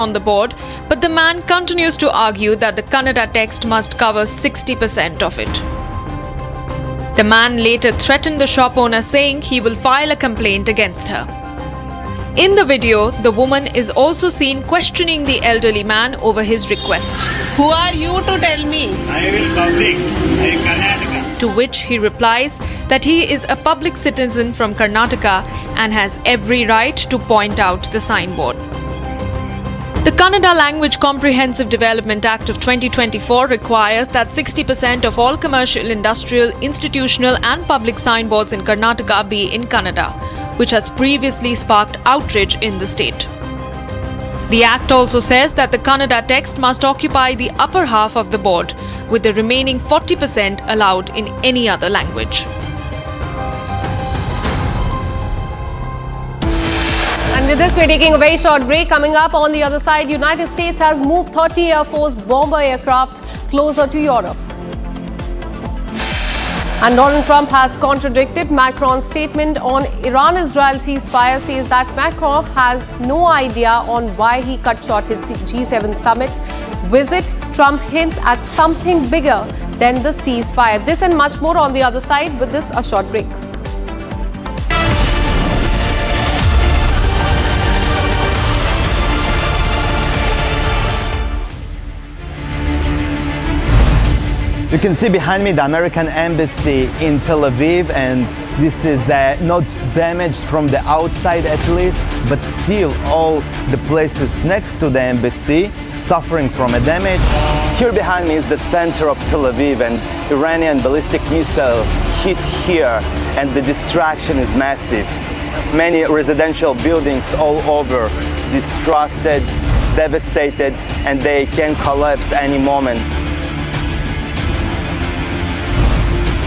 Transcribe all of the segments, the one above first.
on the board, but the man continues to argue that the Kannada text must cover 60% of it. The man later threatened the shop owner, saying he will file a complaint against her. In the video, the woman is also seen questioning the elderly man over his request. Who are you to tell me? I will public. I Karnataka. To which he replies that he is a public citizen from Karnataka and has every right to point out the signboard. The Kannada Language Comprehensive Development Act of 2024 requires that 60% of all commercial, industrial, institutional and public signboards in Karnataka be in Kannada, which has previously sparked outrage in the state. The Act also says that the Kannada text must occupy the upper half of the board, with the remaining 40% allowed in any other language. And with this, we're taking a very short break. Coming up on the other side, United States has moved 30 Air Force bomber aircrafts closer to Europe. And Donald Trump has contradicted Macron's statement on Iran-Israel ceasefire, says that Macron has no idea on why he cut short his G7 summit visit. Trump hints at something bigger than the ceasefire. This and much more on the other side. With this, a short break. You can see behind me the American embassy in Tel Aviv, and this is not damaged from the outside at least, but still all the places next to the embassy suffering from a damage. Here behind me is the center of Tel Aviv, and Iranian ballistic missile hit here, and the destruction is massive. Many residential buildings all over destructed, devastated, and they can collapse any moment.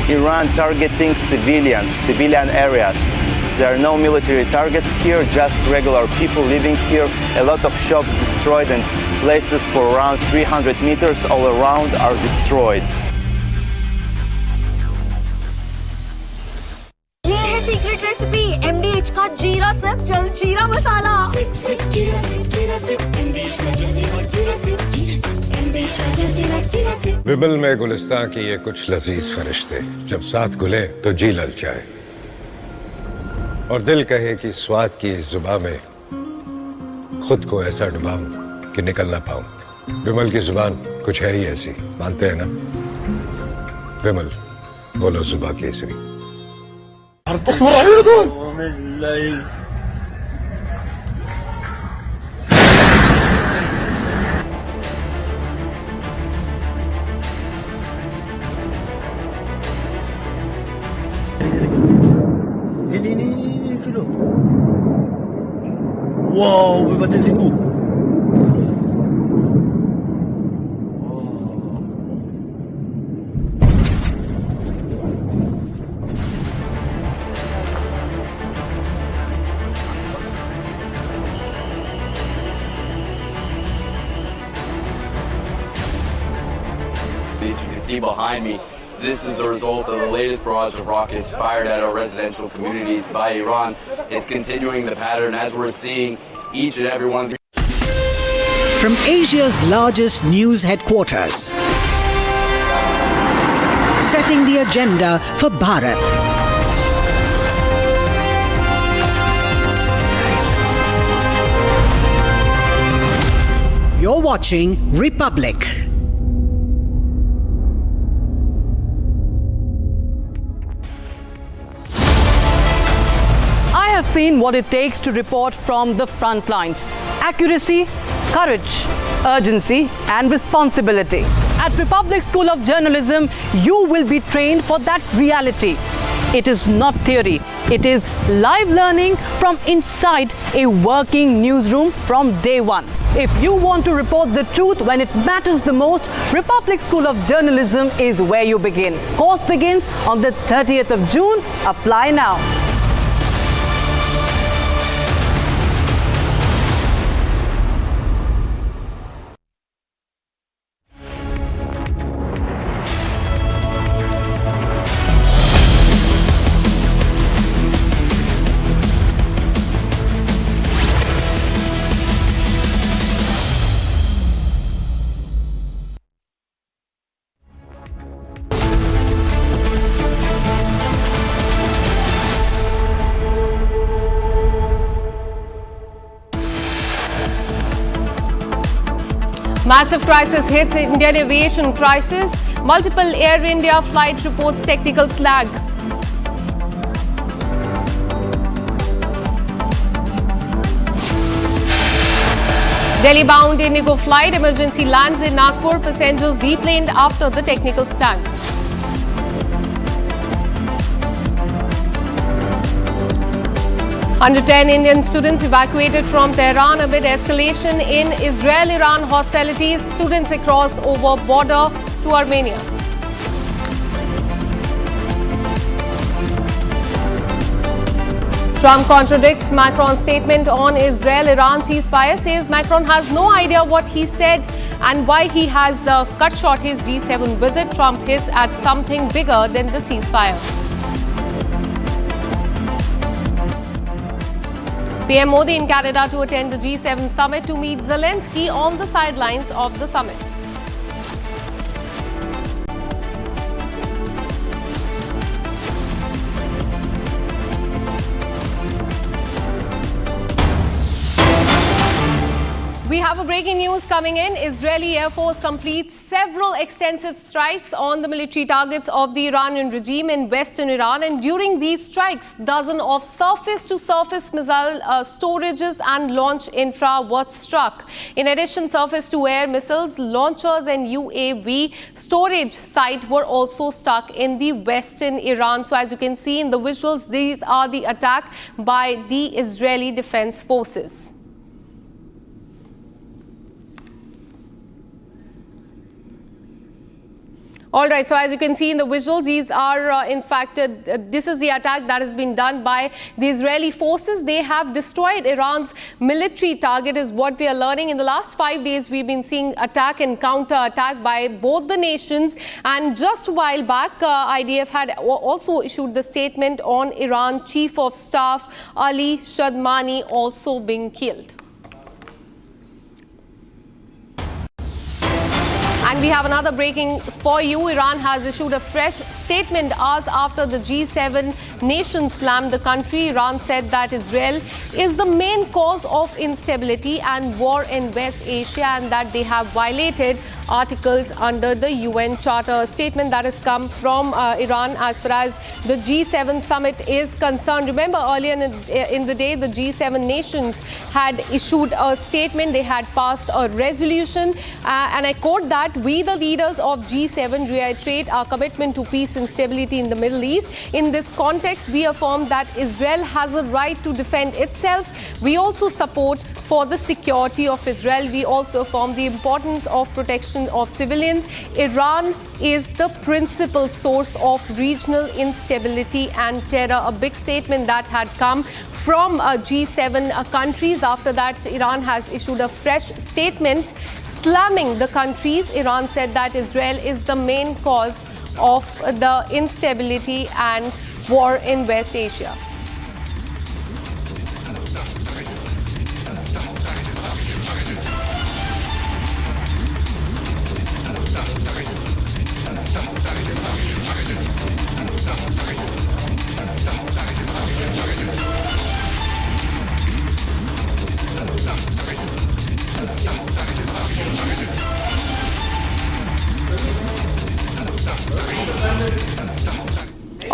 Iran targeting civilian areas. There are no military targets here, just regular people living here. A lot of shops destroyed and places for around 300 meters all around are destroyed. ये है secret recipe MDH का जीरा SIP जल जीरा मसाला SIP SIP जीरा SIP MDH का जल जीरा सिप MDH का जल जीरा सिप विमल में गुलिस्तां की ये कुछ लजीज फरिश्ते जब साथ घुले तो जी ललचाए और दिल कहे कि स्वाद की इस जुबान में खुद को ऐसा डुबाऊं कि निकल ना पाऊं। विमल की जुबान कुछ है ही ऐसी, मानते हैं ना? विमल, बोलो जुबान Kesari. Wow, bebatezi ku. As you can see behind me, this is the result of the latest barrage of rockets fired at our residential communities by Iran. It's continuing the pattern as we're seeing each and every one of these. From Asia's largest news headquarters, setting the agenda for Bharat. You're watching Republic. I have seen what it takes to report from the front lines. Accuracy, courage, urgency and responsibility. At Republic School of Journalism, you will be trained for that reality. It is not theory. It is live learning from inside a working newsroom from day one. If you want to report the truth when it matters the most, Republic School of Journalism is where you begin. Course begins on the 30th of June. Apply now. Massive crisis hits Indian aviation crisis. Multiple Air India flight reports technical snag. Delhi-bound Indigo flight emergency lands in Nagpur. Passengers deplaned after the technical snag. Under 10 Indian students evacuated from Tehran amid escalation in Israel-Iran hostilities. Students across over border to Armenia. Trump contradicts Macron's statement on Israel-Iran ceasefire, says Macron has no idea what he said and why he has cut short his G7 visit. Trump hints at something bigger than the ceasefire. PM Modi in Canada to attend the G7 summit to meet Zelensky on the sidelines of the summit. We have a breaking news coming in. Israeli Air Force completes several extensive strikes on the military targets of the Iranian regime in western Iran. And during these strikes, dozens of surface-to-surface missile storages and launch infra were struck. In addition, surface-to-air missiles, launchers and UAV storage sites were also struck in the western Iran. So as you can see in the visuals, these are the attack by the Israeli Defense Forces. All right, so as you can see in the visuals, these are in fact, this is the attack that has been done by the Israeli forces. They have destroyed Iran's military target is what we are learning. In the last 5 days, we've been seeing attack and counter-attack by both the nations. And just a while back, IDF had also issued the statement on Iran Chief of Staff Ali Shadmani also being killed. And we have another breaking for you. Iran has issued a fresh statement hours after the G7 nations slammed the country. Iran said that Israel is the main cause of instability and war in West Asia and that they have violated articles under the UN Charter. A statement that has come from Iran as far as the G7 summit is concerned. Remember, earlier in the day, the G7 nations had issued a statement. They had passed a resolution and I quote that, "We, the leaders of G7, reiterate our commitment to peace and stability in the Middle East. In this context, we affirm that Israel has a right to defend itself. We also support for the security of Israel. We also affirm the importance of protection of civilians. Iran is the principal source of regional instability and terror." A big statement that had come from G7 countries. After that, Iran has issued a fresh statement slamming the countries. Iran said that Israel is the main cause of the instability and war in West Asia.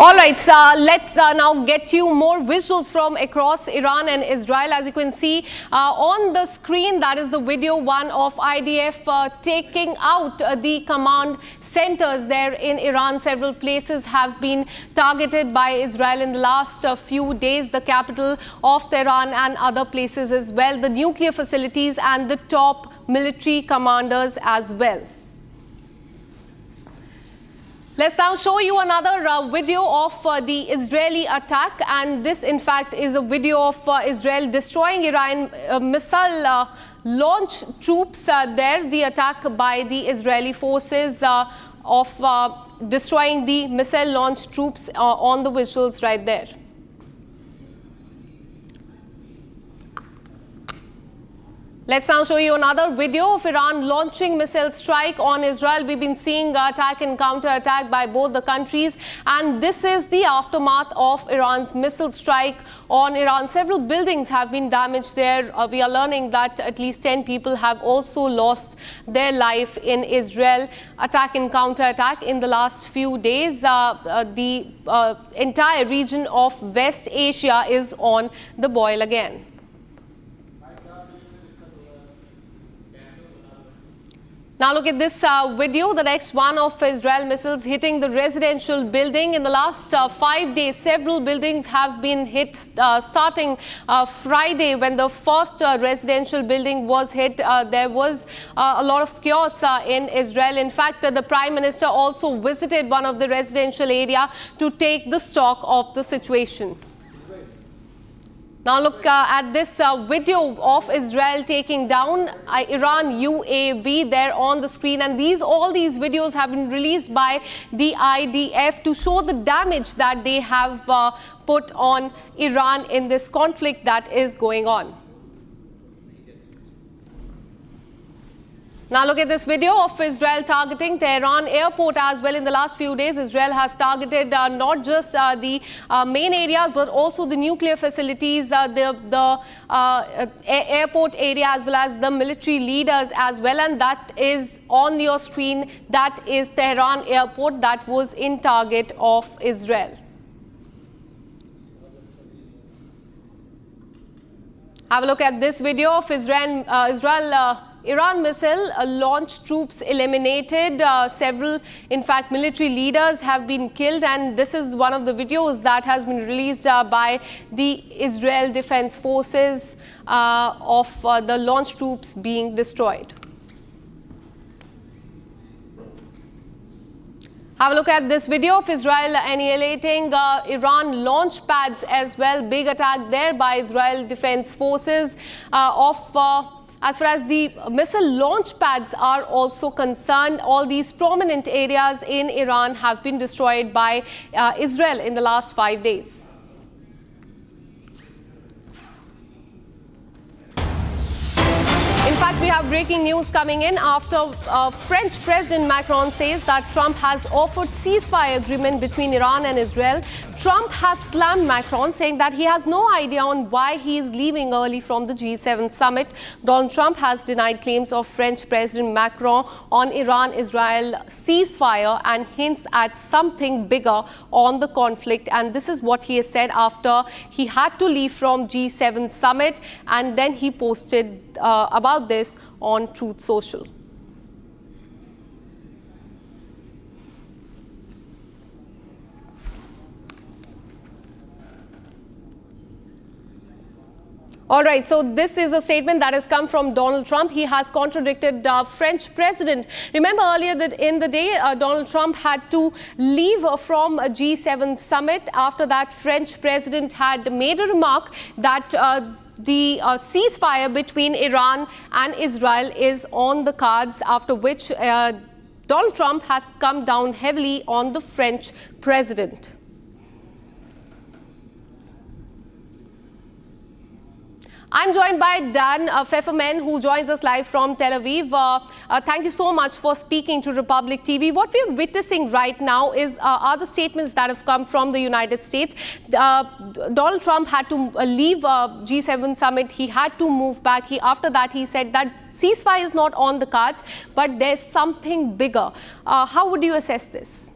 All right, so let's now get you more visuals from across Iran and Israel. As you can see on the screen, that is the video one of IDF taking out the command centers there in Iran. Several places have been targeted by Israel in the last few days, the capital of Tehran and other places as well, the nuclear facilities and the top military commanders as well. Let's now show you another video of the Israeli attack, and this in fact is a video of Israel destroying Iran missile launch troops there. The attack by the Israeli forces of destroying the missile launch troops on the visuals right there. Let's now show you another video of Iran launching missile strike on Israel. We've been seeing attack and counter-attack by both the countries, and this is the aftermath of Iran's missile strike on Iran. Several buildings have been damaged there. We are learning that at least 10 people have also lost their life in Israel. Attack and counter-attack in the last few days. The entire region of West Asia is on the boil again. Now look at this video, the next one of Israel missiles hitting the residential building. In the last 5 days, several buildings have been hit, starting Friday when the first residential building was hit. There was a lot of chaos in Israel. In fact, the Prime Minister also visited one of the residential area to take the stock of the situation. Now look at this video of Israel taking down Iran UAV there on the screen, and all these videos have been released by the IDF to show the damage that they have put on Iran in this conflict that is going on. Now look at this video of Israel targeting Tehran airport as well. In the last few days, Israel has targeted not just the main areas but also the nuclear facilities, the airport area as well as the military leaders as well. And that is on your screen. That is Tehran airport that was in target of Israel. Have a look at this video of Iran missile launch, troops eliminated, several, in fact, military leaders have been killed, and this is one of the videos that has been released by the Israel Defense Forces of the launch troops being destroyed. Have a look at this video of Israel annihilating Iran launch pads as well. Big attack there by Israel Defense Forces as far as the missile launch pads are also concerned. All these prominent areas in Iran have been destroyed by Israel in the last 5 days. In fact, we have breaking news coming in after French President Macron says that Trump has offered ceasefire agreement between Iran and Israel. Trump has slammed Macron, saying that he has no idea on why he is leaving early from the G7 summit. Donald Trump has denied claims of French President Macron on Iran-Israel ceasefire and hints at something bigger on the conflict. And this is what he has said after he had to leave from G7 summit, and then he posted about this on Truth Social. All right, so this is a statement that has come from Donald Trump. He has contradicted French president. Remember earlier that in the day, Donald Trump had to leave from a G7 summit. After that, French president had made a remark that the ceasefire between Iran and Israel is on the cards, after which Donald Trump has come down heavily on the French president. I'm joined by Dan Pfefferman, who joins us live from Tel Aviv. Thank you so much for speaking to Republic TV. What we're witnessing right now are the statements that have come from the United States. Donald Trump had to leave G7 summit. He had to move back. After that, he said that ceasefire is not on the cards, but there's something bigger. How would you assess this?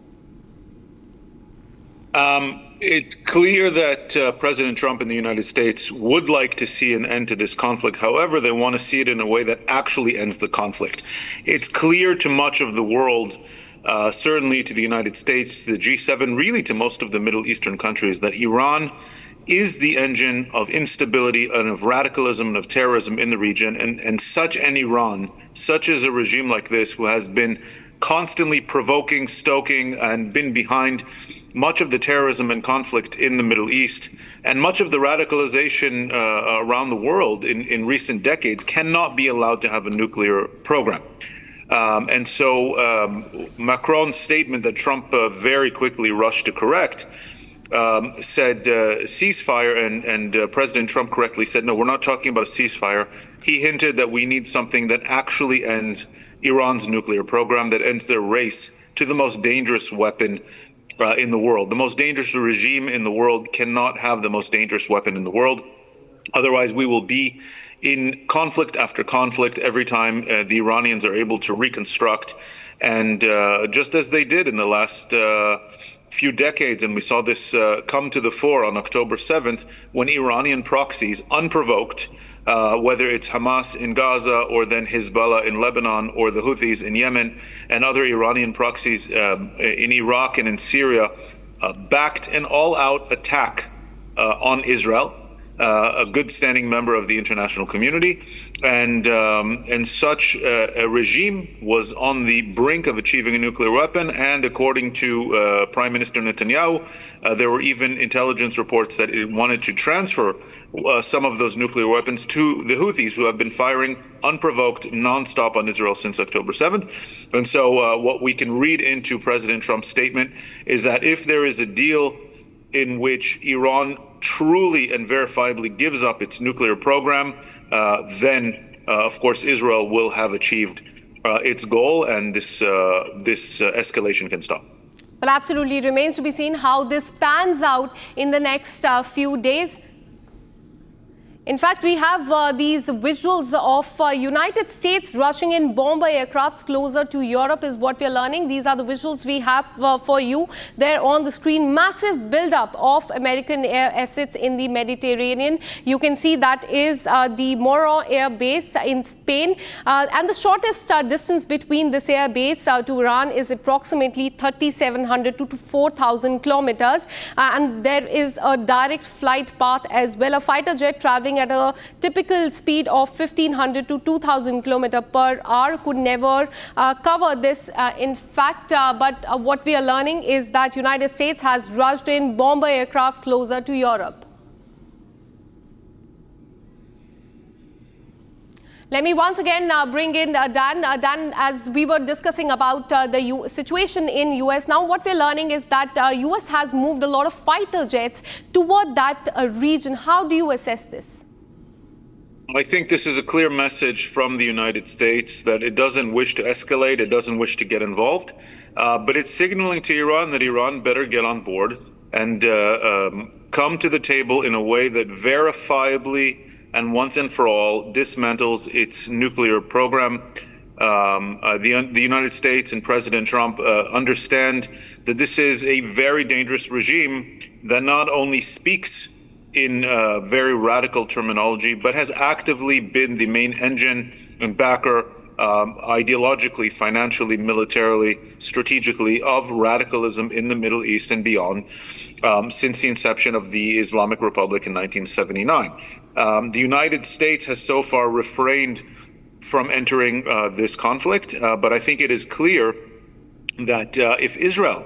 It's clear that President Trump in the United States would like to see an end to this conflict. However, they want to see it in a way that actually ends the conflict. It's clear to much of the world, certainly to the United States, the G7, really to most of the Middle Eastern countries, that Iran is the engine of instability and of radicalism and of terrorism in the region. And such an Iran, such as a regime like this, who has been constantly provoking, stoking, and been behind much of the terrorism and conflict in the Middle East, and much of the radicalization around the world in recent decades, cannot be allowed to have a nuclear program. And so Macron's statement that Trump very quickly rushed to correct said ceasefire, and President Trump correctly said, no, we're not talking about a ceasefire. he hinted that we need something that actually ends Iran's nuclear program, that ends their race to the most dangerous weapon in the world. The most dangerous regime in the world cannot have the most dangerous weapon in the world. Otherwise, we will be in conflict after conflict every time the Iranians are able to reconstruct. And just as they did in the last few decades, and we saw this come to the fore on October 7th, when Iranian proxies, unprovoked, whether it's Hamas in Gaza or then Hezbollah in Lebanon or the Houthis in Yemen and other Iranian proxies in Iraq and in Syria, backed an all-out attack on Israel, a good standing member of the international community, and such a regime was on the brink of achieving a nuclear weapon. And according to Prime Minister Netanyahu, there were even intelligence reports that it wanted to transfer some of those nuclear weapons to the Houthis, who have been firing unprovoked, nonstop on Israel since October 7th. And so what we can read into President Trump's statement is that if there is a deal in which Iran truly and verifiably gives up its nuclear program, then, of course, Israel will have achieved its goal, and this escalation can stop. Well, absolutely. It remains to be seen how this pans out in the next few days. In fact, we have these visuals of United States rushing in bomber aircrafts closer to Europe is what we are learning. These are the visuals we have for you there on the screen. Massive buildup of American air assets in the Mediterranean. You can see that is the Morro Air Base in Spain. And the shortest distance between this air base to Iran is approximately 3,700 to 4,000 kilometers. And there is a direct flight path as well. A fighter jet traveling at a typical speed of 1,500 to 2,000 kilometers per hour could never cover this. In fact, but what we are learning is that United States has rushed in bomber aircraft closer to Europe. Let me once again bring in Dan. Dan, as we were discussing about the situation in US, now what we're learning is that US has moved a lot of fighter jets toward that region. How do you assess this? I think this is a clear message from the United States that it doesn't wish to escalate, it doesn't wish to get involved, but it's signaling to Iran that Iran better get on board and come to the table in a way that verifiably and once and for all dismantles its nuclear program. The United States and President Trump understand that this is a very dangerous regime that not only speaks in very radical terminology, but has actively been the main engine and backer ideologically, financially, militarily, strategically of radicalism in the Middle East and beyond since the inception of the Islamic Republic in 1979. The United States has so far refrained from entering this conflict, but I think it is clear that if Israel,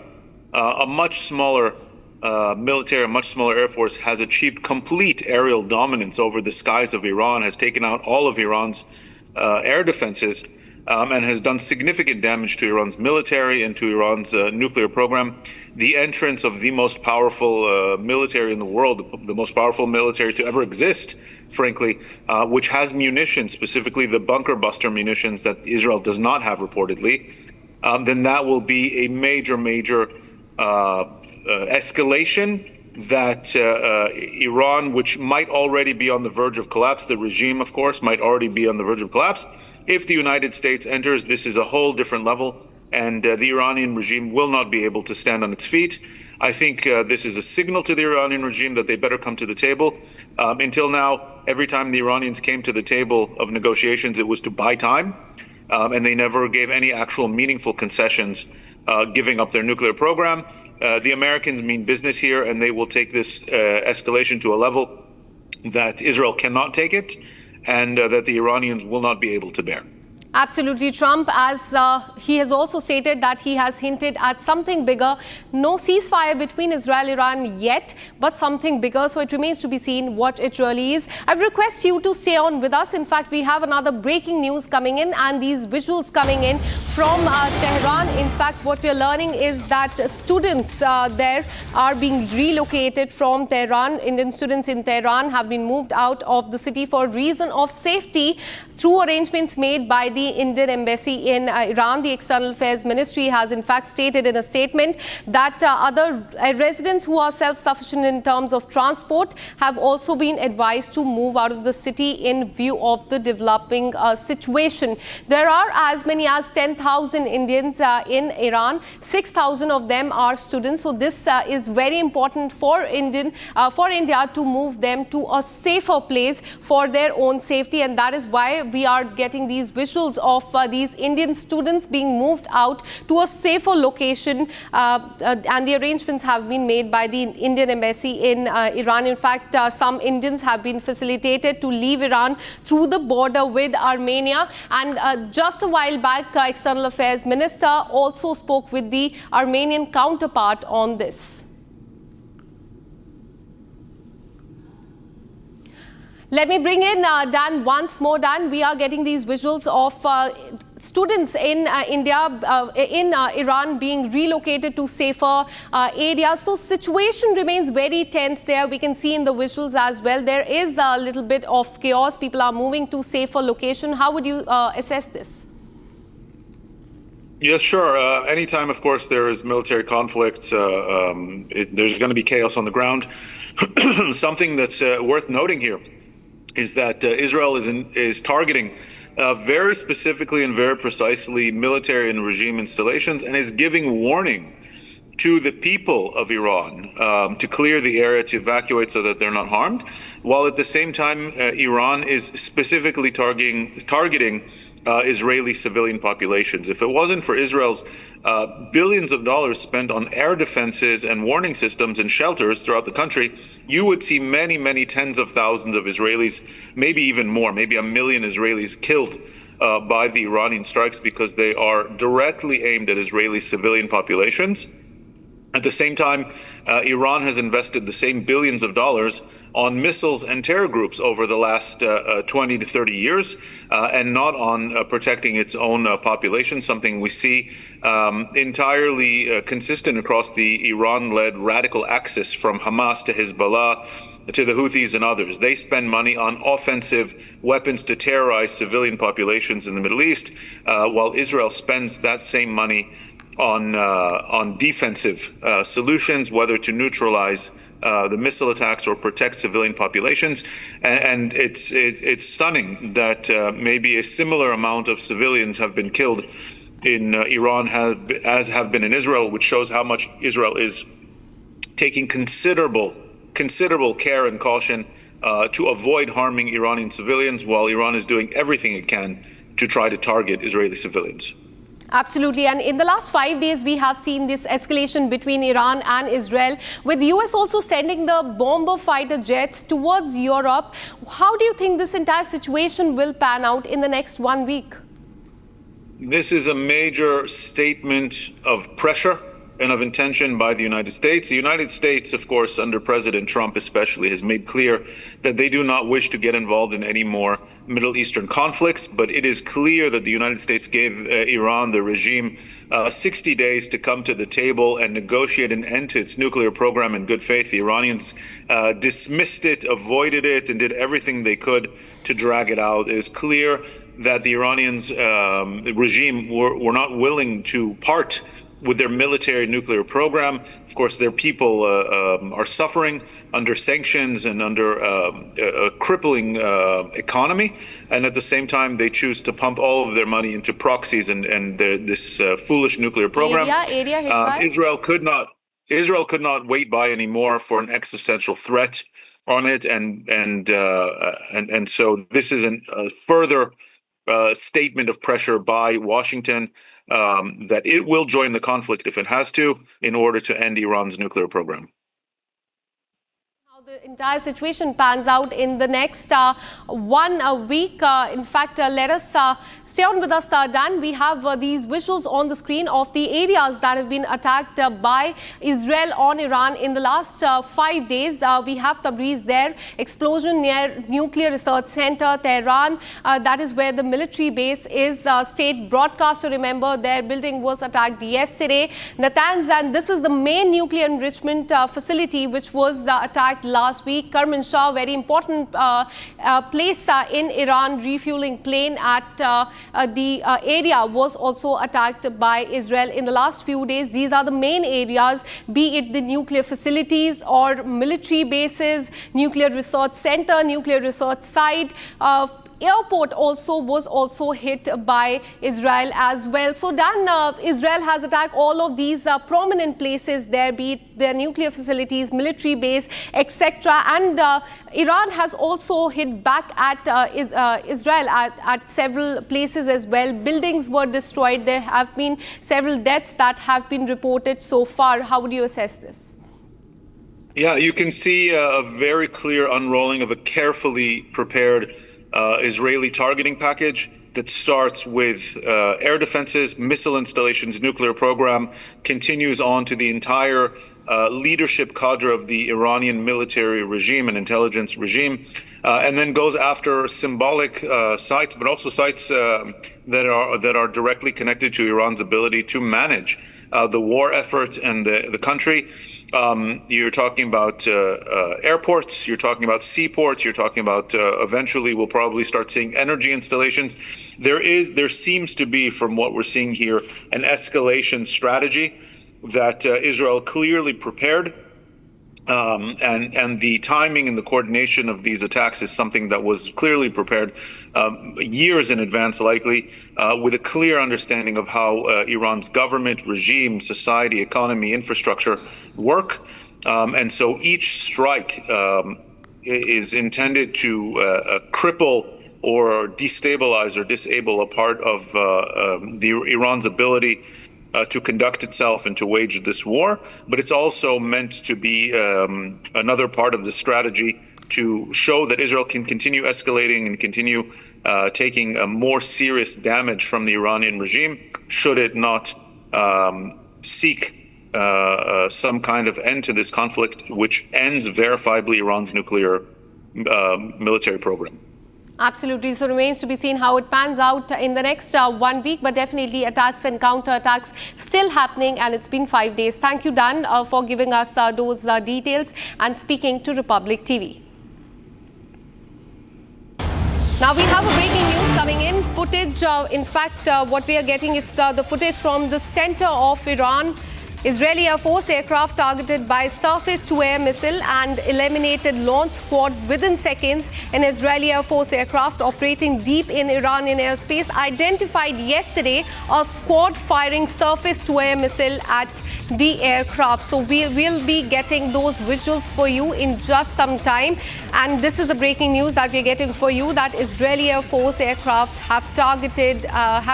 a much smaller military, a much smaller air force, has achieved complete aerial dominance over the skies of Iran, has taken out all of Iran's air defenses, and has done significant damage to Iran's military and to Iran's nuclear program. The entrance of the most powerful military in the world, the most powerful military to ever exist, frankly, which has munitions, specifically the bunker buster munitions that Israel does not have reportedly, then that will be a major escalation that Iran, which might already be on the verge of collapse, the regime, of course, might already be on the verge of collapse. If the United States enters, this is a whole different level, and the Iranian regime will not be able to stand on its feet. I think this is a signal to the Iranian regime that they better come to the table. Until now, every time the Iranians came to the table of negotiations, it was to buy time, and they never gave any actual meaningful concessions giving up their nuclear program. The Americans mean business here, and they will take this escalation to a level that Israel cannot take it, and that the Iranians will not be able to bear. Absolutely. Trump, as he has also stated that he has hinted at something bigger. No ceasefire between Israel and Iran yet, but something bigger. So it remains to be seen what it really is. I request you to stay on with us. In fact, we have another breaking news coming in and these visuals coming in from Tehran. In fact, what we are learning is that students there are being relocated from Tehran. Indian students in Tehran have been moved out of the city for reason of safety through arrangements made by the Indian embassy in Iran. The External Affairs Ministry has in fact stated in a statement that other residents who are self-sufficient in terms of transport have also been advised to move out of the city in view of the developing situation. There are as many as 10,000 Indians in Iran. 6,000 of them are students. So this is very important for India to move them to a safer place for their own safety, and that is why we are getting these visuals of these Indian students being moved out to a safer location, and the arrangements have been made by the Indian embassy in Iran. In fact, some Indians have been facilitated to leave Iran through the border with Armenia, and just a while back, External Affairs Minister also spoke with the Armenian counterpart on this. Let me bring in Dan once more. Dan, we are getting these visuals of students in Iran being relocated to safer areas. So situation remains very tense there. We can see in the visuals as well. There is a little bit of chaos. People are moving to safer location. How would you assess this? Yes, sure. Anytime, of course, there is military conflict, there's going to be chaos on the ground. Something that's worth noting here is that Israel is targeting very specifically and very precisely military and regime installations, and is giving warning to the people of Iran to clear the area, to evacuate so that they're not harmed, while at the same time Iran is specifically targeting Israeli civilian populations. If it wasn't for Israel's billions of dollars spent on air defenses and warning systems and shelters throughout the country, you would see many, many tens of thousands of Israelis, maybe even more, maybe 1 million Israelis killed by the Iranian strikes, because they are directly aimed at Israeli civilian populations. At the same time, Iran has invested the same billions of dollars on missiles and terror groups over the last 20 to 30 years, and not on protecting its own population, something we see entirely consistent across the Iran-led radical axis from Hamas to Hezbollah to the Houthis and others. They spend money on offensive weapons to terrorize civilian populations in the Middle East, while Israel spends that same money on defensive solutions, whether to neutralize the missile attacks or protect civilian populations. And it's stunning that maybe a similar amount of civilians have been killed in Iran as have been in Israel, which shows how much Israel is taking considerable care and caution to avoid harming Iranian civilians, while Iran is doing everything it can to try to target Israeli civilians. Absolutely. And in the last 5 days, we have seen this escalation between Iran and Israel, with the US also sending the bomber fighter jets towards Europe. How do you think this entire situation will pan out in the next 1 week? This is a major statement of pressure and of intention by the United States. The United States, of course, under President Trump especially, has made clear that they do not wish to get involved in any more Middle Eastern conflicts. But it is clear that the United States gave Iran, the regime, 60 days to come to the table and negotiate an end to its nuclear program in good faith. The Iranians dismissed it, avoided it, and did everything they could to drag it out. It is clear that the Iranians regime were not willing to part with their military nuclear program. Of course, their people are suffering under sanctions and under a crippling economy. And at the same time, they choose to pump all of their money into proxies and this foolish nuclear program. Israel could not wait by anymore for an existential threat on it. And so this is a further statement of pressure by Washington that it will join the conflict if it has to, in order to end Iran's nuclear program. The entire situation pans out in the next 1 week. In fact, let us stay on with us, Dan. We have these visuals on the screen of the areas that have been attacked by Israel on Iran in the last 5 days. We have Tabriz there, explosion near Nuclear Research Center, Tehran. That is where the military base is. State broadcaster, remember, their building was attacked yesterday. Natanz, and this is the main nuclear enrichment facility which was attacked last week. Kermanshah, very important place in Iran, refueling plane at the area was also attacked by Israel in the last few days. These are the main areas, be it the nuclear facilities or military bases, nuclear research center, nuclear research site. Airport was also hit by Israel as well. So Dan, Israel has attacked all of these prominent places there, be it their nuclear facilities, military base, etc. And Iran has also hit back at Israel at several places as well. Buildings were destroyed. There have been several deaths that have been reported so far. How would you assess this? Yeah, you can see a very clear unrolling of a carefully prepared Israeli targeting package that starts with air defenses, missile installations, nuclear program, continues on to the entire leadership cadre of the Iranian military regime and intelligence regime, and then goes after symbolic sites, but also sites that are directly connected to Iran's ability to manage the war effort and the country. You're talking about airports, you're talking about seaports, you're talking about eventually we'll probably start seeing energy installations. There seems to be, from what we're seeing here, an escalation strategy that Israel clearly prepared. And the timing and the coordination of these attacks is something that was clearly prepared years in advance, likely, with a clear understanding of how Iran's government, regime, society, economy, infrastructure work. And so each strike is intended to cripple or destabilize or disable a part of Iran's ability to conduct itself and to wage this war, but it's also meant to be another part of the strategy to show that Israel can continue escalating and continue taking a more serious damage from the Iranian regime should it not seek some kind of end to this conflict, which ends verifiably Iran's nuclear military program. Absolutely. So remains to be seen how it pans out in the next 1 week, but definitely attacks and counterattacks still happening, and it's been 5 days. Thank you, Dan, for giving us those details and speaking to Republic TV. Now we have a breaking news coming in. Footage, in fact, what we are getting is the footage from the center of Iran. Israeli Air Force aircraft targeted by surface-to-air missile and eliminated launch squad within seconds. An Israeli Air Force aircraft operating deep in Iranian airspace identified yesterday a squad firing surface-to-air missile at the aircraft. So we'll be getting those visuals for you in just some time. And this is the breaking news that we're getting for you, that Israeli Air Force aircraft have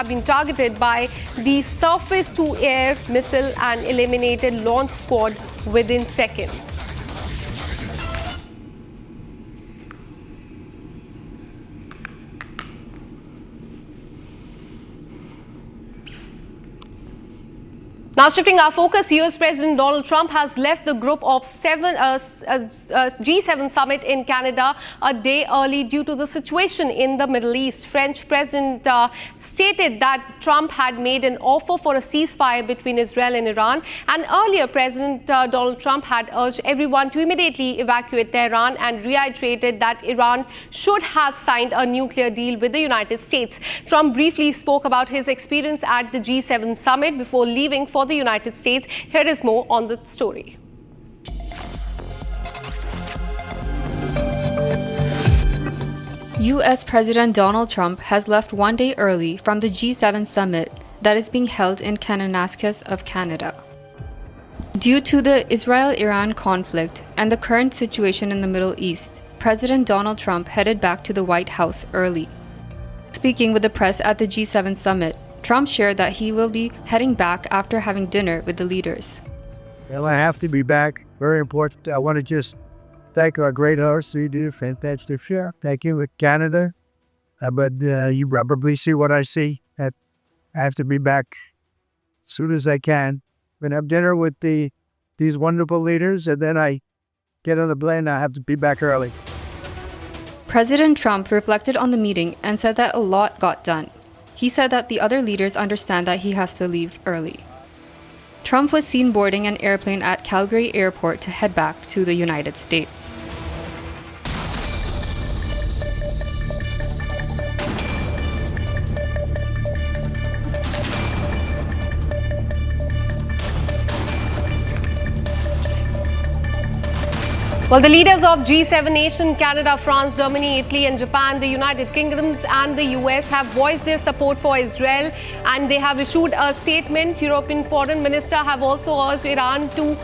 been targeted by the surface-to-air missile and eliminated launch squad within seconds. Now shifting our focus, US President Donald Trump has left the group of G7 summit in Canada a day early due to the situation in the Middle East. French President stated that Trump had made an offer for a ceasefire between Israel and Iran. And earlier, President Donald Trump had urged everyone to immediately evacuate Tehran and reiterated that Iran should have signed a nuclear deal with the United States. Trump briefly spoke about his experience at the G7 summit before leaving for the United States. Here is more on the story. U.S. President Donald Trump has left 1 day early from the G7 summit that is being held in Kananaskis of Canada. Due to the Israel-Iran conflict and the current situation in the Middle East, President Donald Trump headed back to the White House early. Speaking with the press at the G7 summit, Trump shared that he will be heading back after having dinner with the leaders. Well, I have to be back. Very important. I want to just thank our great host. You do a fantastic show. Thank you, Canada. But you probably see what I see. I have to be back as soon as I can. I'm going to have dinner with these wonderful leaders, and then I get on the plane. I have to be back early. President Trump reflected on the meeting and said that a lot got done. He said that the other leaders understand that he has to leave early. Trump was seen boarding an airplane at Calgary Airport to head back to the United States. Well, the leaders of G7 nation, Canada, France, Germany, Italy and Japan, the United Kingdoms and the US have voiced their support for Israel, and they have issued a statement. European Foreign Minister have also urged Iran to,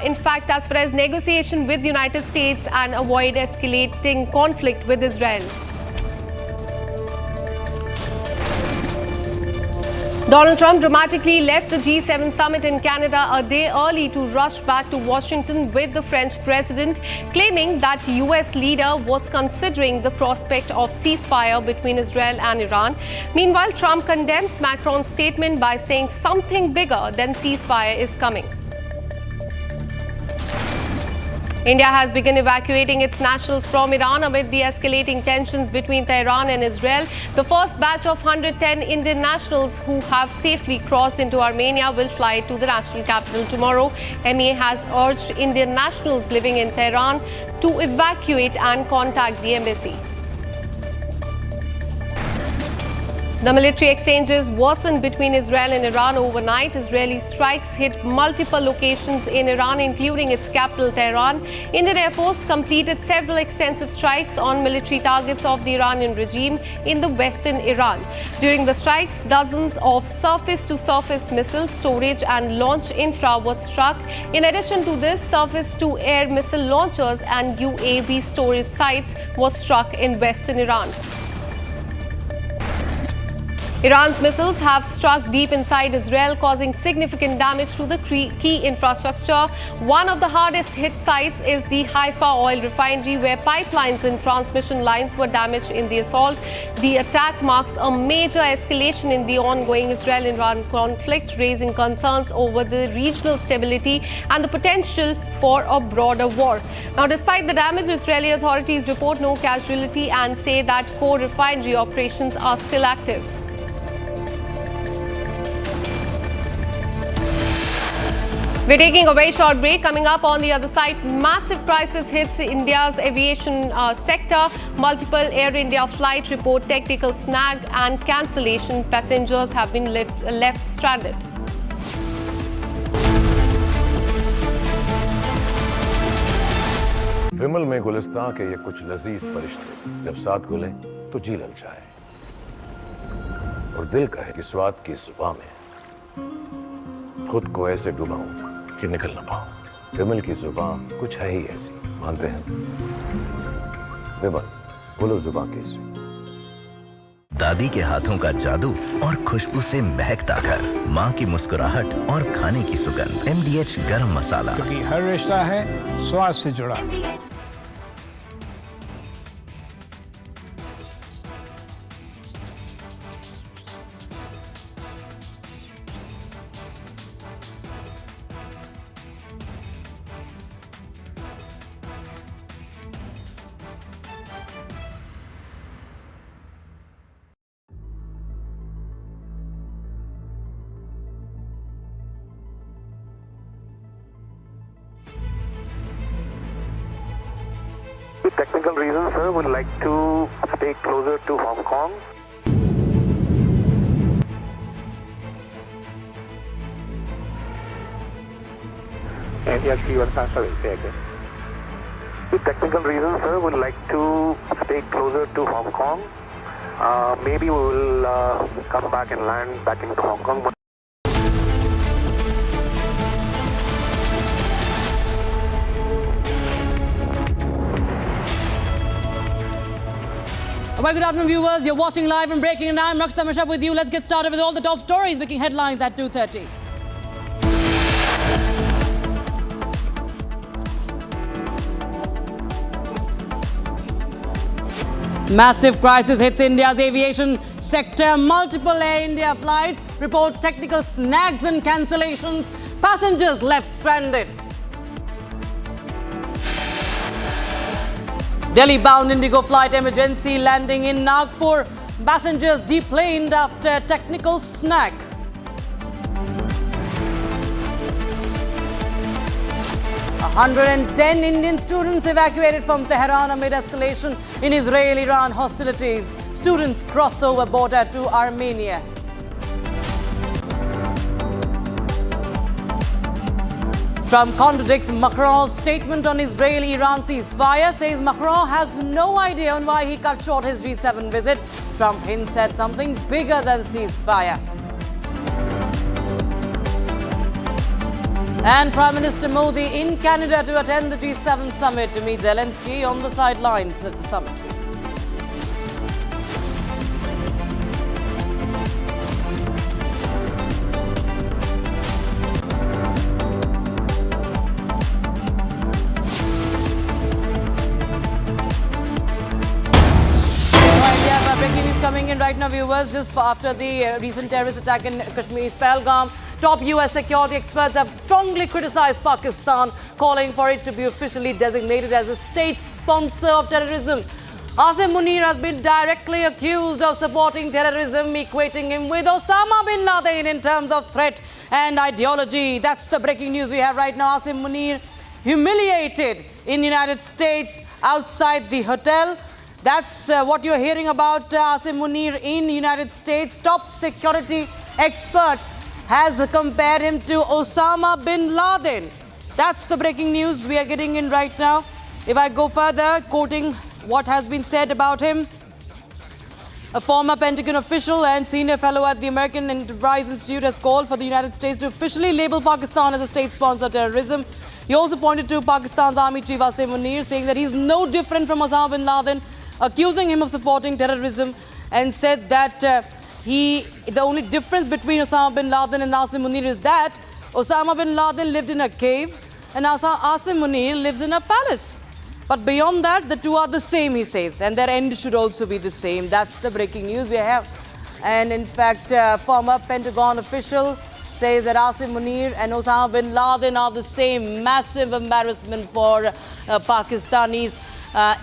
in fact, as far as negotiation with the United States and avoid escalating conflict with Israel. Donald Trump dramatically left the G7 summit in Canada a day early to rush back to Washington with the French president, claiming that US leader was considering the prospect of ceasefire between Israel and Iran. Meanwhile, Trump condemns Macron's statement by saying something bigger than ceasefire is coming. India has begun evacuating its nationals from Iran amid the escalating tensions between Tehran and Israel. The first batch of 110 Indian nationals who have safely crossed into Armenia will fly to the national capital tomorrow. MEA has urged Indian nationals living in Tehran to evacuate and contact the embassy. The military exchanges worsened between Israel and Iran overnight. Israeli strikes hit multiple locations in Iran, including its capital, Tehran. Indian Air Force completed several extensive strikes on military targets of the Iranian regime in the western Iran. During the strikes, dozens of surface-to-surface missile storage and launch infra was struck. In addition to this, surface-to-air missile launchers and UAV storage sites were struck in western Iran. Iran's missiles have struck deep inside Israel, causing significant damage to the key infrastructure. One of the hardest hit sites is the Haifa oil refinery, where pipelines and transmission lines were damaged in the assault. The attack marks a major escalation in the ongoing Israel-Iran conflict, raising concerns over the regional stability and the potential for a broader war. Now, despite the damage, Israeli authorities report no casualty and say that core refinery operations are still active. We're taking a very short break. Coming up on the other side, massive crisis hits India's aviation sector. Multiple Air India flights report technical snag and cancellation. Passengers have been left stranded. विमल में गुलिस्तां के ये कुछ लजीज फरिश्ते जब साथ घुले तो जी ललचाए और दिल कहे कि स्वाद की जुबान में खुद को ऐसे डुबाऊं कि निकल ना पाऊं। विमल की जुबान कुछ है ही ऐसी, मानते हैं? विमल, बोलो जुबान कैसी? दादी के हाथों का जादू और खुशबू से महकता घर, माँ की मुस्कुराहट और खाने की सुगंध। MDH गरम मसाला, क्योंकि हर रिश्ता है स्वाद से जुड़ा। With technical reasons, sir, would like to stay closer to Hong Kong. With technical reasons, sir, would like to stay closer to Hong Kong. Maybe we will come back and land back into Hong Kong. Well, good afternoon, viewers. You're watching live and breaking, and I'm Rakshita Mishra with you. Let's get started with all the top stories making headlines at 2:30. Massive crisis hits India's aviation sector. Multiple Air India flights report technical snags and cancellations. Passengers left stranded. Delhi-bound Indigo flight emergency landing in Nagpur. Passengers deplaned after technical snag. 110 Indian students evacuated from Tehran amid escalation in Israel-Iran hostilities. Students cross over border to Armenia. Trump contradicts Macron's statement on Israel-Iran ceasefire, says Macron has no idea on why he cut short his G7 visit. Trump hints at something bigger than ceasefire. And Prime Minister Modi in Canada to attend the G7 summit to meet Zelensky on the sidelines of the summit. Breaking news coming in right now, viewers. Just after the recent terrorist attack in Kashmir's Pahalgam, top US security experts have strongly criticized Pakistan, calling for it to be officially designated as a state sponsor of terrorism. Asim Munir has been directly accused of supporting terrorism, equating him with Osama bin Laden in terms of threat and ideology. That's the breaking news we have right now. Asim Munir humiliated in the United States outside the hotel. That's what you're hearing about Asim Munir in the United States. Top security expert has compared him to Osama bin Laden. That's the breaking news we are getting in right now. If I go further, quoting what has been said about him, a former Pentagon official and senior fellow at the American Enterprise Institute has called for the United States to officially label Pakistan as a state sponsor of terrorism. He also pointed to Pakistan's Army Chief Asim Munir, saying that he's no different from Osama bin Laden, accusing him of supporting terrorism, and said that the only difference between Osama bin Laden and Asim Munir is that Osama bin Laden lived in a cave and Asim Munir lives in a palace. But beyond that, the two are the same, he says, and their end should also be the same. That's the breaking news we have. And in fact, former Pentagon official says that Asim Munir and Osama bin Laden are the same. Massive embarrassment for Pakistanis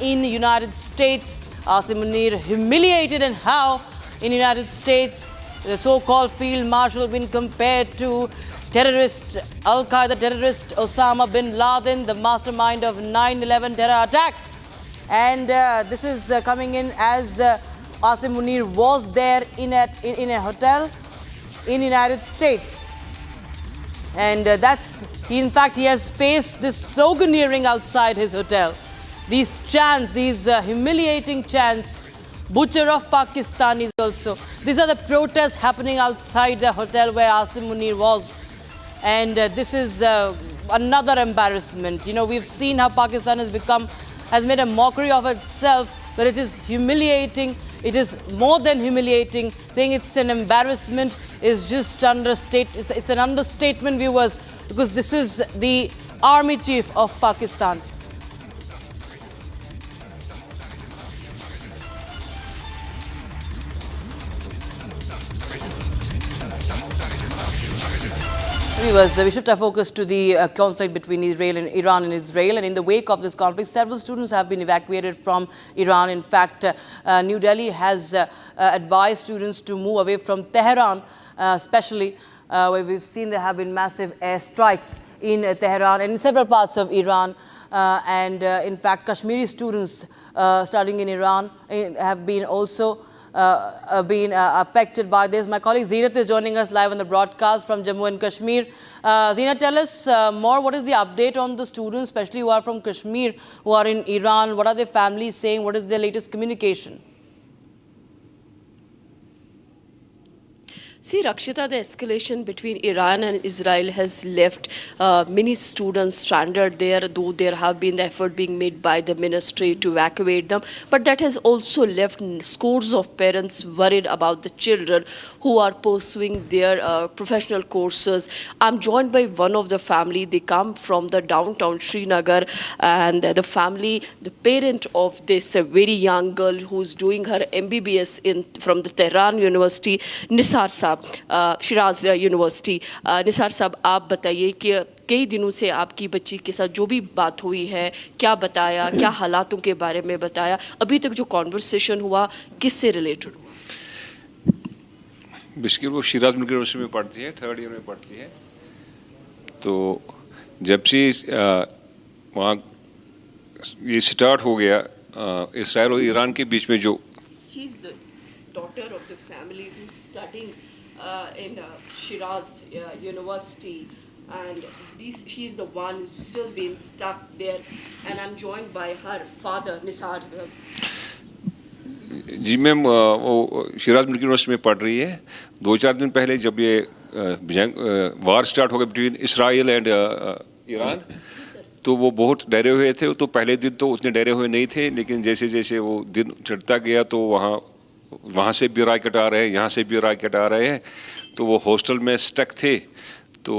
in the United States. Asim Munir humiliated, and how in the United States the so-called field marshal been compared to terrorist Al-Qaeda terrorist Osama bin Laden, the mastermind of 9/11 terror attack. And this is coming in as Asim Munir was there in a hotel in the United States. And in fact, he has faced this sloganeering outside his hotel. These chants, these humiliating chants, butcher of Pakistanis also. These are the protests happening outside the hotel where Asim Munir was. And this is another embarrassment. You know, we've seen how Pakistan has made a mockery of itself, but it is humiliating. It is more than humiliating. Saying it's an embarrassment is just it's an understatement, viewers, because this is the army chief of Pakistan. Viewers, we shift our focus to the conflict between Iran and Israel. And in the wake of this conflict, several students have been evacuated from Iran. In fact, New Delhi has advised students to move away from Tehran, especially where we've seen there have been massive airstrikes in Tehran and in several parts of Iran. In fact, Kashmiri students studying in Iran have been also been affected by this. My colleague Zeenat is joining us live on the broadcast from Jammu and Kashmir. Zeenat, tell us more. What is the update on the students, especially who are from Kashmir, who are in Iran? What are their families saying? What is their latest communication? See, Rakshita, the escalation between Iran and Israel has left many students stranded there, though there have been the effort being made by the ministry to evacuate them. But that has also left scores of parents worried about the children who are pursuing their professional courses. I'm joined by one of the family. They come from the downtown Srinagar, and the family, the parent of this very young girl who's doing her MBBS from the Tehran University, Nisar Saab, Siraj university. Nisar साहब, आप बताइए कि कई दिनों से आपकी बच्ची के साथ जो भी बात हुई है, क्या बताया, क्या हालातों के बारे में बताया, अभी तक जो कॉन्वर्सेशन हुआ किससे रिलेटेड हुआ? बेसिकली वो शिराज मेडिकल यूनिवर्सिटी में पढ़ती है, 3rd ईयर में पढ़ती है. तो जब से वहाँ ये स्टार्ट हो गया इसराइल और ईरान के बीच में जो She is the daughter of the family who's studying in Shiraz University, and she is the one who's still been stuck there, and I'm joined by her father, Nisar. जी ma'am, वो Shiraz medical university में पढ़ रही है. 2-4 दिन पहले जब ये वार स्टार्ट हो गया बिटवीन इसराइल एंड ईरान, तो वो बहुत डरे हुए थे. तो पहले दिन तो उतने डरे हुए नहीं थे, लेकिन जैसे जैसे वो दिन चढ़ता गया तो वहाँ से भी रॉकेट आ रहे हैं, यहाँ से भी रॉकेट आ रहे हैं. तो वो हॉस्टल में स्टक थे. तो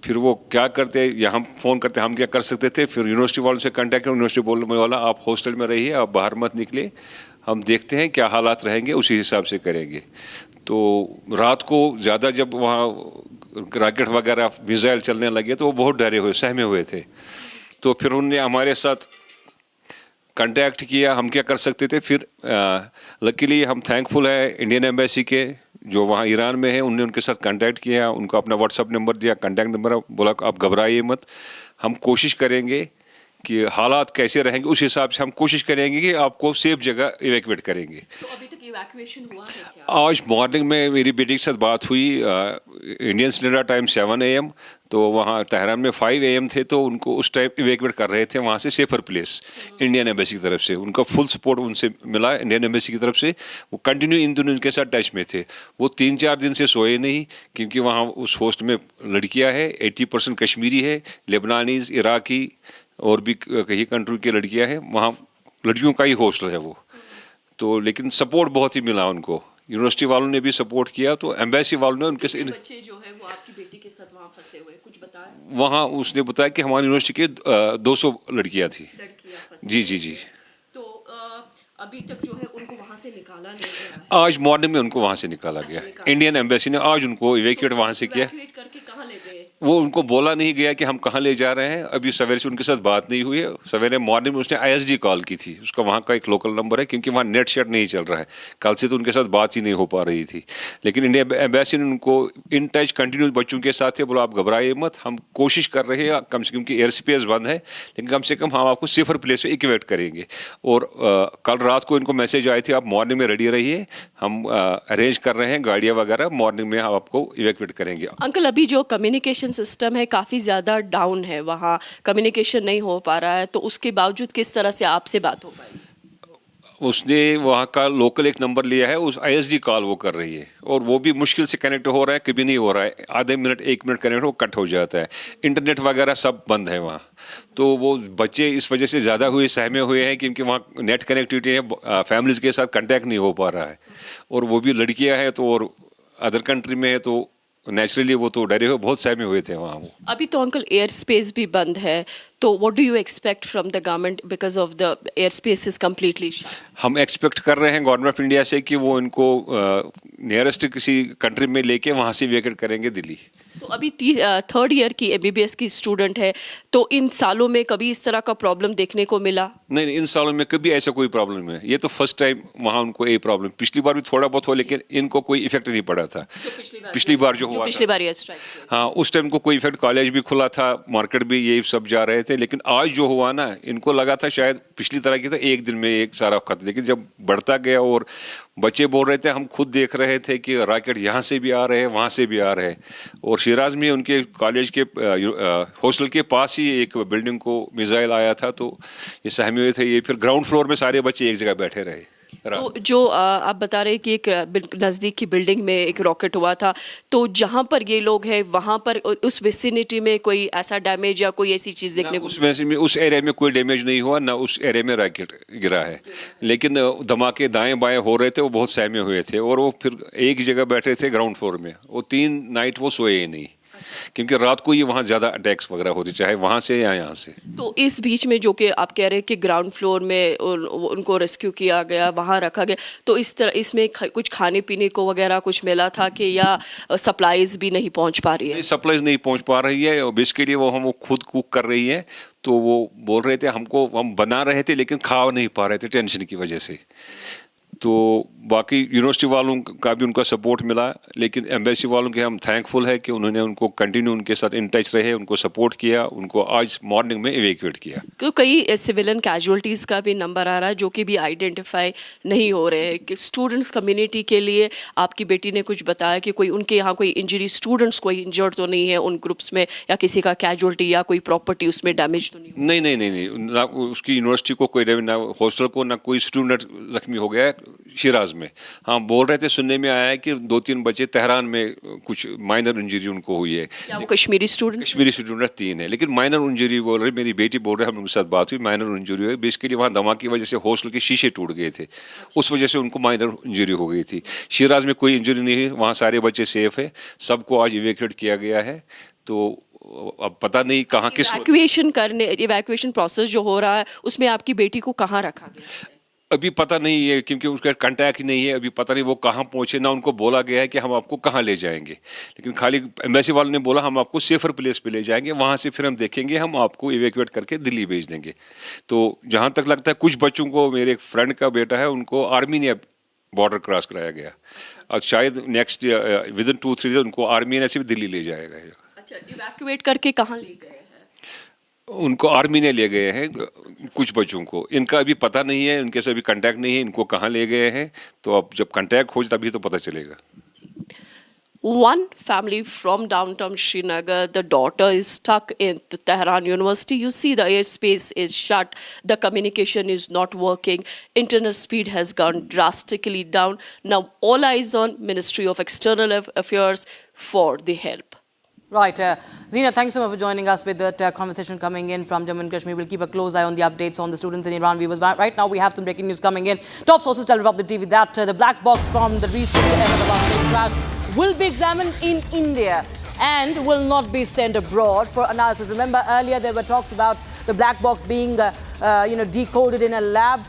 फिर वो क्या करते, यहाँ फ़ोन करते, हम क्या कर सकते थे. फिर यूनिवर्सिटी वालों से कांटेक्ट किया. यूनिवर्सिटी बोलने वाला, आप हॉस्टल में रहिए, आप बाहर मत निकले, हम देखते हैं क्या हालात रहेंगे, उसी हिसाब से करेंगे. तो रात को ज़्यादा जब वहाँ रॉकेट वगैरह मिसाइल चलने लगे तो वो बहुत डरे हुए, सहमे हुए थे. तो फिर उन्होंने हमारे साथ कांटेक्ट किया, हम क्या कर सकते थे. फिर लकीली हम थैंकफुल है इंडियन एम्बेसी के जो वहाँ ईरान में है, उनने उनके साथ कांटेक्ट किया, उनको अपना व्हाट्सअप नंबर दिया, कांटेक्ट नंबर, बोला आप घबराइए मत, हम कोशिश करेंगे कि हालात कैसे रहेंगे उस हिसाब से हम कोशिश करेंगे कि आपको सेफ जगह इवैक्यूएट करेंगे. तो अभी तक इवैक्यूएशन हुआ है क्या? आज मॉर्निंग में मेरी बेटी के साथ बात हुई, इंडियन स्टैंडर्ड टाइम 7 AM, तो वहाँ तेहरान में 5 AM थे. तो उनको उस टाइम इवैक्यूएट कर रहे थे वहाँ से सेफर प्लेस. इंडियन एम्बेसी की तरफ से उनका फुल सपोर्ट उनसे मिला, इंडियन एम्बेसी की तरफ से. वो कंटिन्यू इन दोनों के साथ टच में थे. वो 3-4 दिन से सोए नहीं, क्योंकि वहाँ उस होस्ट में लड़कियाँ हैं, 80% कश्मीरी है, लेबनानीज, इराकी और भी कई कंट्री की लड़कियां हैं. वहाँ लड़कियों का ही हॉस्टल है वो. तो लेकिन सपोर्ट बहुत ही मिला उनको, यूनिवर्सिटी वालों ने भी सपोर्ट किया. तो एम्बेसी वालों ने उनके बच्चे जो है वो आपकी बेटी के साथ वहाँ फंसे हुए, कुछ बताया? वहाँ उसने बताया कि हमारी यूनिवर्सिटी के 200 लड़कियाँ थी. जी जी जी. तो अभी तक जो है उनको वहाँ से निकाला नहीं गया? आज मॉर्निंग में उनको वहाँ से निकाला गया. इंडियन एम्बेसी ने आज उनको इवैक्यूएट वहाँ से किया. करके कहाँ ले गए? वो उनको बोला नहीं गया कि हम कहाँ ले जा रहे हैं. अभी सवेरे से उनके साथ बात नहीं हुई है. सवेरे मॉर्निंग में उसने ISD कॉल की थी, उसका वहाँ का एक लोकल नंबर है, क्योंकि वहाँ नेट शेट नहीं चल रहा है. कल से तो उनके साथ बात ही नहीं हो पा रही थी. लेकिन इंडियन एम्बेसी ने उनको इन टच कंटिन्यू बच्चों के साथ थे. बोला आप घबराइए मत, हम कोशिश कर रहे हैं कम से कम कि एयर स्पेस बंद है, लेकिन कम से कम हम आपको सेफर प्लेस पे इक्वेट करेंगे. और कल रात को इनको मैसेज आई थी, आप मॉर्निंग में रेडी रहिए, हम अरेंज कर रहे हैं गाड़ियाँ वगैरह, मॉर्निंग में हम आपको इवैक्यूएट करेंगे. अंकल, अभी जो कम्युनिकेशन सिस्टम है काफ़ी ज़्यादा डाउन है, वहाँ कम्युनिकेशन नहीं हो पा रहा है, तो उसके बावजूद किस तरह से आपसे बात हो पाएगी? उसने वहाँ का लोकल एक नंबर लिया है, उस ISD कॉल वो कर रही है, और वो भी मुश्किल से कनेक्ट हो रहा है, कभी नहीं हो रहा है. आधे मिनट 1 मिनट कनेक्ट हो कट हो जाता है. इंटरनेट वगैरह सब बंद है वहाँ. तो वो बच्चे इस वजह से ज़्यादा सहमे हुए हैं, क्योंकि वहाँ नेट कनेक्टिविटी है, फैमिलीज़ के साथ कंटेक्ट नहीं हो पा रहा है. और वो भी लड़कियाँ हैं तो, और अदर कंट्री में है, तो नेचुरली वो तो डरे हुए, बहुत सहमे हुए थे वहाँ. वो अभी तो अंकल एयर स्पेस भी बंद है, तो what do you expect from the government because of the air space is completely shut? हम एक्सपेक्ट कर रहे हैं गवर्नमेंट ऑफ इंडिया से कि वो इनको नियरेस्ट किसी कंट्री में लेके वहाँ से इवैक्यूएट करेंगे दिल्ली. तो अभी 3rd ईयर की MBBS की स्टूडेंट है, तो इन सालों में कभी इस तरह का प्रॉब्लम देखने को मिला? नहीं, इन सालों में कभी ऐसा कोई प्रॉब्लम है. ये तो फर्स्ट टाइम वहाँ उनको ये प्रॉब्लम. पिछली बार भी थोड़ा बहुत हो, लेकिन इनको कोई इफेक्ट नहीं पड़ा था. पिछली बार जो हुआ, पिछली बार हाँ, उस टाइम को कोई इफेक्ट, कॉलेज भी खुला था, मार्केट भी, यही सब जा रहे थे. लेकिन आज जो हुआ ना, इनको लगा था शायद पिछली तरह की था, एक दिन में एक सारा खत्म. लेकिन जब बढ़ता गया और बच्चे बोल रहे थे, हम खुद देख रहे थे कि रॉकेट यहाँ से भी आ रहे हैं, वहाँ से भी आ रहे हैं. और शिराज में उनके कॉलेज के हॉस्टल के पास ही एक बिल्डिंग को मिसाइल आया था, तो ये सहमे हुए थे. ये फिर ग्राउंड फ्लोर में सारे बच्चे एक जगह बैठे रहे. तो जो आप बता रहे हैं कि एक नज़दीक की बिल्डिंग में एक रॉकेट हुआ था, तो जहां पर ये लोग हैं वहां पर उस विसिनिटी में कोई ऐसा डैमेज या कोई ऐसी चीज़ देखने को? उस एरिया में कोई डैमेज नहीं हुआ, ना उस एरिया में रॉकेट गिरा है, लेकिन धमाके दाएं बाएं हो रहे थे, वो बहुत सहमे हुए थे और वो फिर एक जगह बैठे थे ग्राउंड फ्लोर में। वो 3 नाइट वो सोए ही नहीं, क्योंकि रात को ये वहाँ ज़्यादा अटैक्स वगैरह होते, चाहे वहाँ से या यहाँ से। तो इस बीच में जो कि आप कह रहे हैं कि ग्राउंड फ्लोर में उनको रेस्क्यू किया गया, वहाँ रखा गया, तो इस तरह इसमें कुछ खाने पीने को वगैरह कुछ मिला था कि या सप्लाईज भी नहीं पहुँच पा रही है? सप्लाईज नहीं पहुँच पा रही है और बेसिकली वो खुद कुक कर रही है। तो वो बोल रहे थे हम बना रहे थे लेकिन खा नहीं पा रहे थे टेंशन की वजह से। तो बाकी यूनिवर्सिटी वालों का भी उनका सपोर्ट मिला, लेकिन एम्बेसी वालों के हम थैंकफुल है कि उन्होंने उनको कंटिन्यू उनके साथ इन टच रहे, उनको सपोर्ट किया, उनको आज मॉर्निंग में इवैक्यूएट किया। तो कई सिविलियन कैजुअल्टीज़ का भी नंबर आ रहा है जो कि भी आइडेंटिफाई नहीं हो रहे हैं कि स्टूडेंट्स कम्युनिटी के लिए। आपकी बेटी ने कुछ बताया कि कोई उनके यहाँ कोई इंजरी, स्टूडेंट्स कोई इंजर्ड तो नहीं है उन ग्रुप्स में, या किसी का कैजुअल्टी या कोई प्रॉपर्टी उसमें डैमेज तो नहीं? नहीं, ना उसकी यूनिवर्सिटी को कोई डैमेज, ना हॉस्टल को, ना कोई स्टूडेंट जख्मी हो गया है शिराज में। हाँ, बोल रहे थे, सुनने में आया है कि 2-3 बच्चे तेहरान में कुछ माइनर इंजरी उनको हुई है। क्या वो कश्मीरी स्टूडेंट 3 है, लेकिन माइनर इंजरी बोल रहे, मेरी बेटी बोल रहे, हम उनके साथ बात हुई, माइनर इंजरी हुई। बेसिकली वहाँ धमाके की वजह से हॉस्टल के शीशे टूट गए थे, उस वजह से उनको माइनर इंजरी हो गई थी। शिराज में कोई इंजरी नहीं है, वहाँ सारे बच्चे सेफ है, सबको आज इवैक्यूएट किया गया है। तो अब पता नहीं कहाँ किस इवैक्यूएशन प्रोसेस जो हो रहा है उसमें आपकी बेटी को कहाँ रखा गया? अभी पता नहीं है, क्योंकि उसका कांटेक्ट ही नहीं है। अभी पता नहीं वो कहाँ पहुँचे, ना उनको बोला गया है कि हम आपको कहाँ ले जाएंगे, लेकिन खाली एम्बेसी वालों ने बोला हम आपको सेफर प्लेस पे ले जाएंगे, वहाँ से फिर हम देखेंगे, हम आपको इवैक्यूएट करके दिल्ली भेज देंगे। तो जहाँ तक लगता है कुछ बच्चों को, मेरे एक फ्रेंड का बेटा है, उनको आर्मीनिया बॉर्डर क्रॉस कराया गया, और शायद नेक्स्ट विदिन 2-3 डेज उनको आर्मीनिया से भी दिल्ली ले जाएगा। अच्छा, इवैक्यूएट करके कहाँ ले गए? उनको आर्मी ने ले गए हैं कुछ बच्चों को, इनका अभी पता नहीं है, इनके से अभी कांटेक्ट नहीं है, इनको कहाँ ले गए हैं। तो अब जब कांटेक्ट हो तभी तो पता चलेगा। One family from downtown Srinagar, the daughter is stuck in the Tehran University. You see the airspace is shut, the communication is not working, internet speed has gone drastically down. Now all eyes on Ministry of External Affairs for the help. Right. Zina, thanks so much for joining us with that conversation coming in from Jammu and Kashmir. We'll keep a close eye on the updates on the students in Iran. Viewers, right now we have some breaking news coming in. Top sources tell Republic TV that the black box from the recent Ahmedabad plane crash will be examined in India and will not be sent abroad for analysis. Remember, earlier there were talks about the black box being decoded in a lab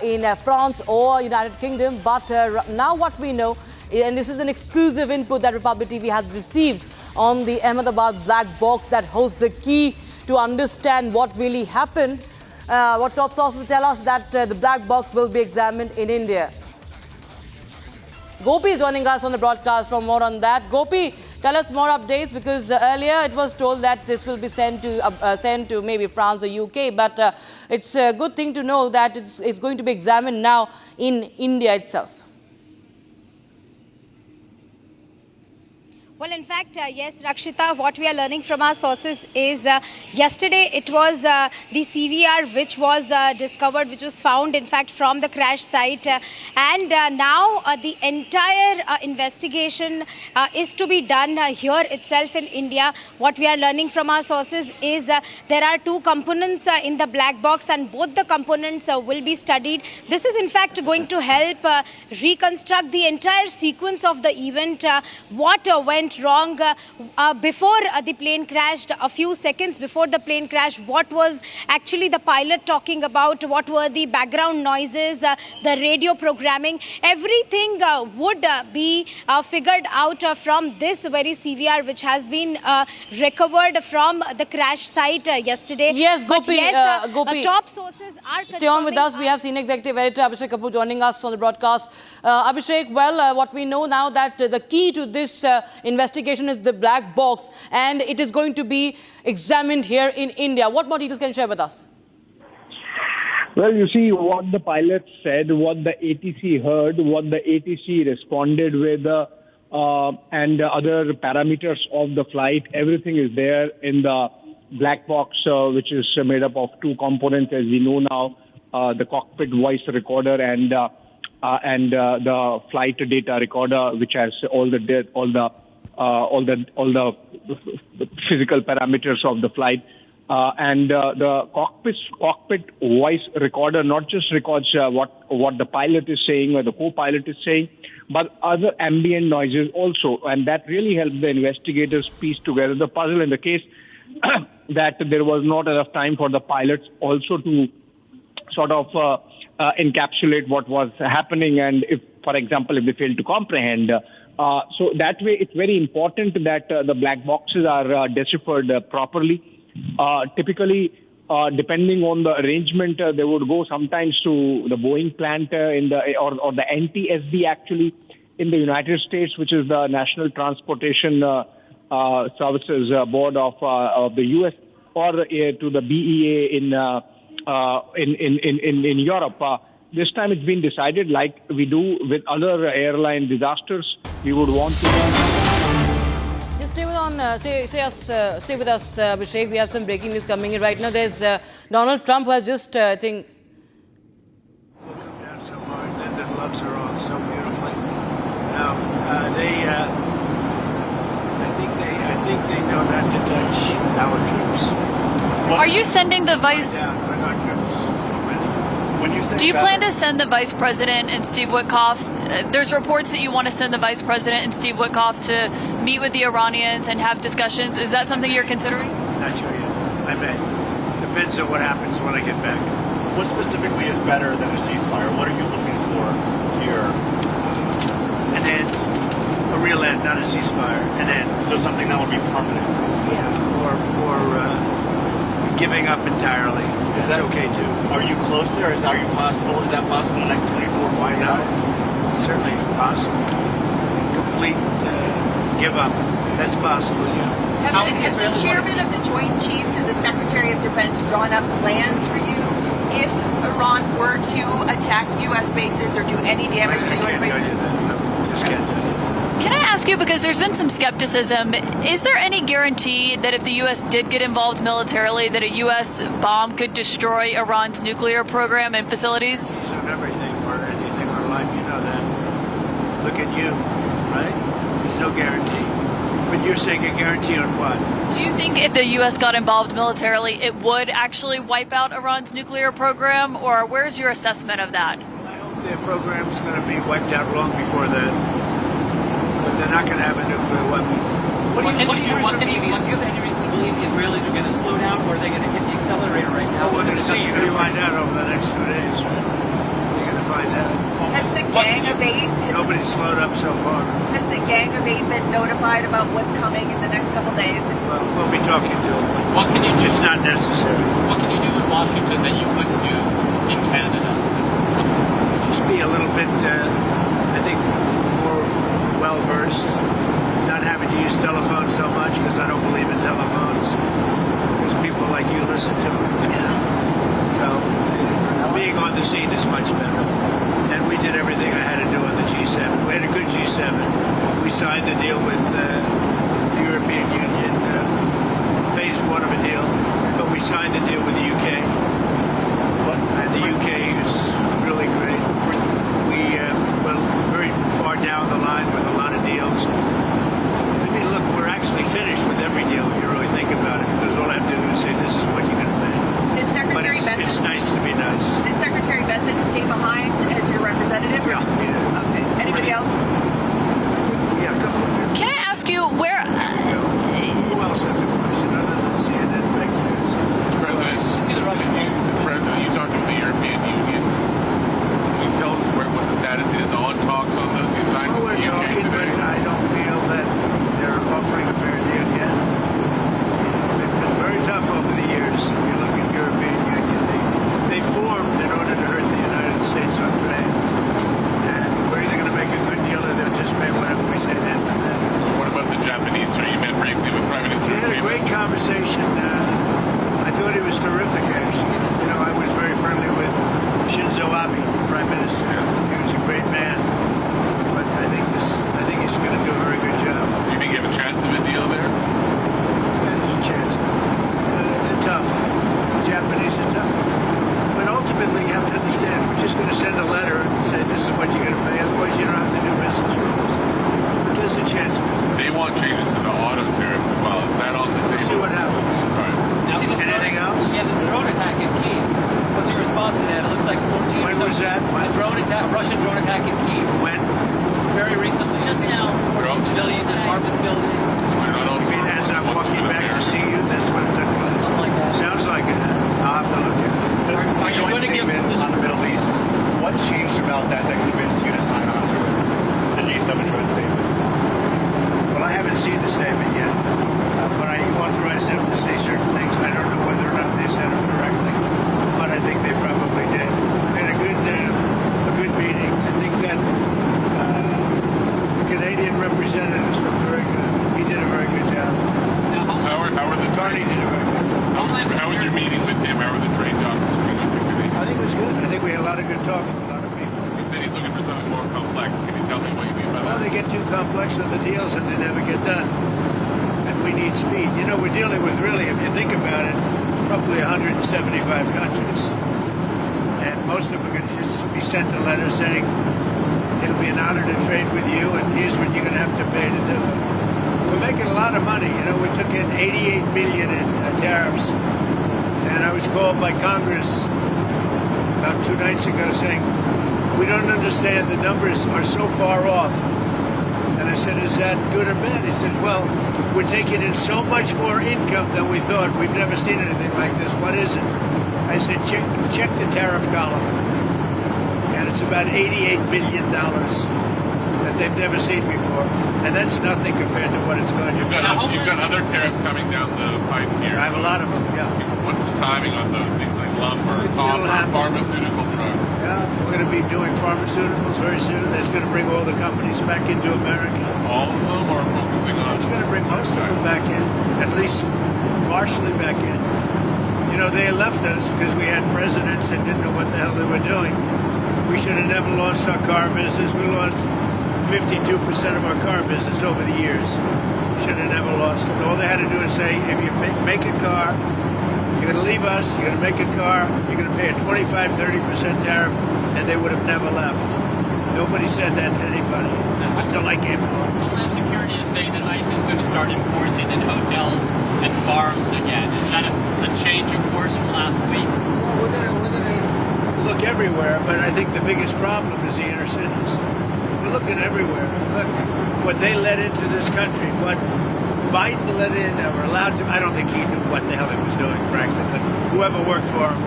in France or United Kingdom. But now what we know, and this is an exclusive input that Republic TV has received on the Ahmedabad black box that holds the key to understand what really happened. What top sources tell us that the black box will be examined in India. Gopi is joining us on the broadcast for more on that. Gopi, tell us more updates, because earlier it was told that this will be sent to maybe France or UK, but it's a good thing to know that it's going to be examined now in India itself. Well, in fact, yes, Rakshita, what we are learning from our sources is yesterday it was the CVR which was discovered, which was found, in fact, from the crash site. And now the entire investigation is to be done here itself in India. What we are learning from our sources is there are 2 components in the black box, and both the components will be studied. This is, in fact, going to help reconstruct the entire sequence of the event, what went wrong before the plane crashed, a few seconds before the plane crash, what was actually the pilot talking about, what were the background noises, the radio programming, everything would be figured out from this very CVR which has been recovered from the crash site yesterday. Yes, Gopi, but yes, Gopi, top sources are stay on with us. We have senior executive editor Abhishek Kapoor joining us on the broadcast. Abhishek, well, what we know now that the key to this investigation is the black box, and it is going to be examined here in India. What more details can you share with us? Well, you see what the pilot said, what the ATC heard, what the ATC responded with, and other parameters of the flight. Everything is there in the black box, which is made up of 2 components, as we know now, the cockpit voice recorder and and the flight data recorder, which has all the physical parameters of the flight. And the cockpit voice recorder not just records what the pilot is saying or the co-pilot is saying, but other ambient noises also. And that really helps the investigators piece together the puzzle in the case that there was not enough time for the pilots also to sort of encapsulate what was happening. And if, for example, if they fail to comprehend, so that way it's very important that the black boxes are deciphered properly. Typically, depending on the arrangement, they would go sometimes to the Boeing plant or the NTSB actually in the United States, which is the National Transportation Services Board of the U.S., or to the BEA in Europe. This time it's been decided, like we do with other airline disasters, we would want to. Just stay with us, Abhishek. We have some breaking news coming in right now. There's Donald Trump who has just, I think. Will come down so hard, and then the gloves are off so beautifully. Now, I think they know not to touch our troops. Are you sending the vice? Do you plan to send the vice president and Steve Witkoff? There's reports that you want to send the vice president and Steve Witkoff to meet with the Iranians and have discussions. Is that something you're considering? Not sure yet. I may. Depends on what happens when I get back. What specifically is better than a ceasefire? What are you looking for here? An end. A real end, not a ceasefire. An end. So something that would be permanent? Yeah, or giving up entirely. That's okay too. Are you close there? Is that possible in the next 24 Why not? Certainly possible. Complete give up. That's possible, yeah. Has the chairman of the Joint Chiefs and the Secretary of Defense drawn up plans for you if Iran were to attack U.S. bases or do any damage to U.S. bases? Just can't tell you. Can I ask you, because there's been some skepticism, is there any guarantee that if the U.S. did get involved militarily, that a U.S. bomb could destroy Iran's nuclear program and facilities? Of everything or anything in our life, you know that. Look at you, right? There's no guarantee. But you're saying a guarantee on what? Do you think if the U.S. got involved militarily, it would actually wipe out Iran's nuclear program? Or where's your assessment of that? I hope their program's going to be wiped out long before that. But they're not going to have a nuclear weapon. Do you have any reason to believe the Israelis are going to slow down, or are they going to hit the accelerator right now? Well, we're going to see. You're going to find out over the next 2 days, right? You're going to find out. Has the gang of eight? Nobody's slowed up so far. Has the gang of eight been notified about what's coming in the next couple days? Well, we'll be talking to them. What can you do? It's not necessary. What can you do in Washington that you couldn't do in Canada? Just be a little bit, I think, more well-versed. Not having to use telephones so much, because I don't believe in telephones. Because people like you listen to them, you know. So being on the scene is much better. And we did everything I had to do on the G7. We had a good G7. We signed the deal with the European Union, phase 1 of a deal. But we signed the deal with the UK. And the UK is really great. We're very far down the line with a lot of deals. I mean, look, we're actually finished with every deal if you really think about it, because all I have to do is say, this is what you're going to pay. Did Secretary Bessent? It's nice to be nice. Did Secretary Bessent stay behind as your representative? Yeah, he did. Okay. Anybody else? Yeah, a couple of people. Can I ask you, auto tariffs as well. Is that on the We'll table? see what happens. Now, Anything else? Yeah, this drone attack in Kyiv. What's your response to that? It looks like 14. When was that? A drone attack, Russian drone attack in Kyiv. When? Very recently. Just now. 14 civilians, an apartment building. You mean as I'm walking back to see you, that's what it took place? Something like that. Sounds like it. I'll have to look at it. Are you going to give on the Middle East? What changed about that convinced you to sign on to it? The G7 joint statement. Well, I haven't seen the statement yet, but I authorized them to say certain things. I don't know whether or not they said them correctly, but I think they probably did. We had a good meeting. I think that Canadian representatives were very good. He did a very good job. How are the Tony did a very good job. How was your meeting with him? How are the trade talks looking with the Canadian? I think it was good. I think we had a lot of good talks with a lot of people. You said he's looking for something more complex. Can you tell me what you mean by Well, that? they get too complex on the deals and they never get done. And we need speed. You know, we're dealing with really, if you think about it, probably 175 countries. And most of them are going to just be sent a letter saying, it'll be an honor to trade with you and here's what you're going to have to pay to do it. We're making a lot of money. You know, we took in $88 billion in tariffs. And I was called by Congress about 2 nights ago saying, we don't understand, the numbers are so far off. And I said, is that good or bad? He said, well, we're taking in so much more income than we thought. We've never seen anything like this. What is it? I said, check the tariff column. And it's about $88 billion that they've never seen before. And that's nothing compared to what it's going to be. You've got other tariffs coming down the pipe here. I have a lot of them, yeah. What's the timing on those things like lumber, copper, pharmaceutical drugs? Yeah, we're going to be doing pharmaceuticals very soon. That's going to bring all the companies back into America. All of them, or focusing on? It's going to bring most of them back in, at least partially back in. You know, they left us because we had presidents that didn't know what the hell they were doing. We should have never lost our car business. We lost 52% of our car business over the years. Should have never lost it. All they had to do is say, if you make a car, you're going to leave us, you're going to make a car, you're going to pay a 25, 30% tariff, and they would have never left. Nobody said that to anybody until I came along. Homeland Security is saying that ICE is going to start enforcing in hotels and farms again. Is that a change of course from last week? We're going to look everywhere, but I think the biggest problem is the inner cities. We're looking everywhere. Look, what they let into this country, what Biden let in, that were allowed to, I don't think he knew what the hell he was doing, frankly, but whoever worked for him,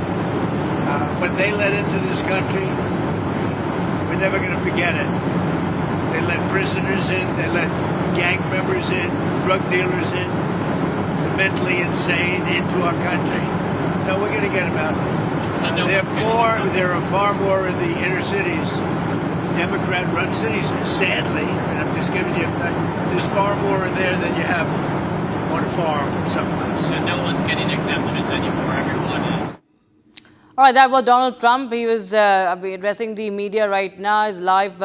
what they let into this country, we're never going to forget it. They let prisoners in, they let gang members in, drug dealers in, the mentally insane into our country. No, we're going to get them out. There are far more in the inner cities, Democrat-run cities, sadly. I mean, I'm just giving you, there's far more in there than you have on a farm or someplace. And no one's getting exemptions anymore. Everyone is. All right, that was Donald Trump. He was addressing the media right now. His live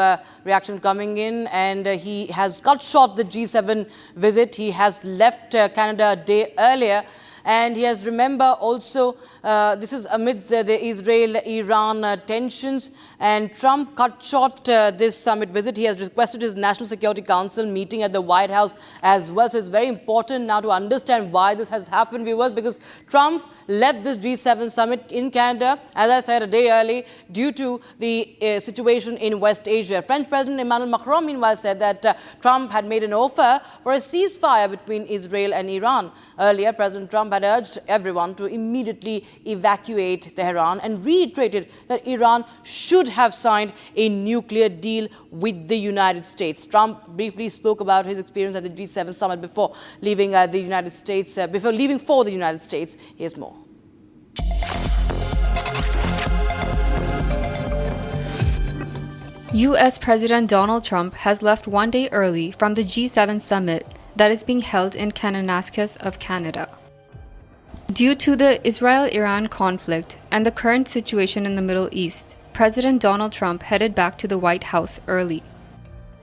reaction coming in, and he has cut short the G7 visit. He has left Canada a day earlier. And he has, remember, also, this is amidst the Israel-Iran tensions. And Trump cut short this summit visit. He has requested his National Security Council meeting at the White House as well. So it's very important now to understand why this has happened, viewers, because Trump left this G7 summit in Canada, as I said, a day early, due to the situation in West Asia. French President Emmanuel Macron, meanwhile, said that Trump had made an offer for a ceasefire between Israel and Iran. Earlier, President Trump had urged everyone to immediately evacuate Tehran and reiterated that Iran should have signed a nuclear deal with the United States. Trump briefly spoke about his experience at the G7 summit before leaving the United States, before leaving for the United States. Here's more. U.S. President Donald Trump has left one day early from the G7 summit that is being held in Kananaskis of Canada. Due to the Israel-Iran conflict and the current situation in the Middle East, President Donald Trump headed back to the White House early.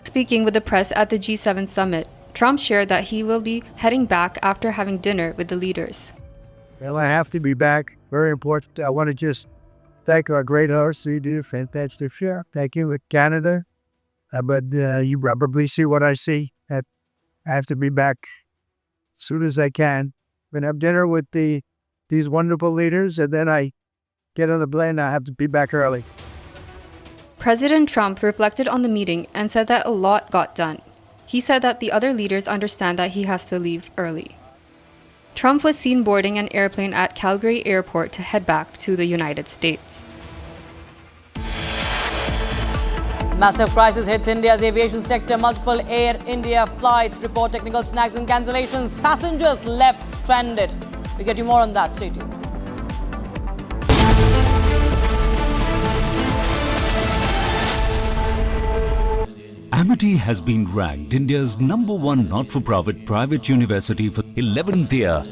Speaking with the press at the G7 summit, Trump shared that he will be heading back after having dinner with the leaders. Well, I have to be back. Very important. I want to just thank our great host. You did a fantastic show. Thank you, Canada. But you probably see what I see. I have to be back as soon as I can. I'm going to have dinner with these wonderful leaders, and then I get on the plane. I have to be back early. President Trump reflected on the meeting and said that a lot got done. He said that the other leaders understand that he has to leave early. Trump was seen boarding an airplane at Calgary Airport to head back to the United States. Massive crisis hits India's aviation sector. Multiple Air India flights report technical snags and cancellations. Passengers left stranded. We'll get you more on that. Stay tuned. Amity has been ranked India's #1 not-for-profit private university for 11th year,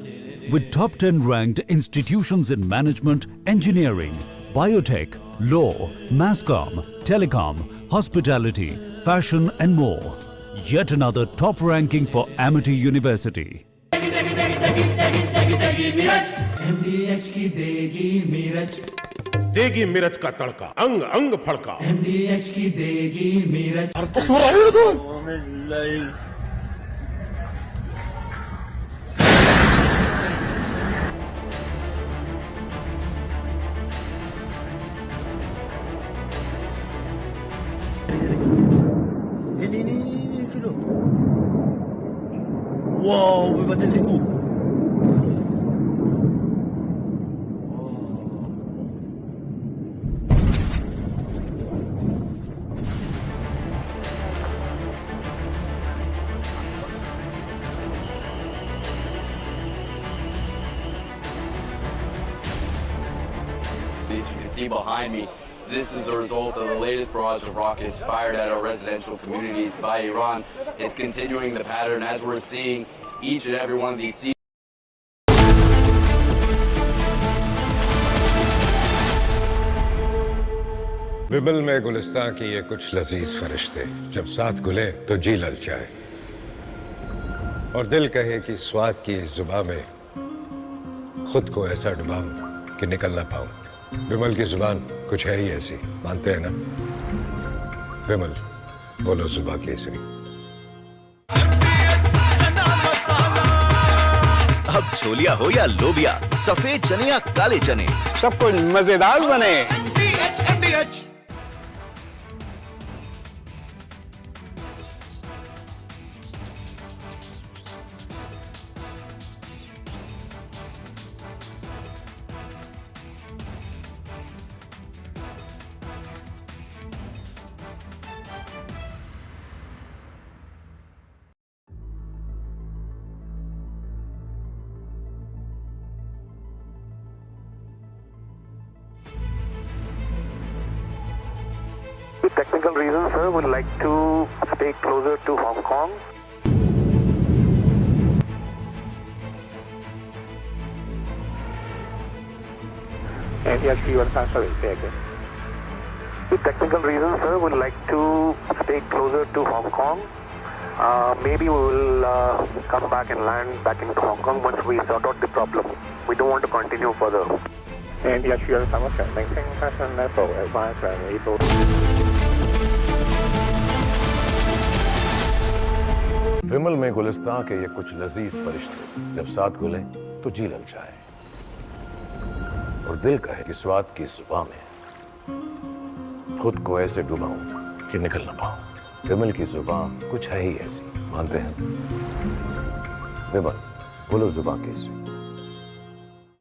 with top 10 ranked institutions in management, engineering, biotech, law, mass comm, telecom, hospitality, fashion and more. Yet another top ranking for Amity University. देगी मिर्च का तड़का, अंग अंग फड़का। MDH की देगी मिर्च। Ini filho. Wow, vai bater esse cu. As you can see behind me, this is the result of the latest barrage of rockets fired at our residential communities by Iran. It's continuing the pattern as we're seeing each and every one of these विमल में गुलिस्तां की ये कुछ लजीज फरिश्ते जब साथ घुले तो जी ललचाए और दिल कहे कि स्वाद की इस जुबान में खुद को ऐसा डुबाऊं कि निकल ना पाऊं। विमल की जुबान कुछ है ही ऐसी, मानते हैं ना? विमल, बोलो जुबान केसरी। अब छोलिया हो या लोबिया, सफेद चने या काले चने, सब कुछ मजेदार बने। With technical reasons, sir, would like to stay closer to Hong Kong. And yes, you are sorry, say again. With technical reasons, sir, would like to stay closer to Hong Kong. Maybe we will come back and land back into Hong Kong once we sort out the problem. We don't want to continue further. And yes, you are maintain passion level advanced and able. विमल में गुलिस्तां के ये कुछ लजीज फरिश्ते जब साथ घुले तो जी ललचाए और दिल कहे कि स्वाद की जुबान में खुद को ऐसे डुबाऊं कि निकल ना पाऊं। विमल की जुबान कुछ है ही ऐसी, मानते हैं? विमल, बोलो जुबान कैसी।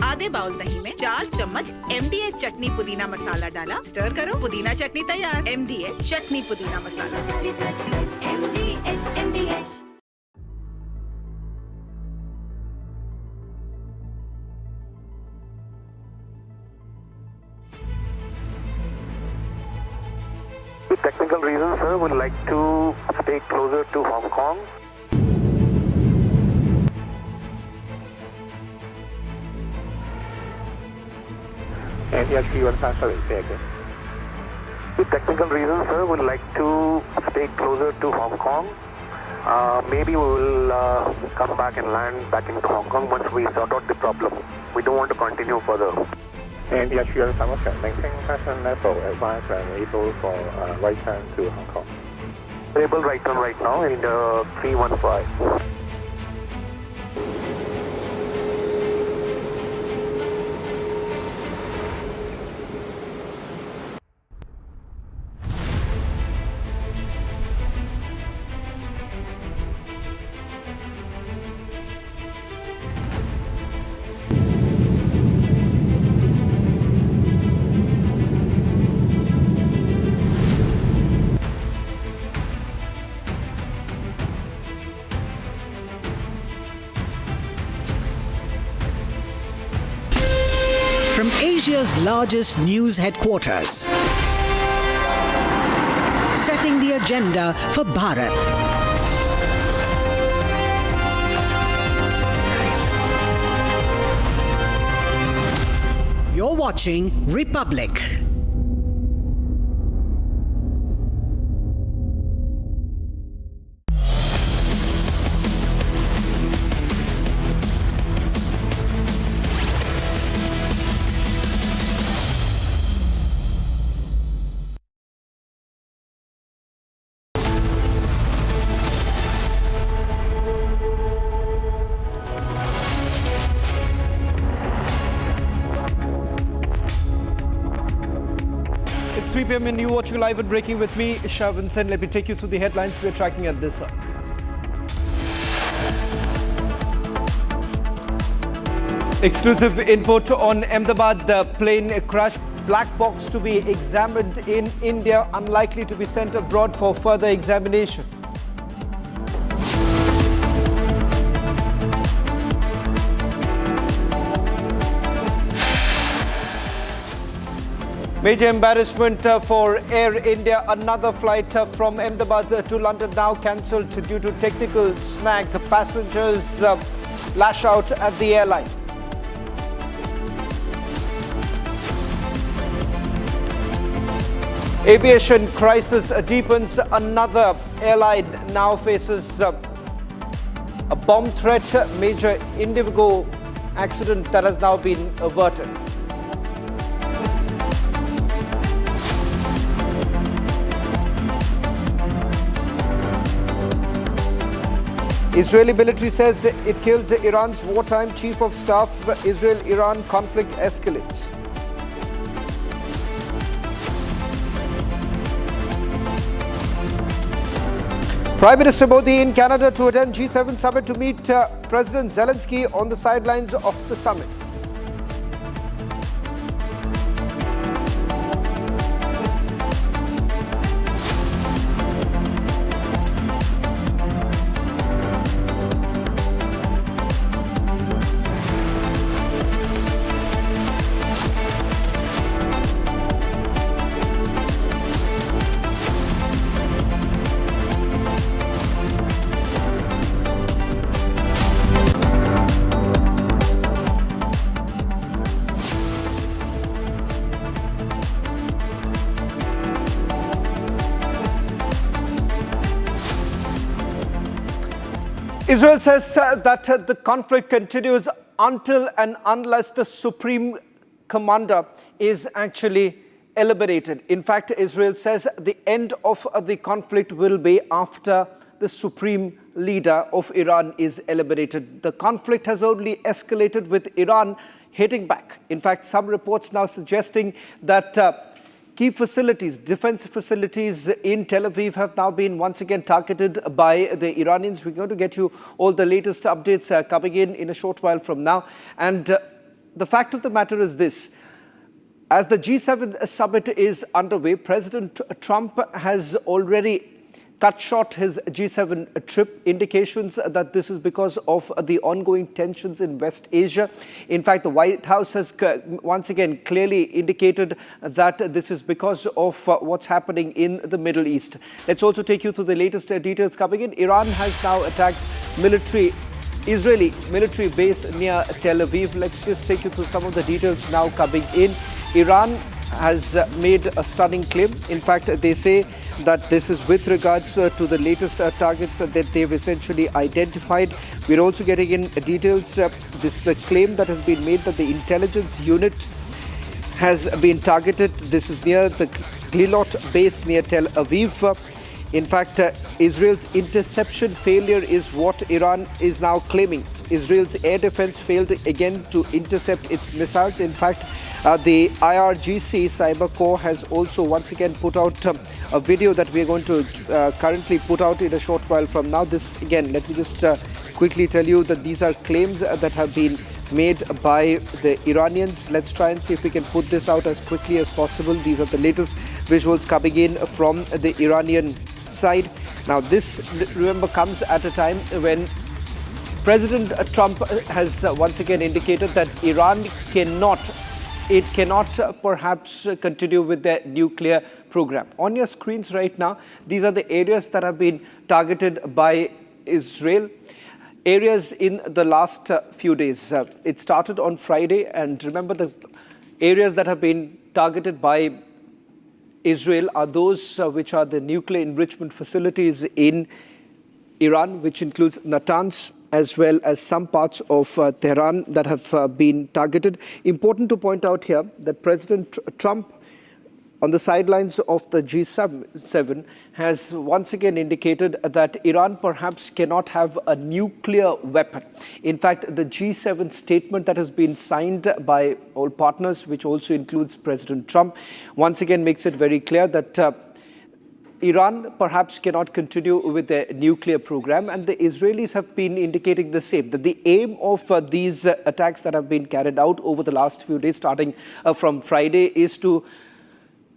आधे बाउल दही में 4 चम्मच MDH चटनी पुदीना मसाला डाला, स्टर करो, पुदीना चटनी तैयार। MDH चटनी पुदीना मसाला। MDH। With technical reasons, sir, would like to stay closer to Hong Kong. And yes, you are sorry, say again. With technical reasons, sir, would like to stay closer to Hong Kong. Maybe we will come back and land back into Hong Kong once we sort out the problem. We don't want to continue further. And yes, you are maintain passion level advanced and able for right turn to Hong Kong. Able right turn right now in 315. from Asia's largest news headquarters. Setting the agenda for Bharat. You're watching Republic. It's 3 p.m. and you're watching live and breaking with me, Shah Vincent. Let me take you through the headlines we're tracking at this hour. Exclusive input on Ahmedabad, the plane crash. Black box to be examined in India, unlikely to be sent abroad for further examination. Major embarrassment for Air India. Another flight from Ahmedabad to London now cancelled due to technical snag. Passengers lash out at the airline. Aviation crisis deepens. Another airline now faces a bomb threat. Major Indigo accident that has now been averted. Israeli military says it killed Iran's wartime chief of staff. Israel-Iran conflict escalates. Prime Minister Modi in Canada to attend G7 summit to meet President Zelensky on the sidelines of the summit. Israel says that the conflict continues until and unless the supreme commander is actually eliminated. In fact, Israel says the end of the conflict will be after the supreme leader of Iran is eliminated. The conflict has only escalated with Iran hitting back. In fact, some reports now suggesting that key facilities, defense facilities in Tel Aviv have now been once again targeted by the Iranians. We're going to get you all the latest updates coming in a short while from now. And the fact of the matter is this. As the G7 summit is underway, President Trump has already cut short his G7 trip. Indications that this is because of the ongoing tensions in West Asia. In fact, the White House has once again clearly indicated that this is because of what's happening in the Middle East. Let's also take you through the latest details coming in. Iran has now attacked Israeli military base near Tel Aviv. Let's just take you through some of the details now coming in. Iran has made a stunning claim. In fact, they say that this is with regards to the latest targets that they've essentially identified. We're also getting in details. This is the claim that has been made that the intelligence unit has been targeted. This is near the Glilot base near Tel Aviv. In fact, Israel's interception failure is what Iran is now claiming. Israel's air defense failed again to intercept its missiles. In fact, the IRGC Cyber Corps has also once again put out a video that we are going to currently put out in a short while from now. This again, let me just quickly tell you that these are claims that have been made by the Iranians. Let's try and see if we can put this out as quickly as possible. These are the latest visuals coming in from the Iranian side. Now this, remember, comes at a time when President Trump has once again indicated that Iran cannot it cannot perhaps continue with their nuclear program. On your screens right now, these are the areas that have been targeted by Israel. Areas in the last few days. It started on Friday, and remember, the areas that have been targeted by Israel are those which are the nuclear enrichment facilities in Iran, which includes Natanz, as well as some parts of Tehran that have been targeted. Important to point out here that President Trump, on the sidelines of the G7, has once again indicated that Iran perhaps cannot have a nuclear weapon. In fact, the G7 statement that has been signed by all partners, which also includes President Trump, once again makes it very clear that Iran perhaps cannot continue with their nuclear program, and the Israelis have been indicating the same, that the aim of these attacks that have been carried out over the last few days, starting from Friday, is to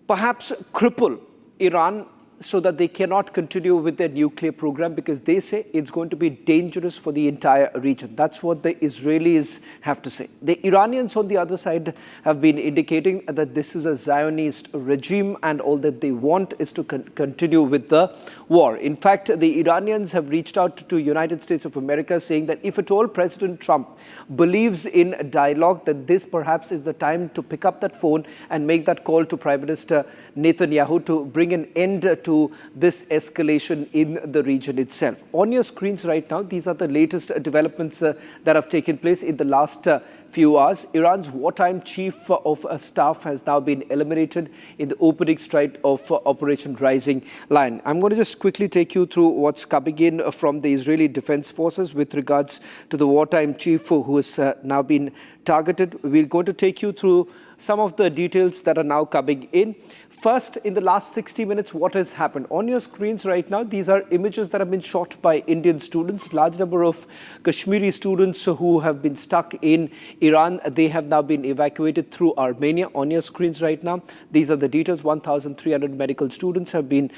perhaps cripple Iran so that they cannot continue with their nuclear program, because they say it's going to be dangerous for the entire region. That's what the Israelis have to say. The Iranians, on the other side, have been indicating that this is a Zionist regime and all that they want is to continue with the war. In fact, the Iranians have reached out to United States of America saying that if at all President Trump believes in dialogue, that this perhaps is the time to pick up that phone and make that call to Prime Minister Netanyahu to bring an end to this escalation in the region itself. On your screens right now, these are the latest developments that have taken place in the last few hours. Iran's wartime chief of staff has now been eliminated in the opening strike of Operation Rising Lion. I'm going to just quickly take you through what's coming in from the Israeli Defense Forces with regards to the wartime chief who has now been targeted. We're going to take you through some of the details that are now coming in. First, in the last 60 minutes, what has happened? On your screens right now, these are images that have been shot by Indian students. Large number of Kashmiri students who have been stuck in Iran. They have now been evacuated through Armenia. On your screens right now, these are the details. 1,300 medical students have been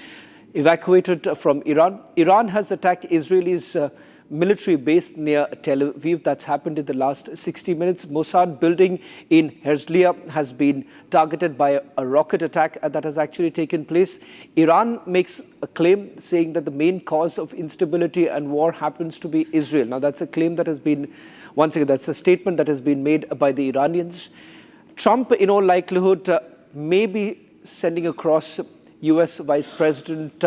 evacuated from Iran. Iran has attacked Israelis' military base near Tel Aviv. That's happened in the last 60 minutes. Mossad building in Herzliya has been targeted by a rocket attack that has actually taken place. Iran makes a claim saying that the main cause of instability and war happens to be Israel. Now, that's a claim that has been, once again, that's a statement that has been made by the Iranians. Trump, in all likelihood, may be sending across U.S. Vice President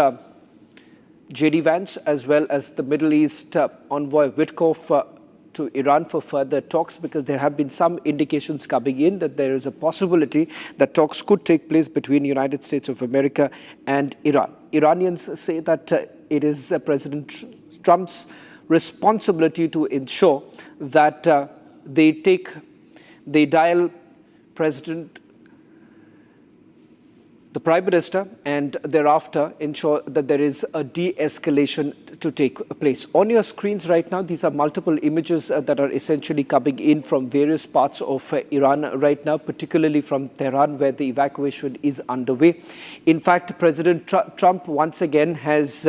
J.D. Vance, as well as the Middle East envoy Witkoff to Iran for further talks, because there have been some indications coming in that there is a possibility that talks could take place between the United States of America and Iran. Iranians say that it is President Trump's responsibility to ensure that they dial the Prime Minister, and thereafter ensure that there is a de-escalation to take place. On your screens right now, these are multiple images that are essentially coming in from various parts of Iran right now, particularly from Tehran, where the evacuation is underway. In fact, President Trump once again has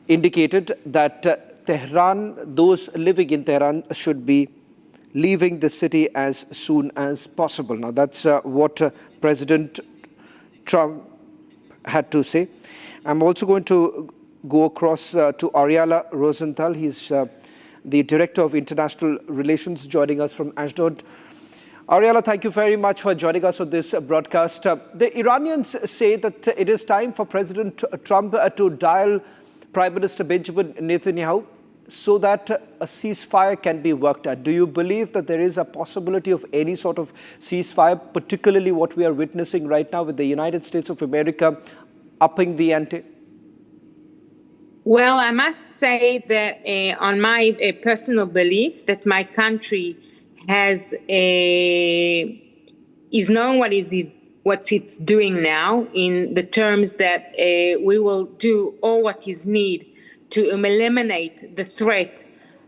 indicated that Tehran, those living in Tehran, should be leaving the city as soon as possible. Now, that's what President Trump had to say. I'm also going to go across to Ariella Rosenthal. He's the Director of International Relations, joining us from Ashdod. Ariella, thank you very much for joining us on this broadcast. The Iranians say that it is time for President Trump to dial Prime Minister Benjamin Netanyahu so that a ceasefire can be worked out. Do you believe that there is a possibility of any sort of ceasefire, particularly what we are witnessing right now with the United States of America upping the ante? Well, I must say that on my personal belief that my country is knowing what it's doing now, in the terms that we will do all what is needed to eliminate the threat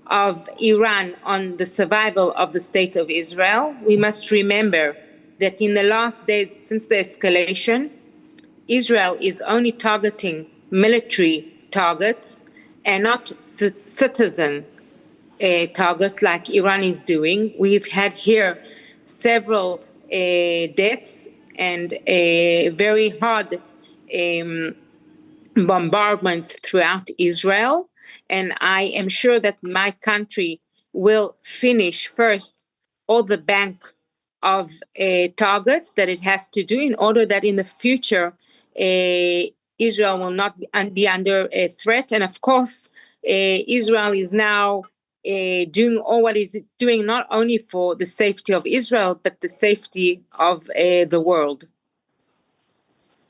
of Iran on the survival of the state of Israel. We must remember that in the last days since the escalation, Israel is only targeting military targets and not citizen targets like Iran is doing. We've had here several deaths and very hard bombardments throughout Israel. And I am sure that my country will finish first all the bank of targets that it has to do in order that in the future Israel will not be under a threat. And of course, Israel is now doing all what is doing not only for the safety of Israel, but the safety of the world.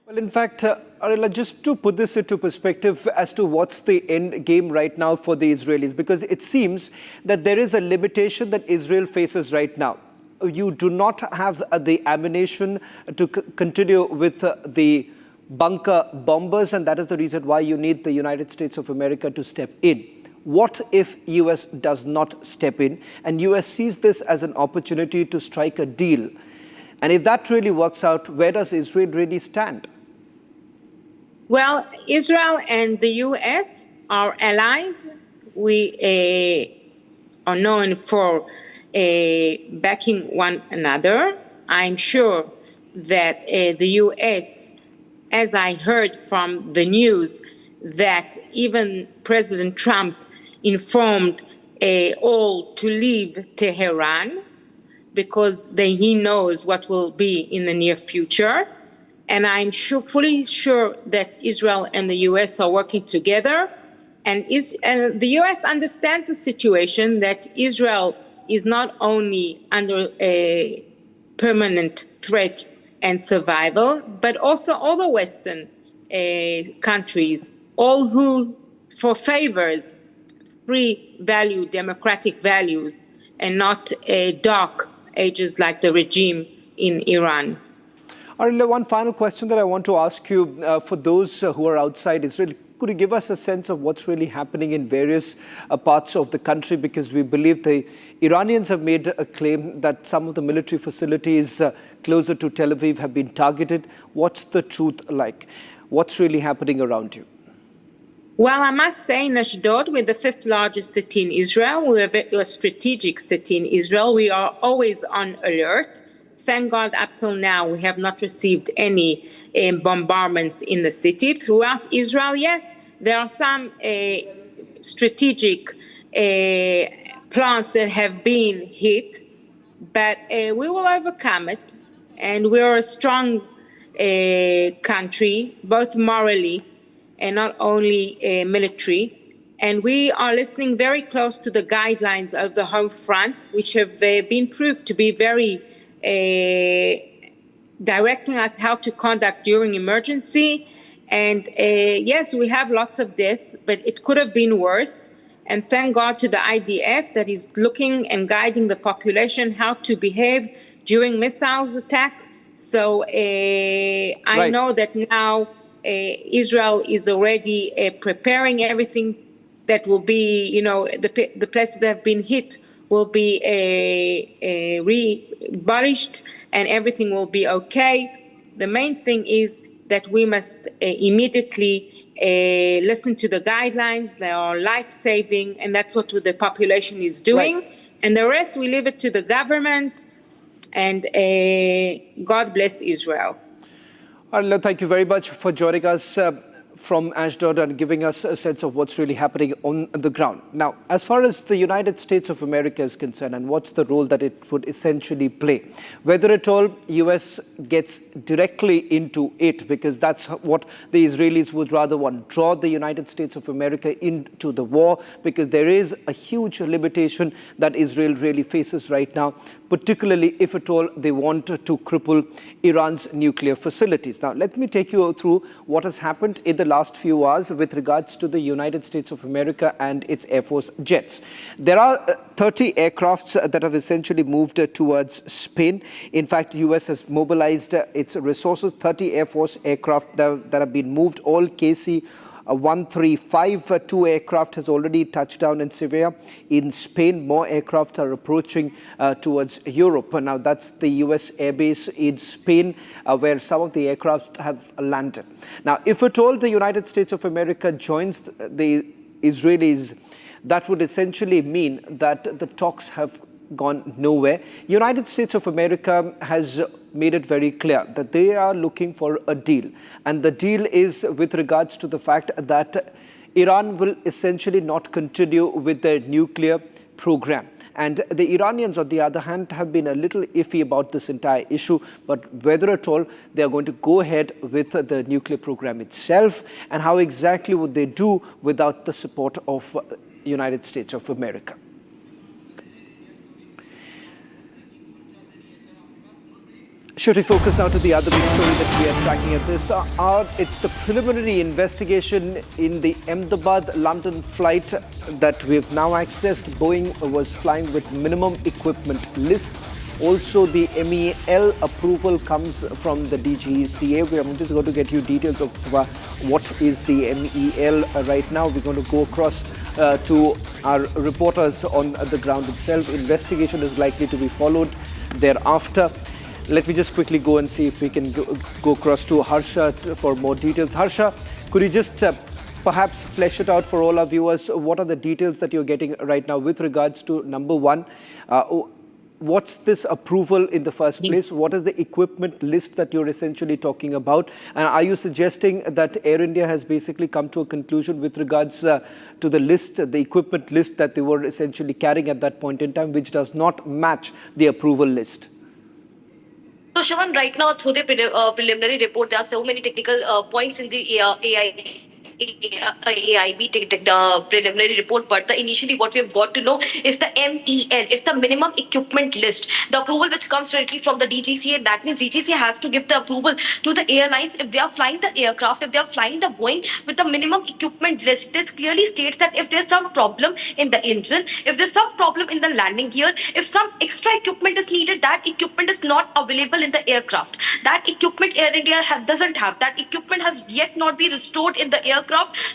Well, in fact, Arila, just to put this into perspective as to what's the end game right now for the Israelis, because it seems that there is a limitation that Israel faces right now. You do not have the ammunition to continue with the bunker bombers, and that is the reason why you need the United States of America to step in. What if US does not step in and US sees this as an opportunity to strike a deal? And if that really works out, where does Israel really stand? Well, Israel and the US are allies. We are known for backing one another. I'm sure that the US, as I heard from the news, that even President Trump informed all to leave Tehran because he knows what will be in the near future. And I'm fully sure that Israel and the US are working together. And the US understands the situation that Israel is not only under a permanent threat and survival, but also all the Western countries, all who for favors free value, democratic values, and not dark ages like the regime in Iran. Arila, one final question that I want to ask you for those who are outside Israel. Could you give us a sense of what's really happening in various parts of the country? Because we believe the Iranians have made a claim that some of the military facilities closer to Tel Aviv have been targeted. What's the truth like? What's really happening around you? Well, I must say, in Ashdod, we're the 5th largest city in Israel. We're a strategic city in Israel. We are always on alert. Thank God, up till now, we have not received any bombardments in the city. Throughout Israel, yes, there are some strategic plants that have been hit, but we will overcome it. And we are a strong country, both morally and not only military. And we are listening very close to the guidelines of the home front, which have been proved to be very directing us how to conduct during emergency. And yes, we have lots of death, but it could have been worse. And thank God to the IDF that is looking and guiding the population how to behave during missiles attack. So I know that now Israel is already preparing everything that will be, the places that have been hit will be abolished and everything will be okay. The main thing is that we must immediately listen to the guidelines. They are life-saving, and that's what the population is doing. Right. And the rest, we leave it to the government, and God bless Israel. Arila, thank you very much for joining us from Ashdod and giving us a sense of what's really happening on the ground. Now, as far as the United States of America is concerned and what's the role that it would essentially play, whether at all US gets directly into it, because that's what the Israelis would rather want, draw the United States of America into the war, because there is a huge limitation that Israel really faces right now, particularly if at all they want to cripple Iran's nuclear facilities. Now, let me take you through what has happened in the last few hours with regards to the United States of America and its Air Force jets. There are 30 aircrafts that have essentially moved towards Spain. In fact, the US has mobilized its resources, 30 Air Force aircraft that have been moved, all KC-135. 2 aircraft has already touched down in Sevilla. In Spain, more aircraft are approaching towards Europe. Now, that's the US airbase in Spain, where some of the aircraft have landed. Now, if at all the United States of America joins the Israelis, that would essentially mean that the talks have gone nowhere. United States of America has made it very clear that they are looking for a deal. And the deal is with regards to the fact that Iran will essentially not continue with their nuclear program. And the Iranians, on the other hand, have been a little iffy about this entire issue, but whether at all they are going to go ahead with the nuclear program itself, and how exactly would they do without the support of United States of America. Should we focus now to the other big story that we are tracking at this? It's the preliminary investigation in the Ahmedabad-London flight that we've now accessed. Boeing was flying with minimum equipment list. Also, the MEL approval comes from the DGCA. I'm just going to get you details of what is the MEL right now. We're going to go across to our reporters on the ground itself. Investigation is likely to be followed thereafter. Let me just quickly go and see if we can go across to Harsha for more details. Harsha, could you just perhaps flesh it out for all our viewers? What are the details that you're getting right now with regards to, number one, what's this approval in the first place? What is the equipment list that you're essentially talking about? And are you suggesting that Air India has basically come to a conclusion with regards to the list, the equipment list that they were essentially carrying at that point in time, which does not match the approval list? So, Shawan, right now, through the preliminary report, there are so many technical points in the AIB preliminary report, but initially what we have got to know is the MEL. It's the minimum equipment list. The approval which comes directly from the DGCA, that means DGCA has to give the approval to the airlines if they are flying the aircraft, if they are flying the Boeing with the minimum equipment list. This clearly states that if there's some problem in the engine, if there's some problem in the landing gear, if some extra equipment is needed, that equipment is not available in the aircraft. That equipment Air India doesn't have. That equipment has yet not been restored in the aircraft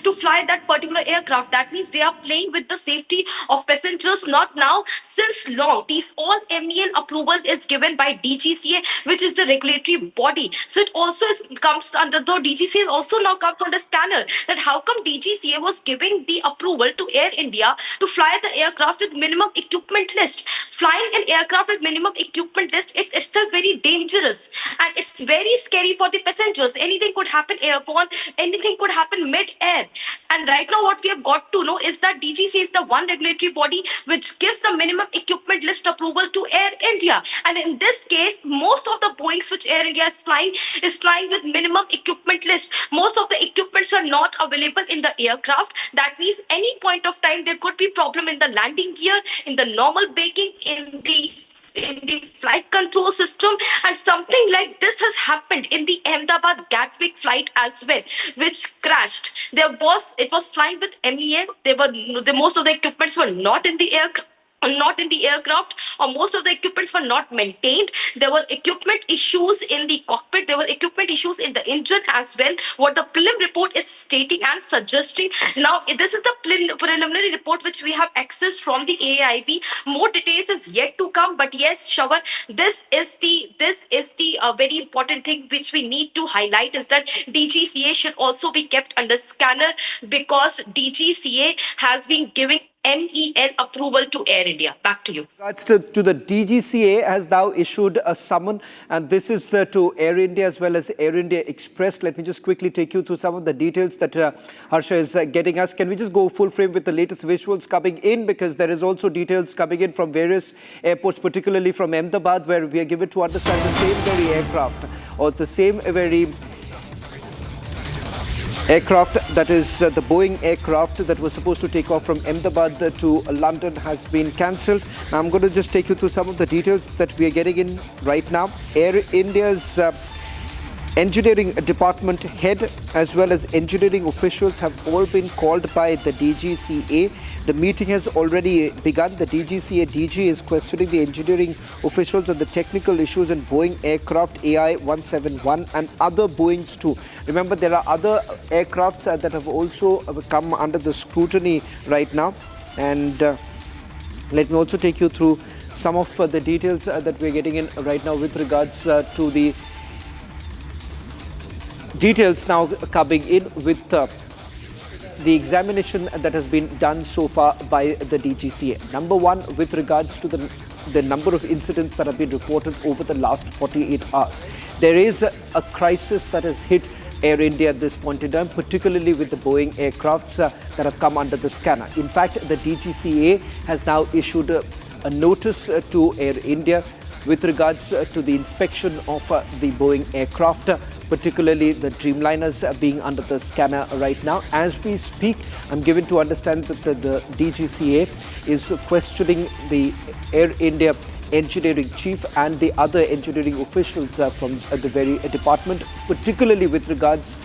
to fly that particular aircraft. That means they are playing with the safety of passengers, not now, since long. These all MEL approval is given by DGCA, which is the regulatory body. So it also comes under the DGCA, also now comes under scanner. That how come DGCA was giving the approval to Air India to fly the aircraft with minimum equipment list? Flying an aircraft with minimum equipment list, it's itself very dangerous and it's very scary for the passengers. Anything could happen airborne, anything could happen mid-air. And right now what we have got to know is that DGCA is the one regulatory body which gives the minimum equipment list approval to Air India. And in this case, most of the Boeings which Air India is flying with minimum equipment list. Most of the equipments are not available in the aircraft. That means any point of time there could be problem in the landing gear, in the normal braking, in the flight control system, and something like this has happened in the Ahmedabad Gatwick flight as well, which crashed. It was flying with MEL. Most of the equipments were not in the aircraft, or most of the equipments were not maintained. There were equipment issues in the cockpit. There were equipment issues in the engine as well. What the prelim report is stating and suggesting. Now, this is the preliminary report which we have accessed from the AIB. More details is yet to come. But yes, Shravan, this is the very important thing which we need to highlight is that DGCA should also be kept under scanner, because DGCA has been giving MEL approval to Air India. Back to you. To the DGCA has now issued a summon, and this is to Air India as well as Air India Express. Let me just quickly take you through some of the details that Harsha is getting us. Can we just go full frame with the latest visuals coming in, because there is also details coming in from various airports, particularly from Ahmedabad, where we are given to understand the same very aircraft, or the same very aircraft, that is the Boeing aircraft that was supposed to take off from Ahmedabad to London, has been cancelled. Now I'm going to just take you through some of the details that we are getting in right now. Air India's engineering department head as well as engineering officials have all been called by the DGCA. The meeting has already begun. The DGCA DG is questioning the engineering officials on the technical issues in Boeing aircraft AI-171 and other Boeings too. Remember, there are other aircrafts that have also come under the scrutiny right now. And let me also take you through some of the details that we're getting in right now with regards to the details now coming in with the examination that has been done so far by the DGCA. Number one, with regards to the number of incidents that have been reported over the last 48 hours. There is a crisis that has hit Air India at this point in time, particularly with the Boeing aircrafts that have come under the scanner. In fact, the DGCA has now issued a notice to Air India with regards to the inspection of the Boeing aircraft, particularly the Dreamliners being under the scanner right now. As we speak, I'm given to understand that the DGCA is questioning the Air India engineering chief and the other engineering officials from the very department, particularly with regards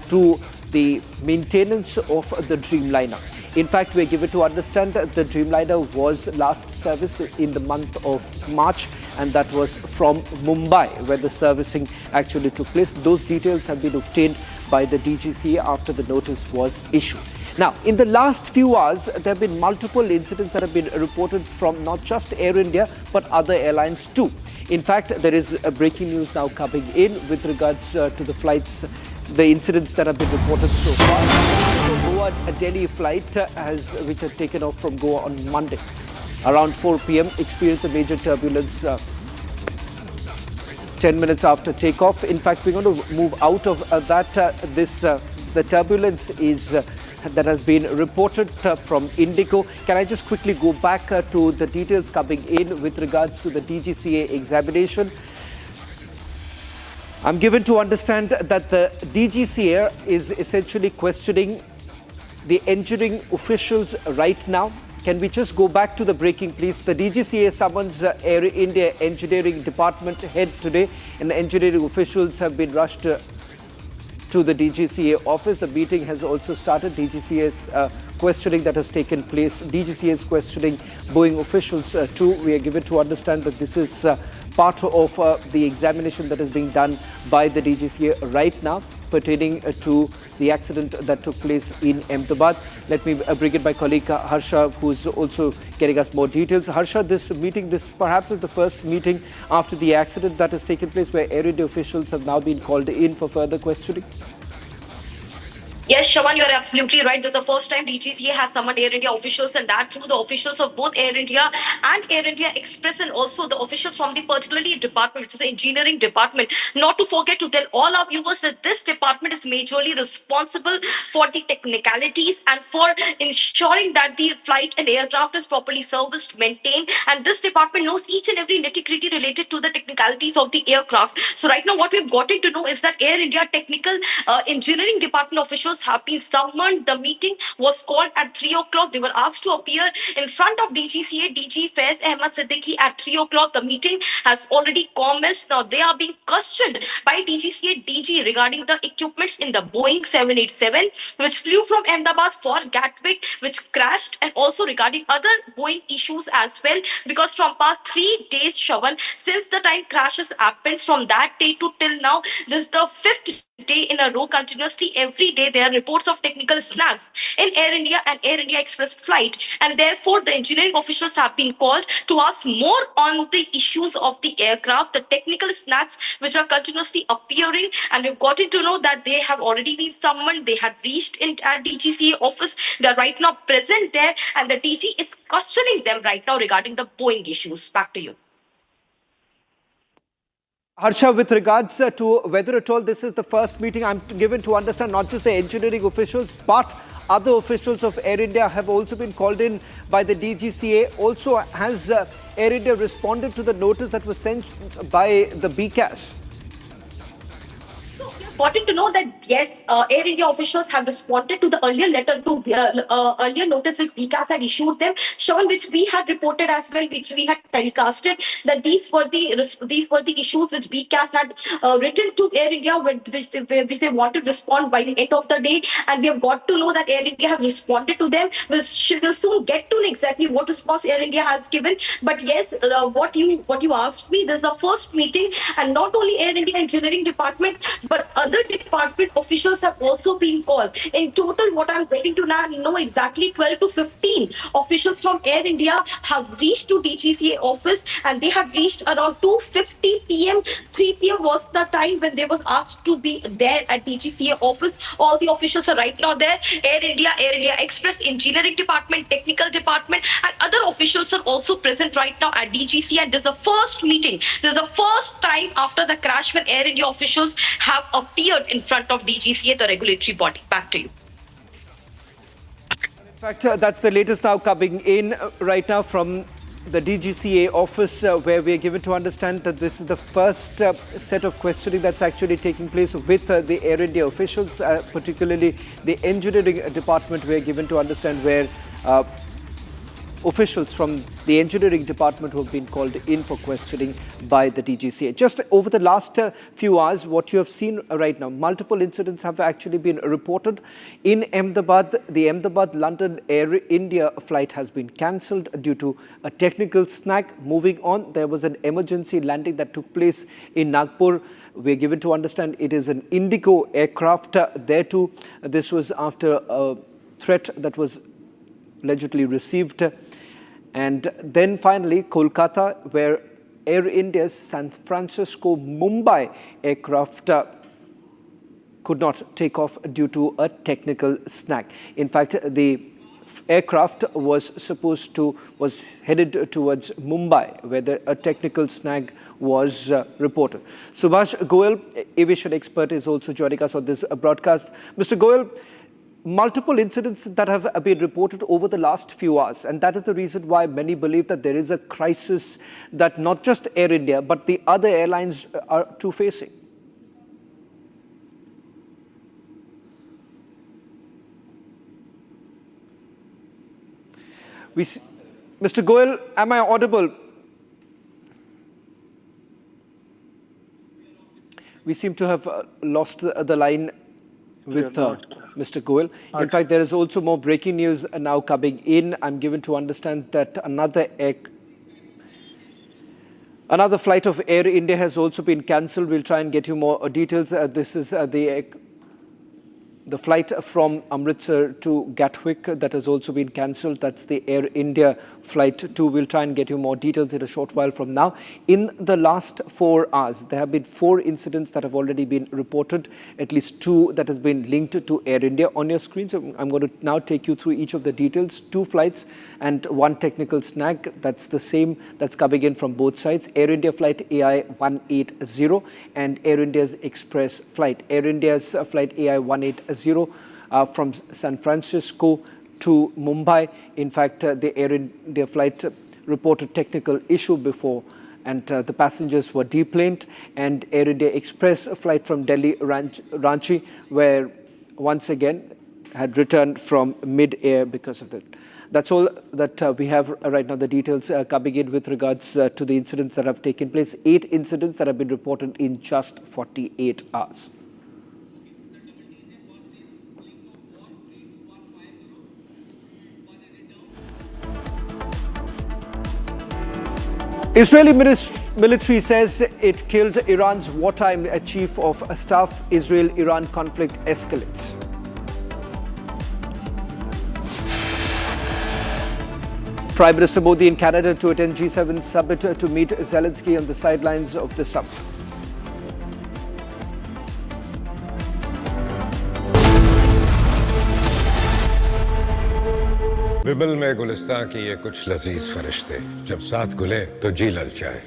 to the maintenance of the Dreamliner. In fact, we're given to understand that the Dreamliner was last serviced in the month of March, and that was from Mumbai, where the servicing actually took place. Those details have been obtained by the DGCA after the notice was issued. Now, in the last few hours, there have been multiple incidents that have been reported from not just Air India, but other airlines too. In fact, there is a breaking news now coming in with regards to the flights, the incidents that have been reported so far. The Goa-Delhi flight, which had taken off from Goa on Monday, around 4 p.m., experienced a major turbulence 10 minutes after takeoff. In fact, we're going to move out of that. The turbulence is that has been reported from Indigo. Can I just quickly go back to the details coming in with regards to the DGCA examination? I'm given to understand that the DGCA is essentially questioning the engineering officials right now. Can we just go back to the breaking, please? The DGCA summons Air India Engineering Department head today, and the engineering officials have been rushed to the DGCA office. The meeting has also started. DGCA's questioning that has taken place. DGCA is questioning Boeing officials too. We are given to understand that this is part of the examination that is being done by the DGCA right now, pertaining to the accident that took place in Ahmedabad. Let me bring in my colleague Harsha, who is also getting us more details. Harsha, this meeting, this perhaps is the first meeting after the accident that has taken place where Air India officials have now been called in for further questioning. Yes, Shravan, you're absolutely right. This is the first time DGCA has summoned Air India officials, and that through the officials of both Air India and Air India Express, and also the officials from the particularly department, which is the engineering department. Not to forget to tell all our viewers that this department is majorly responsible for the technicalities and for ensuring that the flight and aircraft is properly serviced, maintained, and this department knows each and every nitty-gritty related to the technicalities of the aircraft. So right now what we've gotten to know is that Air India technical engineering department officials have been summoned. The meeting was called at 3 o'clock. They were asked to appear in front of DGCA, DG Faiz Ahmad Siddiqui at 3 o'clock. The meeting has already commenced. Now they are being questioned by DGCA DG regarding the equipments in the Boeing 787, which flew from Ahmedabad for Gatwick, which crashed, and also regarding other Boeing issues as well. Because from past 3 days, Shravan, since the time crashes happened, from that day to till now, this is the 5th day in a row, continuously every day there are reports of technical snags in Air India and Air India Express flight, and therefore the engineering officials have been called to ask more on the issues of the aircraft, the technical snags which are continuously appearing. And we've gotten to know that they have already been summoned. They had reached in at DGCA office. They're right now present there, and the DG is questioning them right now regarding the Boeing issues. Back to you. Harsha, with regards to whether at all this is the first meeting, I'm given to understand not just the engineering officials, but other officials of Air India have also been called in by the DGCA. Also, has Air India responded to the notice that was sent by the BCAS? Important to know that yes, Air India officials have responded to the earlier letter to earlier notice which BCAS had issued them, Sean, which we had reported as well, which we had telecasted, that these were the issues which BCAS had written to Air India, which they wanted to respond by the end of the day, and we have got to know that Air India has responded to them. We'll soon get to know exactly what response Air India has given. But yes, what you asked me, this is the first meeting, and not only Air India engineering department, but other department officials have also been called. In total, what I'm getting to now, know exactly 12 to 15 officials from Air India have reached to DGCA office, and they have reached around 2:50 p.m. 3 p.m. was the time when they was asked to be there at DGCA office. All the officials are right now there. Air India Express, Engineering Department, Technical Department, and other officials are also present right now at DGCA. And this is the first meeting. This is the first time after the crash when Air India officials have appeared in front of DGCA, the regulatory body. Back to you. In fact, that's the latest now coming in right now from the DGCA office, where we are given to understand that this is the first set of questioning that's actually taking place with the Air India officials, particularly the engineering department. We are given to understand where officials from the engineering department who have been called in for questioning by the DGCA. Just over the last few hours, what you have seen right now, multiple incidents have actually been reported. In Ahmedabad, the Ahmedabad-London Air India flight has been cancelled due to a technical snag. Moving on, there was an emergency landing that took place in Nagpur. We're given to understand it is an Indigo aircraft. There too, this was after a threat that was allegedly received. And then finally, Kolkata, where Air India's San Francisco-Mumbai aircraft could not take off due to a technical snag. In fact, the aircraft was headed towards Mumbai, where a technical snag was reported. Subhash Goel, aviation expert, is also joining us on this broadcast. Mr. Goel, multiple incidents that have been reported over the last few hours, and that is the reason why many believe that there is a crisis that not just Air India but the other airlines are too facing. Mr. Goel, am I audible? We seem to have lost the line with Mr. Goel. In fact, there is also more breaking news now coming in. I'm given to understand that another flight of Air India has also been cancelled. We'll try and get you more details. This is the flight from Amritsar to Gatwick that has also been cancelled. That's the Air India flight 2. We'll try and get you more details in a short while from now. In the last 4 hours, there have been 4 incidents that have already been reported, at least 2 that has been linked to Air India. On your screen, so I'm going to now take you through each of the details. 2 flights and 1 technical snag. That's the same that's coming in from both sides. Air India flight AI 180 and Air India's express flight. Air India's flight AI 180 from San Francisco to Mumbai. In fact, the Air India flight reported technical issue before, and the passengers were deplaned. And Air India Express flight from Delhi Ranchi, where once again had returned from mid-air because of that. That's all that we have right now. The details coming in with regards to the incidents that have taken place. 8 incidents that have been reported in just 48 hours. Israeli military says it killed Iran's wartime chief of staff. Israel-Iran conflict escalates. Prime Minister Modi in Canada to attend G7 summit to meet Zelensky on the sidelines of the summit. विमल में गुलिस्तां की ये कुछ लजीज फरिश्ते जब साथ गुले तो जी ललचाए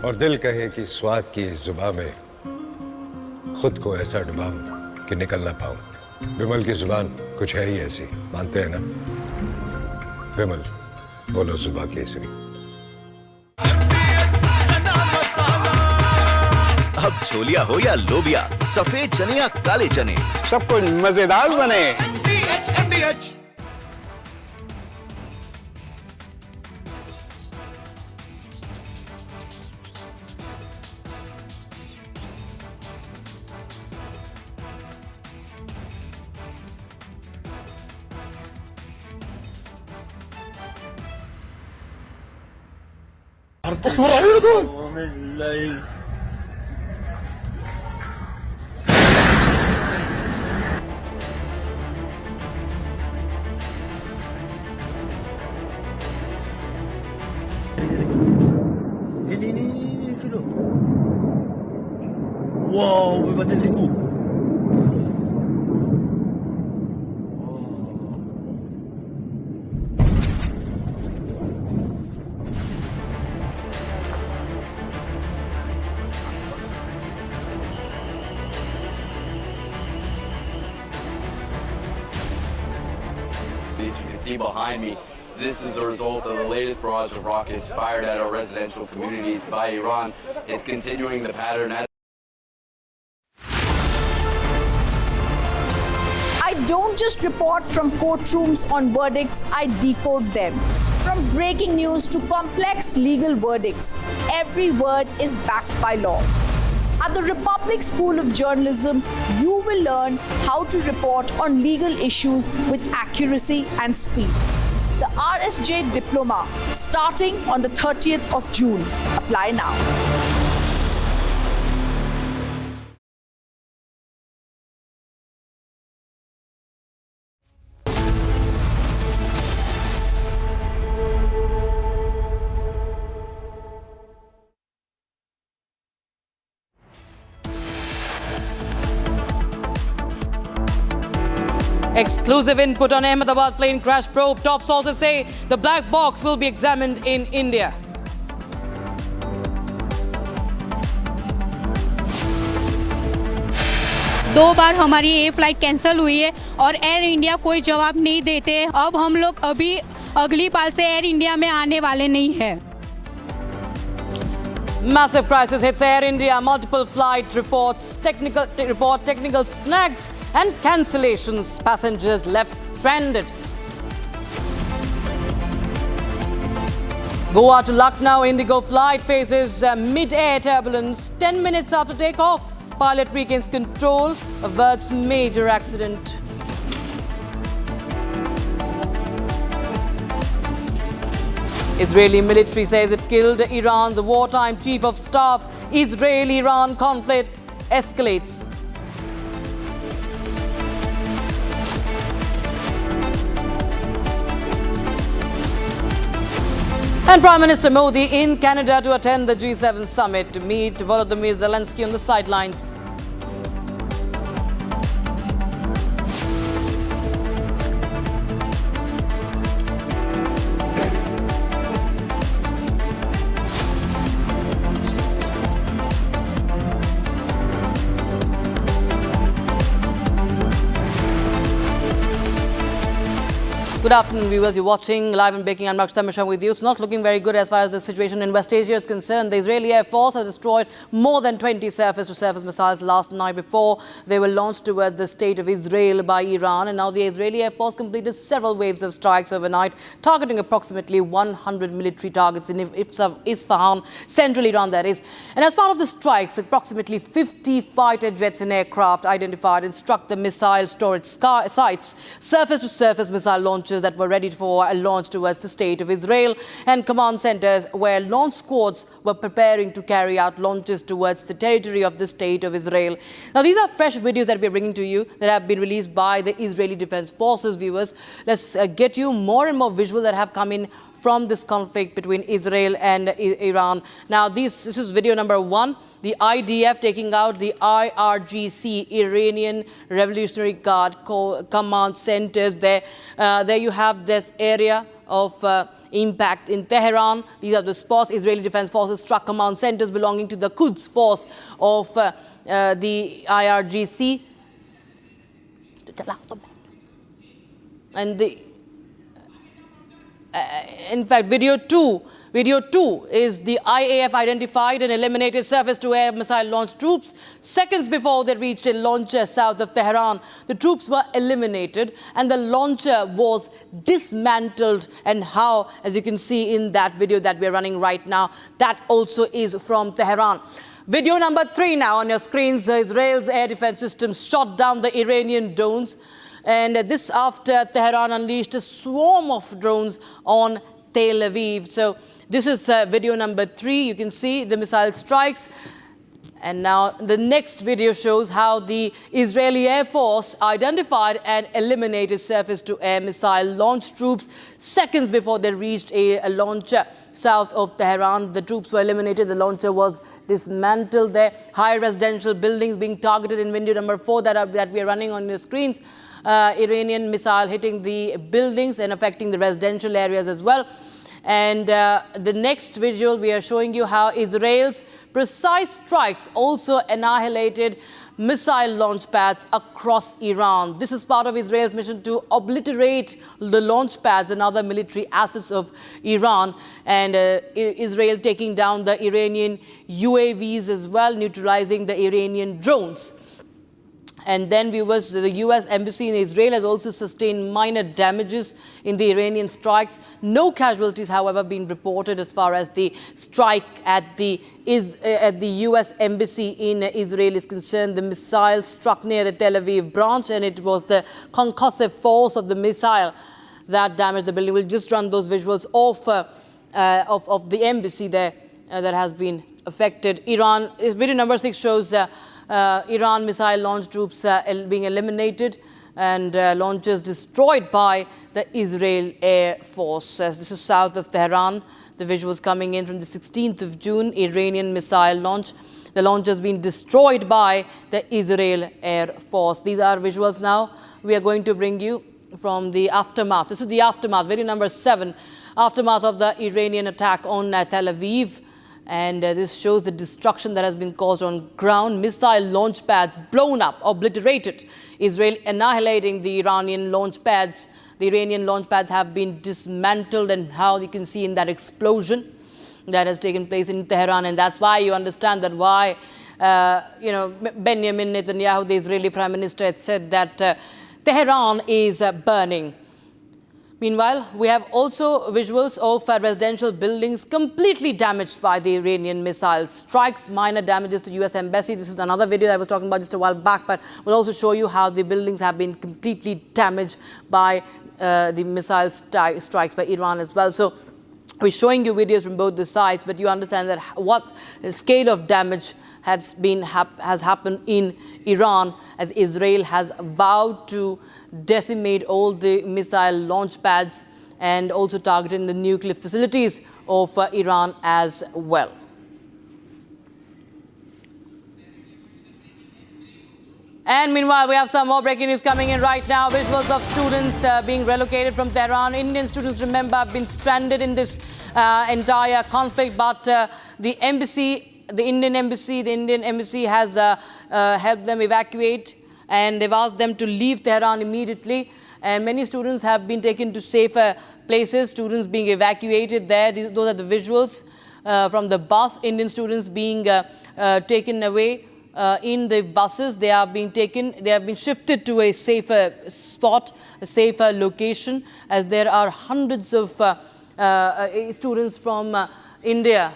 और दिल कहे कि स्वाद की इस जुबां में खुद को ऐसा डुबाऊं कि निकल ना पाऊं। विमल की जुबान कुछ है ही ऐसी, मानते हैं ना? विमल, बोलो जुबां केसरी। अब छोलिया हो या लोबिया, सफेद चने या काले चने, सब कुछ मजेदार बने। Ini, Philo. Wow, bebas des égouts. As you can see behind me, this is the result of the latest barrage of rockets fired at our residential communities by Iran. It's continuing the pattern. I don't just report from courtrooms on verdicts, I decode them. From breaking news to complex legal verdicts, every word is backed by law. At the Republic School of Journalism, you will learn how to report on legal issues with accuracy and speed. The RSJ Diploma, starting on the 30th of June. Apply now. Exclusive input on Ahmedabad plane crash probe. Top sources say the black box will be examined in India. दो बार हमारी ये flight cancel हुई है और air India कोई जवाब नहीं देते। अब हम लोग अभी अगली बार से एयर इंडिया में आने वाले नहीं हैं। Massive crisis hits Air India. Multiple flight reports, technical snags and cancellations. Passengers left stranded. Goa to Lucknow Indigo flight faces mid-air turbulence. 10 minutes after takeoff, pilot regains control, averts major accident. Israeli military says it killed Iran's wartime chief of staff. Israel-Iran conflict escalates. And Prime Minister Modi in Canada to attend the G7 summit to meet Volodymyr Zelensky on the sidelines. Good afternoon, viewers. You're watching Live and Breaking. I'm Dr. Misha with you. It's not looking very good as far as the situation in West Asia is concerned. The Israeli Air Force has destroyed more than 20 surface-to-surface missiles last night before they were launched towards the state of Israel by Iran. And now the Israeli Air Force completed several waves of strikes overnight, targeting approximately 100 military targets in Isfahan, central Iran, that is. And as part of the strikes, approximately 50 fighter jets and aircraft identified and struck the missile storage sites, surface-to-surface missile launches that were ready for a launch towards the state of Israel, and command centers where launch squads were preparing to carry out launches towards the territory of the state of Israel. Now, these are fresh videos that we're bringing to you that have been released by the Israeli Defense Forces. Viewers, let's get you more and more visual that have come in from this conflict between Israel and Iran. Now, this is video number 1. The IDF taking out the IRGC, Iranian Revolutionary Guard command centers. There you have this area of impact in Tehran. These are the spots. Israeli Defense Forces struck command centers belonging to the Quds force of the IRGC. And in fact, video two is the IAF identified and eliminated surface-to-air missile launch troops. Seconds before they reached a launcher south of Tehran, the troops were eliminated and the launcher was dismantled. And how, as you can see in that video that we're running right now, that also is from Tehran. Video number 3 now on your screens. Israel's air defense systems shot down the Iranian drones. And this after Tehran unleashed a swarm of drones on Tel Aviv. So this is video number 3. You can see the missile strikes. And now the next video shows how the Israeli Air Force identified and eliminated surface-to-air missile launch troops seconds before they reached a launcher south of Tehran. The troops were eliminated. The launcher was dismantled there. High residential buildings being targeted in video number 4 that we are running on your screens. Iranian missile hitting the buildings and affecting the residential areas as well. And the next visual, we are showing you how Israel's precise strikes also annihilated missile launch pads across Iran. This is part of Israel's mission to obliterate the launch pads and other military assets of Iran. And Israel taking down the Iranian UAVs as well, neutralizing the Iranian drones. And then the U.S. Embassy in Israel has also sustained minor damages in the Iranian strikes. No casualties, however, been reported as far as the strike at the U.S. Embassy in Israel is concerned. The missile struck near the Tel Aviv branch, and it was the concussive force of the missile that damaged the building. We'll just run those visuals of the embassy there that has been affected. Iran, video number 6 shows Iran missile launch troops being eliminated and launches destroyed by the Israel Air Force. This is south of Tehran. The visuals coming in from the 16th of June, Iranian missile launch. The launch has been destroyed by the Israel Air Force. These are visuals now we are going to bring you from the aftermath. This is the aftermath, video number 7, aftermath of the Iranian attack on Tel Aviv. And this shows the destruction that has been caused on ground. Missile launch pads blown up, obliterated. Israel annihilating the Iranian launch pads. The Iranian launch pads have been dismantled, and how you can see in that explosion that has taken place in Tehran. And that's why you understand that why, Benjamin Netanyahu, the Israeli Prime Minister, had said that Tehran is burning. Meanwhile, we have also visuals of residential buildings completely damaged by the Iranian missile strikes, minor damages to U.S. Embassy. This is another video that I was talking about just a while back, but we'll also show you how the buildings have been completely damaged by the missile strikes by Iran as well. So we're showing you videos from both the sides, but you understand that what scale of damage has happened in Iran, as Israel has vowed to decimate all the missile launch pads and also targeting the nuclear facilities of Iran as well. And meanwhile, we have some more breaking news coming in right now. Visuals of students being relocated from Tehran. Indian students, remember, have been stranded in this entire conflict, but the Indian embassy has helped them evacuate, and they've asked them to leave Tehran immediately. And many students have been taken to safer places, students being evacuated there. Those are the visuals from the bus. Indian students being taken away in the buses. They have been shifted to a safer spot, a safer location, as there are hundreds of students from India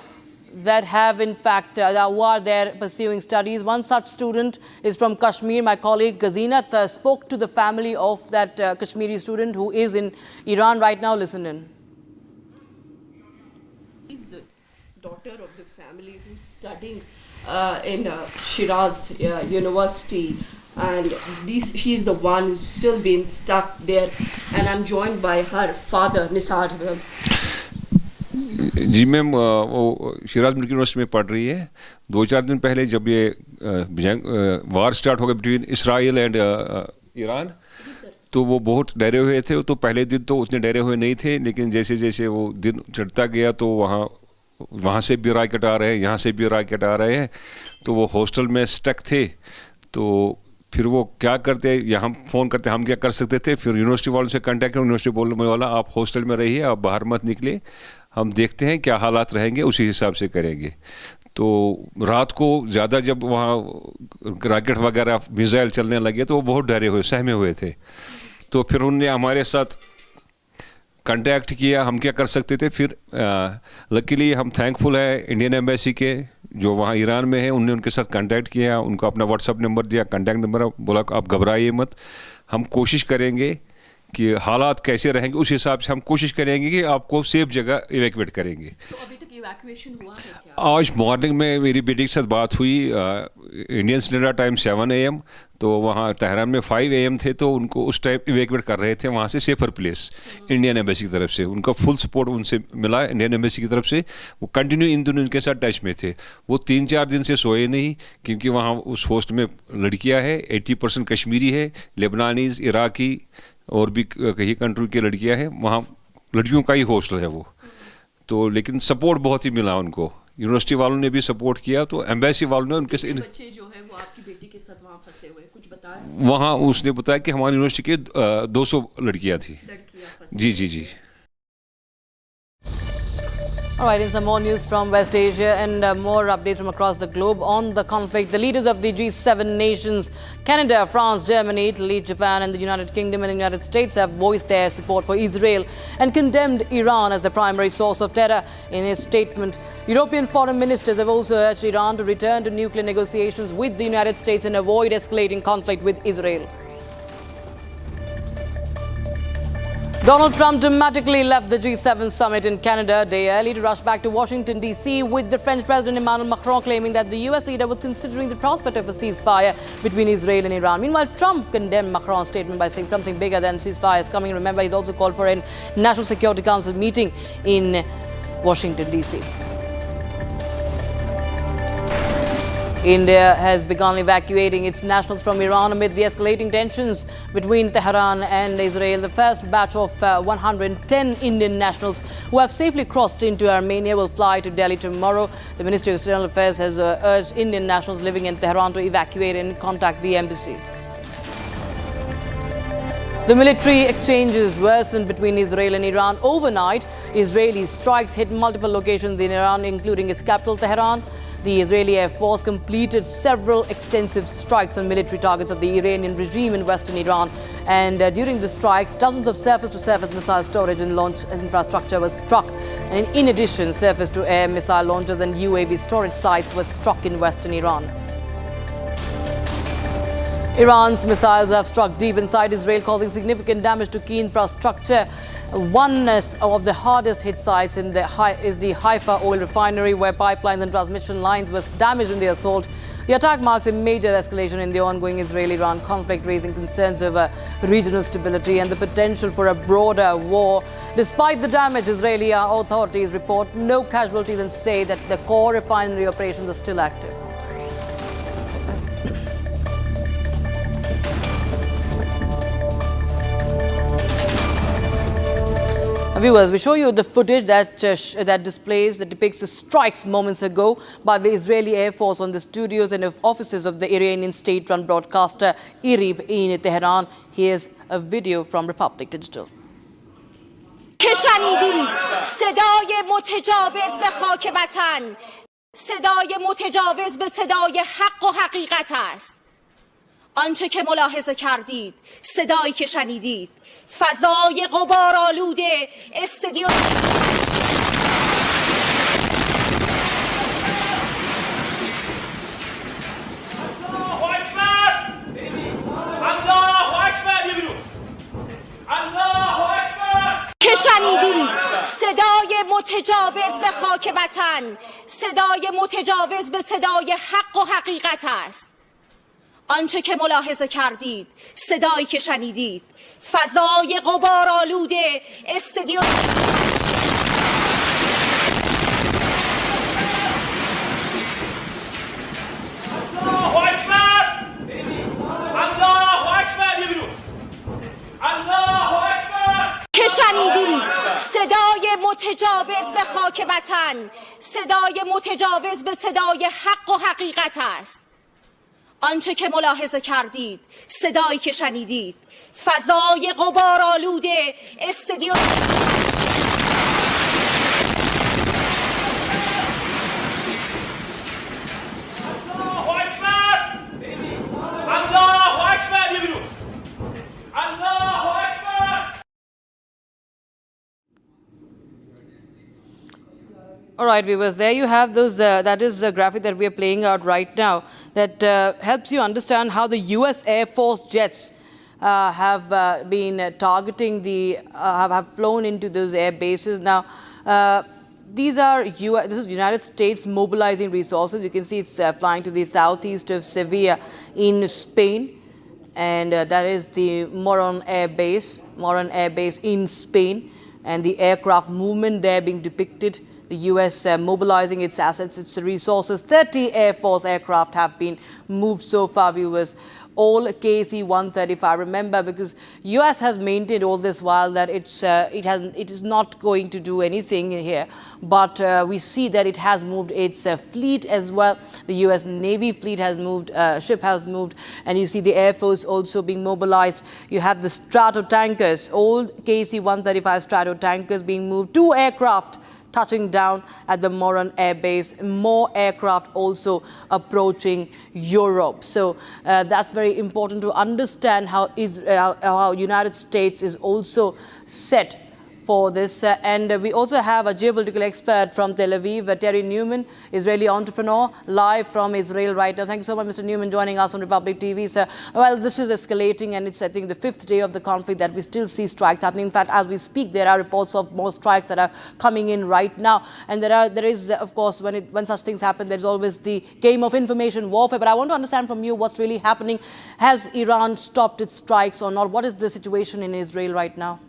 that have in fact who are there pursuing studies. One such student is from Kashmir. My colleague Gazinat spoke to the family of that Kashmiri student who is in Iran right now. Listen in. She's the daughter of the family who's studying in Shiraz University, and she is the one who's still been stuck there, and I'm joined by her father Nisar. जी ma'am, वो Shiraz medical university में पढ़ रही है। 2-4 दिन पहले जब ये वार स्टार्ट हो गया बिटवीन इसराइल एंड ईरान, तो वो बहुत डरे हुए थे। तो पहले दिन तो उतने डरे हुए नहीं थे, लेकिन जैसे जैसे वो दिन चढ़ता गया तो वहाँ से भी रॉकेट आ रहे हैं, यहाँ से भी रॉकेट आ रहे हैं, तो वो हॉस्टल में स्टक थे। तो फिर वो क्या करते, या हम फ़ोन करते, हम क्या कर सकते थे। फिर यूनिवर्सिटी वालों से कांटेक्ट किया, यूनिवर्सिटी बोलने वाला आप हॉस्टल में रहिए, आप बाहर मत निकले, हम देखते हैं क्या हालात रहेंगे, उसी हिसाब से करेंगे। तो रात को ज़्यादा जब वहाँ रॉकेट वगैरह मिसाइल चलने लगे तो वो बहुत डरे हुए, सहमे हुए थे। तो फिर उन्होंने हमारे साथ कांटेक्ट किया, हम क्या कर सकते थे। फिर लकीली हम थैंकफुल है इंडियन एम्बेसी के जो वहाँ ईरान में है, उनने उनके साथ कांटेक्ट किया, उनको अपना व्हाट्सअप नंबर दिया, कांटेक्ट नंबर, बोला आप घबराइए मत, हम कोशिश करेंगे कि हालात कैसे रहेंगे, उस हिसाब से हम कोशिश करेंगे कि आपको सेफ जगह इवैक्यूएट करेंगे। तो अभी तक इवैक्यूएशन हुआ है क्या? आज मॉर्निंग में मेरी बेटी के साथ बात हुई, इंडियन स्टैंडर्ड टाइम 7 AM, तो वहाँ तेहरान में 5 AM थे, तो उनको उस टाइम इवैक्यूएट कर रहे थे वहाँ से सेफर प्लेस इंडियन एम्बेसी की तरफ से। उनका फुल सपोर्ट उनसे मिला इंडियन एम्बेसी की तरफ से। वो कंटिन्यू इन दिनों उनके साथ टच में थे। वो 3-4 दिन से सोए नहीं, क्योंकि वहाँ उस होस्ट में लड़कियाँ हैं, 80% कश्मीरी है, लेबनानीज़, इराकी और भी कई कंट्री की लड़कियाँ हैं। वहाँ लड़कियों का ही हॉस्टल है वो। तो लेकिन सपोर्ट बहुत ही मिला उनको, यूनिवर्सिटी वालों ने भी सपोर्ट किया, तो एम्बेसी वालों ने उनके से बच्चे जो है वो आपकी बेटी के साथ वहाँ फंसे हुए, कुछ बताया? वहाँ उसने बताया कि हमारी यूनिवर्सिटी के 200 लड़कियाँ थी। जी जी जी। All right, in some more news from West Asia and more updates from across the globe on the conflict. The leaders of the G7 nations, Canada, France, Germany, Italy, Japan and the United Kingdom and the United States have voiced their support for Israel and condemned Iran as the primary source of terror. In a statement, European foreign ministers have also urged Iran to return to nuclear negotiations with the United States and avoid escalating conflict with Israel. Donald Trump dramatically left the G7 summit in Canada a day early to rush back to Washington, D.C. with the French President Emmanuel Macron claiming that the U.S. leader was considering the prospect of a ceasefire between Israel and Iran. Meanwhile, Trump condemned Macron's statement by saying something bigger than ceasefire is coming. Remember, he's also called for a National Security Council meeting in Washington, D.C. India has begun evacuating its nationals from Iran amid the escalating tensions between Tehran and Israel. The first batch of 110 Indian nationals who have safely crossed into Armenia will fly to Delhi tomorrow. The Ministry of External Affairs has urged Indian nationals living in Tehran to evacuate and contact the embassy. The military exchanges worsened between Israel and Iran overnight. Israeli strikes hit multiple locations in Iran, including its capital, Tehran. The Israeli Air Force completed several extensive strikes on military targets of the Iranian regime in western Iran. And during the strikes, dozens of surface-to-surface missile storage and launch infrastructure was struck. And in addition, surface-to-air missile launchers and UAV storage sites were struck in western Iran. Iran's missiles have struck deep inside Israel, causing significant damage to key infrastructure. One of the hardest hit sites is the Haifa oil refinery, where pipelines and transmission lines were damaged in the assault. The attack marks a major escalation in the ongoing Israel-Iran conflict, raising concerns over regional stability and the potential for a broader war. Despite the damage, Israeli authorities report no casualties and say that the core refinery operations are still active. Viewers, we show you the footage that depicts the strikes moments ago by the Israeli Air Force on the studios and offices of the Iranian state-run broadcaster IRIB in Tehran. Here's a video from Republic Digital. که شنیدید صدای متجاوز به خاک وطن، صدای متجاوز به صدای حق و حقیقت است. آنچه که ملاحظه کردید، صدایی که شنیدید، فضای غبارآلوده استودیو که شنیدید صدای متجاوز به خاک وطن، صدای متجاوز به صدای حق و حقیقت است. آنچه که ملاحظه کردید، صدایی که شنیدید، فضای غبارآلوده استودیو که شنیدید صدای متجاوز به خاک وطن، صدای متجاوز به صدای حق و حقیقت است. آنچه که ملاحظه کردید، صدایی که شنیدید، فضای غبارآلوده استودیو All right, viewers, there you have those. That is a graphic that we are playing out right now that helps you understand how the U.S. Air Force jets have been targeting have flown into those air bases. Now, this is United States mobilizing resources. You can see it's flying to the southeast of Sevilla in Spain. And that is the Moron Air Base in Spain. And the aircraft movement there being depicted. The US mobilizing its assets, its resources. 30 Air Force aircraft have been moved so far, viewers. All KC-135. Remember, because US has maintained all this while that it is not going to do anything here. But we see that it has moved its fleet as well. The US Navy fleet has moved, ship has moved, and you see the Air Force also being mobilized. You have the Strato tankers, old KC-135 Strato tankers being moved. 2 aircraft touching down at the Moron Air Base. More aircraft also approaching Europe. So that's very important to understand how United States is also set for this. And we also have a geopolitical expert from Tel Aviv, Terry Newman, Israeli entrepreneur, live from Israel right now. Thank you so much, Mr. Newman, joining us on Republic TV. Sir, well, this is escalating, and it's, I think, the 5th day of the conflict that we still see strikes happening. In fact, as we speak, there are reports of more strikes that are coming in right now. And there is, of course, when such things happen, there's always the game of information warfare. But I want to understand from you what's really happening. Has Iran stopped its strikes or not? What is the situation in Israel right now?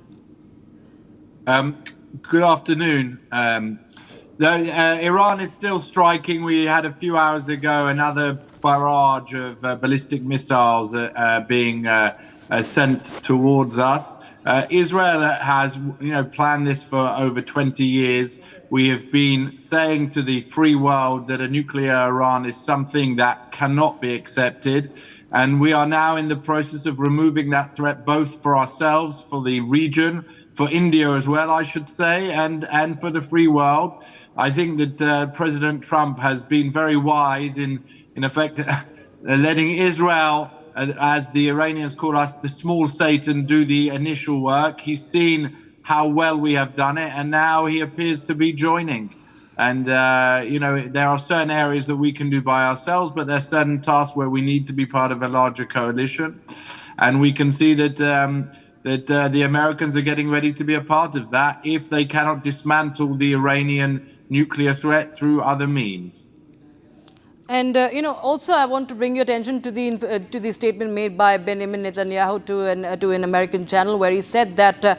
Good afternoon. Iran is still striking. We had a few hours ago another barrage of ballistic missiles being sent towards us. Israel has, planned this for over 20 years. We have been saying to the free world that a nuclear Iran is something that cannot be accepted. And we are now in the process of removing that threat, both for ourselves, for the region, for India as well, I should say, and for the free world. I think that President Trump has been very wise in effect, letting Israel, as the Iranians call us, the small Satan, do the initial work. He's seen how well we have done it, and now he appears to be joining. And, there are certain areas that we can do by ourselves, but there are certain tasks where we need to be part of a larger coalition. And we can see that the Americans are getting ready to be a part of that if they cannot dismantle the Iranian nuclear threat through other means. And, also I want to bring your attention to the statement made by Benjamin Netanyahu to an American channel, where he said that,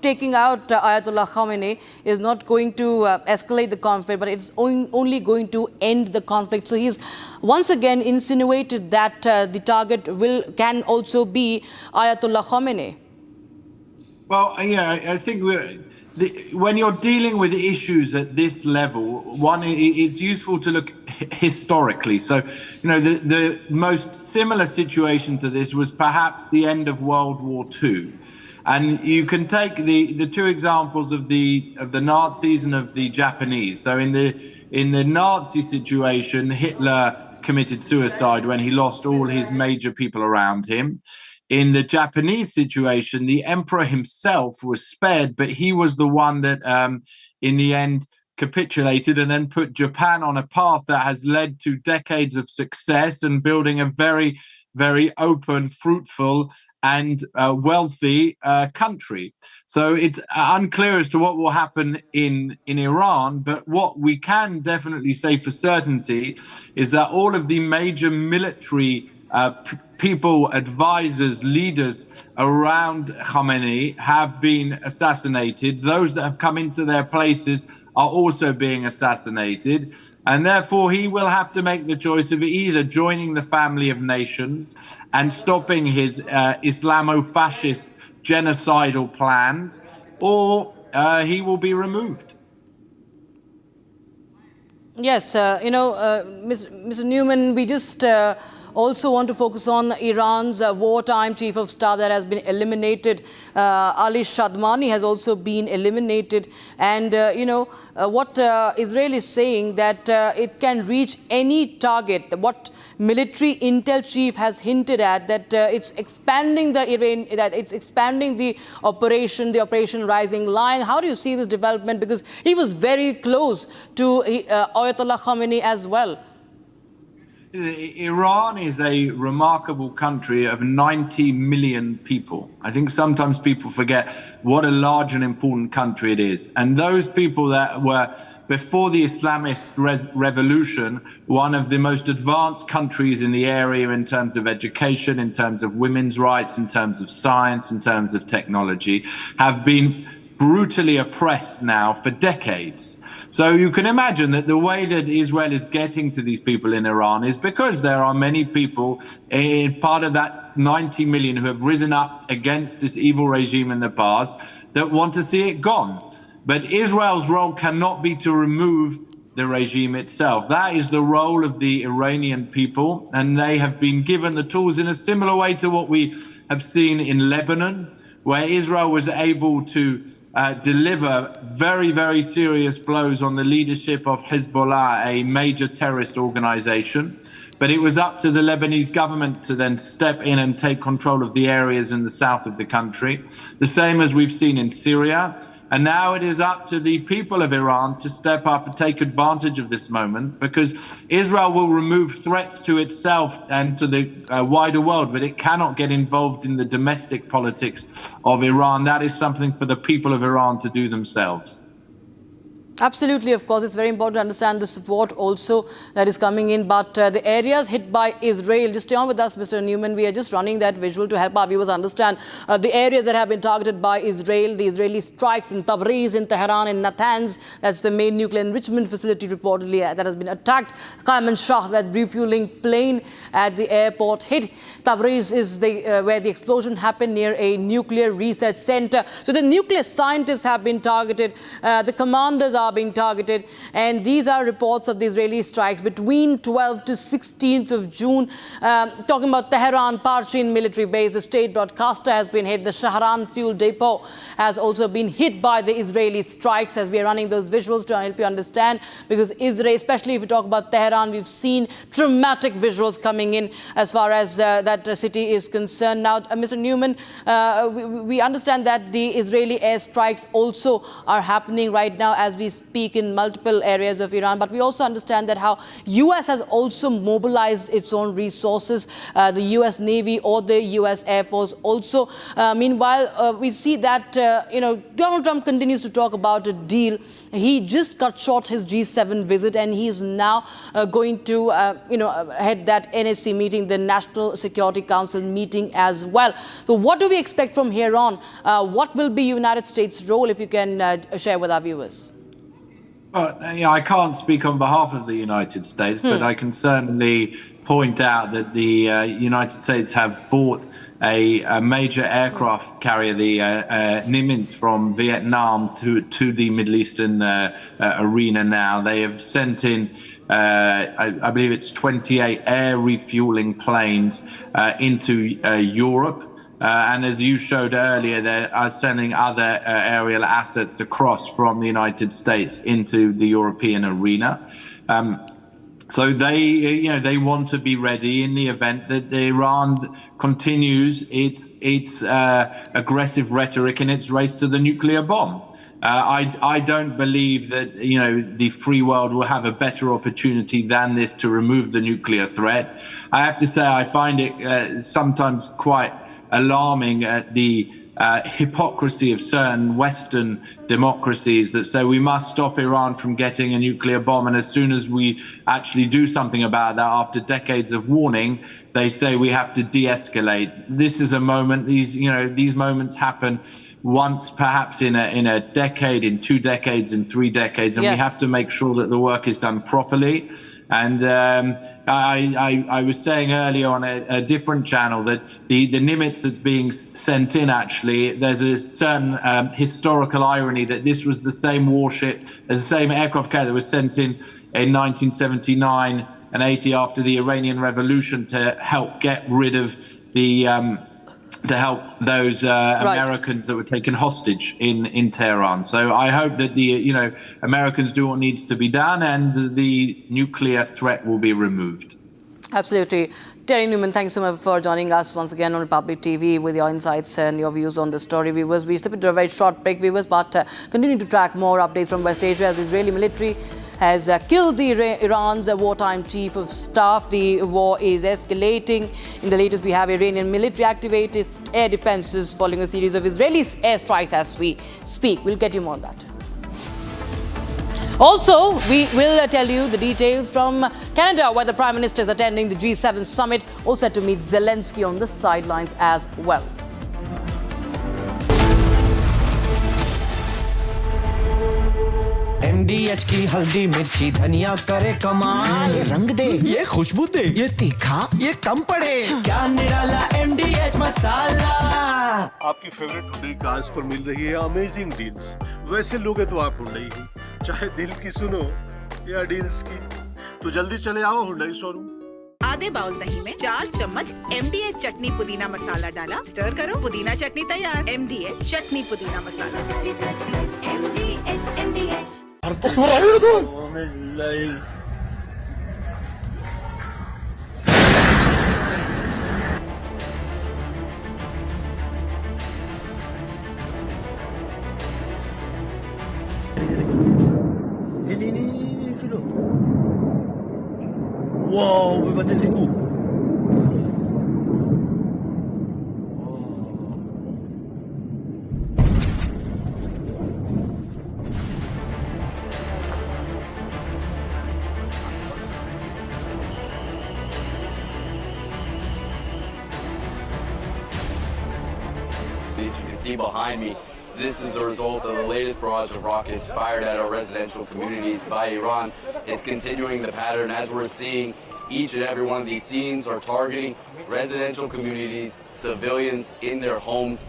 taking out Ayatollah Khamenei is not going to escalate the conflict, but it's only going to end the conflict. So he's once again insinuated that the target can also be Ayatollah Khamenei. Well, I think when you're dealing with issues at this level, it's useful to look historically. So, the most similar situation to this was perhaps the end of World War II. And you can take the two examples of the Nazis and of the Japanese. So in the Nazi situation, Hitler committed suicide when he lost all his major people around him. In the Japanese situation, the emperor himself was spared, but he was the one that in the end capitulated and then put Japan on a path that has led to decades of success and building a very, very open, fruitful and wealthy country. So it's unclear as to what will happen in Iran, but what we can definitely say for certainty is that all of the major military people, advisors, leaders around Khamenei have been assassinated. Those that have come into their places are also being assassinated. And therefore, he will have to make the choice of either joining the family of nations and stopping his Islamo-fascist genocidal plans, or he will be removed. Yes, Mr. Newman, we just also want to focus on Iran's wartime chief of staff that has been eliminated. Ali Shadmani has also been eliminated. And, what Israel is saying that it can reach any target. What military intel chief has hinted at, that it's expanding the Operation Rising Lion. How do you see this development? Because he was very close to Ayatollah Khamenei as well. Iran is a remarkable country of 90 million people. I think sometimes people forget what a large and important country it is. And those people that were, before the Islamist revolution, one of the most advanced countries in the area in terms of education, in terms of women's rights, in terms of science, in terms of technology, have been brutally oppressed now for decades. So you can imagine that the way that Israel is getting to these people in Iran is because there are many people, part of that 90 million who have risen up against this evil regime in the past, that want to see it gone. But Israel's role cannot be to remove the regime itself. That is the role of the Iranian people, and they have been given the tools in a similar way to what we have seen in Lebanon, where Israel was able to deliver very, very serious blows on the leadership of Hezbollah, a major terrorist organization. But it was up to the Lebanese government to then step in and take control of the areas in the south of the country, the same as we've seen in Syria. And now it is up to the people of Iran to step up and take advantage of this moment, because Israel will remove threats to itself and to the wider world, but it cannot get involved in the domestic politics of Iran. That is something for the people of Iran to do themselves. Absolutely, of course, it's very important to understand the support also that is coming in. But the areas hit by Israel, just stay on with us, Mr. Newman. We are just running that visual to help our viewers understand the areas that have been targeted by Israel. The Israeli strikes in Tabriz, in Tehran, in Natanz. That's the main nuclear enrichment facility reportedly that has been attacked. Qaiman Shah, that refueling plane at the airport hit. Tabriz is where the explosion happened near a nuclear research center. So the nuclear scientists have been targeted. The commanders are being targeted, and these are reports of the Israeli strikes between 12th to 16th of June. Talking about Tehran, Parchin military base, the state broadcaster has been hit. The Shahran fuel depot has also been hit by the Israeli strikes, as we are running those visuals to help you understand, because Israel, especially if we talk about Tehran, we've seen dramatic visuals coming in as far as that city is concerned. Now, Mr. Newman, we understand that the Israeli airstrikes also are happening right now as we speak in multiple areas of Iran, but we also understand that how US has also mobilized its own resources, the US Navy or the US Air Force also. Meanwhile, we see that Donald Trump continues to talk about a deal. He just cut short his G7 visit, and he is now going to head that NSC meeting, the National Security Council meeting as well. So what do we expect from here on? What will be United States' role, if you can share with our viewers? Well, I can't speak on behalf of the United States, but I can certainly point out that the United States have bought a major aircraft carrier, the Nimitz, from Vietnam to the Middle Eastern arena now. They have sent in, I believe it's 28 air refueling planes into Europe. And as you showed earlier, they are sending other aerial assets across from the United States into the European arena. So they want to be ready in the event that Iran continues its aggressive rhetoric in its race to the nuclear bomb. I don't believe that the free world will have a better opportunity than this to remove the nuclear threat. I have to say I find it sometimes quite alarming at the hypocrisy of certain Western democracies that say we must stop Iran from getting a nuclear bomb, and as soon as we actually do something about that, after decades of warning, they say we have to de-escalate. This is a moment. These moments happen once, perhaps in a decade, in 2 decades, in 3 decades, and we have to make sure that the work is done properly. And I was saying earlier on a different channel that the Nimitz that's being sent in, actually, there's a certain historical irony that this was the same warship, the same aircraft carrier that was sent in 1979 and 80 after the Iranian Revolution to help get rid of the to help those Americans that were taken hostage in Tehran. So I hope that the Americans do what needs to be done, and the nuclear threat will be removed. Absolutely. Terry Newman, thank you so much for joining us once again on Republic TV with your insights and your views on the story. Viewers, we step into a very short break, viewers, but continue to track more updates from West Asia as the Israeli military has killed Iran's wartime chief of staff. The war is escalating. In the latest, we have Iranian military activate its air defenses following a series of Israeli airstrikes as we speak. We'll get you more on that. Also, we will tell you the details from Canada, where the Prime Minister is attending the G7 summit, all set to meet Zelensky on the sidelines as well. MDH की हल्दी मिर्ची धनिया करे कमाल, ये रंग दे, ये खुशबू दे, ये तीखा, ये कम पड़े, क्या निराला MDH मसाला। आपकी फेवरेट हुंडई कार्स पर मिल रही है अमेजिंग डील्स। वैसे लोगे तो आप हुंडई ही, चाहे दिल की सुनो या डील्स की, तो जल्दी चले आओ हुंडई शोरूम। आधे बाउल दही में 4 चम्मच MDH चटनी पुदीना मसाला डाला, स्टर करो, पुदीना चटनी तैयार। MDH चटनी पुदीना मसाला। MDH הנה, אפילו. וואו, בבתי זיקוק. As you can see behind me, this is the result of the latest barrage of rockets fired at our residential communities by Iran. It's continuing the pattern as we're seeing. Each and every one of these scenes are targeting residential communities, civilians in their homes.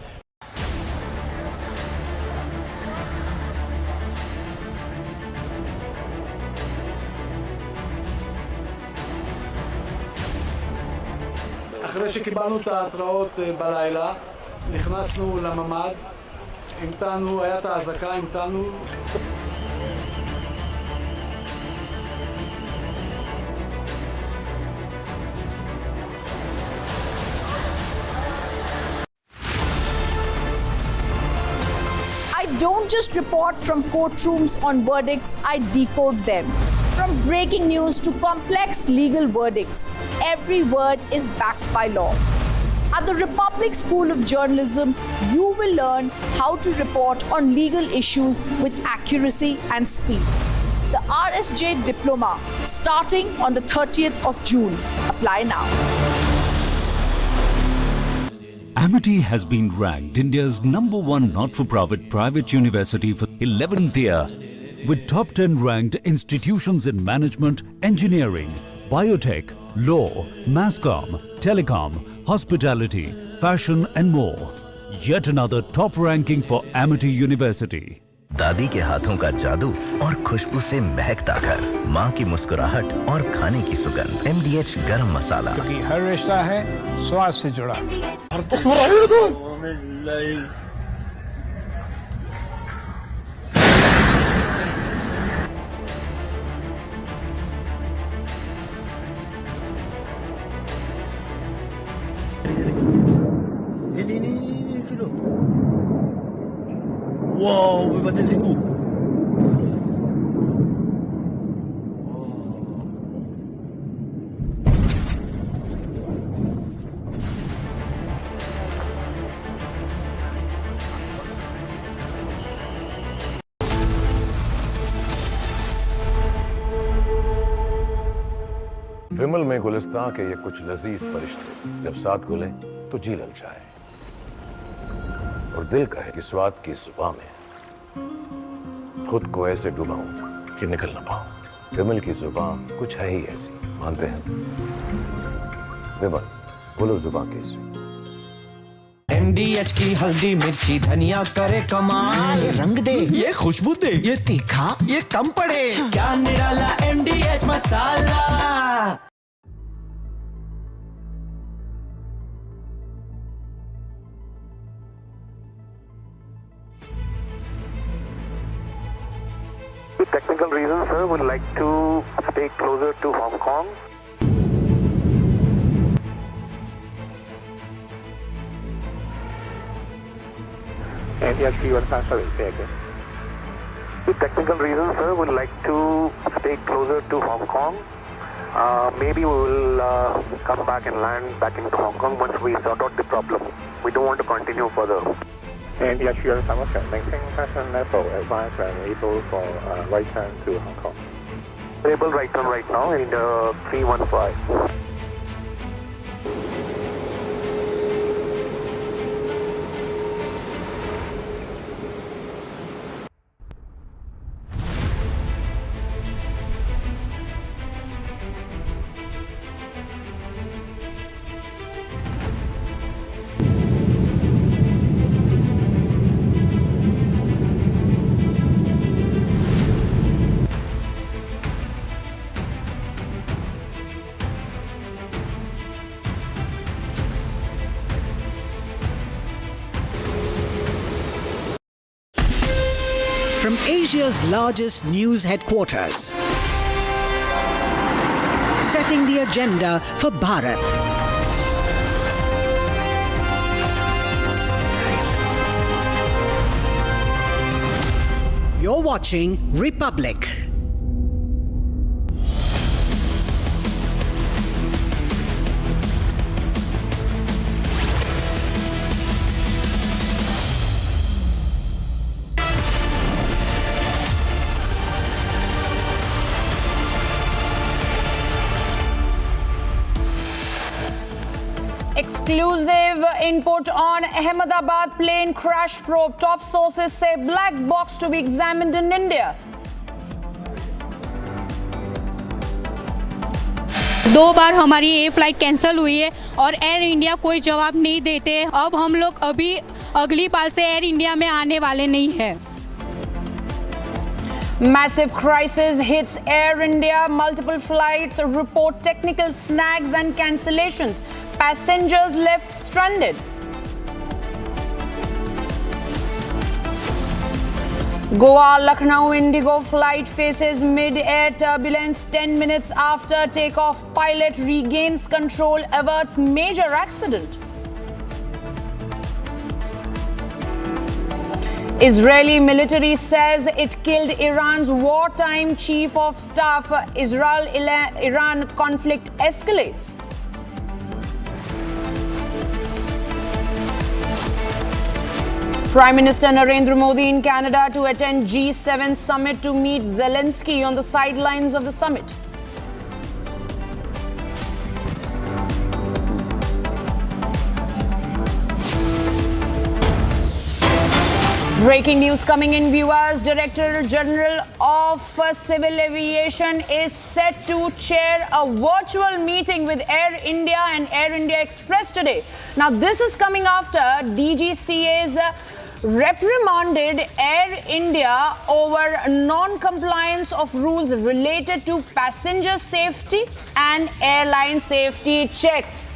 אחרי שקיבלנו את ההתראות בלילה, נכנסנו לממ"ד, המתנו, היה את האזעקה, המתנו. I don't just report from courtrooms on verdicts, I decode them. From breaking news to complex legal verdicts, every word is backed by law. At the Republic School of Journalism, you will learn how to report on legal issues with accuracy and speed. The RSJ Diploma, starting on the 30th of June. Apply now. Amity has been ranked India's #1 not-for-profit private university for 11th year, with top 10 ranked institutions in management, engineering, biotech, law, mass comm, telecom, hospitality, fashion and more. Yet another top ranking for Amity University. दादी के हाथों का जादू और खुशबू से महकता घर, माँ की मुस्कुराहट और खाने की सुगंध। MDH गरम मसाला, क्योंकि हर रिश्ता है स्वाद से जुड़ा। הנה, אפילו. וואו, בבתי זיקוק. विमल में गुलिस्तां के ये कुछ लजीज फरिश्ते जब साथ घुले तो जी ललचाए और दिल कहे कि स्वाद की जुबान में खुद को ऐसे डुबाऊं कि निकल ना पाऊं। विमल की जुबान कुछ है ही ऐसी, मानते हैं? विमल, बोलो जुबान कैसी? MDH की हल्दी मिर्ची धनिया करे कमाल, ये रंग दे, ये खुशबू दे, ये तीखा, ये कम पड़े, क्या निराला MDH masala. With technical reasons, sir, would like to stay closer to Hong Kong. MDH की वर्षा सभी से आगे। With technical reasons, sir, we'd like to stay closer to Hong Kong. Maybe we will come back and land back into Hong Kong once we sort out the problem. We don't want to continue further. And the actual Samarkand, maintain passenger level, advise and able for right turn to Hong Kong. Able right turn right now in 315. From Asia's largest news headquarters, setting the agenda for Bharat. You're watching Republic. Exclusive input on Ahmedabad plane crash probe. Top sources say black box to be examined in India. दो बार हमारी ये flight cancel हुई है और air India कोई जवाब नहीं देते। अब हम लोग अभी अगली बार से एयर इंडिया में आने वाले नहीं हैं। Massive crisis hits Air India. Multiple flights report technical snags and cancellations. Passengers left stranded. Goa-Lucknow Indigo flight faces mid-air turbulence 10 minutes after takeoff. Pilot regains control, averts major accident. Israeli military says it killed Iran's wartime chief of staff. Israel-Iran conflict escalates. Prime Minister Narendra Modi in Canada to attend G7 summit to meet Zelensky on the sidelines of the summit. Breaking news coming in, viewers. Director General of Civil Aviation is set to chair a virtual meeting with Air India and Air India Express today. Now, this is coming after DGCA's reprimanded Air India over non-compliance of rules related to passenger safety and airline safety checks.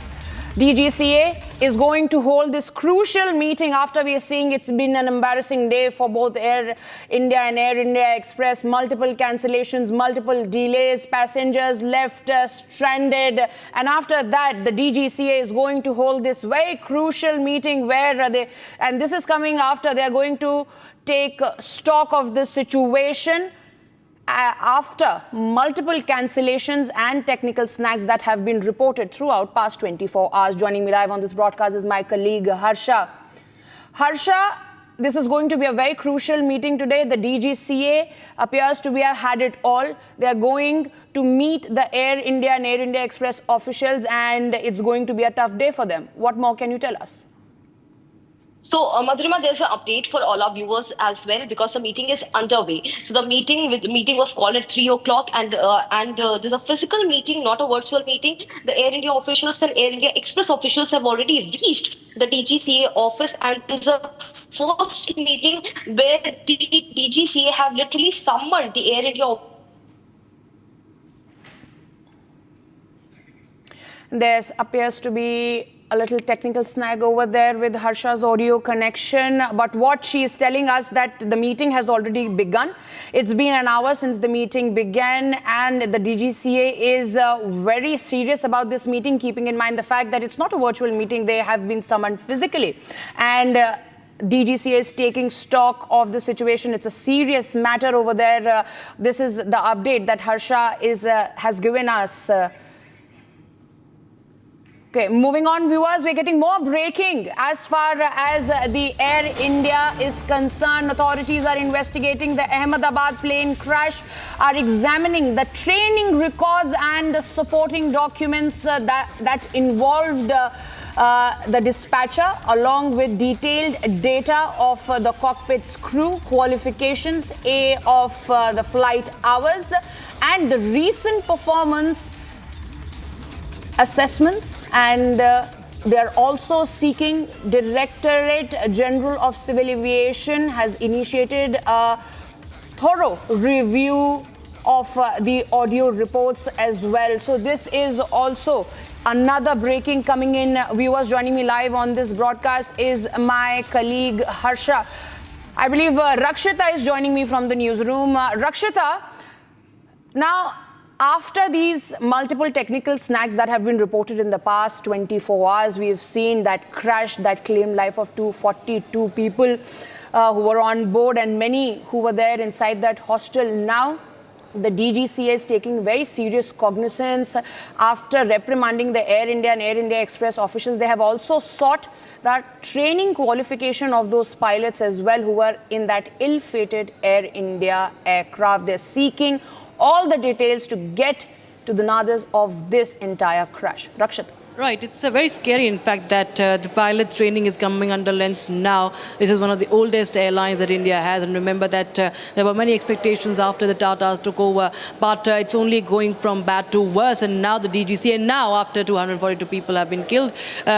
DGCA is going to hold this crucial meeting after we are seeing it's been an embarrassing day for both Air India and Air India Express. Multiple cancellations, multiple delays, passengers left stranded. And after that, the DGCA is going to hold this very crucial meeting where and this is coming after they're going to take stock of the situation after multiple cancellations and technical snags that have been reported throughout past 24 hours. Joining me live on this broadcast is my colleague Harsha. Harsha, this is going to be a very crucial meeting today. The DGCA appears to have had it all. They are going to meet the Air India and Air India Express officials, and it's going to be a tough day for them. What more can you tell us? So, Madhurima, there's an update for all our viewers as well because the meeting is underway. So, the meeting was called at 3 o'clock, and there's a physical meeting, not a virtual meeting. The Air India officials and Air India Express officials have already reached the DGCA office, and there's a first meeting where the DGCA have literally summoned the Air India. There appears to be a little technical snag over there with Harsha's audio connection. But what she is telling us that the meeting has already begun. It's been an hour since the meeting began, and the DGCA is very serious about this meeting, keeping in mind the fact that it's not a virtual meeting. They have been summoned physically. And DGCA is taking stock of the situation. It's a serious matter over there. This is the update that Harsha has given us. Okay, moving on, viewers, we're getting more breaking. As far as the Air India is concerned, authorities are investigating the Ahmedabad plane crash, are examining the training records and supporting documents that involved the dispatcher, along with detailed data of the cockpit's crew, qualifications, of the flight hours, and the recent performance assessments. And they are also seeking Directorate General of Civil Aviation has initiated a thorough review of the audio reports as well. So this is also another breaking coming in. Viewers, joining me live on this broadcast is my colleague Harsha. I believe Rakshita is joining me from the newsroom. Rakshita, now after these multiple technical snags that have been reported in the past 24 hours, we have seen that crash that claimed life of 242 people who were on board and many who were there inside that hostel. Now the DGCA is taking very serious cognizance after reprimanding the Air India and Air India Express officials. They have also sought that training qualification of those pilots as well who were in that ill-fated Air India aircraft. They're seeking all the details to get to the nadars of this entire crash. Rakshit. Right, it's very scary, in fact, that the pilot training is coming under lens now. This is one of the oldest airlines that India has, and remember that there were many expectations after the Tatas took over, but it's only going from bad to worse, and now the DGCA, now after 242 people have been killed,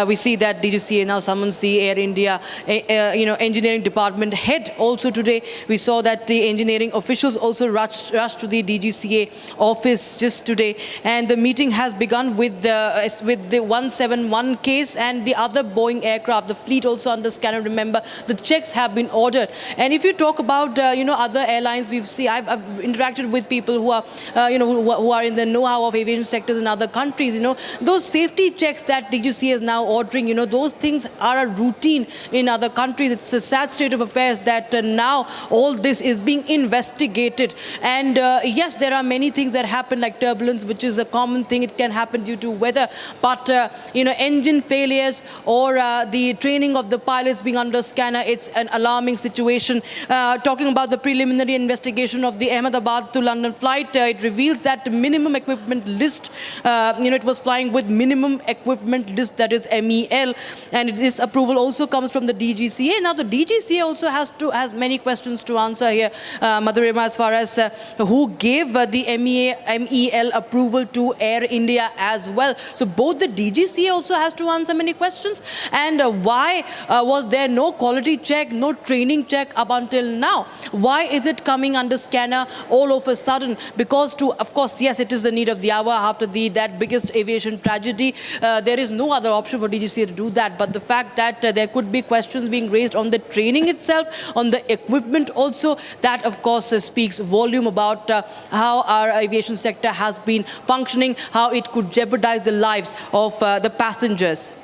we see that DGCA now summons the Air India engineering department head also today. We saw that the engineering officials also rushed to the DGCA office just today, and the meeting has begun with the 171 case and the other Boeing aircraft. The fleet also under scanner. Remember, the checks have been ordered. And if you talk about other airlines, I've interacted with people who are who are in the know-how of aviation sectors in other countries. Those safety checks that DGCA is now ordering, those things are a routine in other countries. It's a sad state of affairs that now all this is being investigated. And yes, there are many things that happen, like turbulence, which is a common thing. It can happen due to weather, but engine failures or the training of the pilots being under scanner, it's an alarming situation. Talking about the preliminary investigation of the Ahmedabad to London flight, it reveals that the minimum equipment list, it was flying with minimum equipment list, that is MEL, and this approval also comes from the DGCA. Now the DGCA also has many questions to answer here, Madhurima, as far as who gave the MEL approval to Air India as well. So both the DGCA also has to answer many questions, and why was there no quality check, no training check up until now? Why is it coming under scanner all of a sudden? Because of course, yes, it is the need of the hour after that biggest aviation tragedy. There is no other option for DGCA to do that, but the fact that there could be questions being raised on the training itself, on the equipment also, that of course speaks volume about how our aviation sector has been functioning, how it could jeopardize the lives of the passengers.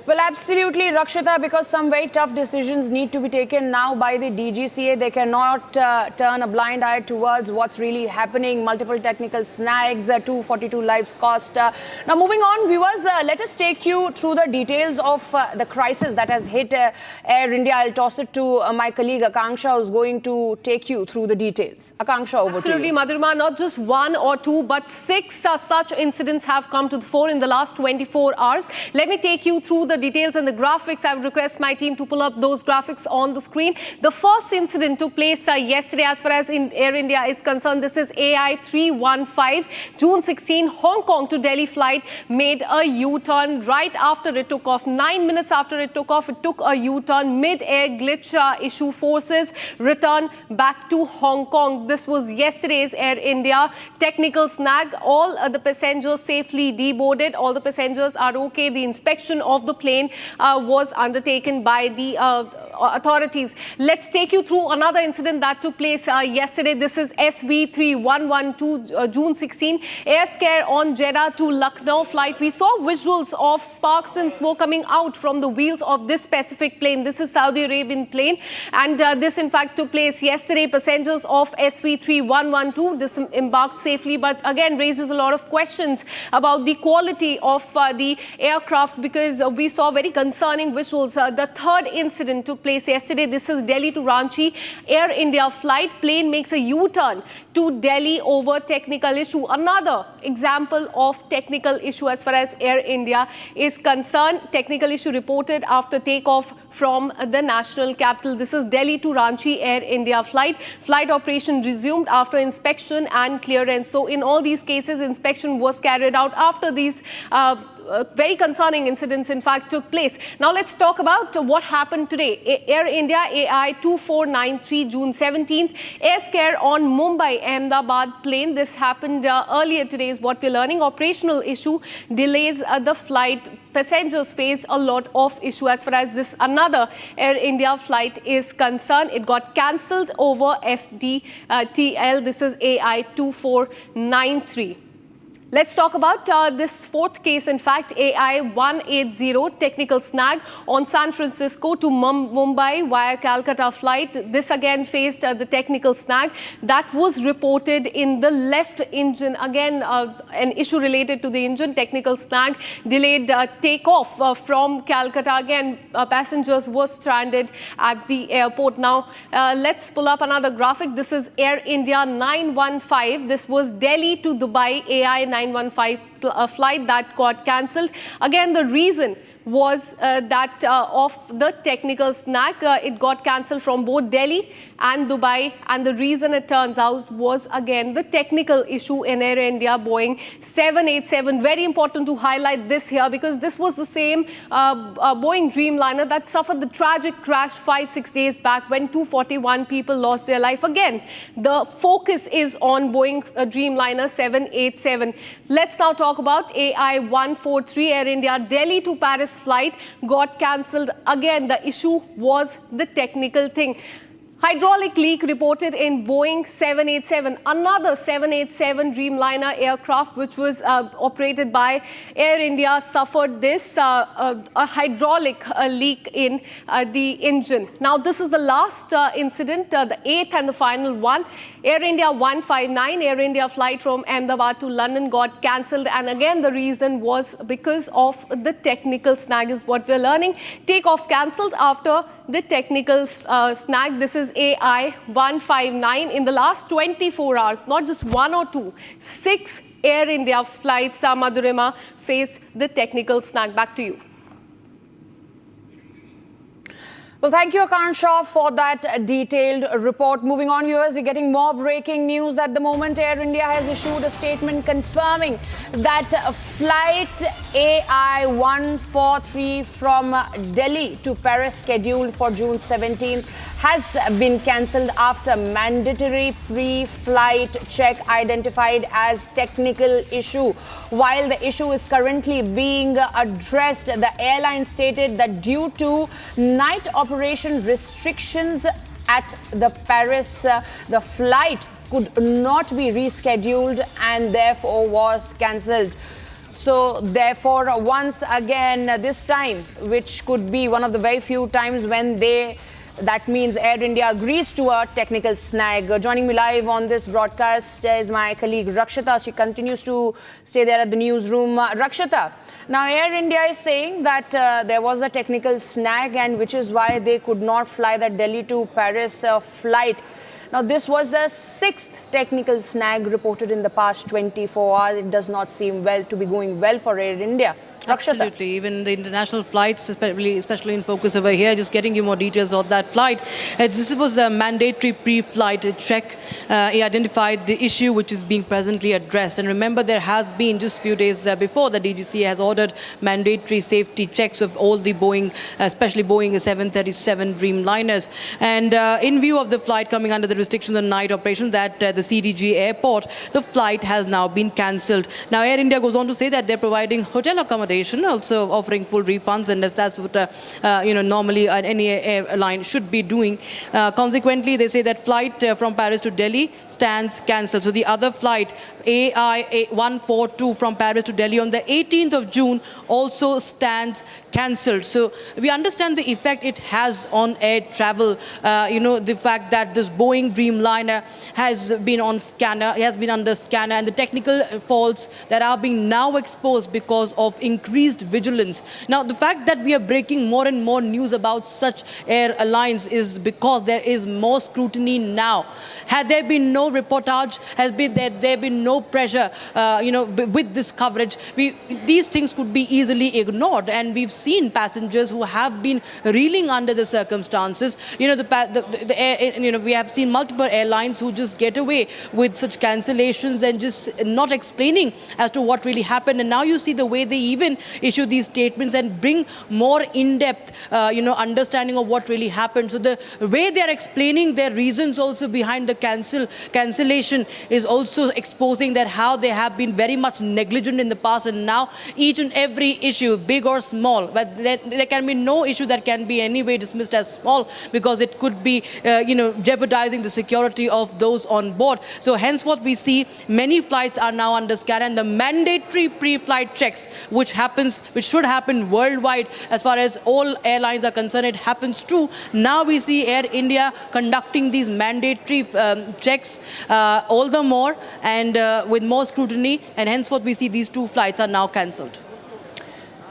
Well, absolutely, Rakshita, because some very tough decisions need to be taken now by the DGCA. They cannot turn a blind eye towards what's really happening. Multiple technical snags, 242 lives cost. Now, moving on, viewers, let us take you through the details of the crisis that has hit Air India. I'll toss it to my colleague Akanksha, who's going to take you through the details. Akanksha, over Absolutely, to you. Madhurima, not just one or two, but 6 such incidents have come to the fore in the last 24 hours. Let me take you through the details and the graphics. I would request my team to pull up those graphics on the screen. The first incident took place yesterday as far as Air India is concerned. This is AI 315, June 16, Hong Kong to Delhi flight made a U-turn right after it took off. 9 minutes after it took off, it took a U-turn. Mid-air glitch issue forces return back to Hong Kong. This was yesterday's Air India technical snag. All the passengers safely deboarded. All the passengers are okay. The inspection of the plane was undertaken by the authorities. Let's take you through another incident that took place yesterday. This is SV3112, June 16, air scare on Jeddah to Lucknow flight. We saw visuals of sparks and smoke coming out from the wheels of this specific plane. This is Saudi Arabian plane, and this in fact took place yesterday. Passengers of SV3112 disembarked safely, but again raises a lot of questions about the quality of the aircraft, because we saw very concerning visuals. The third incident took place yesterday. This is Delhi to Ranchi Air India flight. Plane makes a U-turn to Delhi over technical issue. Another example of technical issue as far as Air India is concerned. Technical issue reported after takeoff from the national capital. This is Delhi to Ranchi Air India flight. Flight operation resumed after inspection and clearance. So in all these cases, inspection was carried out after these very concerning incidents in fact took place. Now let's talk about what happened today. Air India AI 2493 June 17th, air scare on Mumbai Ahmedabad plane. This happened earlier today is what we're learning. Operational issue delays the flight. Passengers faced a lot of issue as far as this another Air India flight is concerned. It got cancelled over FDTL. This is AI 2493. Let's talk about this fourth case. In fact, AI 180 technical snag on San Francisco to Mumbai via Calcutta flight. This again faced the technical snag that was reported in the left engine. Again, an issue related to the engine. Technical snag delayed takeoff from Calcutta. Again, passengers were stranded at the airport. Now, let's pull up another graphic. This is Air India 915. This was Delhi to Dubai AI 915 flight that got cancelled. Again, the reason was that of the technical snag. It got cancelled from both Delhi and Dubai, and the reason it turns out was again the technical issue in Air India Boeing 787. Very important to highlight this here, because this was the same Boeing Dreamliner that suffered the tragic crash 5-6 days back when 241 people lost their life. Again, the focus is on Boeing Dreamliner 787. Let's now talk about AI 143 Air India Delhi to Paris flight got cancelled. Again, the issue was the technical thing. Hydraulic leak reported in Boeing 787, another 787 Dreamliner aircraft which was operated by Air India suffered this a hydraulic leak in the engine. Now this is the last incident, the eighth and the final one. Air India 159, Air India flight from Ahmedabad to London got cancelled, and again the reason was because of the technical snag is what we're learning. Takeoff cancelled after the technical snag. This is AI 159. In the last 24 hours, not just one or two, 6 Air India flights, Madhurima, faced the technical snag. Back to you. Well, thank you, Akansha, for that detailed report. Moving on, viewers, we're getting more breaking news at the moment. Air India has issued a statement confirming that flight AI 143 from Delhi to Paris, scheduled for June 17th, has been cancelled after mandatory pre-flight check identified as technical issue. While the issue is currently being addressed, the airline stated that due to night operation restrictions at the Paris, the flight could not be rescheduled and therefore was cancelled. So therefore, once again, this time, which could be one of the very few times when that means Air India agrees to a technical snag. Joining me live on this broadcast is my colleague Rakshita. She continues to stay there at the newsroom. Rakshita, now Air India is saying that there was a technical snag, and which is why they could not fly the Delhi to Paris flight. Now, this was the 6th technical snag reported in the past 24 hours. It does not seem to be going well for Air India. Absolutely. Even the international flights, especially in focus over here, just getting you more details of that flight. This was a mandatory pre-flight check. He identified the issue which is being presently addressed. And remember, there has been just a few days before the DGCA has ordered mandatory safety checks of all the Boeing, especially Boeing 737 Dreamliners. And in view of the flight coming under the restrictions on night operations at the CDG airport, the flight has now been cancelled. Now, Air India goes on to say that they're providing hotel accommodation Bangladesh, and also offering full refunds, and that's what normally any airline should be doing. Consequently, they say that flight from Paris to Delhi stands cancelled. So the other flight, AI 142 from Paris to Delhi on the 18th of June, also stands cancelled. So we understand the effect it has on air travel. The fact that this Boeing Dreamliner has been under scanner, and the technical faults that are being now exposed because of increased vigilance. Now, the fact that we are breaking more and more news about such airlines is because there is more scrutiny now. Had there been no reportage, has there been no pressure, with this coverage, these things could be easily ignored, and we've seen passengers who have been reeling under the circumstances. We have seen multiple airlines who just get away with such cancellations and just not explaining as to what really happened. And now you see the way they even issue these statements and bring more in-depth, understanding of what really happened. So the way they are explaining their reasons also behind the cancellation is also exposing that how they have been very much negligent in the past, and now each and every issue, big or small, but there can be no issue that can be anyway dismissed as small, because it could be, jeopardizing the security of those on board. So henceforth, we see many flights are now under scan, and the mandatory pre-flight checks, which should happen worldwide as far as all airlines are concerned, it happens too. Now we see Air India conducting these mandatory checks all the more and with more scrutiny, and henceforth we see these two flights are now cancelled.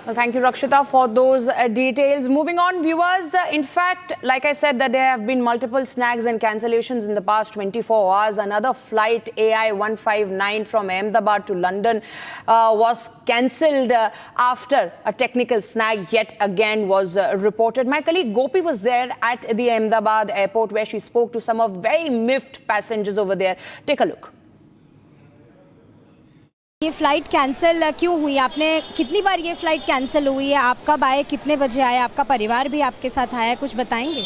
Well, thank you, Rakshita, for those details. Moving on, viewers, in fact, like I said, that there have been multiple snags and cancellations in the past 24 hours. Another flight, AI 159 from Ahmedabad to London, was cancelled after a technical snag yet again was reported. My colleague Gopi was there at the Ahmedabad airport, where she spoke to some of very miffed passengers over there. Take a look. ये flight cancel क्यों हुई? आपने कितनी बार ये flight cancel हुई है? आप कब आए, कितने बजे आए? आपका परिवार भी आपके साथ आया है, कुछ बताएंगे?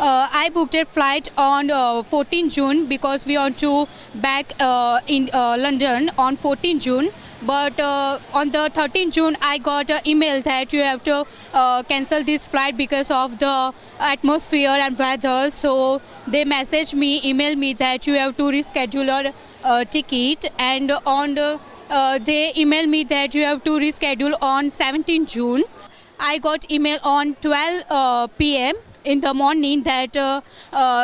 I booked a flight on 14 June because we want to back in London on 14 June. But on the 13th June, I got an email that you have to cancel this flight because of the atmosphere and weather. So they messaged me, emailed me that you have to reschedule your ticket, and on the they emailed me that you have to reschedule on 17 June. I got email on 12 p.m. in the morning that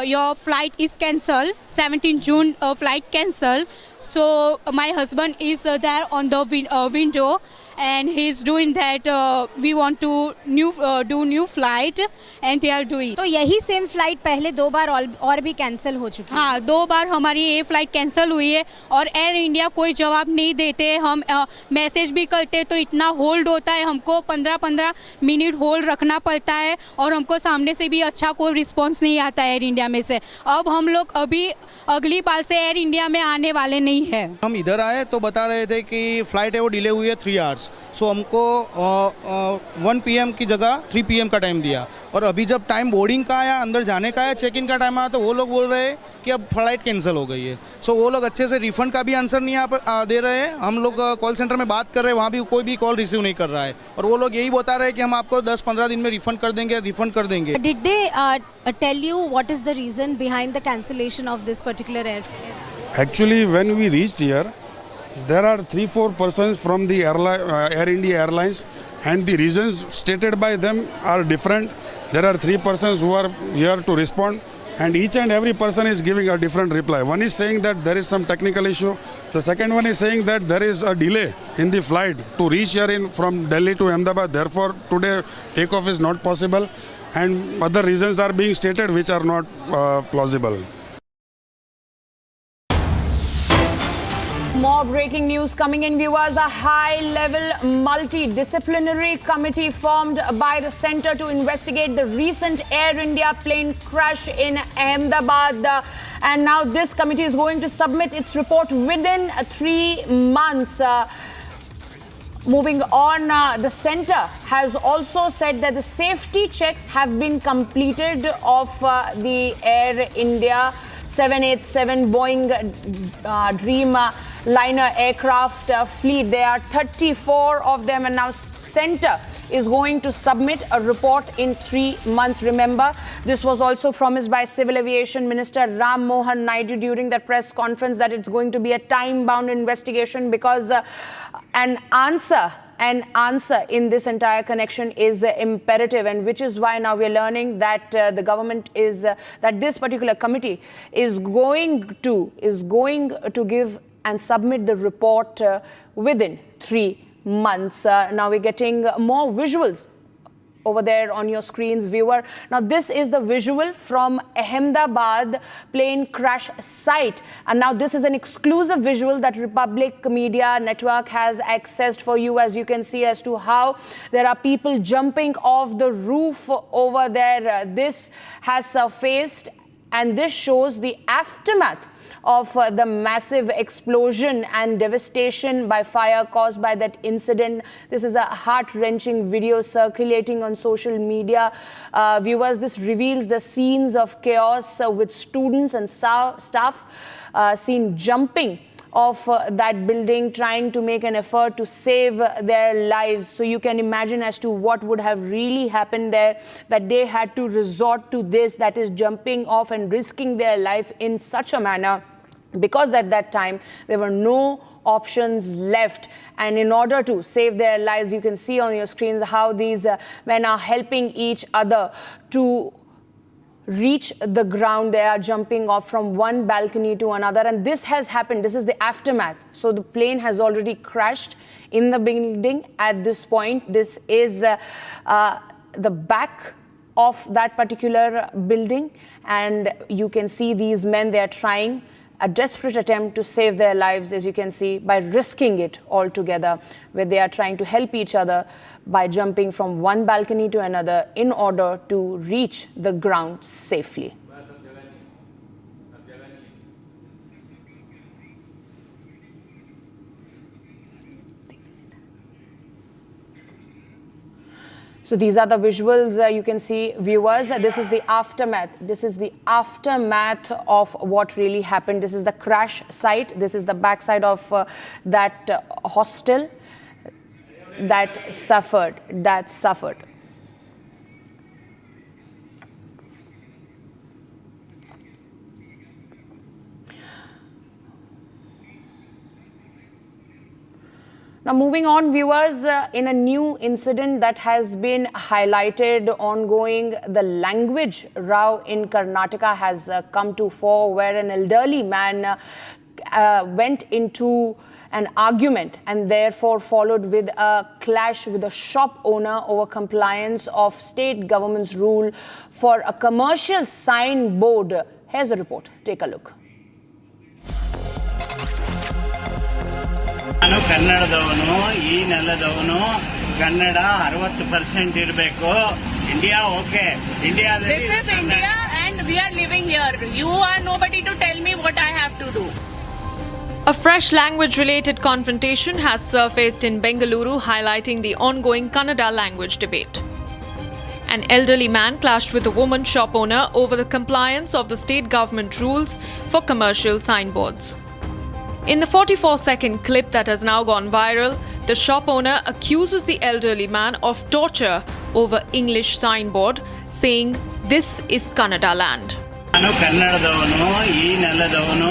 your flight is cancelled. 17 June flight cancelled. So my husband is there on the window, and he's doing that. We want to do new flight, and they are doing. तो यही same flight पहले 2 बार और भी cancel हो चुकी है? हाँ, 2 बार हमारी ये फ्लाइट कैंसिल हुई है, और एयर इंडिया कोई जवाब नहीं देते। हम मैसेज भी करते तो इतना होल्ड होता है, हमको 15-15 मिनट होल्ड रखना पड़ता है, और हमको सामने से भी अच्छा कोई रिस्पॉन्स नहीं आता है एयर इंडिया में से। अब हम लोग अभी अगली बार से एयर इंडिया में आने वाले नहीं है। हम इधर आए तो बता रहे थे कि फ्लाइट है वो डिले हुई है 3 आवर्स। सो हमको 1 PM की जगह 3 PM का टाइम दिया, और अभी जब टाइम बोर्डिंग का आया, अंदर जाने का आया, चेक इन का टाइम आया, तो वो लोग बोल रहे हैं कि अब फ्लाइट कैंसिल हो गई है। सो वो लोग अच्छे से रिफंड का भी आंसर नहीं दे रहे हैं। हम लोग कॉल सेंटर में बात कर रहे हैं, वहाँ भी कोई भी कॉल रिसीव नहीं कर रहा है, और वो लोग यही बता रहे हैं कि हम आपको 10-15 दिन में रिफंड कर देंगे। Did they tell you what is the reason behind the cancellation of this particular air? Actually, when we reached here, there are 3-4 persons from the Air India Airlines, and the reasons stated by them are different. There are 3 persons who are here to respond, and each and every person is giving a different reply. One is saying that there is some technical issue. The second one is saying that there is a delay in the flight to reach here from Delhi to Ahmedabad. Therefore, today takeoff is not possible, and other reasons are being stated which are not plausible. More breaking news coming in, viewers. A high-level multidisciplinary committee formed by the Centre to investigate the recent Air India plane crash in Ahmedabad. And now this committee is going to submit its report within 3 months. Moving on, the centre has also said that the safety checks have been completed of the Air India 787 Boeing liner aircraft fleet. There are 34 of them, and now Centre is going to submit a report in 3 months. Remember, this was also promised by Civil Aviation Minister Ram Mohan Naidu during that press conference, that it's going to be a time-bound investigation, because an answer in this entire connection is imperative, and which is why now we're learning that the government is that this particular committee is going to give and submit the report within 3 months. Now we're getting more visuals over there on your screens, viewer. Now this is the visual from Ahmedabad plane crash site, and now this is an exclusive visual that Republic Media Network has accessed for you, as you can see, as to how there are people jumping off the roof over there. This has surfaced, and this shows the aftermath of the massive explosion and devastation by fire caused by that incident. This is a heart-wrenching video circulating on social media. Viewers, this reveals the scenes of chaos with students and staff seen jumping off that building, trying to make an effort to save their lives. So you can imagine as to what would have really happened there, that they had to resort to this, that is jumping off and risking their life in such a manner, because at that time there were no options left. And in order to save their lives, you can see on your screens how these men are helping each other to reach the ground. They are jumping off from one balcony to another, and this has happened. This is the aftermath. So the plane has already crashed in the building at this point. This is the back of that particular building, and you can see these men, they are trying a desperate attempt to save their lives, as you can see, by risking it altogether, where they are trying to help each other by jumping from one balcony to another in order to reach the ground safely. So these are the visuals you can see, viewers. This is the aftermath. This is the aftermath of what really happened. This is the crash site. This is the backside of that hostel that suffered. Now moving on, viewers, in a new incident that has been highlighted ongoing, the language row in Karnataka has come to fore, where an elderly man went into an argument and therefore followed with a clash with a shop owner over compliance of state government's rule for a commercial signboard. Here's a report. Take a look. ನಾನು ಕನ್ನಡದವನು ಈ ನೆಲದವನು ಕನ್ನಡ 60% ಇರಬೇಕು India okay ಇಂಡಿಯಾದಲ್ಲಿ This is India and we are living here. You are nobody to tell me what I have to do. A fresh language-related confrontation has surfaced in Bengaluru, highlighting the ongoing Kannada language debate. An elderly man clashed with a woman shop owner over the compliance of the state government rules for commercial signboards. In the 44-second clip that has now gone viral, the shop owner accuses the elderly man of torture over English signboard, saying, "This is Kannada land." ನಾನು ಕನ್ನಡದವನು ಈ ನೆಲದವನು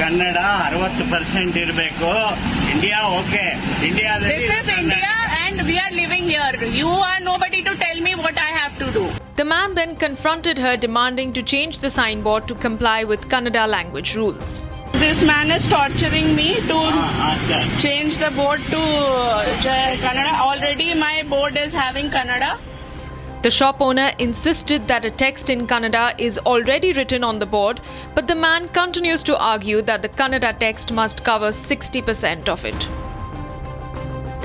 ಕನ್ನಡ 60% ಇರಬೇಕು India okay ಇಂಡಿಯಾದಲ್ಲಿ This is India and we are living here. You are nobody to tell me what I have to do. The man then confronted her, demanding to change the signboard to comply with Kannada language rules. This man is torturing me to change the board to Kannada. Already my board is having Kannada. The shop owner insisted that a text in Kannada is already written on the board, but the man continues to argue that the Kannada text must cover 60% of it.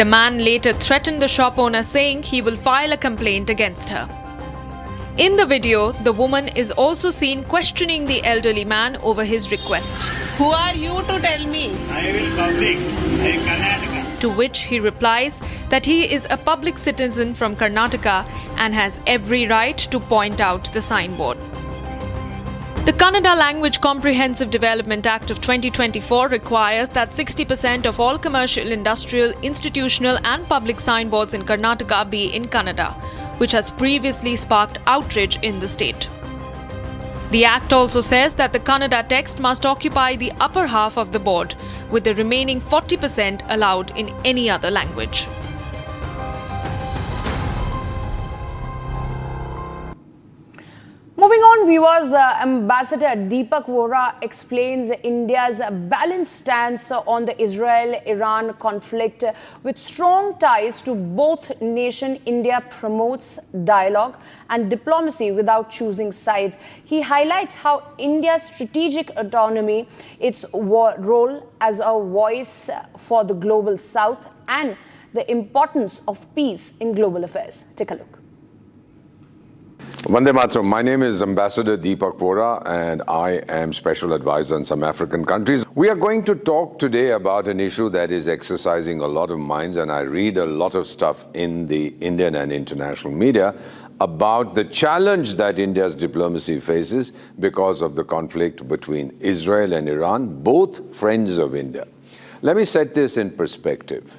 The man later threatened the shop owner, saying he will file a complaint against her. In the video, the woman is also seen questioning the elderly man over his request. Who are you to tell me? I will public. I Karnataka. To which he replies that he is a public citizen from Karnataka and has every right to point out the signboard. The Kannada Language Comprehensive Development Act of 2024 requires that 60% of all commercial, industrial, institutional and public signboards in Karnataka be in Kannada, which has previously sparked outrage in the state. The Act also says that the Kannada text must occupy the upper half of the board, with the remaining 40% allowed in any other language. Moving on, viewers, Ambassador Deepak Vora explains India's balanced stance on the Israel-Iran conflict. With strong ties to both nations, India promotes dialogue and diplomacy without choosing sides. He highlights how India's strategic autonomy, its role as a voice for the global south, and the importance of peace in global affairs. Take a look. Vande Mataram. My name is Ambassador Deepak Vora and I am Special Advisor in some African countries. We are going to talk today about an issue that is exercising a lot of minds, and I read a lot of stuff in the Indian and international media about the challenge that India's diplomacy faces because of the conflict between Israel and Iran, both friends of India. Let me set this in perspective.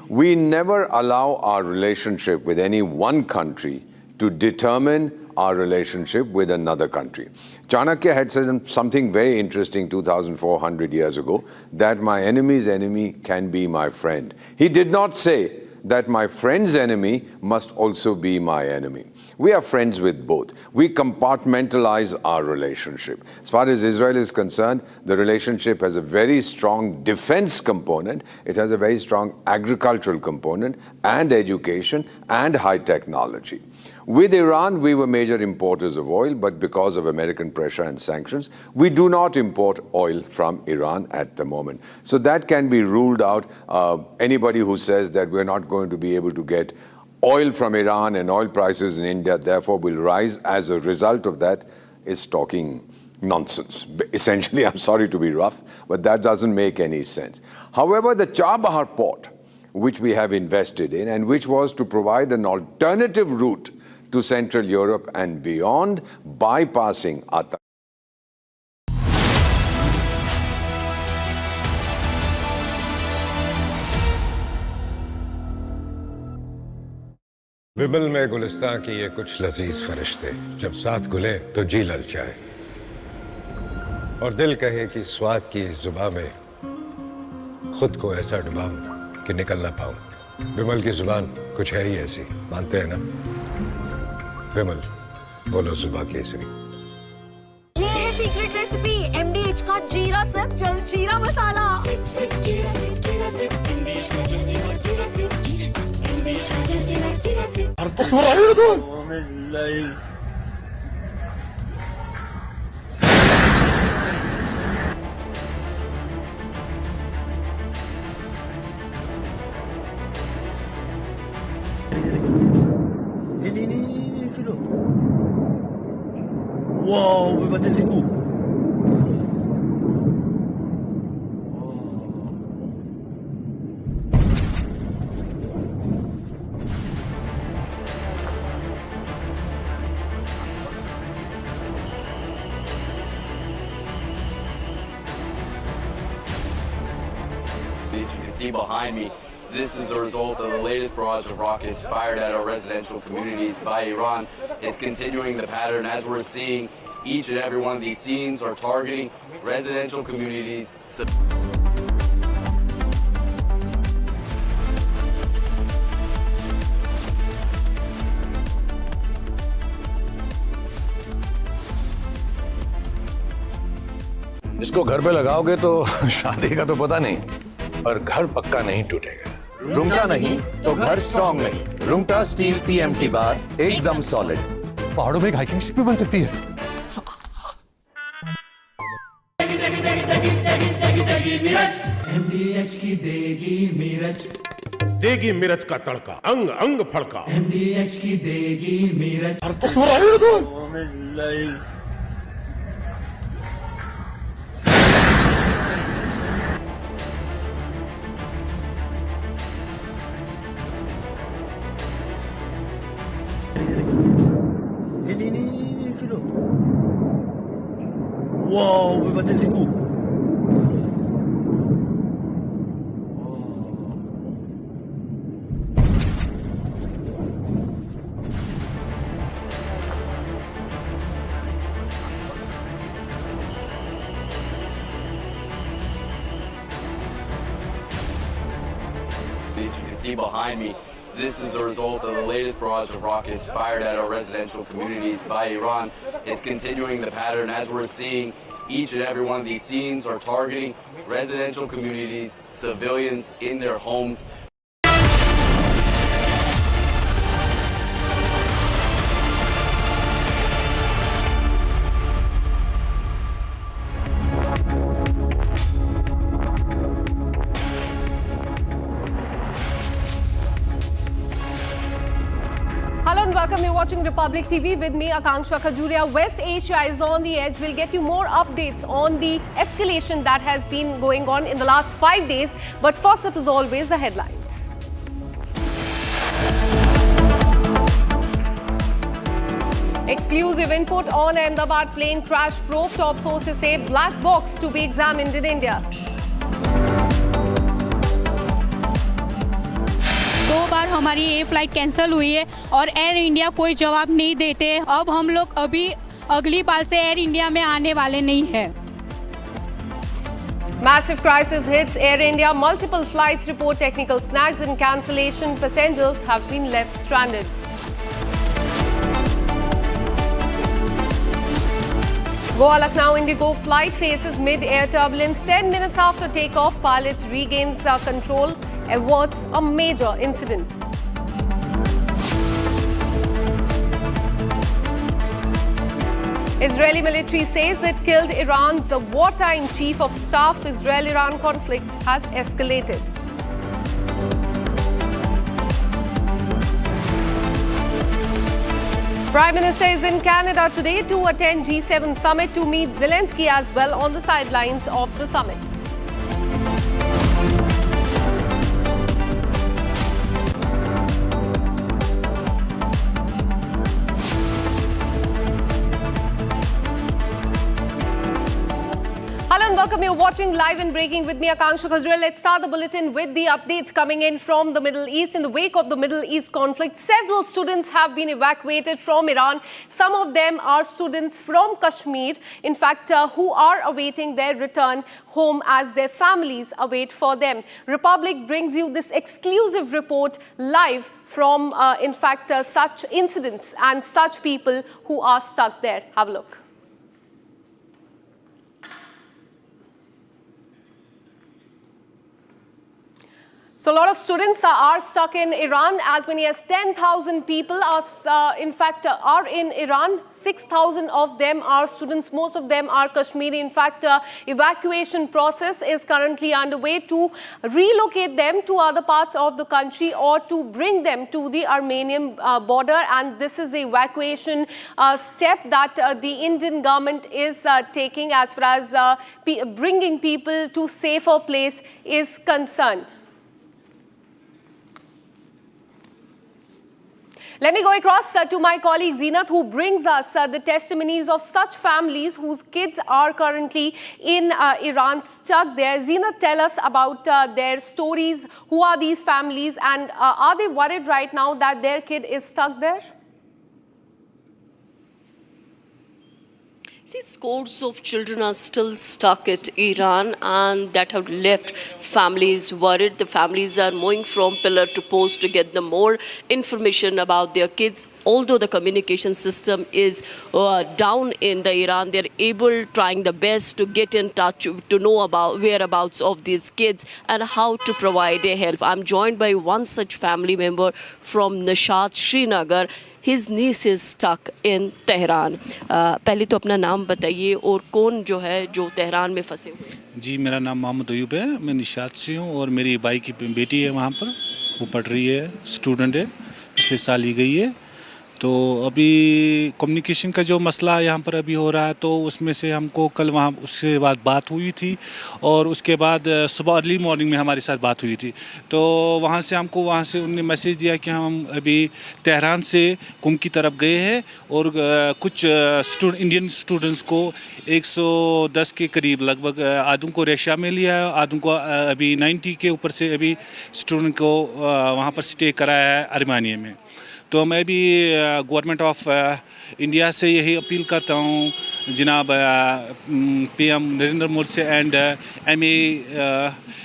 We never allow our relationship with any one country to determine our relationship with another country. Chanakya had said something very interesting 2,400 years ago, that my enemy's enemy can be my friend. He did not say that my friend's enemy must also be my enemy. We are friends with both. We compartmentalize our relationship. As far as Israel is concerned, the relationship has a very strong defense component. It has a very strong agricultural component and education and high technology. With Iran, we were major importers of oil, but because of American pressure and sanctions, we do not import oil from Iran at the moment. So that can be ruled out. Anybody who says that we're not going to be able to get oil from Iran and oil prices in India, therefore, will rise as a result of that, is talking nonsense. Essentially, I'm sorry to be rough, but that doesn't make any sense. However, the Chabahar port, which we have invested in and which was to provide an alternative route to Central Europe and beyond, bypassing Atta. विमल में गुलिस्तां की ये कुछ लजीज फरिश्ते जब साथ घुले तो जी ललचाए और दिल कहे कि स्वाद की इस जुबान में खुद को ऐसा डुबाऊं कि निकल ना पाऊं। विमल की जुबान कुछ है ही ऐसी, मानते हैं ना? विमल, बोलो जुबान केसरी। ये है सीक्रेट रेसिपी MDH का जीरा सिप जलजीरा मसाला। सिप सिप जीरा सिप MDH का जलजीरा जीरा सिप MDH का जलजीरा जीरा SIP. Wow, vai bater esse cu. As you can see behind me, this is the result of the latest barrage of rockets fired at our residential communities by Iran. It's continuing the pattern as we're seeing. Each and every one of these scenes are targeting residential communities. इसको घर पे लगाओगे तो शादी का तो पता नहीं, पर घर पक्का नहीं टूटेगा। रुंगटा नहीं तो घर स्ट्रॉन्ग नहीं। रुंगटा स्टील TMT बार एकदम सॉलिड। पहाड़ों में एक हाइकिंग स्टिक भी बन सकती है। MDH की देगी मिर्च, देगी मिर्च का तड़का, अंग अंग फड़का। MDH की देगी मिर्च। bater esse cu. As you can see behind me, this is the result of the latest barrage of rockets fired at our residential communities by Iran. It's continuing the pattern as we're seeing. Each and every one of these scenes are targeting residential communities, civilians in their homes. Hello and welcome. You're watching Republic TV with me, Akanksha Khajuria. West Asia is on the edge. We'll get you more updates on the escalation that has been going on in the last 5 days. But first up, as always, the headlines. Exclusive input on Ahmedabad plane crash probe. Top sources say black box to be examined in India. 2 बार हमारी ये flight cancel हुई है और air India कोई जवाब नहीं देते। अब हम लोग अभी अगली बार से एयर इंडिया में आने वाले नहीं हैं। Massive crisis hits Air India. Multiple flights report technical snags and cancellation. Passengers have been left stranded. Goa Lucknow Indigo flight faces mid-air turbulence. 10 minutes after takeoff, pilot regains control, averts a major incident. Israeli military says it killed Iran's wartime chief of staff. Israel-Iran conflict has escalated. Prime Minister is in Canada today to attend G7 summit to meet Zelensky as well on the sidelines of the summit. Hello and welcome. You're watching Live and Breaking with me, Akanksha Khajuria. Let's start the bulletin with the updates coming in from the Middle East. In the wake of the Middle East conflict, several students have been evacuated from Iran. Some of them are students from Kashmir, in fact, who are awaiting their return home as their families await for them. Republic brings you this exclusive report live from, such incidents and such people who are stuck there. Have a look. So a lot of students are stuck in Iran. As many as 10,000 people are in Iran. 6,000 of them are students. Most of them are Kashmiri. In fact, evacuation process is currently underway to relocate them to other parts of the country or to bring them to the Armenian border. And this is the evacuation step that the Indian government is taking as far as bringing people to safer place is concerned. Let me go across to my colleague Zeenat, who brings us the testimonies of such families whose kids are currently in Iran, stuck there. Zeenat, tell us about their stories. Who are these families, and are they worried right now that their kid is stuck there? See, scores of children are still stuck at Iran, and that have left families worried. The families are moving from pillar to post to get the more information about their kids. Although the communication system is down in the Iran, they're trying the best to get in touch, to know about whereabouts of these kids and how to provide a help. I'm joined by one such family member from Nishat, Srinagar. His niece is stuck in Tehran. पहले तो अपना नाम बताइए और कौन जो है जो तेहरान में फंसे हुए? जी, मेरा नाम मोहम्मद अयूब है, मैं निशात से हूँ और मेरी भाई की बेटी है वहाँ पर, वो पढ़ रही है, स्टूडेंट है, पिछले साल ही गई है। तो अभी कम्युनिकेशन का जो मसला यहाँ पर अभी हो रहा है, तो उसमें से हमको कल वहाँ उसके बाद बात हुई थी, और उसके बाद सुबह अर्ली मॉर्निंग में हमारे साथ बात हुई थी। तो वहाँ से हमको उनने मैसेज दिया कि हम अभी तेहरान से कुम की तरफ गए हैं, और कुछ इंडियन स्टूडेंट्स को 110 के करीब लगभग आधों को रशिया में लिया है, आधों को अभी 90 के ऊपर से अभी स्टूडेंट को वहाँ पर स्टे कराया है आर्मेनिया में। तो मैं भी गवर्नमेंट ऑफ इंडिया से यही अपील करता हूँ जनाब पीएम नरेंद्र मोदी से, एंड एमए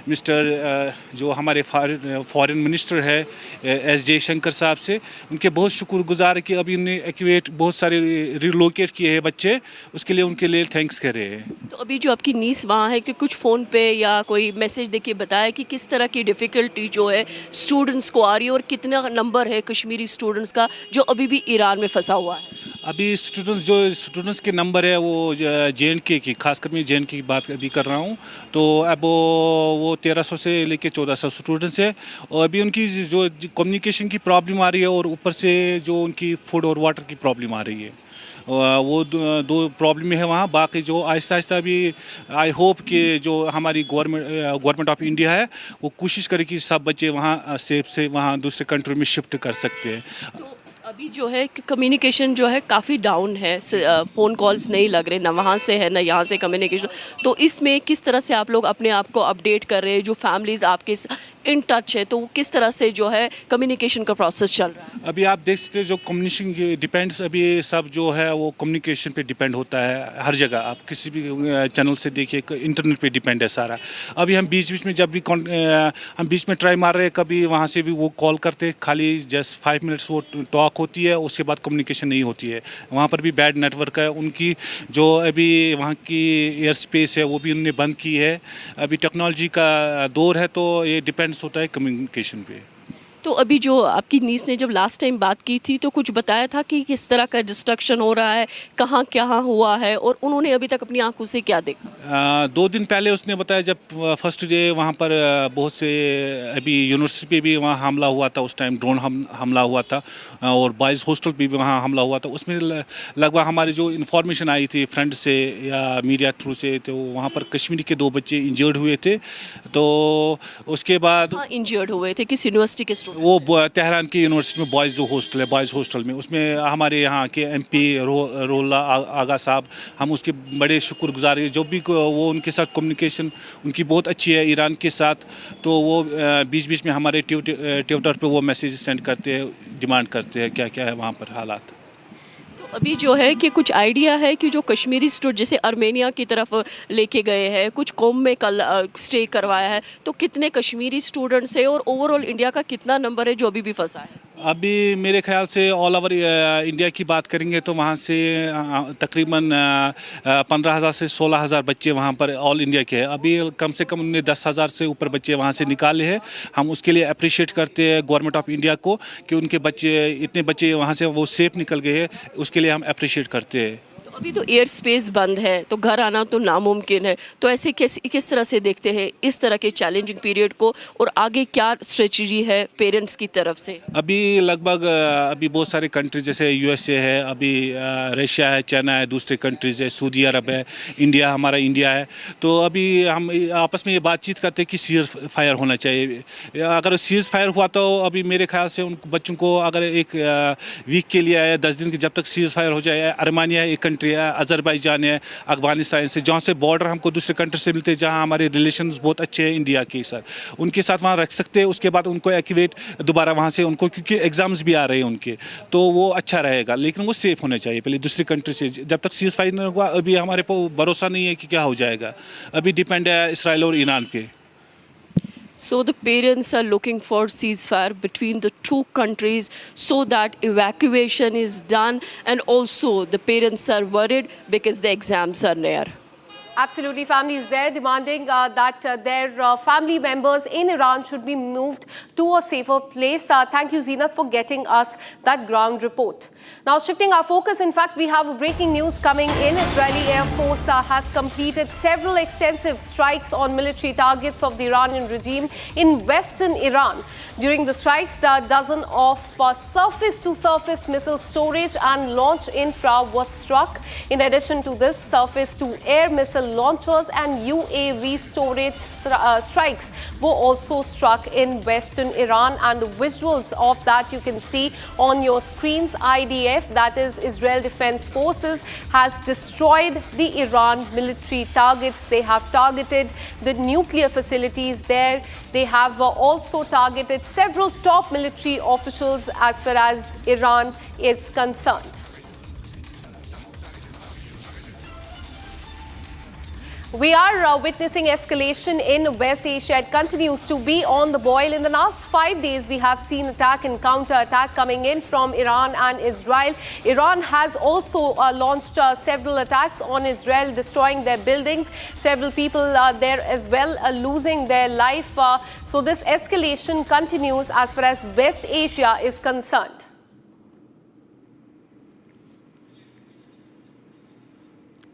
मिस्टर जो हमारे फॉरेन मिनिस्टर है एस जयशंकर साहब से, उनके बहुत शुक्रगुजार कि अभी उन्हें एक्यूएट बहुत सारे रिलोकेट किए हैं बच्चे, उसके लिए उनके लिए थैंक्स कर रहे हैं। तो अभी जो आपकी नीस वहाँ है, कि कुछ फ़ोन पे या कोई मैसेज देके बताया कि किस तरह की डिफ़िकल्टी जो है स्टूडेंट्स को आ रही है, और कितना नंबर है कश्मीरी स्टूडेंट्स का जो अभी भी ईरान में फंसा हुआ है? अभी स्टूडेंट्स के नंबर है वो JNK की, खासकर मैं JNK की बात अभी कर रहा हूँ, तो अब वो 1300 से लेके 1400 स्टूडेंट्स है, और अभी उनकी जो कम्युनिकेशन की प्रॉब्लम आ रही है, और ऊपर से जो उनकी फूड और वाटर की प्रॉब्लम आ रही है, वो दो प्रॉब्लम है वहाँ। बाकी जो आहिस्ता आहिस्ता अभी आई होप कि जो हमारी गवर्नमेंट ऑफ इंडिया है वो कोशिश करे कि सब बच्चे वहाँ सेफ से वहाँ दूसरे कंट्री में शिफ्ट कर सकते हैं। तो अभी जो है कम्युनिकेशन जो है काफ़ी डाउन है, फ़ोन कॉल्स नहीं लग रहे, ना वहाँ से है ना यहाँ से कम्युनिकेशन। तो इसमें किस तरह से आप लोग अपने आप को अपडेट कर रहे हैं, जो फैमिलीज़ आपके इन टच है, तो किस तरह से जो है कम्युनिकेशन का प्रोसेस चल रहा है? अभी आप देख सकते हैं जो कम्युनिकेशन डिपेंड्स, अभी सब जो है वो कम्युनिकेशन पे डिपेंड होता है हर जगह। आप किसी भी चैनल से देखिए, इंटरनेट पे डिपेंड है सारा। अभी हम बीच में जब भी हम बीच में ट्राई मार रहे हैं, कभी वहाँ से भी वो कॉल करते, खाली जस्ट 5 मिनट्स वो टॉक होती है, उसके बाद कम्युनिकेशन नहीं होती है। वहाँ पर भी बैड नेटवर्क है उनकी, जो अभी वहाँ की एयर स्पेस है वो भी उन्होंने बंद की है। अभी टेक्नोलॉजी का दौर है, तो ये डिपेंड्स होता है कम्युनिकेशन पे। तो अभी जो आपकी नीस ने जब लास्ट टाइम बात की थी, तो कुछ बताया था कि किस तरह का डिस्ट्रक्शन हो रहा है, कहाँ क्या हुआ है, और उन्होंने अभी तक अपनी आंखों से क्या देखा? 2 दिन पहले उसने बताया, जब फर्स्ट डे वहाँ पर बहुत से अभी यूनिवर्सिटी पे भी वहाँ हमला हुआ था, उस टाइम ड्रोन हमला हुआ था, और बॉयज़ हॉस्टल पे भी वहाँ हमला हुआ था। उसमें लगभग हमारी जो इन्फॉर्मेशन आई थी फ्रेंड से या मीडिया थ्रू से, तो वहाँ पर कश्मीरी के 2 बच्चे इंजर्ड हुए थे। तो उसके बाद इंजर्ड हुए थे किस यूनिवर्सिटी के? वो तेहरान की यूनिवर्सिटी में बॉयज़ जो हॉस्टल है, बॉयज़ हॉस्टल में, उसमें हमारे यहाँ के MP रोला आगा साहब, हम उसके बड़े शुक्रगुजार हैं। जो भी वो उनके साथ कम्युनिकेशन उनकी बहुत अच्छी है ईरान के साथ, तो वो बीच में हमारे ट्विटर पे वो मैसेज सेंड करते हैं, डिमांड करते हैं क्या क्या है वहाँ पर हालात। अभी जो है कि कुछ आइडिया है कि जो कश्मीरी स्टूडेंट जैसे आर्मेनिया की तरफ लेके गए हैं, कुछ कौम में कल स्टे करवाया है, तो कितने कश्मीरी स्टूडेंट्स है, और ओवरऑल इंडिया का कितना नंबर है जो अभी भी फंसा है? अभी मेरे ख्याल से ऑल ओवर इंडिया की बात करेंगे तो वहाँ से तकरीबन 15,000 से 16,000 बच्चे वहाँ पर ऑल इंडिया के हैं। अभी कम से कम उन्होंने 10,000 से ऊपर बच्चे वहाँ से निकाले हैं। हम उसके लिए अप्रिशिएट करते हैं गवर्नमेंट ऑफ इंडिया को कि उनके बच्चे इतने बच्चे वहाँ से वो सेफ निकल गए हैं, उसके लिए हम अप्रिशिएट करते हैं। अभी तो एयर स्पेस बंद है, तो घर आना तो नामुमकिन है, तो ऐसे किस तरह से देखते हैं इस तरह के चैलेंजिंग पीरियड को, और आगे क्या स्ट्रेटजी है पेरेंट्स की तरफ से? अभी लगभग अभी बहुत सारे कंट्रीज जैसे USA है, अभी रशिया है, चाइना है, दूसरे कंट्रीज है, सऊदी अरब है, इंडिया, हमारा इंडिया है। तो अभी हम आपस में ये बातचीत करते हैं कि सीज फायर होना चाहिए। अगर सीज फायर हुआ तो अभी मेरे ख्याल से उन बच्चों को अगर 1 वीक के लिए आया, 10 दिन के, जब तक सीज फायर हो जाए, आर्मेनिया है एक कंट्री है, अजरबैजान है, अफगानिस्तान से, जहाँ से बॉर्डर हमको दूसरे कंट्री से मिलते हैं, जहाँ हमारे रिलेशंस बहुत अच्छे हैं इंडिया के साथ, उनके साथ वहाँ रख सकते हैं। उसके बाद उनको एक्टिवेट दोबारा वहाँ से उनको, क्योंकि एग्जाम्स भी आ रहे हैं उनके, तो वो अच्छा रहेगा, लेकिन वो सेफ होने चाहिए पहले दूसरी कंट्री से। जब तक सीज फायर नहीं हुआ, अभी हमारे को भरोसा नहीं है कि क्या हो जाएगा। अभी डिपेंड है इसराइल और ईरान पे। So the parents are looking for ceasefire between the 2 countries so that evacuation is done, and also the parents are worried because the exams are near. Absolutely, families there demanding that their family members in Iran should be moved to a safer place. Thank you, Zeenat, for getting us that ground report. Now, shifting our focus, in fact, we have breaking news coming in. Israeli Air Force has completed several extensive strikes on military targets of the Iranian regime in western Iran. During the strikes, a dozen of surface-to-surface missile storage and launch infra was struck. In addition to this, surface-to-air missile launchers and UAV storage strikes were also struck in western Iran, and the visuals of that you can see on your screens. IDF, that is Israel Defense Forces, has destroyed the Iran military targets. They have targeted the nuclear facilities there. They have also targeted several top military officials as far as Iran is concerned. We are witnessing escalation in West Asia. It continues to be on the boil. In the last 5 days, we have seen attack and counter-attack coming in from Iran and Israel. Iran has also launched several attacks on Israel, destroying their buildings. Several people there as well losing their life. So this escalation continues as far as West Asia is concerned.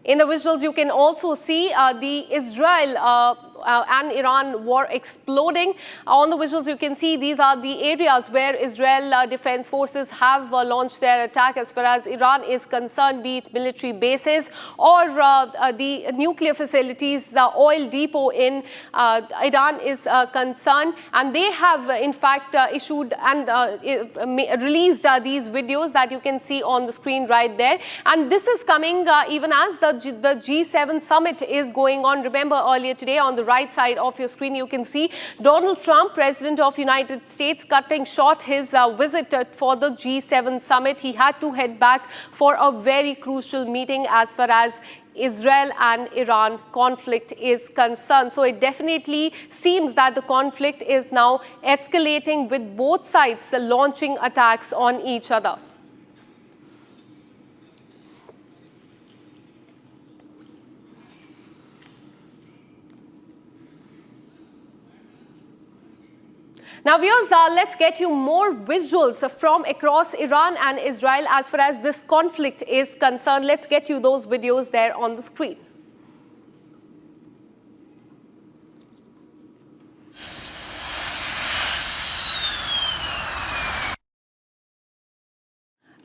In the visuals, you can also see the Israel and Iran war exploding. On the visuals, you can see these are the areas where Israel Defense Forces have launched their attack as far as Iran is concerned, be it military bases or the nuclear facilities, the oil depot in Iran is concerned. And they have, in fact, issued and released these videos that you can see on the screen right there. And this is coming even as the G7 summit is going on. Remember, earlier today on the right side of your screen, you can see Donald Trump, President of United States, cutting short his visit for the G7 summit. He had to head back for a very crucial meeting as far as Israel and Iran conflict is concerned. So it definitely seems that the conflict is now escalating with both sides launching attacks on each other. Now, viewers, let's get you more visuals from across Iran and Israel as far as this conflict is concerned. Let's get you those videos there on the screen.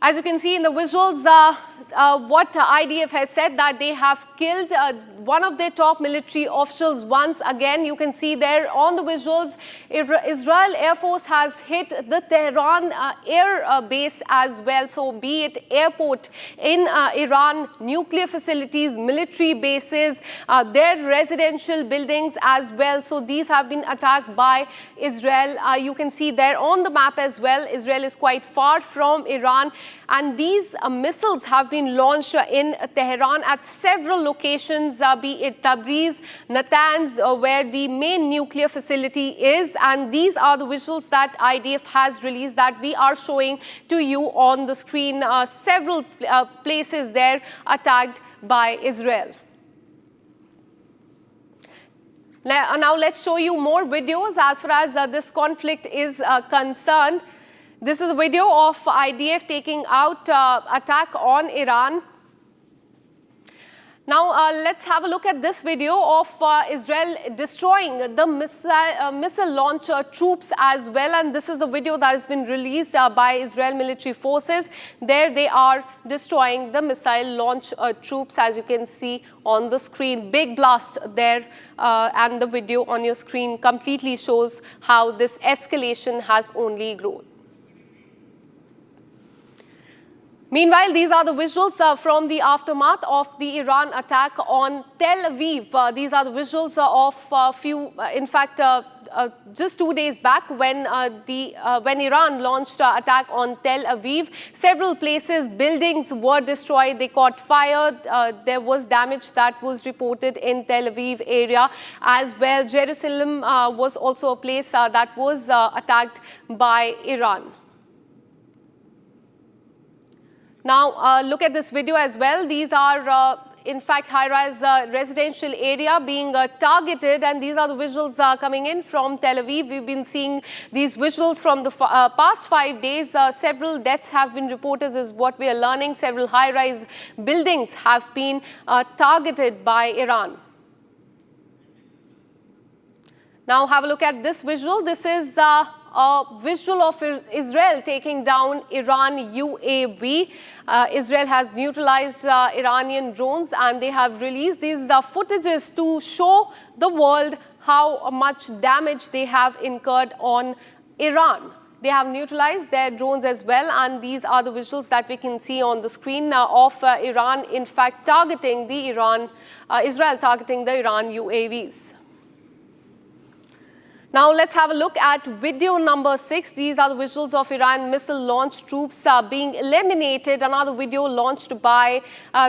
As you can see in the visuals, what IDF has said that they have killed one of their top military officials once again. You can see there on the visuals, Israel Air Force has hit the Tehran air base as well. So be it airport in Iran, nuclear facilities, military bases, their residential buildings as well. So these have been attacked by Israel. You can see there on the map as well, Israel is quite far from Iran. And these missiles have been launched in Tehran at several locations, be it Tabriz, Natanz, where the main nuclear facility is. And these are the visuals that IDF has released that we are showing to you on the screen. Several places there attacked by Israel. Now let's show you more videos as far as this conflict is concerned. This is a video of IDF taking out attack on Iran. Now, let's have a look at this video of Israel destroying the missile launcher troops as well. And this is the video that has been released by Israel military forces. There they are destroying the missile launch troops, as you can see on the screen. Big blast there. And the video on your screen completely shows how this escalation has only grown. Meanwhile, these are the visuals from the aftermath of the Iran attack on Tel Aviv. These are the visuals of just 2 days back when Iran launched an attack on Tel Aviv. Several places, buildings were destroyed. They caught fire. There was damage that was reported in Tel Aviv area as well. Jerusalem was also a place that was attacked by Iran. Now, look at this video as well. These are in fact, high-rise residential area being targeted, and these are the visuals coming in from Tel Aviv. We've been seeing these visuals from the past 5 days. Several deaths have been reported, is what we are learning. Several high-rise buildings have been targeted by Iran. Now have a look at this visual. This is a visual of Israel taking down Iran UAV. Israel has neutralized Iranian drones, and they have released these footages to show the world how much damage they have incurred on Iran. They have neutralized their drones as well, and these are the visuals that we can see on the screen of Iran, in fact, targeting the Israel targeting the Iran UAVs. Now let's have a look at video number 6. These are the visuals of Iran missile launch troops being eliminated. Another video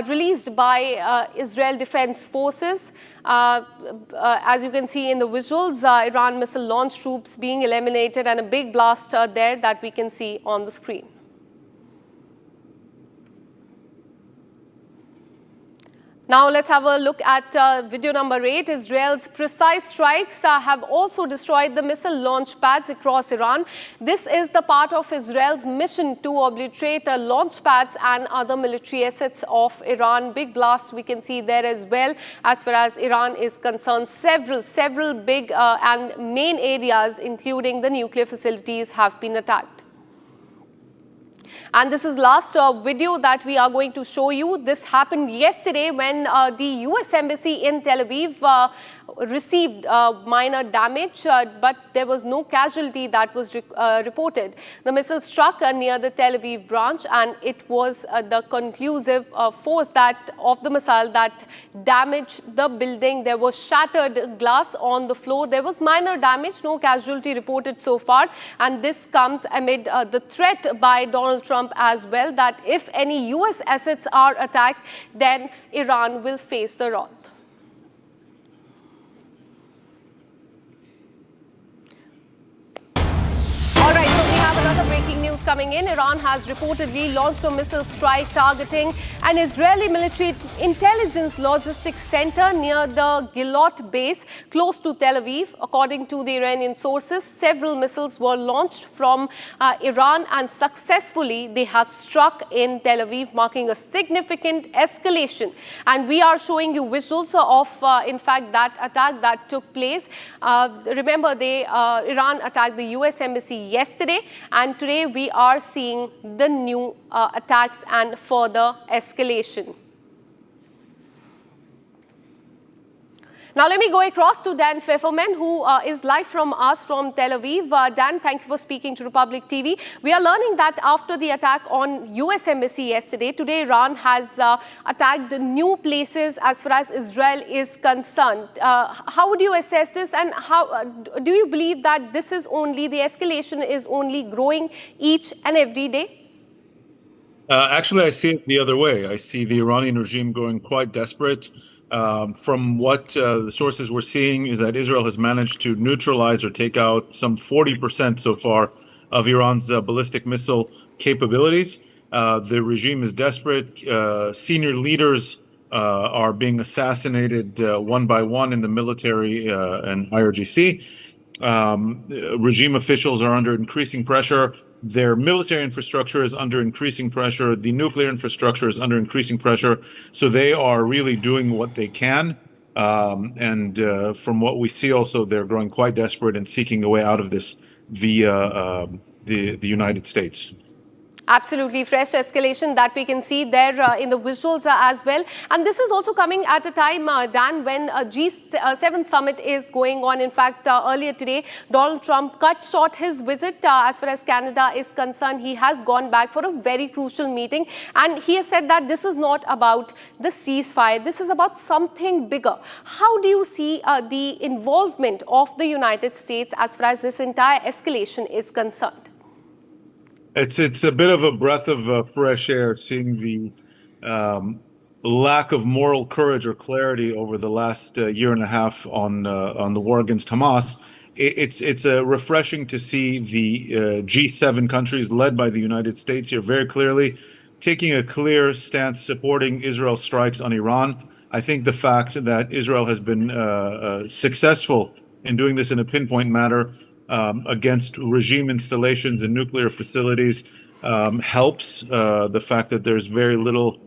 released by Israel Defense Forces. As you can see in the visuals, Iran missile launch troops being eliminated, and a big blast there that we can see on the screen. Now let's have a look at video number 8. Israel's precise strikes have also destroyed the missile launch pads across Iran. This is the part of Israel's mission to obliterate launch pads and other military assets of Iran. Big blast we can see there as well. As far as Iran is concerned, several big and main areas, including the nuclear facilities, have been attacked. And this is last video that we are going to show you. This happened yesterday when the US Embassy in Tel Aviv received minor damage, but there was no casualty that was reported. The missile struck near the Tel Aviv branch, and it was the conclusive force of the missile that damaged the building. There was shattered glass on the floor. There was minor damage, no casualty reported so far, and this comes amid the threat by Donald Trump as well that if any US assets are attacked, then Iran will face the wrath. All right, so we have another breaking news coming in. Iran has reportedly launched a missile strike targeting an Israeli military intelligence logistics center near the Gilot base close to Tel Aviv. According to the Iranian sources, several missiles were launched from Iran, and successfully they have struck in Tel Aviv, marking a significant escalation. And we are showing you visuals of, in fact, that attack that took place. Remember, Iran attacked the US Embassy yesterday, and today we are seeing the new attacks and further escalation. Now let me go across to Dan Pfefferman, who is live from us from Tel Aviv. Dan, thank you for speaking to Republic TV. We are learning that after the attack on US Embassy yesterday, today Iran has attacked new places as far as Israel is concerned. How would you assess this, and how do you believe that this is only, the escalation is only growing each and every day? Actually, I see it the other way. I see the Iranian regime going quite desperate. From what the sources we're seeing is that Israel has managed to neutralize or take out some 40% so far of Iran's ballistic missile capabilities. The regime is desperate. Senior leaders are being assassinated one by one in the military and IRGC. Regime officials are under increasing pressure. Their military infrastructure is under increasing pressure. The nuclear infrastructure is under increasing pressure. So they are really doing what they can. And from what we see also, they're growing quite desperate and seeking a way out of this via the United States. Absolutely, fresh escalation that we can see there in the visuals as well. And this is also coming at a time, Dan, when a G7 summit is going on. In fact, earlier today, Donald Trump cut short his visit as far as Canada is concerned. He has gone back for a very crucial meeting. And he has said that this is not about the ceasefire. This is about something bigger. How do you see the involvement of the United States as far as this entire escalation is concerned? It's a bit of a breath of fresh air, seeing the lack of moral courage or clarity over the last year and a half on the war against Hamas. It's refreshing to see the G7 countries led by the United States here very clearly taking a clear stance supporting Israel's strikes on Iran. I think the fact that Israel has been successful in doing this in a pinpoint manner against regime installations and nuclear facilities helps the fact that there's very little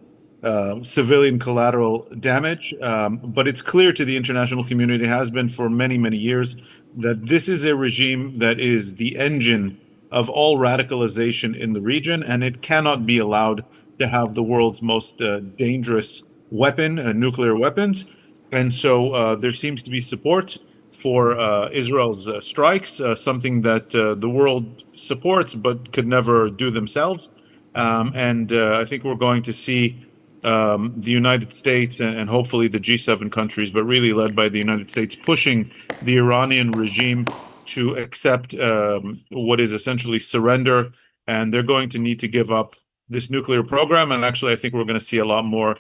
civilian collateral damage. But it's clear to the international community, has been for many, many years, that this is a regime that is the engine of all radicalization in the region, and it cannot be allowed to have the world's most dangerous weapon, nuclear weapons. And so there seems to be support for Israel's strikes, something that the world supports but could never do themselves. And I think we're going to see the United States and hopefully the G7 countries, but really led by the United States, pushing the Iranian regime to accept what is essentially surrender. And they're going to need to give up this nuclear program. And actually, I think we're going to see a lot more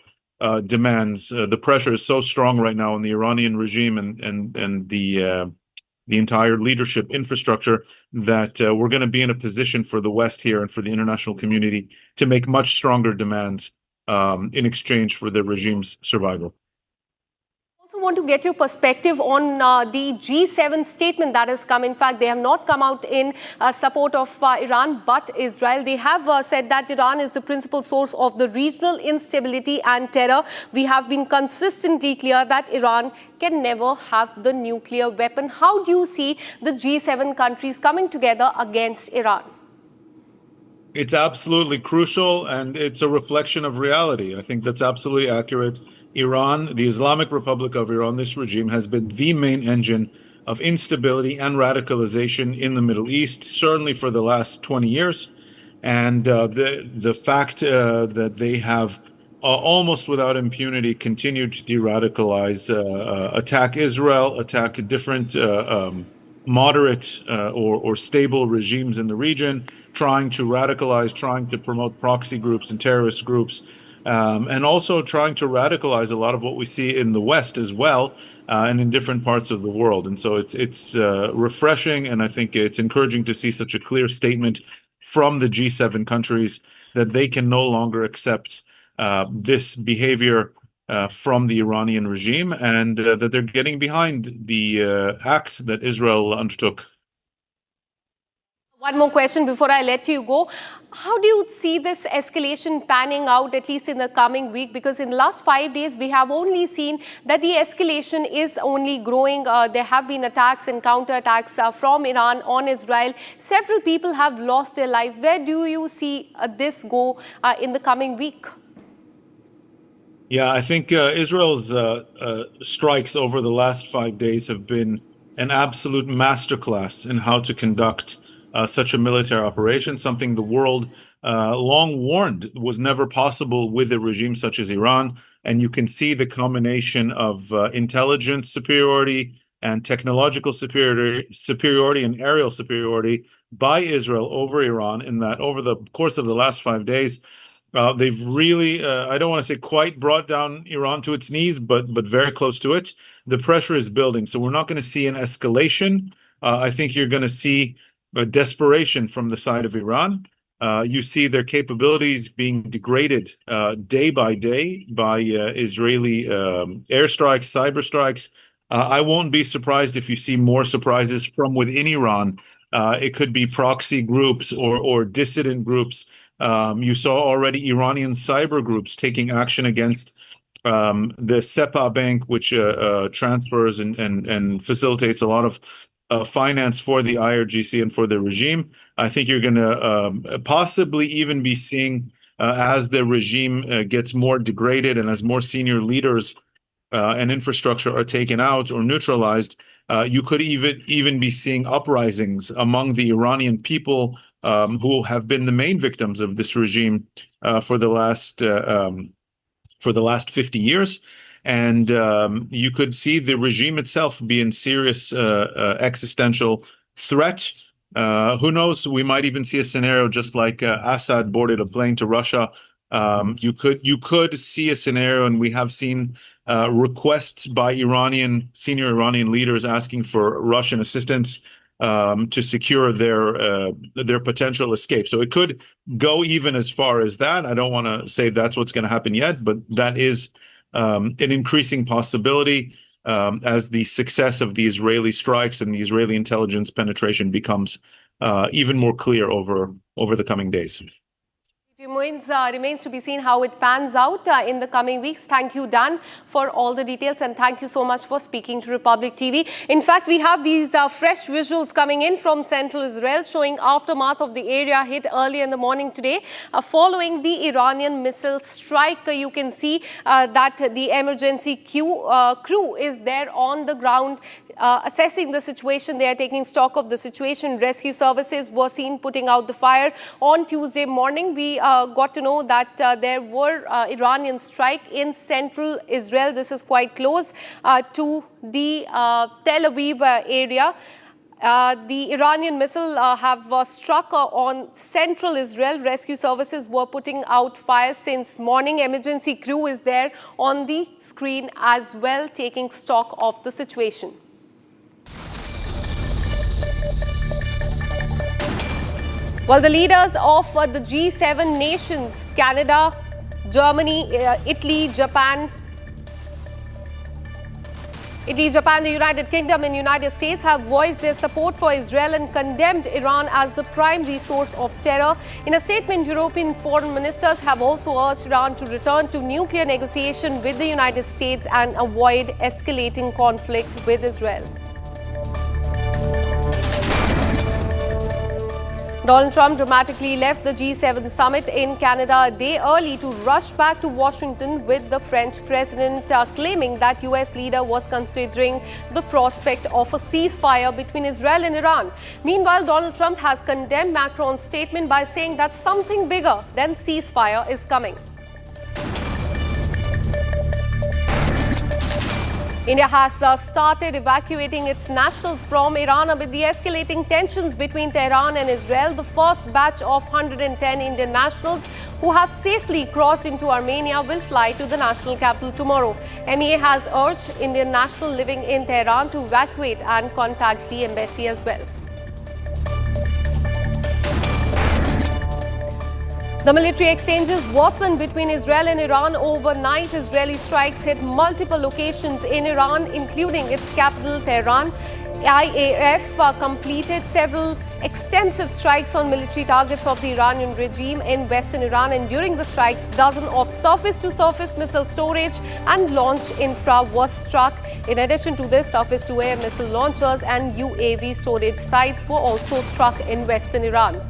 demands. The pressure is so strong right now on the Iranian regime and the entire leadership infrastructure that we're going to be in a position for the West here and for the international community to make much stronger demands in exchange for the regime's survival. I also want to get your perspective on the G7 statement that has come. In fact, they have not come out in support of Iran but Israel. They have said that Iran is the principal source of the regional instability and terror. We have been consistently clear that Iran can never have the nuclear weapon. How do you see the G7 countries coming together against Iran? It's absolutely crucial, and it's a reflection of reality. I think that's absolutely accurate. Iran, the Islamic Republic of Iran, this regime has been the main engine of instability and radicalization in the Middle East, certainly for the last 20 years. And the fact that they have almost without impunity continued to de-radicalize, attack Israel, attack different moderate or stable regimes in the region, trying to radicalize, trying to promote proxy groups and terrorist groups, and also trying to radicalize a lot of what we see in the West as well, and in different parts of the world. And so it's refreshing, and I think it's encouraging to see such a clear statement from the G7 countries that they can no longer accept this behavior from the Iranian regime, and that they're getting behind the act that Israel undertook. One more question before I let you go. How do you see this escalation panning out, at least in the coming week? Because in the last 5 days, we have only seen that the escalation is only growing. There have been attacks and counterattacks from Iran on Israel. Several people have lost their life. Where do you see this go in the coming week? Yeah, I think Israel's strikes over the last 5 days have been an absolute masterclass in how to conduct such a military operation, something the world long warned was never possible with a regime such as Iran. And you can see the combination of intelligence superiority and technological superiority and aerial superiority by Israel over Iran, in that over the course of the last 5 days, they've really, I don't want to say quite brought down Iran to its knees, but very close to it. The pressure is building. So we're not going to see an escalation. I think you're going to see a desperation from the side of Iran. You see their capabilities being degraded day by day by Israeli airstrikes, cyber strikes. I won't be surprised if you see more surprises from within Iran. It could be proxy groups or dissident groups. You saw already Iranian cyber groups taking action against the SEPA bank, which transfers and facilitates a lot of finance for the IRGC and for the regime. I think you're going to possibly even be seeing, as the regime gets more degraded and as more senior leaders and infrastructure are taken out or neutralized, you could even be seeing uprisings among the Iranian people who have been the main victims of this regime for the last 50 years. And you could see the regime itself be in serious existential threat. Who knows? We might even see a scenario just like Assad boarded a plane to Russia. You could see a scenario, and we have seen requests by senior Iranian leaders asking for Russian assistance to secure their potential escape. So it could go even as far as that. I don't want to say that's what's going to happen yet, but that is an increasing possibility as the success of the Israeli strikes and the Israeli intelligence penetration becomes even more clear over the coming days. Remains to be seen how it pans out in the coming weeks. Thank you, Dan, for all the details, and thank you so much for speaking to Republic TV. In fact, we have these fresh visuals coming in from central Israel showing aftermath of the area hit early in the morning today. Following the Iranian missile strike, you can see that the emergency crew is there on the ground assessing the situation. They are taking stock of the situation. Rescue services were seen putting out the fire. On Tuesday morning, we got to know that there were Iranian strike in central Israel. This is quite close to the Tel Aviv area. The Iranian missile have struck on central Israel. Rescue services were putting out fire since morning. Emergency crew is there on the screen as well, taking stock of the situation. Well, the leaders of the G7 nations, Canada, Germany, Italy, Japan, the United Kingdom and United States have voiced their support for Israel and condemned Iran as the primary source of terror. In a statement, European foreign ministers have also urged Iran to return to nuclear negotiation with the United States and avoid escalating conflict with Israel. Donald Trump dramatically left the G7 summit in Canada a day early to rush back to Washington with the French president, claiming that US leader was considering the prospect of a ceasefire between Israel and Iran. Meanwhile, Donald Trump has condemned Macron's statement by saying that something bigger than ceasefire is coming. India has started evacuating its nationals from Iran amid the escalating tensions between Tehran and Israel. The first batch of 110 Indian nationals who have safely crossed into Armenia will fly to the national capital tomorrow. MEA has urged Indian nationals living in Tehran to evacuate and contact the embassy as well. The military exchanges worsened between Israel and Iran overnight. Israeli strikes hit multiple locations in Iran, including its capital, Tehran. IAF completed several extensive strikes on military targets of the Iranian regime in western Iran, and during the strikes, dozens of surface-to-surface missile storage and launch infra was struck. In addition to this, surface-to-air missile launchers and UAV storage sites were also struck in western Iran.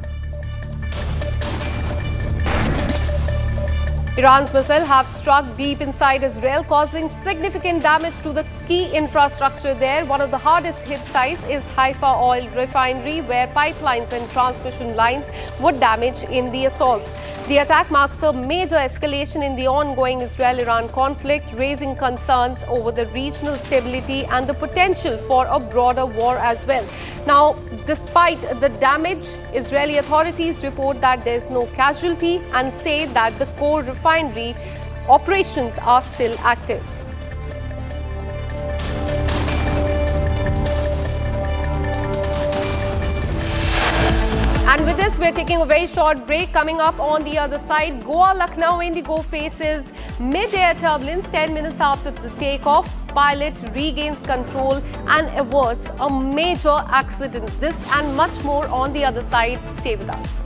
Iran's missiles have struck deep inside Israel, causing significant damage to the key infrastructure there. One of the hardest hit sites is Haifa oil refinery, where pipelines and transmission lines were damaged in the assault. The attack marks a major escalation in the ongoing Israel-Iran conflict, raising concerns over the regional stability and the potential for a broader war as well. Now, despite the damage, Israeli authorities report that there is no casualty and say that the core refinery operations are still active. And with this, we're taking a very short break. Coming up on the other side, Goa-Lucknow Indigo faces mid-air turbulence 10 minutes after the takeoff. Pilot regains control and averts a major accident. This and much more on the other side. Stay with us.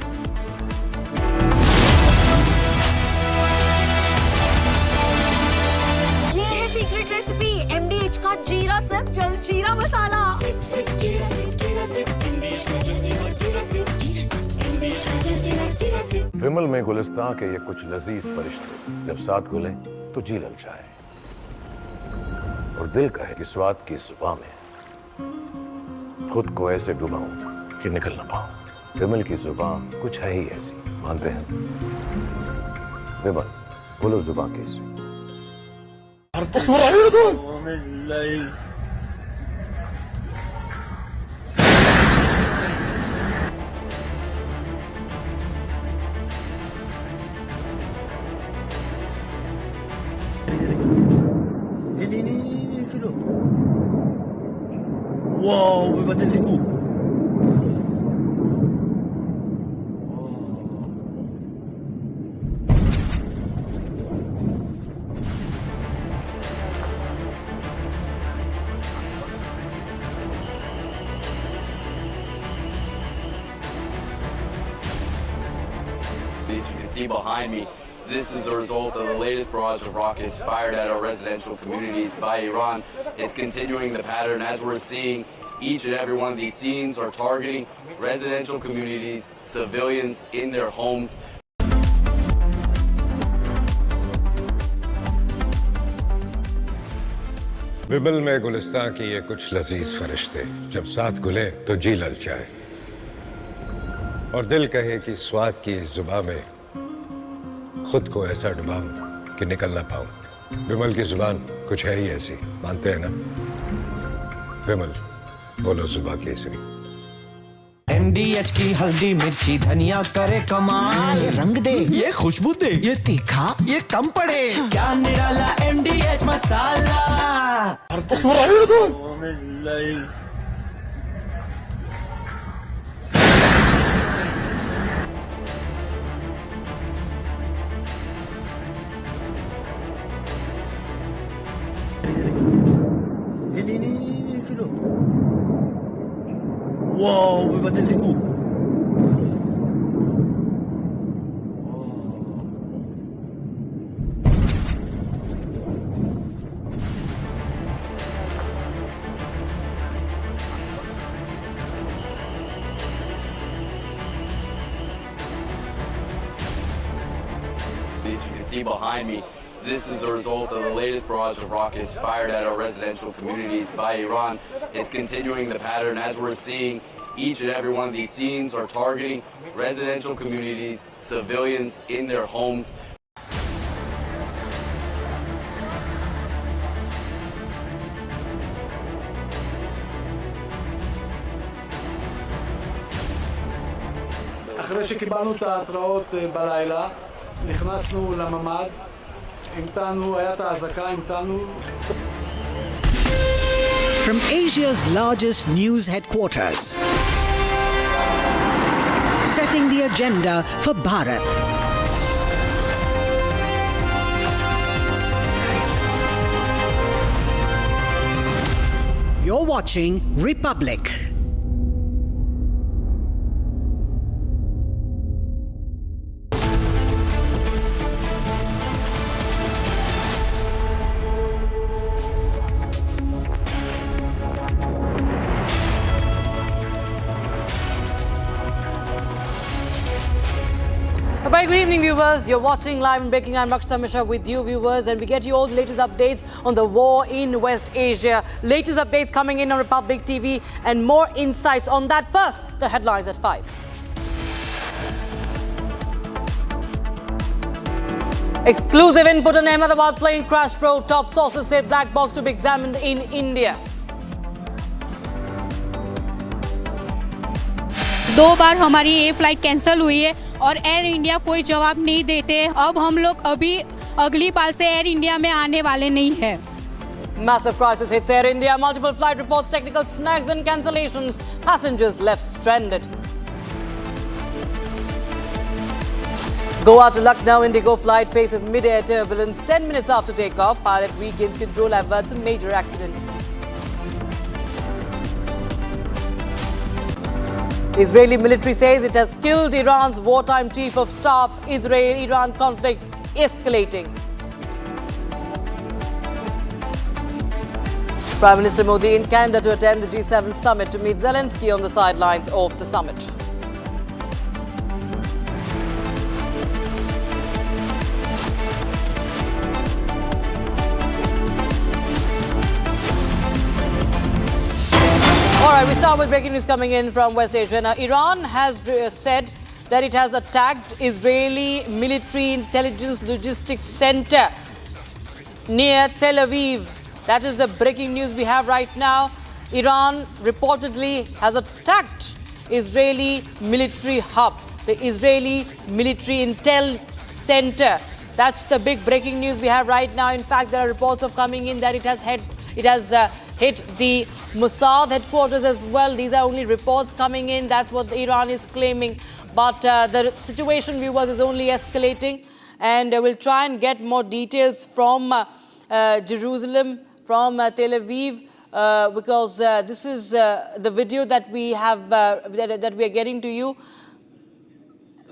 ये है secret recipe MDH का जीरा SIP jaljeera मसाला। विमल में गुलिस्तां के ये कुछ लजीज फरिश्ते जब साथ घुले तो जी ललचाए और दिल कहे कि स्वाद की जुबां में खुद को ऐसे डुबाऊं कि निकल ना पाऊं। विमल की जुबां कुछ है ही ऐसी, मानते हैं? विमल, बोलो जुबां कैसी? Wow, mais va des égouts. As you can see behind me, this is the result of the latest barrage of rockets fired at our residential communities by Iran. It's continuing the pattern as we're seeing. Each and every one of these scenes are targeting residential communities, civilians in their homes. विमल में गुलिस्तां की ये कुछ लजीज फरिश्ते जब साथ गुले तो जी ललचाए और दिल कहे कि स्वाद की इस जुबान में खुद को ऐसा डुबाऊं कि निकल ना पाऊं। विमल की जुबान कुछ है ही ऐसी, मानते हैं ना? विमल, बोलो जुबान केसरी। MDH की हल्दी मिर्ची धनिया करे कमाल, ये रंग दे, ये खुशबू दे, ये तीखा, ये कम पड़े, क्या निराला MDH masala. Ini Philo. Wow, we got this coup. As you can see behind me, this is the result of the latest barrage of rockets fired at our residential communities by Iran. It's continuing the pattern as we're seeing. Each and every one of these scenes are targeting residential communities, civilians in their homes. אחרי שקיבלנו את ההתראות בלילה, נכנסנו לממ"ד, המתנו, היה את האזעקה, המתנו. From Asia's largest news headquarters, setting the agenda for Bharat. You're watching Republic. A very good evening, viewers. You're watching Live and Breaking. I'm Rakshita Mishra with you, viewers, and we get you all the latest updates on the war in West Asia. Latest updates coming in on Republic TV and more insights on that. First, the headlines at 5. Exclusive input on Ahmedabad plane crash probe. Top sources say black box to be examined in India. 2 बार हमारी ये flight cancel हुई है और air India कोई जवाब नहीं देते। अब हम लोग अभी अगली बार से एयर इंडिया में आने वाले नहीं है। Massive crisis hits Air India. Multiple flight reports, technical snags and cancellations. Passengers left stranded. Goa to Lucknow Indigo flight faces mid-air turbulence. 10 minutes after takeoff, pilot regains control, averts a major accident. Israeli military says it has killed Iran's wartime chief of staff. Israel-Iran conflict escalating. Prime Minister Modi in Canada to attend the G7 summit to meet Zelensky on the sidelines of the summit. All right, we start with breaking news coming in from West Asia. Now, Iran has said that it has attacked Israeli military intelligence logistics center near Tel Aviv. That is the breaking news we have right now. Iran reportedly has attacked Israeli military hub, the Israeli military intel center. That's the big breaking news we have right now. In fact, there are reports of coming in that it has hit the Mossad headquarters as well. These are only reports coming in. That's what Iran is claiming. But the situation, viewers, is only escalating. And we'll try and get more details from Jerusalem, from Tel Aviv, because this is the video that we have that we are getting to you.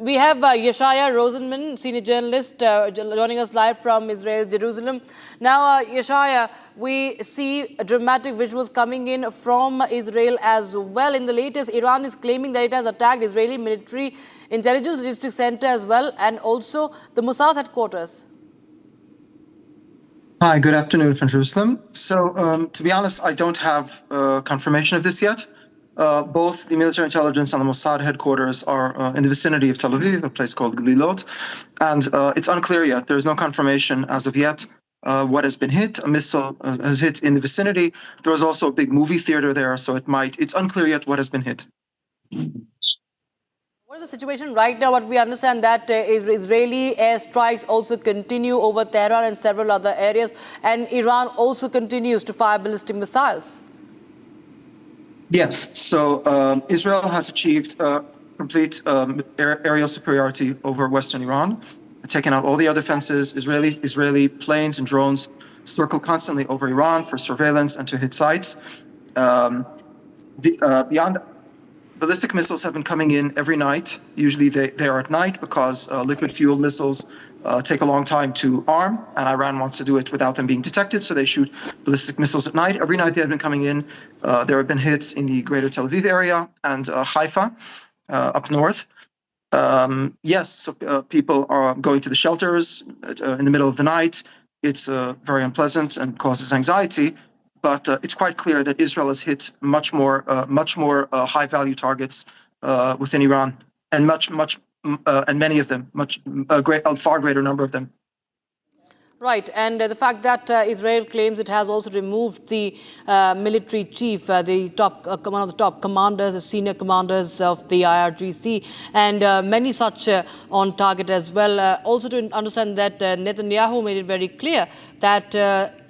We have Yeshaya Rosenman, senior journalist, joining us live from Israel, Jerusalem. Now, Yeshaya, we see dramatic visuals coming in from Israel as well. In the latest, Iran is claiming that it has attacked Israeli military intelligence logistics center as well, and also the Mossad headquarters. Hi, good afternoon from Jerusalem. So, to be honest, I don't have confirmation of this yet. Both the military intelligence and the Mossad headquarters are in the vicinity of Tel Aviv, a place called Glilot, and it's unclear yet. There is no confirmation as of yet what has been hit. A missile has hit in the vicinity. There was also a big movie theater there, so it's unclear yet what has been hit. What is the situation right now? What we understand that Israeli airstrikes also continue over Tehran and several other areas, and Iran also continues to fire ballistic missiles. Yes, so Israel has achieved complete aerial superiority over Western Iran, taken out all the air defenses. Israeli planes and drones circle constantly over Iran for surveillance and to hit sites. Beyond ballistic missiles have been coming in every night. Usually they are at night because liquid fuel missiles take a long time to arm, and Iran wants to do it without them being detected, so they shoot ballistic missiles at night. Every night they have been coming in. There have been hits in the greater Tel Aviv area and Haifa up north. Yes, so people are going to the shelters in the middle of the night. It's very unpleasant and causes anxiety. But it's quite clear that Israel has hit much more high-value targets within Iran, and and many of them, a far greater number of them. Right, and the fact that Israel claims it has also removed the military chief, the top one of the top commanders, the senior commanders of the IRGC, and many such on target as well. Also to understand that Netanyahu made it very clear that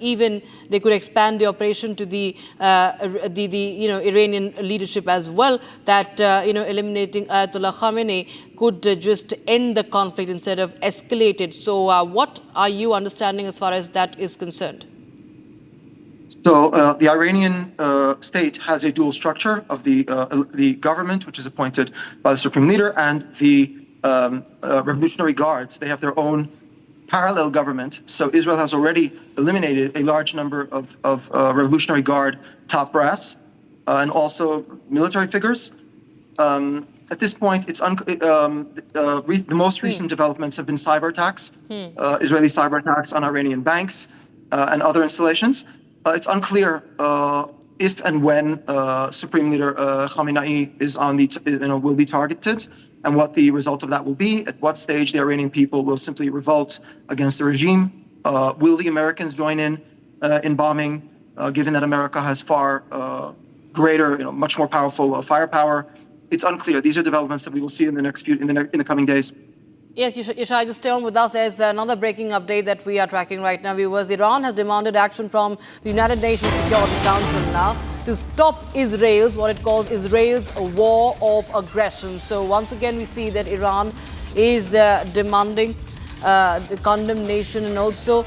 even they could expand the operation to the Iranian leadership as well. That eliminating Ayatollah Khamenei could just end the conflict instead of escalate it. So what are you understanding as far as that is concerned? So the Iranian state has a dual structure of the government, which is appointed by the supreme leader, and the Revolutionary Guards. They have their own parallel government. So Israel has already eliminated a large number of Revolutionary Guard top brass and also military figures. At this point, the most recent developments have been cyber attacks, Israeli cyber attacks on Iranian banks and other installations. It's unclear if and when Supreme Leader Khamenei is will be targeted, and what the result of that will be. At what stage the Iranian people will simply revolt against the regime. Will the Americans join in bombing, given that America has far greater, much more powerful firepower? It's unclear. These are developments that we will see in the coming days. Yes, Yeshai, just stay on with us. There's another breaking update that we are tracking right now. Viewers, Iran has demanded action from the United Nations Security Council now to stop what it calls Israel's war of aggression. So once again, we see that Iran is demanding the condemnation and also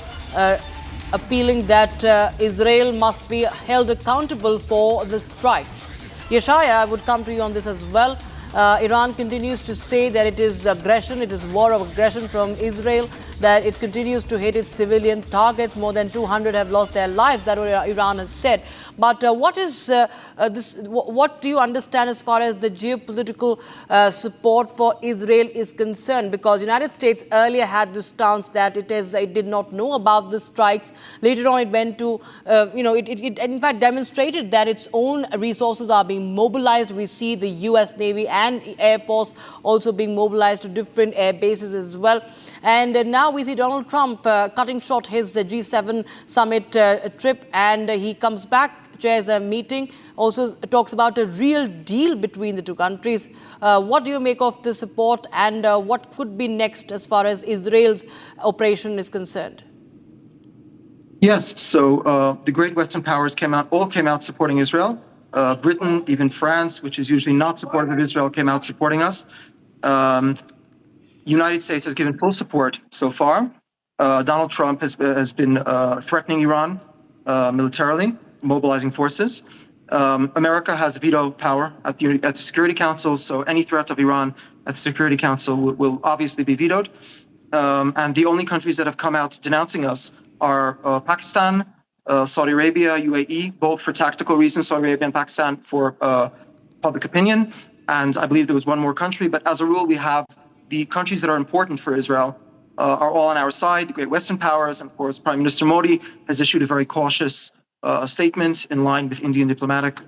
appealing that Israel must be held accountable for the strikes. Yeshaya, I would come to you on this as well. Iran continues to say that it is aggression, it is war of aggression from Israel, that it continues to hit its civilian targets. More than 200 have lost their lives, that what Iran has said. But what do you understand as far as the geopolitical support for Israel is concerned? Because the United States earlier had this stance that it did not know about the strikes. Later on, it went to, it in fact demonstrated that its own resources are being mobilized. We see the U.S. Navy and Air Force also being mobilized to different air bases as well. And now we see Donald Trump cutting short his G7 summit trip, and he comes back, chairs a meeting, also talks about a real deal between the two countries. What do you make of the support, and what could be next as far as Israel's operation is concerned? Yes, so the great Western powers all came out supporting Israel. Britain, even France, which is usually not supportive of Israel, came out supporting us. United States has given full support so far. Donald Trump has been threatening Iran militarily, mobilizing forces. America has veto power at the Security Council, so any threat of Iran at the Security Council will obviously be vetoed. And the only countries that have come out denouncing us are Pakistan, Saudi Arabia, UAE, both for tactical reasons, Saudi Arabia and Pakistan for public opinion. And I believe there was one more country, but as a rule, we have the countries that are important for Israel are all on our side, the great Western powers. And of course, Prime Minister Modi has issued a very cautious statement in line with Indian diplomatic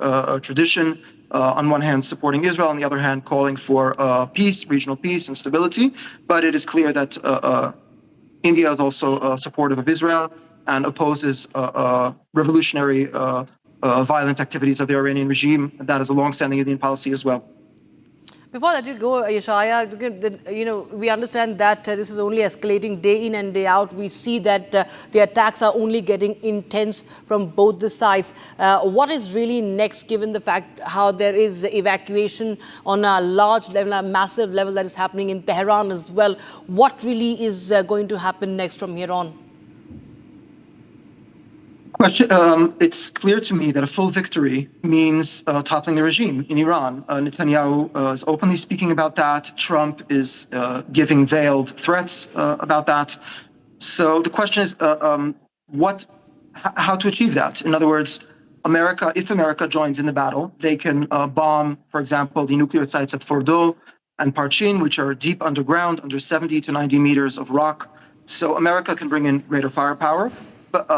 tradition, on one hand supporting Israel, on the other hand calling for peace, regional peace and stability. But it is clear that India is also supportive of Israel and opposes revolutionary violent activities of the Iranian regime. That is a long-standing Indian policy as well. Before that you go, Yeshaya, we understand that this is only escalating day in and day out. We see that the attacks are only getting intense from both the sides. What is really next, given the fact how there is evacuation on a large level, a massive level that is happening in Tehran as well? What really is going to happen next from here on? It's clear to me that a full victory means toppling the regime in Iran. Netanyahu is openly speaking about that. Trump is giving veiled threats about that. So the question is, how to achieve that? In other words, if America joins in the battle, they can bomb, for example, the nuclear sites at Fordo and Parchin, which are deep underground, under 70 to 90 meters of rock. So America can bring in greater firepower. But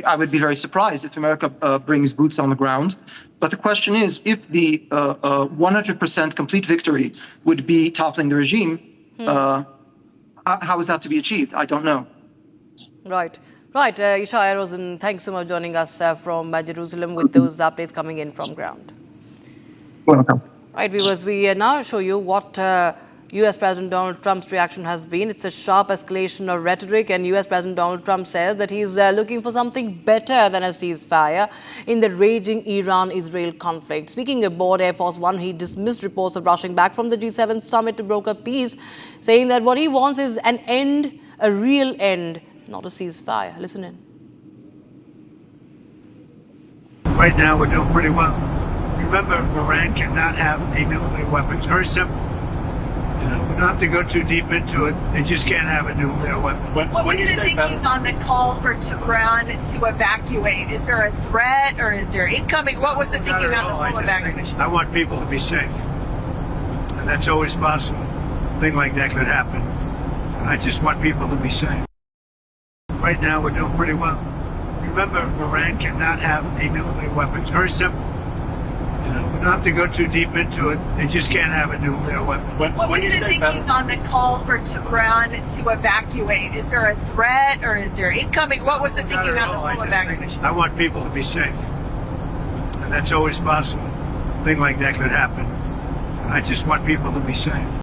I would be very surprised if America brings boots on the ground. But the question is, if the 100% complete victory would be toppling the regime, how is that to be achieved? I don't know. Right. Yeshaya Rosen, thanks so much for joining us from Jerusalem with those updates coming in from ground. Welcome. Right, viewers, we now show you what US President Donald Trump's reaction has been. It's a sharp escalation of rhetoric, and US President Donald Trump says that he's looking for something better than a ceasefire in the raging Iran-Israel conflict. Speaking aboard Air Force One, he dismissed reports of rushing back from the G7 summit to broker peace, saying that what he wants is an end, a real end, not a ceasefire. Listen in. Right now, we're doing pretty well. Remember, Iran cannot have a nuclear weapon. It's very simple. We don't have to go too deep into it. They just can't have a nuclear weapon. What was the thinking on the call for Tehran to evacuate? Is there a threat or is there incoming? What was the thinking on the full evacuation? I want people to be safe. And that's always possible. A thing like that could happen. I just want people to be safe. Right now, we're doing pretty well. Remember, Iran cannot have a nuclear weapon. It's very simple. We don't have to go too deep into it. They just can't have a nuclear weapon. What was the thinking on the call for Tehran to evacuate? Is there a threat or is there incoming? What was the thinking on the full evacuation? I want people to be safe. And that's always possible. A thing like that could happen. I just want people to be safe.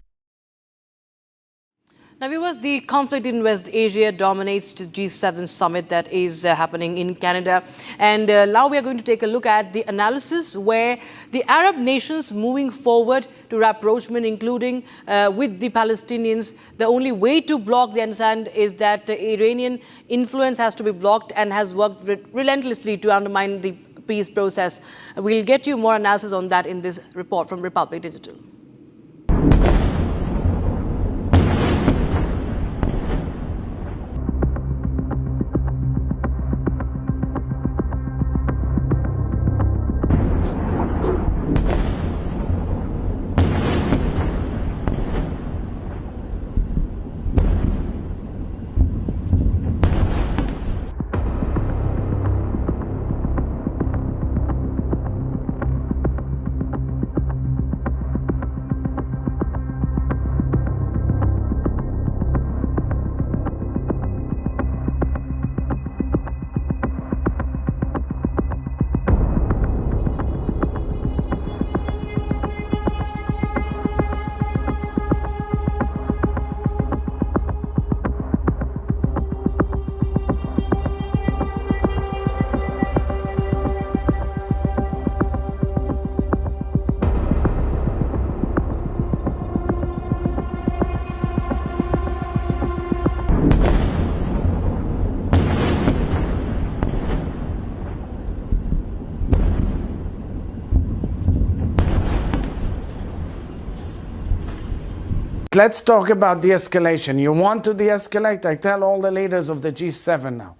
Now, viewers, the conflict in West Asia dominates the G7 summit that is happening in Canada. And now we are going to take a look at the analysis where the Arab nations moving forward to rapprochement, including with the Palestinians. The only way to block the understand is that Iranian influence has to be blocked and has worked relentlessly to undermine the peace process. We'll get you more analysis on that in this report from Republic Digital. let's talk about de-escalation. You want to de-escalate? I tell all the leaders of the G7 now,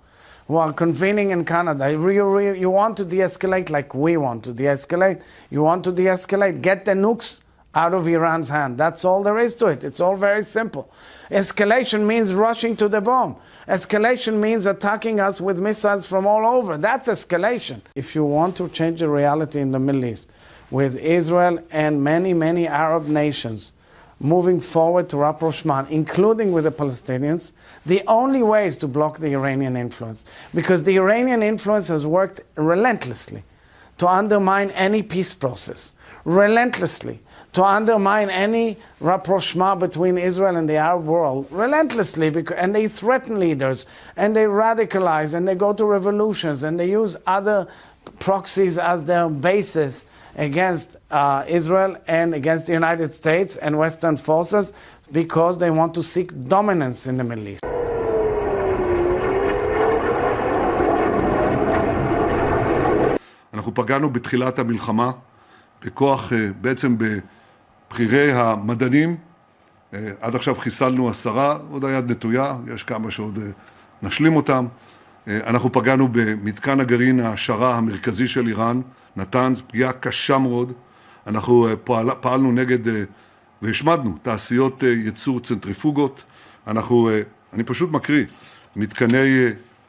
who are convening in Canada, you want to de-escalate like we want to de-escalate? You want to de-escalate? Get the nukes out of Iran's hand. That's all there is to it. It's all very simple. Escalation means rushing to the bomb. Escalation means attacking us with missiles from all over. That's escalation. If you want to change the reality in the Middle East, with Israel and many, many Arab nations moving forward to rapprochement, including with the Palestinians, the only way is to block the Iranian influence. Because the Iranian influence has worked relentlessly to undermine any peace process, relentlessly to undermine any rapprochement between Israel and the Arab world, relentlessly, and they threaten leaders, and they radicalize, and they go to revolutions, and they use other proxies as their basis against Israel and against the United States and Western forces because they want to seek dominance in the Middle East. אנחנו פגענו בתחילת המלחמה בכוח, בעצם בבחירי המדענים. עד עכשיו חיסלנו 10, עוד היד נטויה, יש כמה שעוד נשלים אותם. אנחנו פגענו במתקן הגרעין העשרה המרכזי של איראן, נתנז, פגיעה קשה מאוד. אנחנו פעלנו נגד והשמדנו תעשיות ייצור צנטריפוגות. אני פשוט מקריא,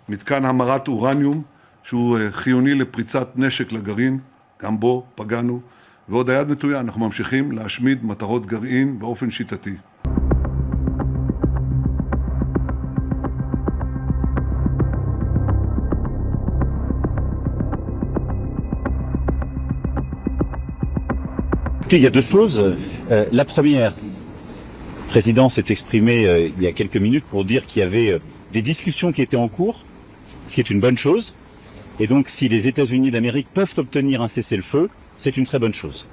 מתקן המרת אורניום, שהוא חיוני לפריצת נשק לגרעין, גם בו פגענו, ועוד היד נטויה, אנחנו ממשיכים להשמיד מטרות גרעין באופן שיטתי. Il y a deux choses. La première, le président s'est exprimé il y a quelques minutes pour dire qu'il y avait des discussions qui étaient en cours, ce qui est une bonne chose. Et donc, si les États-Unis d'Amérique peuvent obtenir un cessez-le-feu, c'est une très bonne chose.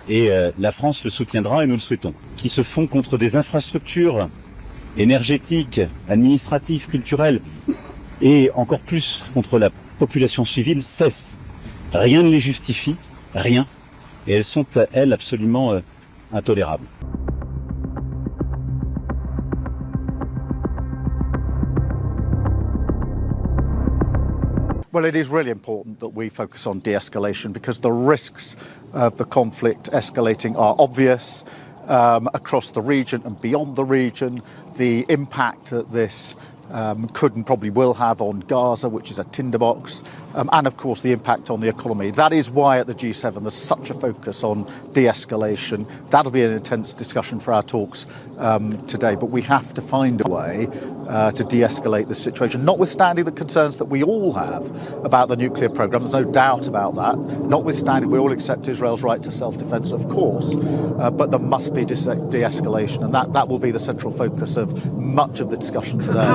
Et la France le soutiendra et nous le souhaitons. Qui se font contre des infrastructures énergétiques, administratives, culturelles et encore plus contre la population civile cessent. Rien ne les justifie, rien. Et elles sont, elles, absolument intolérables. Well, it is really important that we focus on de-escalation because the risks of the conflict escalating are obvious across the region and beyond the region. The impact that this could and probably will have on Gaza, which is a tinderbox, and of course the impact on the economy. That is why at the G7 there's such a focus on de-escalation. That'll be an intense discussion for our talks today, but we have to find a way to de-escalate the situation, notwithstanding the concerns that we all have about the nuclear program. There's no doubt about that. Notwithstanding, we all accept Israel's right to self-defense, of course, but there must be de-escalation, and that will be the central focus of much of the discussion today.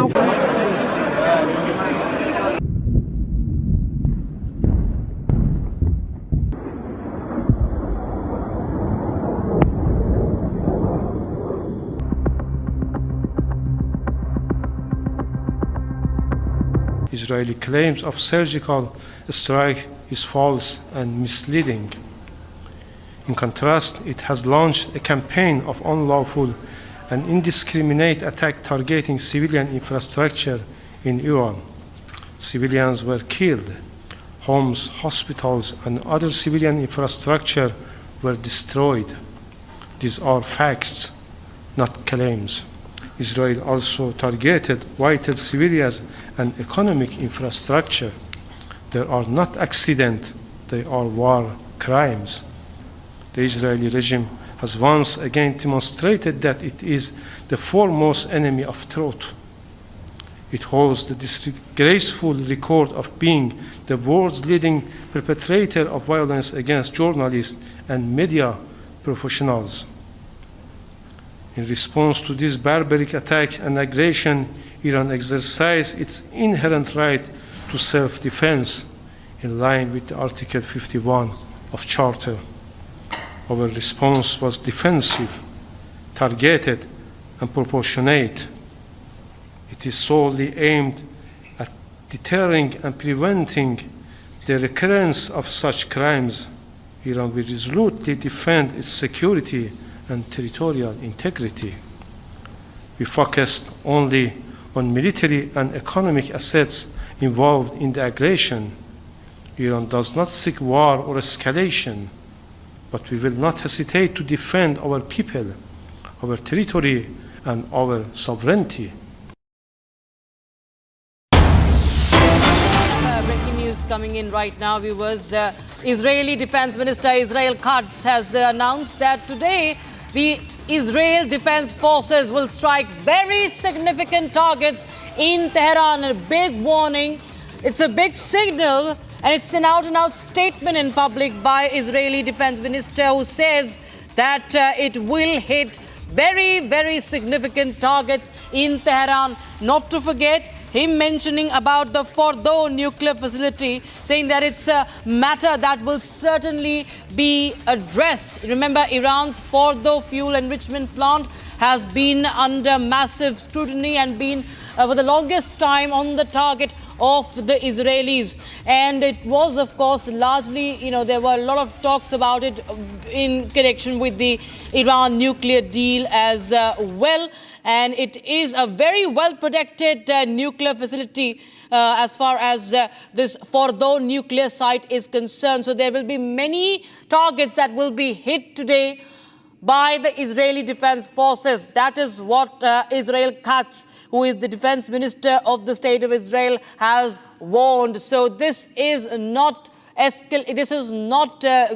Israeli claims of surgical strike is false and misleading. In contrast, it has launched a campaign of unlawful and indiscriminate attack targeting civilian infrastructure in Iran. Civilians were killed. Homes, hospitals, and other civilian infrastructure were destroyed. These are facts, not claims. Israel also targeted vital civilians and economic infrastructure. They are not accidents, they are war crimes. The Israeli regime has once again demonstrated that it is the foremost enemy of truth. It holds the disgraceful record of being the world's leading perpetrator of violence against journalists and media professionals. In response to this barbaric attack and aggression, Iran exercised its inherent right to self-defense in line with Article 51 of Charter. Our response was defensive, targeted, and proportionate. It is solely aimed at deterring and preventing the recurrence of such crimes. Iran will resolutely defend its security and territorial integrity. we focused only on military and economic assets involved in the aggression, Iran does not seek war or escalation, but we will not hesitate to defend our people, our territory, and our sovereignty. Breaking news coming in right now, viewers. Israeli Defense Minister Israel Katz has announced that today the Israel Defense Forces will strike very significant targets in Tehran. A big warning. It's a big signal, and it's an out-and-out statement in public by Israeli Defense Minister, who says that it will hit very, very significant targets in Tehran. Not to forget, him mentioning about the Fordo nuclear facility, saying that it's a matter that will certainly be addressed. Remember, Iran's Fordo fuel enrichment plant has been under massive scrutiny and been for the longest time on the target of the Israelis. And it was, of course, largely, there were a lot of talks about it in connection with the Iran nuclear deal as well. And it is a very well-protected nuclear facility as far as this Fordo nuclear site is concerned. So there will be many targets that will be hit today by the Israeli Defense Forces. That is what Israel Katz, who is the defense minister of the state of Israel, has warned. So this is not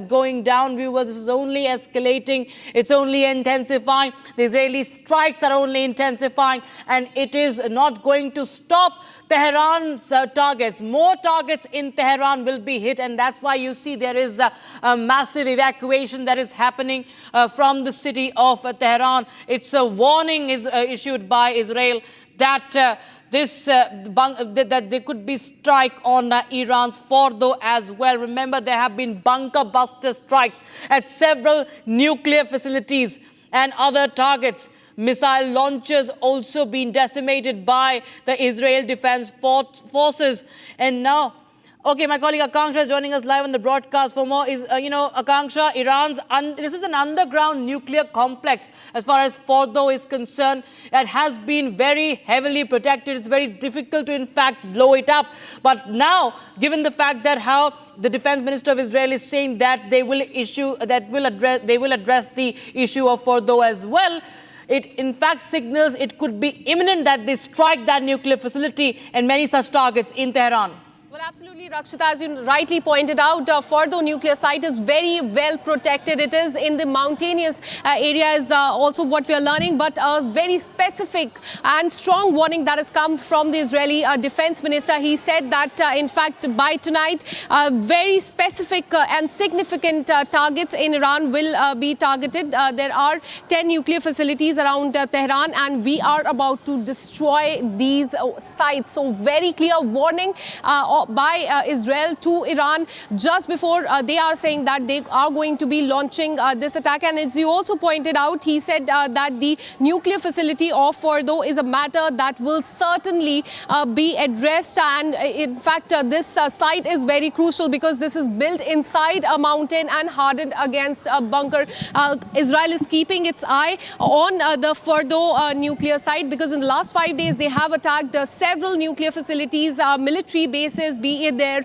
going down, viewers. This is only escalating. It's only intensifying. The Israeli strikes are only intensifying, and it is not going to stop Tehran's targets. More targets in Tehran will be hit, and that's why you see there is a massive evacuation that is happening from the city of Tehran. It's a warning issued by Israel that that there could be strike on Iran's Fordo as well. Remember, there have been bunker buster strikes at several nuclear facilities and other targets. Missile launchers also been decimated by the Israel Defense Forces. And now, okay, my colleague Akanksha is joining us live on the broadcast for more. Akanksha, this is an underground nuclear complex as far as Fordo is concerned. It has been very heavily protected. It's very difficult to, in fact, blow it up. But now, given the fact that how the defense minister of Israel is saying that they will address the issue of Fordo as well, it in fact signals it could be imminent that they strike that nuclear facility and many such targets in Tehran. Well, absolutely, Rakshita, as you rightly pointed out, Fordo nuclear site is very well protected. It is in the mountainous areas, also what we are learning, but a very specific and strong warning that has come from the Israeli defense minister. He said that, in fact, by tonight, very specific and significant targets in Iran will be targeted. There are 10 nuclear facilities around Tehran, and we are about to destroy these sites. So very clear warning by Israel to Iran just before they are saying that they are going to be launching this attack. And as you also pointed out, he said that the nuclear facility of Fordo is a matter that will certainly be addressed. And in fact, this site is very crucial because this is built inside a mountain and hardened against a bunker. Israel is keeping its eye on the Fordo nuclear site because in the last 5 days they have attacked several nuclear facilities, military bases, be it their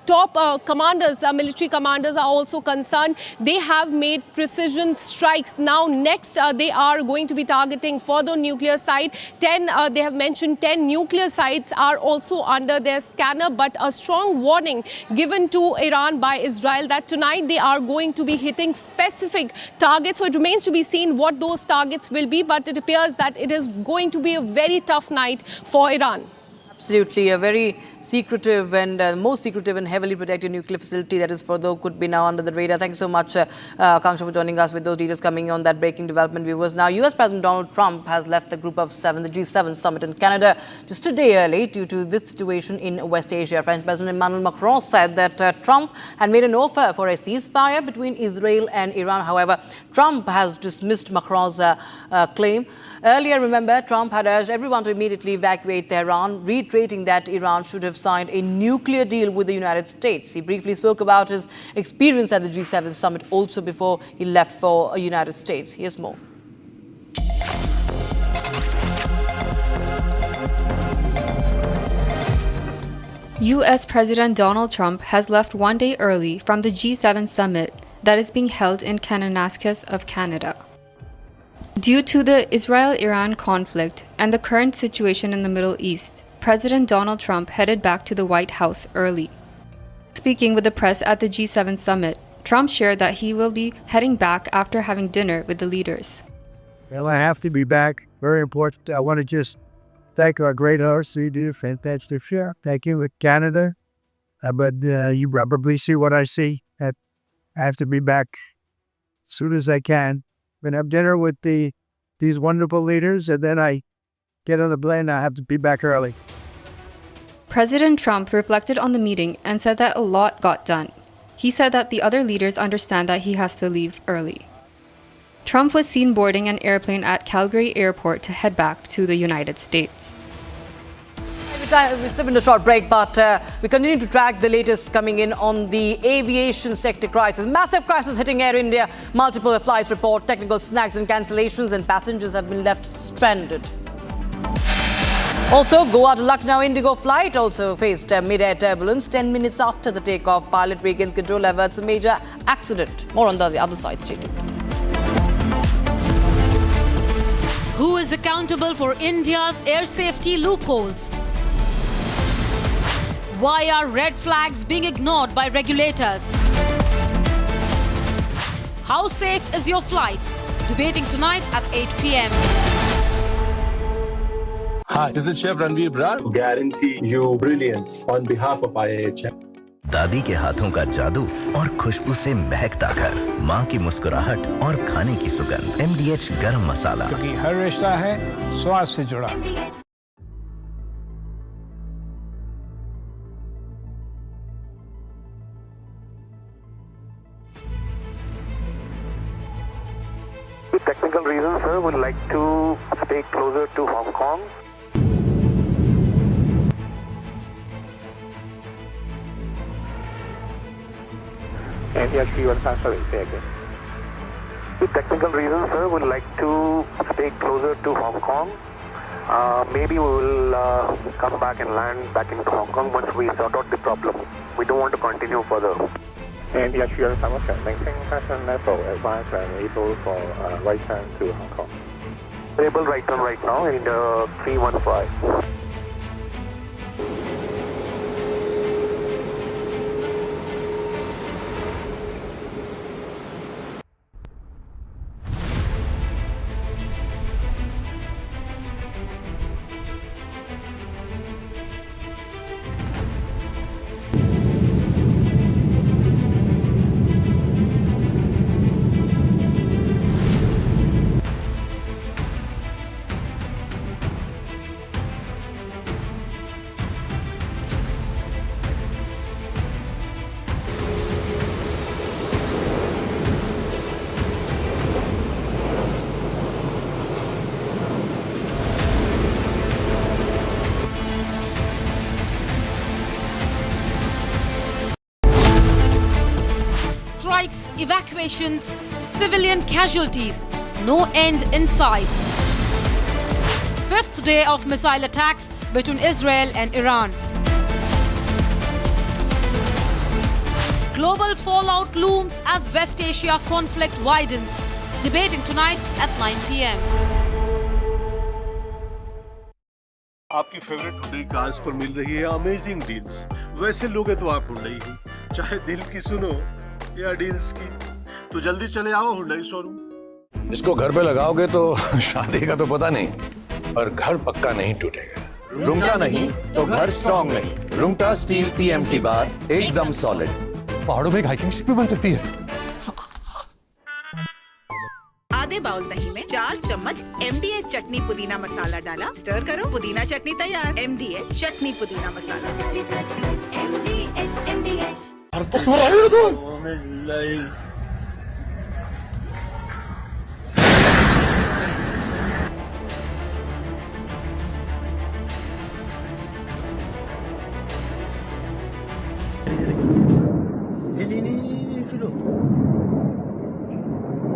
top commanders, military commanders are also concerned. They have made precision strikes. Now next they are going to be targeting Fordo nuclear site. They have mentioned 10 nuclear sites are also under their scanner, but a strong warning given to Iran by Israel that tonight they are going to be hitting specific targets. So it remains to be seen what those targets will be, but it appears that it is going to be a very tough night for Iran. Absolutely, a very secretive and most secretive and heavily protected nuclear facility that is Fordo could be now under the radar. Thank you so much, Akanksha, for joining us with those details coming on that breaking development, viewers. Now, US President Donald Trump has left the Group of Seven, the G7 summit in Canada, just a day early due to this situation in West Asia. French President Emmanuel Macron said that Trump had made an offer for a ceasefire between Israel and Iran. However, Trump has dismissed Macron's claim. Earlier, remember, Trump had urged everyone to immediately evacuate Tehran, reiterating that Iran should have signed a nuclear deal with the United States. He briefly spoke about his experience at the G7 summit also before he left for the United States. Here's more. U.S. President Donald Trump has left one day early from the G7 summit that is being held in Kananaskis of Canada. Due to the Israel-Iran conflict and the current situation in the Middle East, President Donald Trump headed back to the White House early. Speaking with the press at the G7 summit, Trump shared that he will be heading back after having dinner with the leaders. Well, I have to be back. Very important. I want to just thank our great host. You did a fantastic show. Thank you, Canada. But you probably see what I see. I have to be back as soon as I can. I'm going to have dinner with these wonderful leaders, and then I get on the plane. I have to be back early. President Trump reflected on the meeting and said that a lot got done. He said that the other leaders understand that he has to leave early. Trump was seen boarding an airplane at Calgary Airport to head back to the United States. We're still in a short break, but we continue to track the latest coming in on the aviation sector crisis. Massive crisis hitting Air India. Multiple flights report technical snags and cancellations, and passengers have been left stranded. Also, Goa to Lucknow Indigo flight also faced mid-air turbulence. 10 minutes after the takeoff, pilot regains control, averts a major accident. More on the other side, stay tuned. Who is accountable for India's air safety loopholes? Why are red flags being ignored by regulators? How safe is your flight? Debating tonight at 8 p.m. Hi, this is Chef Ranveer Brar. Guarantee you brilliance on behalf of IAH. दादी के हाथों का जादू और खुशबू से महकता घर, माँ की मुस्कुराहट और खाने की सुगंध। MDH गरम मसाला, क्योंकि हर रिश्ता है स्वाद से जुड़ा। Technical reasons, sir, would like to stay closer to Hong Kong. And yes, you are sorry, say again. Technical reasons, sir, would like to stay closer to Hong Kong. Maybe we will come back and land back into Hong Kong once we sort out the problem. We don't want to continue further. And yes, you are somewhat maintain fashion level, advance and able for right turn to Hong Kong. Able right turn right now in the 315. Strikes, evacuations, civilian casualties, no end in sight. Fifth day of missile attacks between Israel and Iran. Global fallout looms as West Asia conflict widens. Debating tonight at 9 p.m. आपकी favourite Hyundai cars पर मिल रही है amazing deals. वैसे लोगे तो आप Hyundai ही, चाहे दिल की सुनो या डील्स की, तो जल्दी चले आओ हुंडई शोरूम। इसको घर पे लगाओगे तो शादी का तो पता नहीं, पर घर पक्का नहीं टूटेगा। रुंगटा नहीं तो घर स्ट्रॉन्ग नहीं। रुंगटा स्टील TMT बार एकदम सॉलिड। पहाड़ों में एक हाइकिंग शिप भी बन सकती है। आधे बाउल दही में 4 चम्मच MDH चटनी पुदीना मसाला डाला, स्टर करो, पुदीना चटनी तैयार। MDH चटनी पुदीना मसाला। MDH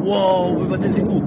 Wow, we got this cool.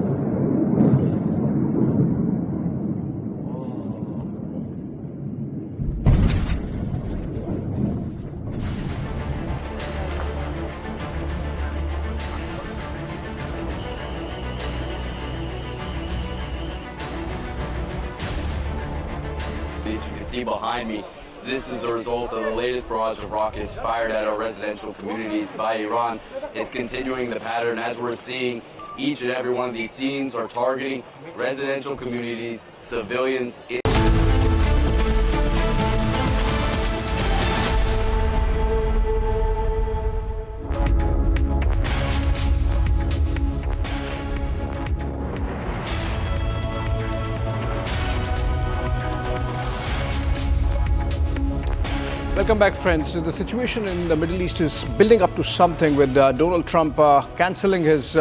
released. You can see behind me, this is the result of the latest barrage of rockets fired at our residential communities by Iran. It's continuing the pattern as we're seeing. Each and every one of these scenes are targeting residential communities, civilians. Welcome back, friends. The situation in the Middle East is building up to something with Donald Trump cancelling his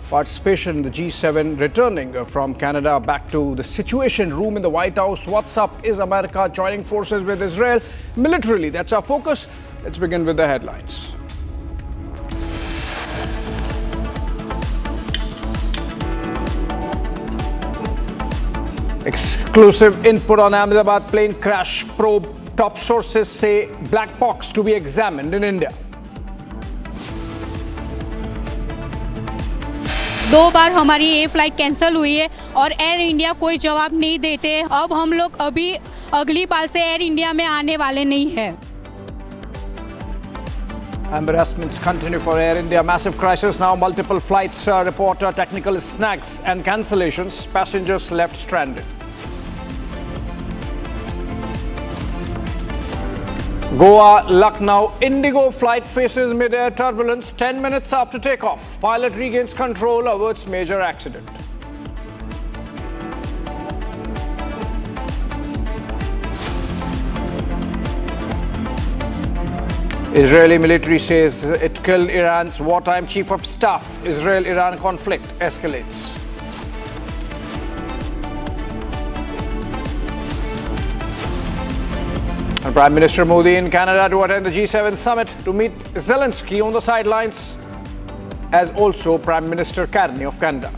participation in the G7, returning from Canada back to the Situation Room in the White House. What's up? Is America joining forces with Israel militarily? That's our focus. Let's begin with the headlines. Exclusive input on Ahmedabad plane crash probe. Top sources say black box to be examined in India. दो बार हमारी ये flight cancel हुई है और air India कोई जवाब नहीं देते। अब हम लोग अभी अगली बार से एयर इंडिया में आने वाले नहीं हैं। Embarrassments continue for Air India. Massive crisis now. Multiple flights report technical snags and cancellations. Passengers left stranded. Goa, Lucknow, Indigo flight faces mid-air turbulence 10 minutes after takeoff. Pilot regains control, averts major accident. Israeli military says it killed Iran's wartime chief of staff. Israel-Iran conflict escalates. And Prime Minister Modi in Canada to attend the G7 summit to meet Zelensky on the sidelines, as also Prime Minister Carney of Canada.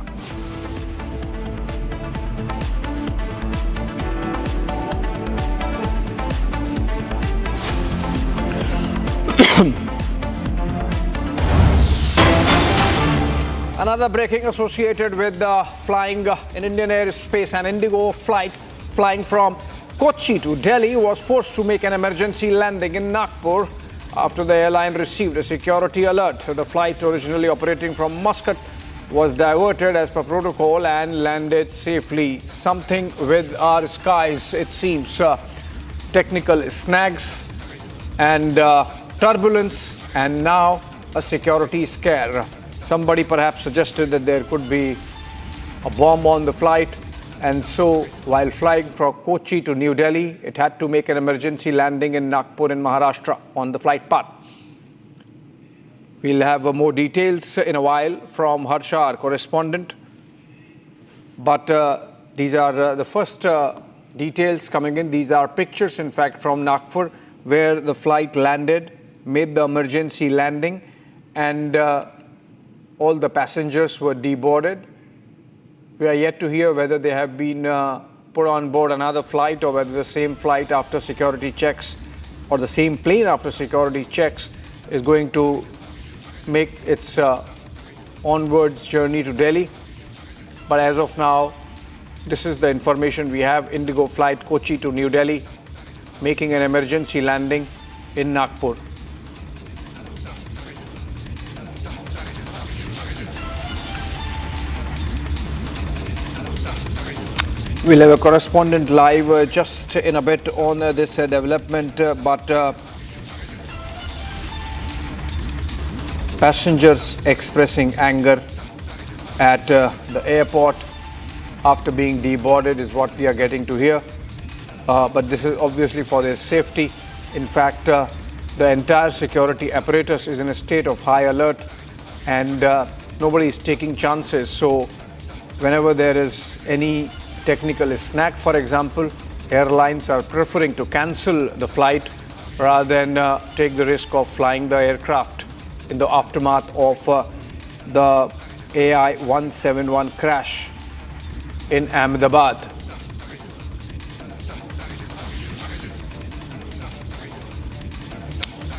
Another breaking associated with flying in Indian airspace. An Indigo flight flying from Kochi to Delhi was forced to make an emergency landing in Nagpur after the airline received a security alert. The flight, originally operating from Muscat, was diverted as per protocol and landed safely. Something with our skies, it seems. Technical snags and turbulence, and now a security scare. Somebody perhaps suggested that there could be a bomb on the flight. And so, while flying from Kochi to New Delhi, it had to make an emergency landing in Nagpur in Maharashtra on the flight path. We'll have more details in a while from Harsha, our correspondent. But these are the first details coming in. These are pictures, in fact, from Nagpur, where the flight landed, made the emergency landing, and all the passengers were deboarded. We are yet to hear whether they have been put on board another flight or whether the same flight after security checks or the same plane after security checks is going to make its onwards journey to Delhi. But as of now, this is the information we have. Indigo flight Kochi to New Delhi making an emergency landing in Nagpur. We'll have a correspondent live just in a bit on this development, but passengers expressing anger at the airport after being deboarded is what we are getting to hear. But this is obviously for their safety. In fact, the entire security apparatus is in a state of high alert and nobody is taking chances. So whenever there is any technical snag, for example, airlines are preferring to cancel the flight rather than take the risk of flying the aircraft in the aftermath of the AI-171 crash in Ahmedabad.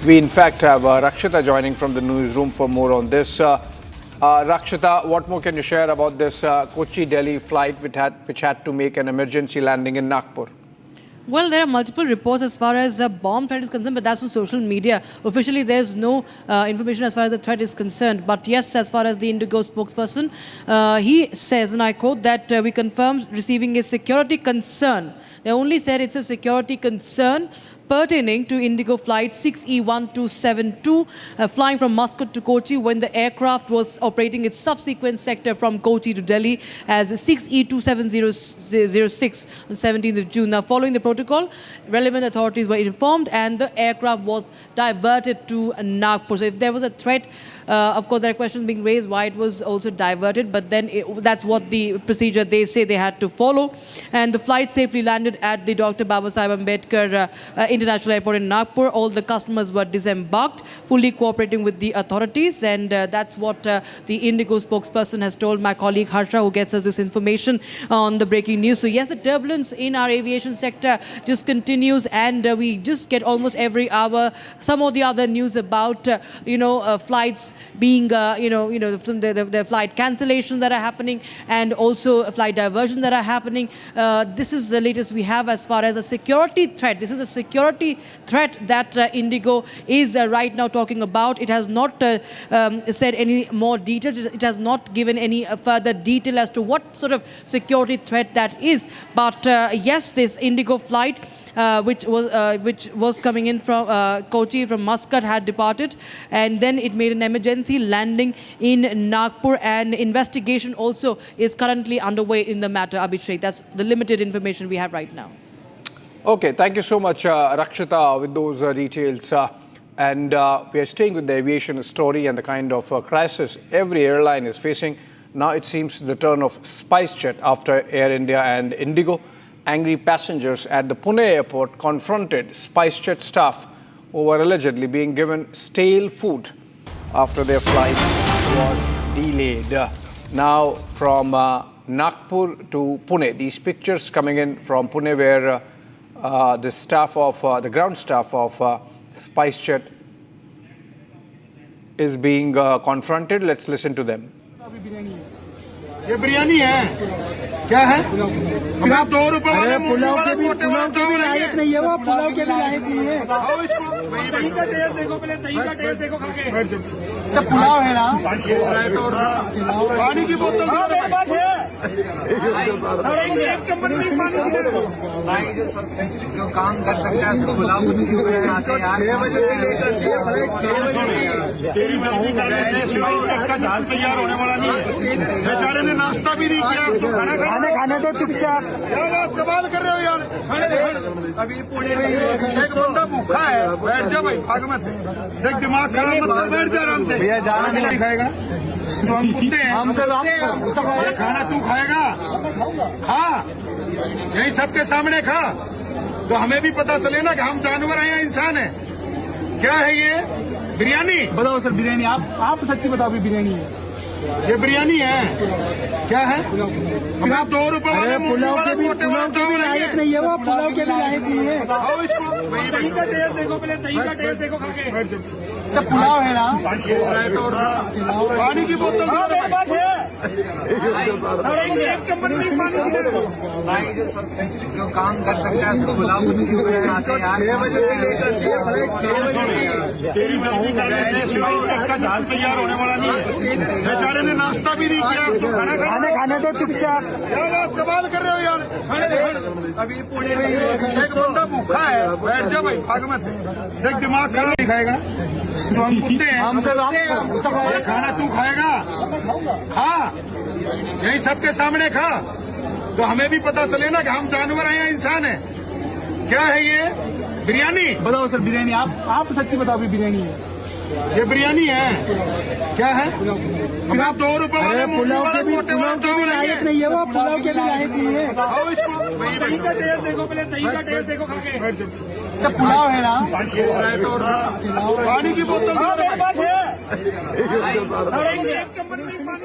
We in fact have Rakshita joining from the newsroom for more on this. Rakshita, what more can you share about this Kochi-Delhi flight which had to make an emergency landing in Nagpur? Well, there are multiple reports as far as a bomb threat is concerned, but that's on social media. Officially, there's no information as far as the threat is concerned. But yes, as far as the Indigo spokesperson, he says, and I quote, that we confirm receiving a security concern. They only said it's a security concern pertaining to Indigo flight 6E1272 flying from Muscat to Kochi when the aircraft was operating its subsequent sector from Kochi to Delhi as 6E27006 on 17th of June. Now, following the protocol, relevant authorities were informed and the aircraft was diverted to Nagpur. So if there was a threat, of course, there are questions being raised why it was also diverted, but then that's what the procedure they say they had to follow. And the flight safely landed at the Dr. Babasaheb Ambedkar International Airport in Nagpur. All the customers were disembarked, fully cooperating with the authorities. And that's what the Indigo spokesperson has told my colleague Harsha, who gets us this information on the breaking news. So yes, the turbulence in our aviation sector just continues, and we just get almost every hour some of the other news about, flights being, the flight cancellations that are happening and also flight diversions that are happening. This is the latest we have as far as a security threat. This is a security threat that Indigo is right now talking about. It has not said any more detail. It has not given any further detail as to what sort of security threat that is. But yes, this Indigo flight which was coming in from Kochi, from Muscat, had departed, and then it made an emergency landing in Nagpur, and investigation also is currently underway in the matter. Abhishek, that's the limited information we have right now. Okay, thank you so much, Rakshita, with those details. And we are staying with the aviation story and the kind of crisis every airline is facing. Now it seems the turn of SpiceJet after Air India and Indigo. Angry passengers at the Pune airport confronted SpiceJet staff who were allegedly being given stale food after their flight was delayed. Now from Nagpur to Pune, these pictures coming in from Pune where the staff of the ground staff of SpiceJet is being confronted. Let's listen to them. ये बिरयानी है क्या है अब 2 रुपए वाले पुलाव के भी लायक नहीं है वो पुलाव के भी लायक नहीं है खाओ इसको दही का टेस्ट देखो पहले दही का टेस्ट देखो खा के सब पुलाव है ना पानी की बोतल मेरे पास है एक चम्मच में पानी जो काम कर सकता है उसको बुलाओ मुझे क्यों आते यार 6 बजे लेकर दिया 6 बजे तेरी मर्जी का जहाज तैयार होने वाला नहीं है बेचारे ने नाश्ता भी नहीं किया खाना खाने तो चुपचाप यार आप सवाल कर रहे हो यार अभी पुणे में एक बंदा भूखा है बैठ जा भाई भाग मत देख दिमाग खराब मत कर बैठ जा आराम से भैया जाना नहीं खाएगा तो हम कुत्ते हैं खाना तू खाएगा खा यही सबके सामने खा तो हमें भी पता चले ना कि हम जानवर हैं या इंसान हैं क्या है ये बिरयानी बताओ सर बिरयानी आप सच्ची बताओ बिरयानी है ये बिरयानी है क्या है अब 2 रुपए वाले पुलाव के भी लायक नहीं है वो पुलाव के भी लायक नहीं है खाओ इसको दही का टेस्ट देखो पहले दही का टेस्ट देखो खा के सब पुलाव है ना पानी की बोतल मेरे पास है एक चम्मच में पानी जो काम कर सकता है उसको बुलाओ मुझे क्यों आते यार 6 बजे लेकर दिया 6 बजे तेरी मर्जी का जहाज तैयार होने वाला नहीं है बेचारे ने नाश्ता भी नहीं किया खाना खाने तो चुपचाप यार आप सवाल कर रहे हो यार अभी पुणे में एक बंदा भूखा है बैठ जा भाई भाग मत देख दिमाग खराब नहीं खाएगा तो हम कुत्ते हैं खाना तू खाएगा खा यही सबके सामने खा तो हमें भी पता चले ना कि हम जानवर हैं या इंसान हैं क्या है ये बिरयानी बताओ सर बिरयानी आप सच्ची बताओ बिरयानी है ये बिरयानी है क्या है अब 2 रुपए वाले पुलाव के भी लायक नहीं है वो पुलाव के भी लायक नहीं है खाओ इसको दही का टेस्ट देखो पहले दही का टेस्ट देखो खा के सब पुलाव है ना पानी की बोतल मेरे पास है एक चम्मच में पानी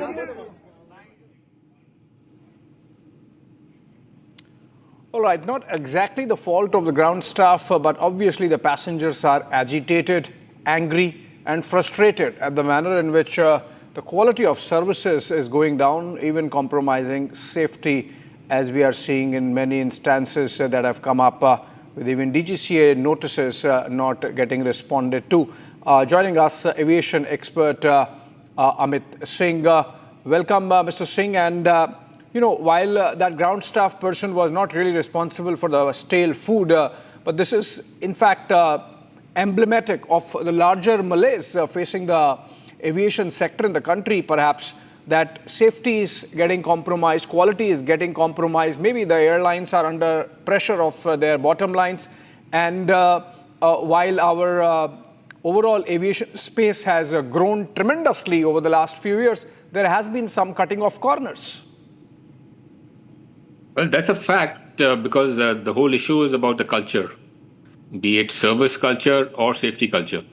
All right, not exactly the fault of the ground staff, but obviously the passengers are agitated, angry and frustrated at the manner in which the quality of services is going down, even compromising safety, as we are seeing in many instances that have come up with even DGCA notices not getting responded to. Joining us, aviation expert Amit Singh. Welcome, Mr. Singh. And, while that ground staff person was not really responsible for the stale food, but this is, in fact, emblematic of the larger malaise facing the aviation sector in the country, perhaps, that safety is getting compromised, quality is getting compromised. Maybe the airlines are under pressure of their bottom lines. And while our overall aviation space has grown tremendously over the last few years, there has been some cutting of corners. Well, that's a fact because the whole issue is about the culture, be it service culture or safety culture.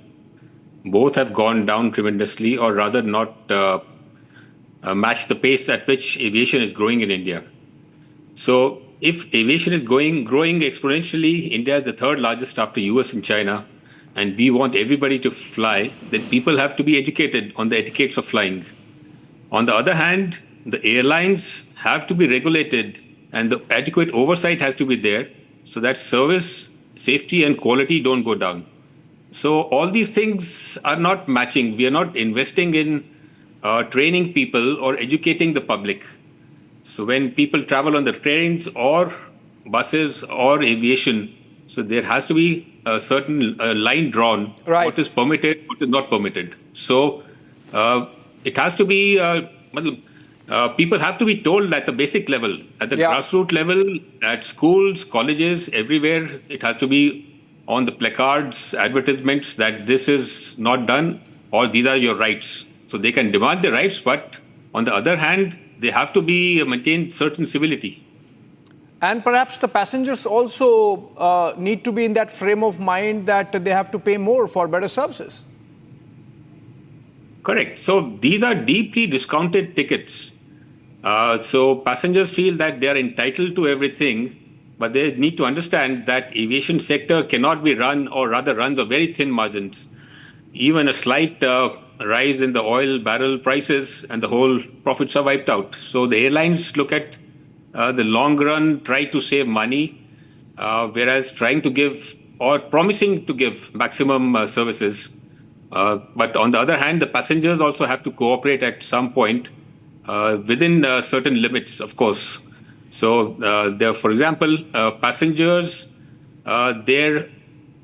Both have gone down tremendously, or rather not match the pace at which aviation is growing in India. So if aviation is growing exponentially, India is the third largest after US and China, and we want everybody to fly, then people have to be educated on the etiquettes of flying. On the other hand, the airlines have to be regulated and the adequate oversight has to be there so that service, safety and quality don't go down. So all these things are not matching. We are not investing in training people or educating the public. So when people travel on the trains or buses or aviation, so there has to be a certain line drawn, right. What is permitted, what is not permitted. So it has to be, people have to be told at the basic level, at the grassroots level, at schools, colleges, everywhere. It has to be on the placards, advertisements that this is not done or these are your rights. So they can demand the rights, but on the other hand, they have to be maintain certain civility. And perhaps the passengers also need to be in that frame of mind that they have to pay more for better services. Correct. So these are deeply discounted tickets. So passengers feel that they are entitled to everything, but they need to understand that aviation sector cannot be run, or rather runs on very thin margins. Even a slight rise in the oil barrel prices and the whole profits are wiped out. So the airlines look at the long run, try to save money, whereas trying to give or promising to give maximum services. But on the other hand, the passengers also have to cooperate at some point within certain limits, of course. So there, for example, passengers, their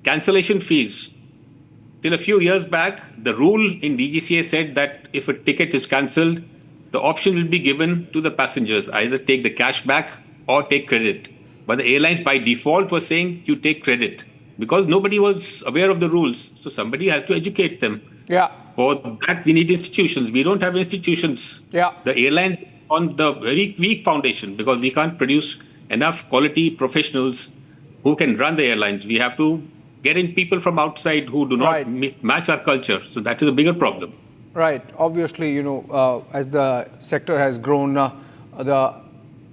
cancellation fees. Till a few years back, the rule in DGCA said that if a ticket is cancelled, the option will be given to the passengers, either take the cash back or take credit. But the airlines by default were saying you take credit because nobody was aware of the rules. So somebody has to educate them. Yeah. For that, we need institutions. We don't have institutions. Yeah. The airline on the very weak foundation because we can't produce enough quality professionals who can run the airlines. We have to get in people from outside who do not match our culture. So that is a bigger problem. Right. Obviously, as the sector has grown, the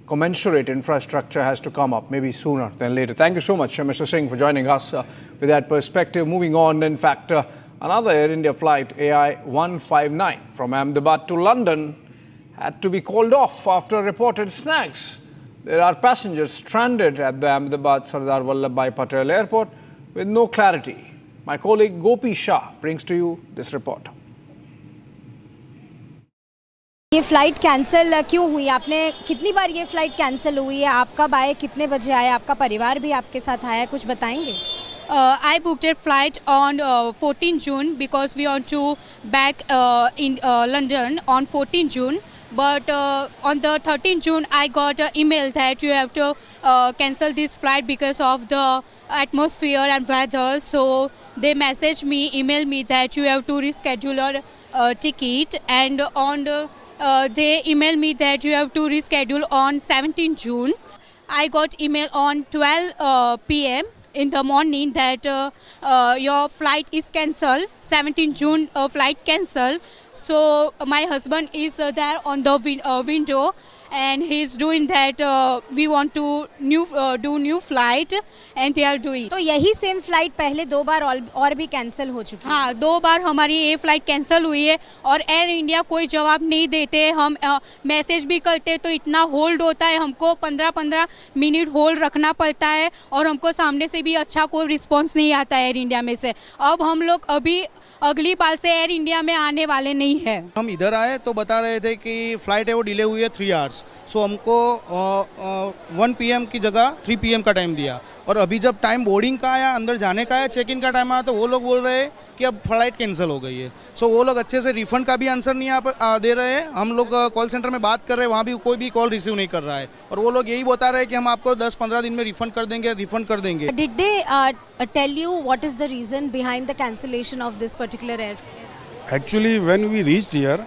commensurate infrastructure has to come up, maybe sooner than later. Thank you so much, Mr. Singh, for joining us with that perspective. Moving on, in fact, another Air India flight, AI 159, from Ahmedabad to London, had to be called off after reported snags. There are passengers stranded at the Ahmedabad Sardar Vallabhbhai Patel Airport with no clarity. My colleague Gopi Shah brings to you this report. ये flight cancel क्यों हुई? आपने कितनी बार ये flight cancel हुई है? आप कब आए, कितने बजे आए? आपका परिवार भी आपके साथ आया है, कुछ बताएंगे? I booked a flight on 14 June because we want to back in London on 14 June. But on the 13th June, I got an email that you have to cancel this flight because of the atmosphere and weather. So they messaged me, emailed me that you have to reschedule your ticket. And on the, they emailed me that you have to reschedule on 17 June. I got email on 12 p.m. in the morning that your flight is cancelled. 17 June flight cancelled. So my husband is there on the window and he's doing that. We want to do new flight, and they are doing. तो यही same flight पहले 2 बार और भी cancel हो चुकी है। हाँ, 2 बार हमारी ये फ्लाइट कैंसिल हुई है और एयर इंडिया कोई जवाब नहीं देते। हम मैसेज भी करते तो इतना होल्ड होता है, हमको 15-15 मिनट होल्ड रखना पड़ता है और हमको सामने से भी अच्छा कोई रिस्पॉन्स नहीं आता है एयर इंडिया में से। अब हम लोग अभी अगली बार से एयर इंडिया में आने वाले नहीं है। हम इधर आए तो बता रहे थे कि फ्लाइट है वो डिले हुई है 3 आवर्स, सो हमको 1 PM की जगह 3 PM का टाइम दिया। और अभी जब टाइम बोर्डिंग का आया, अंदर जाने का आया, चेक इन का टाइम आया, तो वो लोग बोल रहे हैं कि अब फ्लाइट कैंसिल हो गई है। सो वो लोग अच्छे से रिफंड का भी आंसर नहीं दे रहे हैं। हम लोग कॉल सेंटर में बात कर रहे हैं, वहाँ भी कोई भी कॉल रिसीव नहीं कर रहा है और वो लोग यही बता रहे हैं कि हम आपको 10-15 दिन में रिफंड कर देंगे। Did they tell you what is the reason behind the cancellation of this particular air? Actually, when we reached here,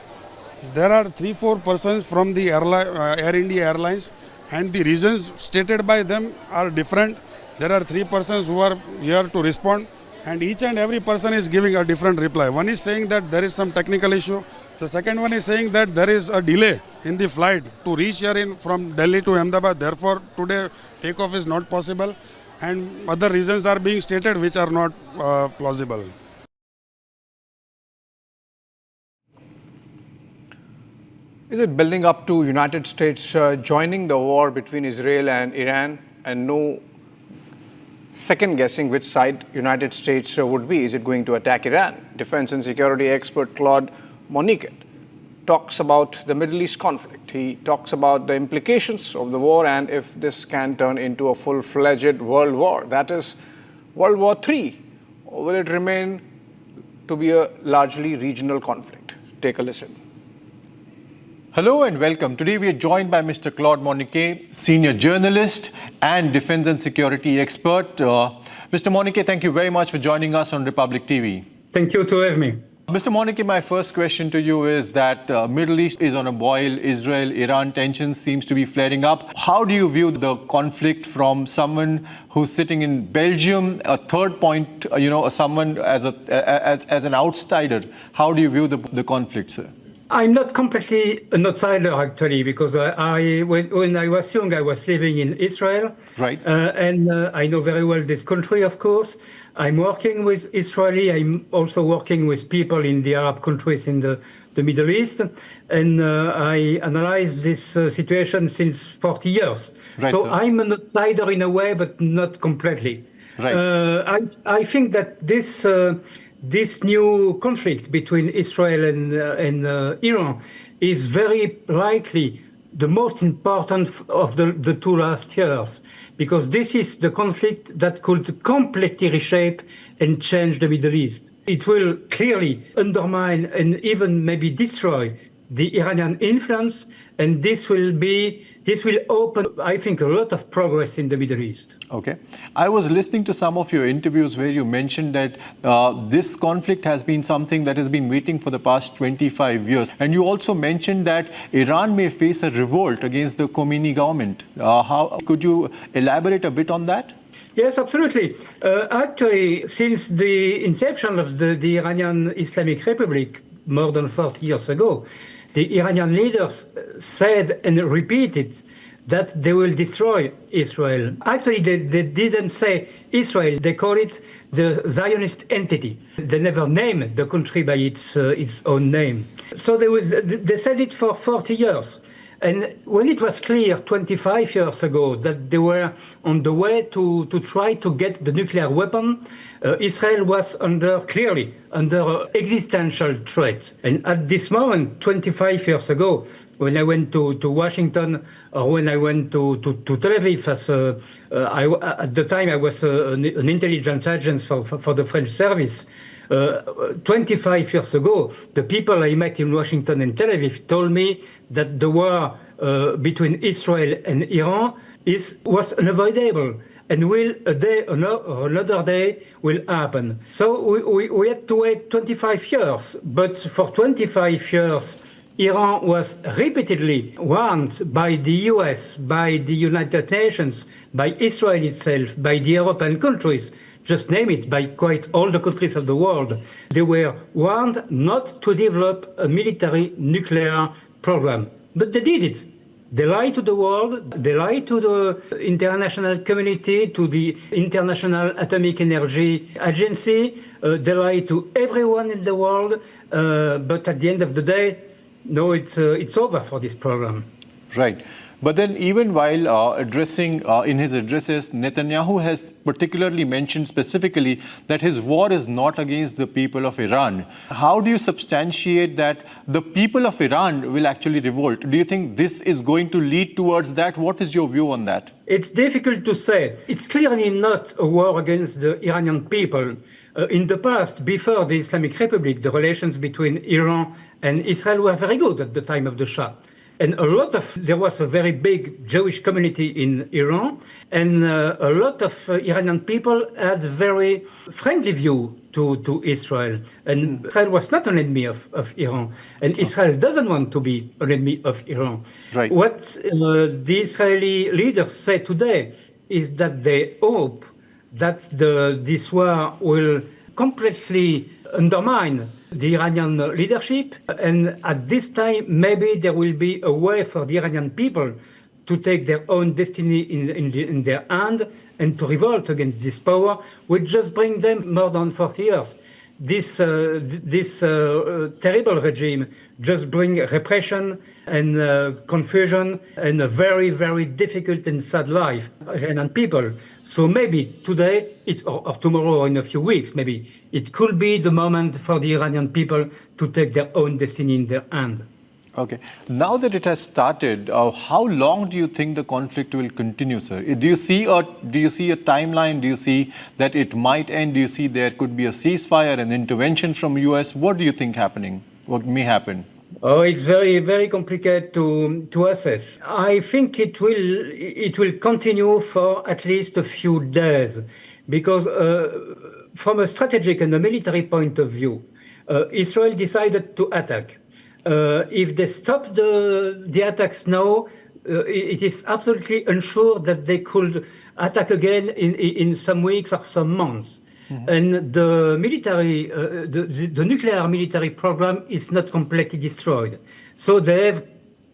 there are 3-4 persons from the Air India Airlines, and the reasons stated by them are different. There are 3 persons who are here to respond, and each and every person is giving a different reply. One is saying that there is some technical issue. The second one is saying that there is a delay in the flight to reach here from Delhi to Ahmedabad. Therefore, today takeoff is not possible, and other reasons are being stated which are not plausible. Is it building up to United States joining the war between Israel and Iran, and no second guessing which side United States would be? Is it going to attack Iran? Defense and security expert Claude Moniquet talks about the Middle East conflict. He talks about the implications of the war and if this can turn into a full-fledged world war. That is World War III. Or will it remain to be a largely regional conflict? Take a listen. Hello and welcome. Today we are joined by Mr. Claude Moniquet, senior journalist and defense and security expert. Mr. Moniquet, thank you very much for joining us on Republic TV. Thank you to have me. Mr. Moniquet, my first question to you is that Middle East is on a boil. Israel-Iran tensions seems to be flaring up. How do you view the conflict from someone who's sitting in Belgium? A third point, someone as an outsider. How do you view the conflict, sir? I'm not completely an outsider, actually, because when I was young, I was living in Israel. Right. And I know very well this country, of course. I'm working with Israeli. I'm also working with people in the Arab countries in the Middle East. And I analyze this situation since 40 years. Right, so sir. I'm an outsider in a way, but not completely. Right. I think that this new conflict between Israel and Iran is very likely the most important of the 2 last years, because this is the conflict that could completely reshape and change the Middle East. It will clearly undermine and even maybe destroy the Iranian influence, and this will open, I think, a lot of progress in the Middle East. Okay. I was listening to some of your interviews where you mentioned that this conflict has been something that has been waiting for the past 25 years. And you also mentioned that Iran may face a revolt against the Khomeini government. How could you elaborate a bit on that? Yes, absolutely. Actually, since the inception of the Iranian Islamic Republic more than 40 years ago, the Iranian leaders said and repeated that they will destroy Israel. Actually, they didn't say Israel. They call it the Zionist entity. They never named the country by its own name. So they said it for 40 years. And when it was clear 25 years ago that they were on the way to try to get the nuclear weapon, Israel was clearly under existential threat. And at this moment, 25 years ago, when I went to Washington or when I went to Tel Aviv, at the time I was an intelligence agent for the French service, 25 years ago, the people I met in Washington and Tel Aviv told me that the war between Israel and Iran was unavoidable and will a day or another day will happen. So we had to wait 25 years, but for 25 years, Iran was repeatedly warned by the US, by the United Nations, by Israel itself, by the European countries, just name it, by quite all the countries of the world. They were warned not to develop a military nuclear program, but they did it. They lie to the world, they lie to the international community, to the International Atomic Energy Agency, they lie to everyone in the world, but at the end of the day, no, it's over for this program. Right. But then even while addressing in his addresses, Netanyahu has particularly mentioned specifically that his war is not against the people of Iran. How do you substantiate that the people of Iran will actually revolt? Do you think this is going to lead towards that? What is your view on that? It's difficult to say. It's clearly not a war against the Iranian people. In the past, before the Islamic Republic, the relations between Iran and Israel were very good at the time of the Shah. And there was a very big Jewish community in Iran, and a lot of Iranian people had a very friendly view to Israel. And Israel was not an enemy of Iran, and Israel doesn't want to be an enemy of Iran. Right. What the Israeli leaders say today is that they hope that this war will completely undermine the Iranian leadership, and at this time maybe there will be a way for the Iranian people to take their own destiny in their hand and to revolt against this power, which just bring them more than 40 years. This terrible regime just bring repression and confusion and a very, very difficult and sad life for Iranian people. So maybe today, or tomorrow or in a few weeks, maybe it could be the moment for the Iranian people to take their own destiny in their hand. Okay. Now that it has started, how long do you think the conflict will continue, sir? Do you see a timeline? Do you see that it might end? Do you see there could be a ceasefire, an intervention from US? What do you think happening? What may happen? Oh, it's very, very complicated to assess. I think it will continue for at least a few days, because from a strategic and a military point of view, Israel decided to attack. If they stop the attacks now, it is absolutely unsure that they could attack again in some weeks or some months. Mm-hmm. And the military, the nuclear military program is not completely destroyed. So they have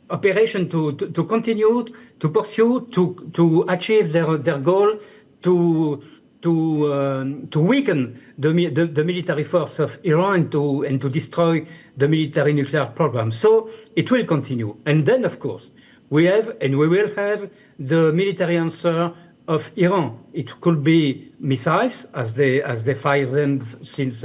operation to continue, to pursue, to achieve their goal, to weaken the military force of Iran and to destroy the military nuclear program. So it will continue. And then, of course, we have and we will have the military answer of Iran. It could be missiles, as they fire them since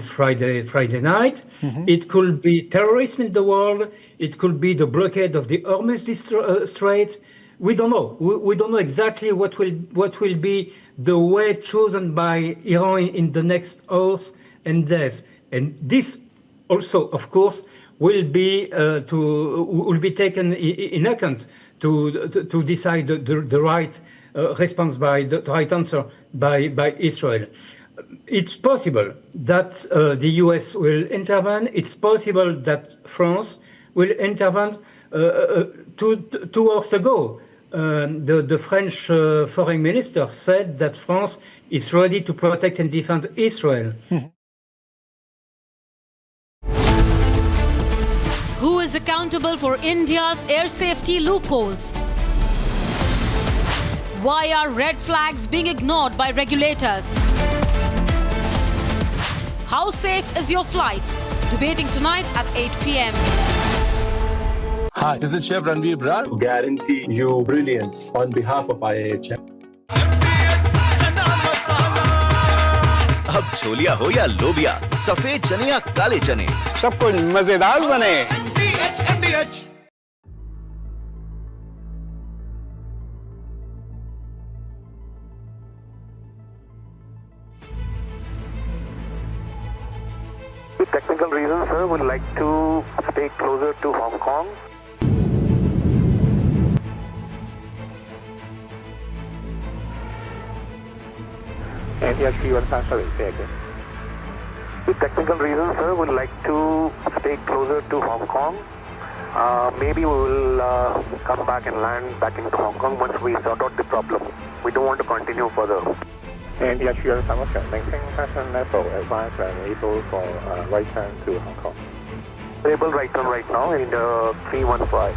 Friday night. Mm-hmm. It could be terrorism in the world. It could be the blockade of the Hormuz Strait. We don't know. We don't know exactly what will be the way chosen by Iran in the next hours and days. And this also, of course, will be taken in account to decide the right response the right answer by Israel. It's possible that the US will intervene. It's possible that France will intervene. 2 hours ago, the French foreign minister said that France is ready to protect and defend Israel. Who is accountable for India's air safety loopholes? Why are red flags being ignored by regulators? How safe is your flight? Debating tonight at 8 p.m. Hi, this is Chef Ranveer Brar. Guarantee you brilliance on behalf of IAHM. अब छोलिया हो या लोबिया, सफेद चने या काले चने, सब कुछ मजेदार बने। With technical reasons, sir, would like to stay closer to Hong Kong. With technical reasons, sir, would like to stay closer to Hong Kong. Maybe we will come back and land back into Hong Kong once we sort out the problem. We don't want to continue further. And the actual Samarkand, maintain passion level, advise and able for right turn to Hong Kong. Able right turn right now in the 315.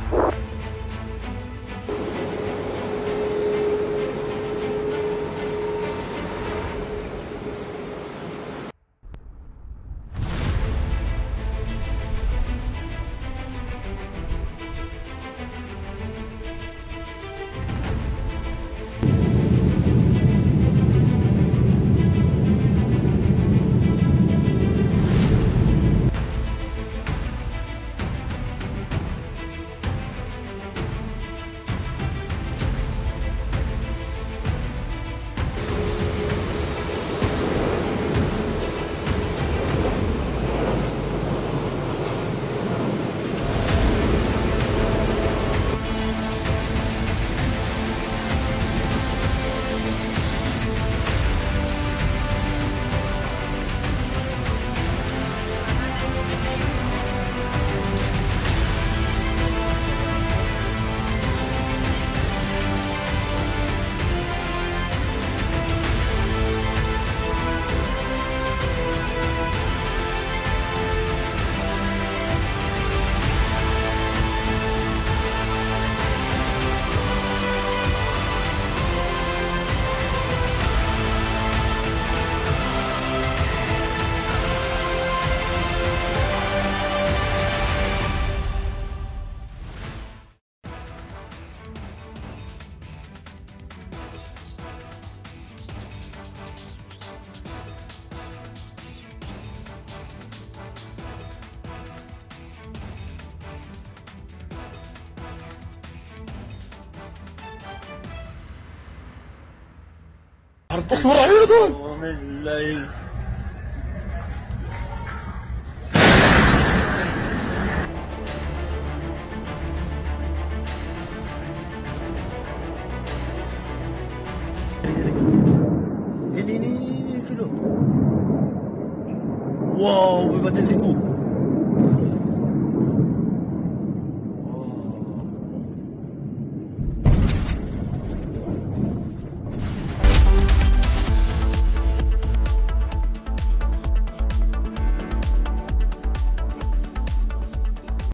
Ini Philo. Wow, bebatnya siku.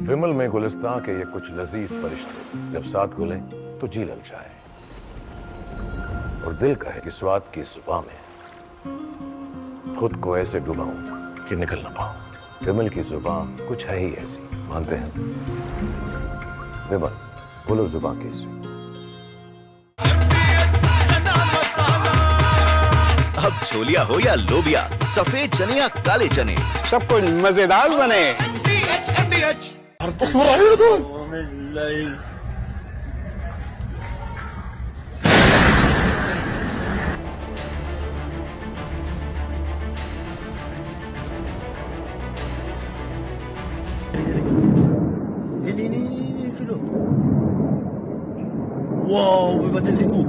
विमल में गुलिस्तां के ये कुछ लजीज फरिश्ते जब साथ घुले तो जी ललचाए और दिल कहे कि स्वाद की जुबान में खुद को ऐसे डुबाऊं कि निकल ना पाऊं। विमल की जुबान कुछ है ही ऐसी, मानते हैं? विमल, बोलो जुबान कैसी? अब छोलिया हो या लोबिया, सफेद चने या काले चने, सब कुछ मजेदार बने। Ini Philo. Wow, bebatnya siku.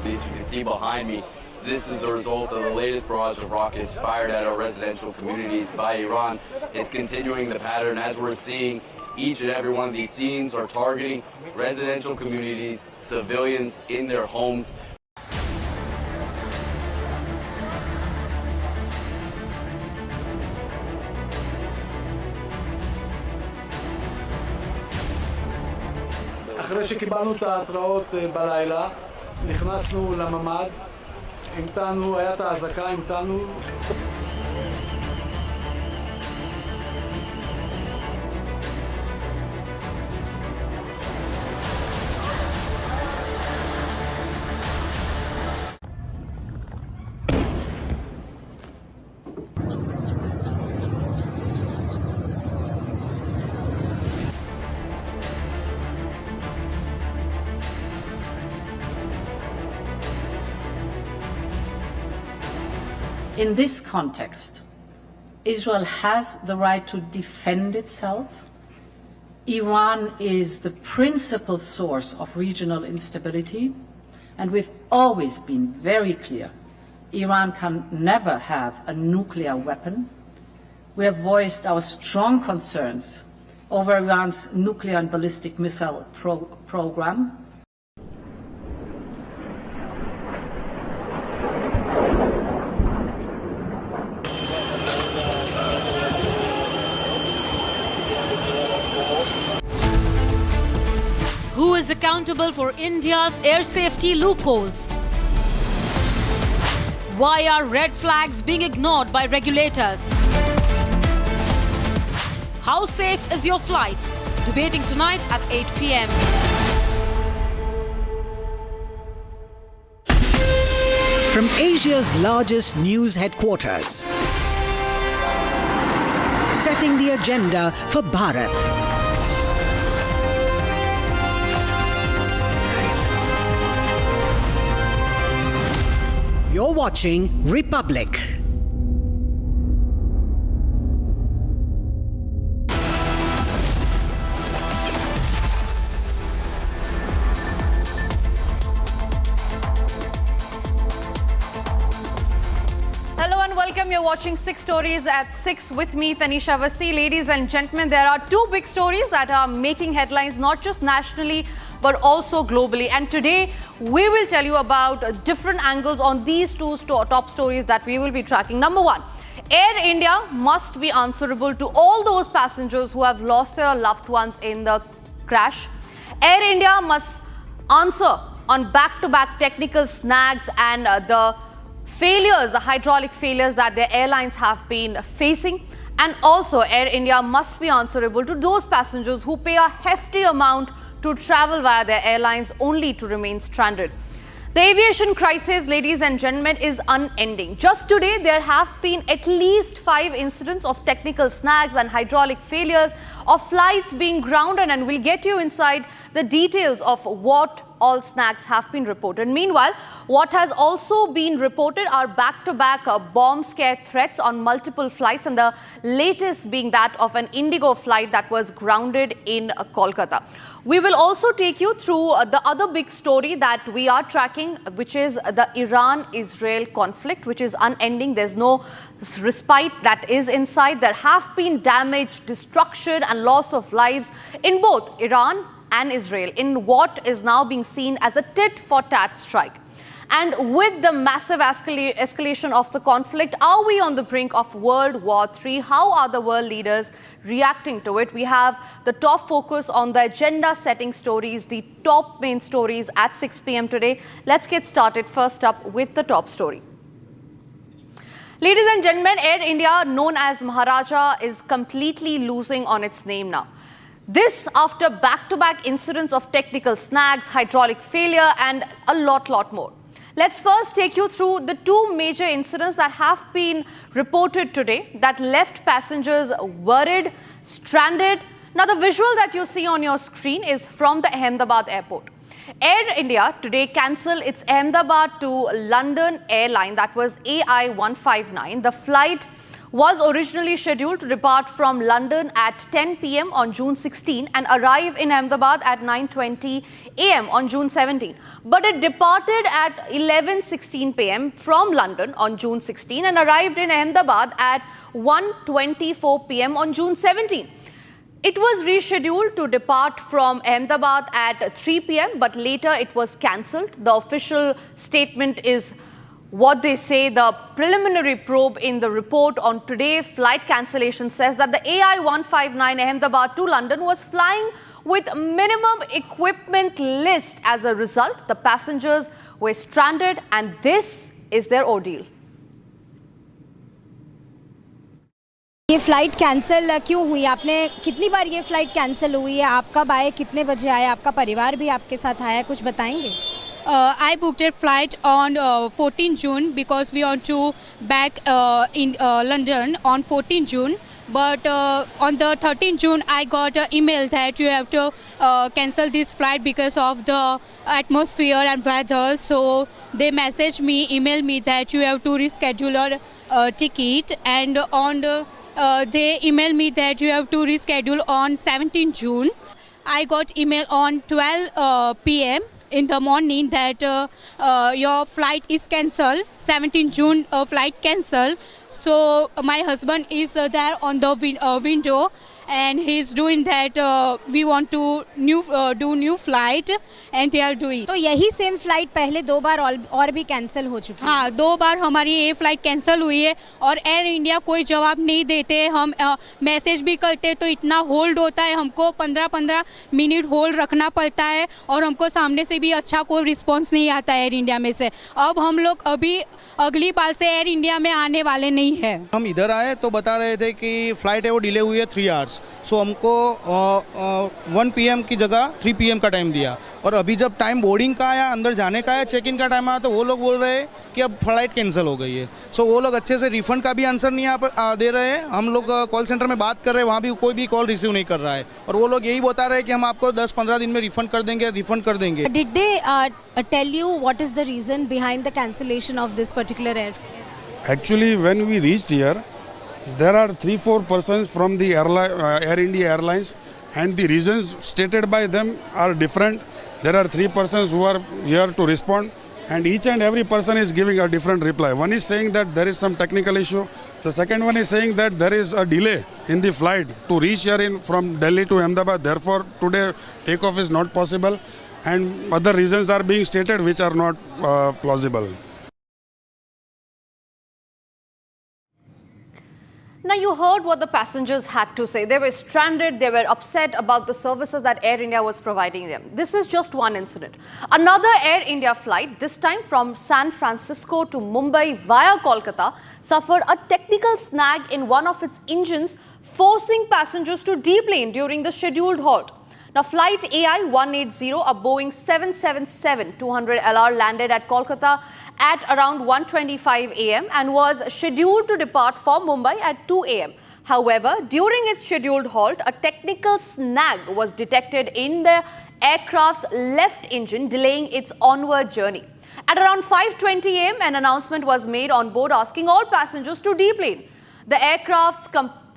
As you can see behind me, this is the result of the latest barrage of rockets fired at our residential communities by Iran. It's continuing the pattern as we're seeing. Each and every one of these scenes are targeting residential communities, civilians in their homes. אחרי שקיבלנו את ההתראות בלילה, נכנסנו לממ"ד, המתנו, היה את האזעקה, המתנו. In this context, Israel has the right to defend itself. Iran is the principal source of regional instability, and we've always been very clear. Iran can never have a nuclear weapon. We have voiced our strong concerns over Iran's nuclear and ballistic missile program. Who is accountable for India's air safety loopholes? Why are red flags being ignored by regulators? How safe is your flight? Debating tonight at 8 p.m. From Asia's largest news headquarters, setting the agenda for Bharat. You're watching Republic. Hello and welcome. You're watching 6 Stories at 6 with me, Tanisha Avasthi. Ladies and gentlemen, there are 2 big stories that are making headlines not just nationally but also globally. And today we will tell you about different angles on these 2 top stories that we will be tracking. Number 1, Air India must be answerable to all those passengers who have lost their loved ones in the crash. Air India must answer on back-to-back technical snags and the failures, the hydraulic failures that their airlines have been facing. And also Air India must be answerable to those passengers who pay a hefty amount to travel via their airlines only to remain stranded. The aviation crisis, ladies and gentlemen, is unending. Just today, there have been at least 5 incidents of technical snags and hydraulic failures of flights being grounded, and we'll get you inside the details of what all snags have been reported. Meanwhile, what has also been reported are back-to-back bomb scare threats on multiple flights, and the latest being that of an Indigo flight that was grounded in Kolkata. We will also take you through the other big story that we are tracking, which is the Iran-Israel conflict, which is unending. There's no respite that is in sight. There have been damage, destruction and loss of lives in both Iran and Israel in what is now being seen as a tit-for-tat strike. And with the massive escalation of the conflict, are we on the brink of World War III? How are the world leaders reacting to it? We have the top focus on the agenda-setting stories, the top main stories at 6 p.m. today. Let's get started first up with the top story. Ladies and gentlemen, Air India, known as Maharaja, is completely losing on its name now. This after back-to-back incidents of technical snags, hydraulic failure and a lot more. Let's first take you through the 2 major incidents that have been reported today that left passengers worried, stranded. Now the visual that you see on your screen is from the Ahmedabad airport. Air India today cancelled its Ahmedabad to London airline, that was AI 159. The flight was originally scheduled to depart from London at 10 p.m. on June 16 and arrive in Ahmedabad at 9:20 a.m. on June 17. But it departed at 11:16 p.m. from London on June 16 and arrived in Ahmedabad at 1:24 p.m. on June 17. It was rescheduled to depart from Ahmedabad at 3 p.m. but later it was cancelled. The official statement is what they say. The preliminary probe in the report on today's flight cancellation says that the AI 159 Ahmedabad to London was flying with minimum equipment list. As a result, the passengers were stranded and this is their ordeal. ये flight cancel क्यों हुई? आपने कितनी बार ये flight cancel हुई है? आप कब आए, कितने बजे आए? आपका परिवार भी आपके साथ आया है, कुछ बताएंगे? I booked a flight on 14 June because we want to back in London on 14 June. But on the 13th June, I got an email that you have to cancel this flight because of the atmosphere and weather. So they messaged me, emailed me that you have to reschedule your ticket. And on they emailed me that you have to reschedule on 17 June. I got email on 12 p.m. in the morning that your flight is cancelled. 17 June flight cancelled. So my husband is there on the window and he's doing that. We want to do new flight and they are doing. तो यही same flight पहले 2 बार और भी cancel हो चुकी है? हाँ, 2 बार हमारी ये फ्लाइट कैंसिल हुई है और एयर इंडिया कोई जवाब नहीं देते. हम मैसेज भी करते तो इतना होल्ड होता है, हमको 15-15 मिनट होल्ड रखना पड़ता है और हमको सामने से भी अच्छा कोई रिस्पॉन्स नहीं आता है एयर इंडिया में से. अब हम लोग अभी अगली बार से एयर इंडिया में आने वाले नहीं है. हम इधर आए तो बता रहे थे कि फ्लाइट है वो डिले हुई है 3 आवर्स. सो हमको 1 PM की जगह 3 PM का टाइम दिया और अभी जब टाइम बोर्डिंग का आया, अंदर जाने का है, चेक इन का टाइम आया तो वो लोग बोल रहे हैं कि अब फ्लाइट कैंसिल हो गई है. सो वो लोग अच्छे से रिफंड का भी आंसर नहीं दे रहे हैं. हम लोग कॉल सेंटर में बात कर रहे हैं, वहाँ भी कोई भी कॉल रिसीव नहीं कर रहा है और वो लोग यही बता रहे हैं कि हम आपको 10-15 दिन में रिफंड कर देंगे. Did they tell you what is the reason behind the cancellation of this particular air? Actually, when we reached here, there are 3-4 persons from the Air India Airlines, and the reasons stated by them are different. There are 3 persons who are here to respond, and each and every person is giving a different reply. One is saying that there is some technical issue. The second one is saying that there is a delay in the flight to reach here from Delhi to Ahmedabad. Therefore, today takeoff is not possible, and other reasons are being stated which are not plausible. Now, you heard what the passengers had to say. They were stranded. They were upset about the services that Air India was providing them. This is just one incident. Another Air India flight, this time from San Francisco to Mumbai via Kolkata, suffered a technical snag in one of its engines, forcing passengers to deplane during the scheduled halt. Now, flight AI 180, a Boeing 777-200LR landed at Kolkata at around 1:25 a.m. and was scheduled to depart for Mumbai at 2 a.m. However, during its scheduled halt, a technical snag was detected in the aircraft's left engine, delaying its onward journey. At around 5:20 a.m., an announcement was made on board asking all passengers to deplane. The aircraft's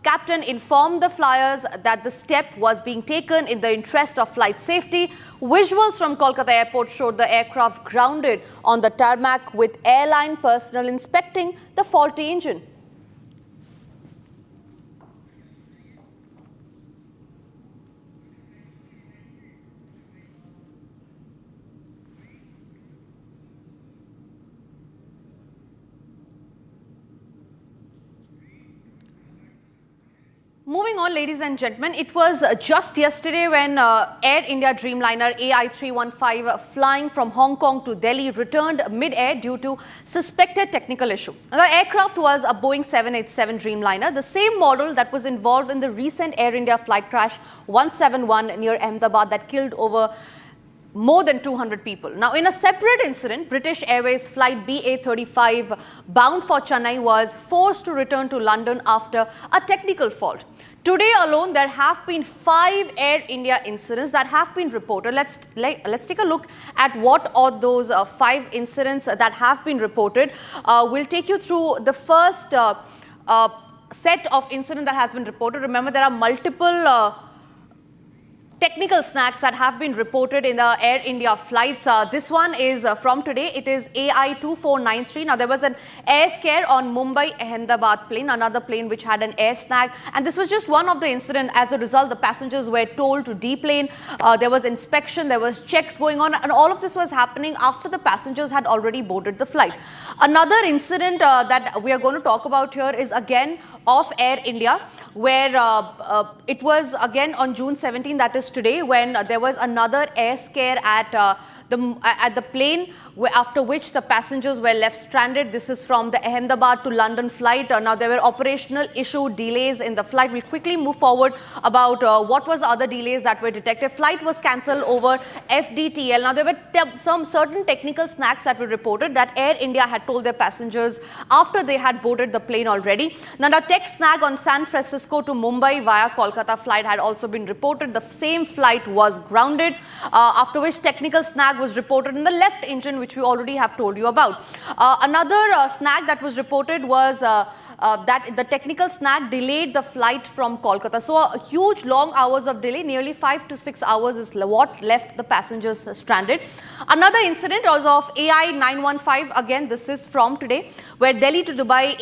captain informed the flyers that the step was being taken in the interest of flight safety. Visuals from Kolkata airport showed the aircraft grounded on the tarmac with airline personnel inspecting the faulty engine. Moving on, ladies and gentlemen, it was just yesterday when Air India Dreamliner AI315 flying from Hong Kong to Delhi returned mid-air due to suspected technical issue. The aircraft was a Boeing 787 Dreamliner, the same model that was involved in the recent Air India flight crash 171 near Ahmedabad that killed over more than 200 people. Now, in a separate incident, British Airways flight BA35 bound for Chennai was forced to return to London after a technical fault. Today alone, there have been 5 Air India incidents that have been reported. Let's take a look at what are those 5 incidents that have been reported. We'll take you through the first set of incidents that has been reported. Remember, there are multiple technical snags that have been reported in the Air India flights. This one is from today. It is AI2493. Now, there was an air scare on Mumbai-Ahmedabad plane, another plane which had an air snag. And this was just one of the incidents. As a result, the passengers were told to deplane. There was inspection, there was checks going on. And all of this was happening after the passengers had already boarded the flight. Another incident that we are going to talk about here is again of Air India, where it was again on June 17, that is today, when there was another air scare at the plane, after which the passengers were left stranded. This is from the Ahmedabad to London flight. Now, there were operational issue delays in the flight. We'll quickly move forward about what was other delays that were detected. Flight was cancelled over FDTL. Now, there were some certain technical snags that were reported that Air India had told their passengers after they had boarded the plane already. Now, the tech snag on San Francisco to Mumbai via Kolkata flight had also been reported. The same flight was grounded, after which technical snag was reported in the left engine, which we already have told you about. Another snag that was reported was that the technical snag delayed the flight from Kolkata. So a huge long hours of delay, nearly 5 to 6 hours is what left the passengers stranded. Another incident was of AI915. Again, this is from today, where Delhi to Dubai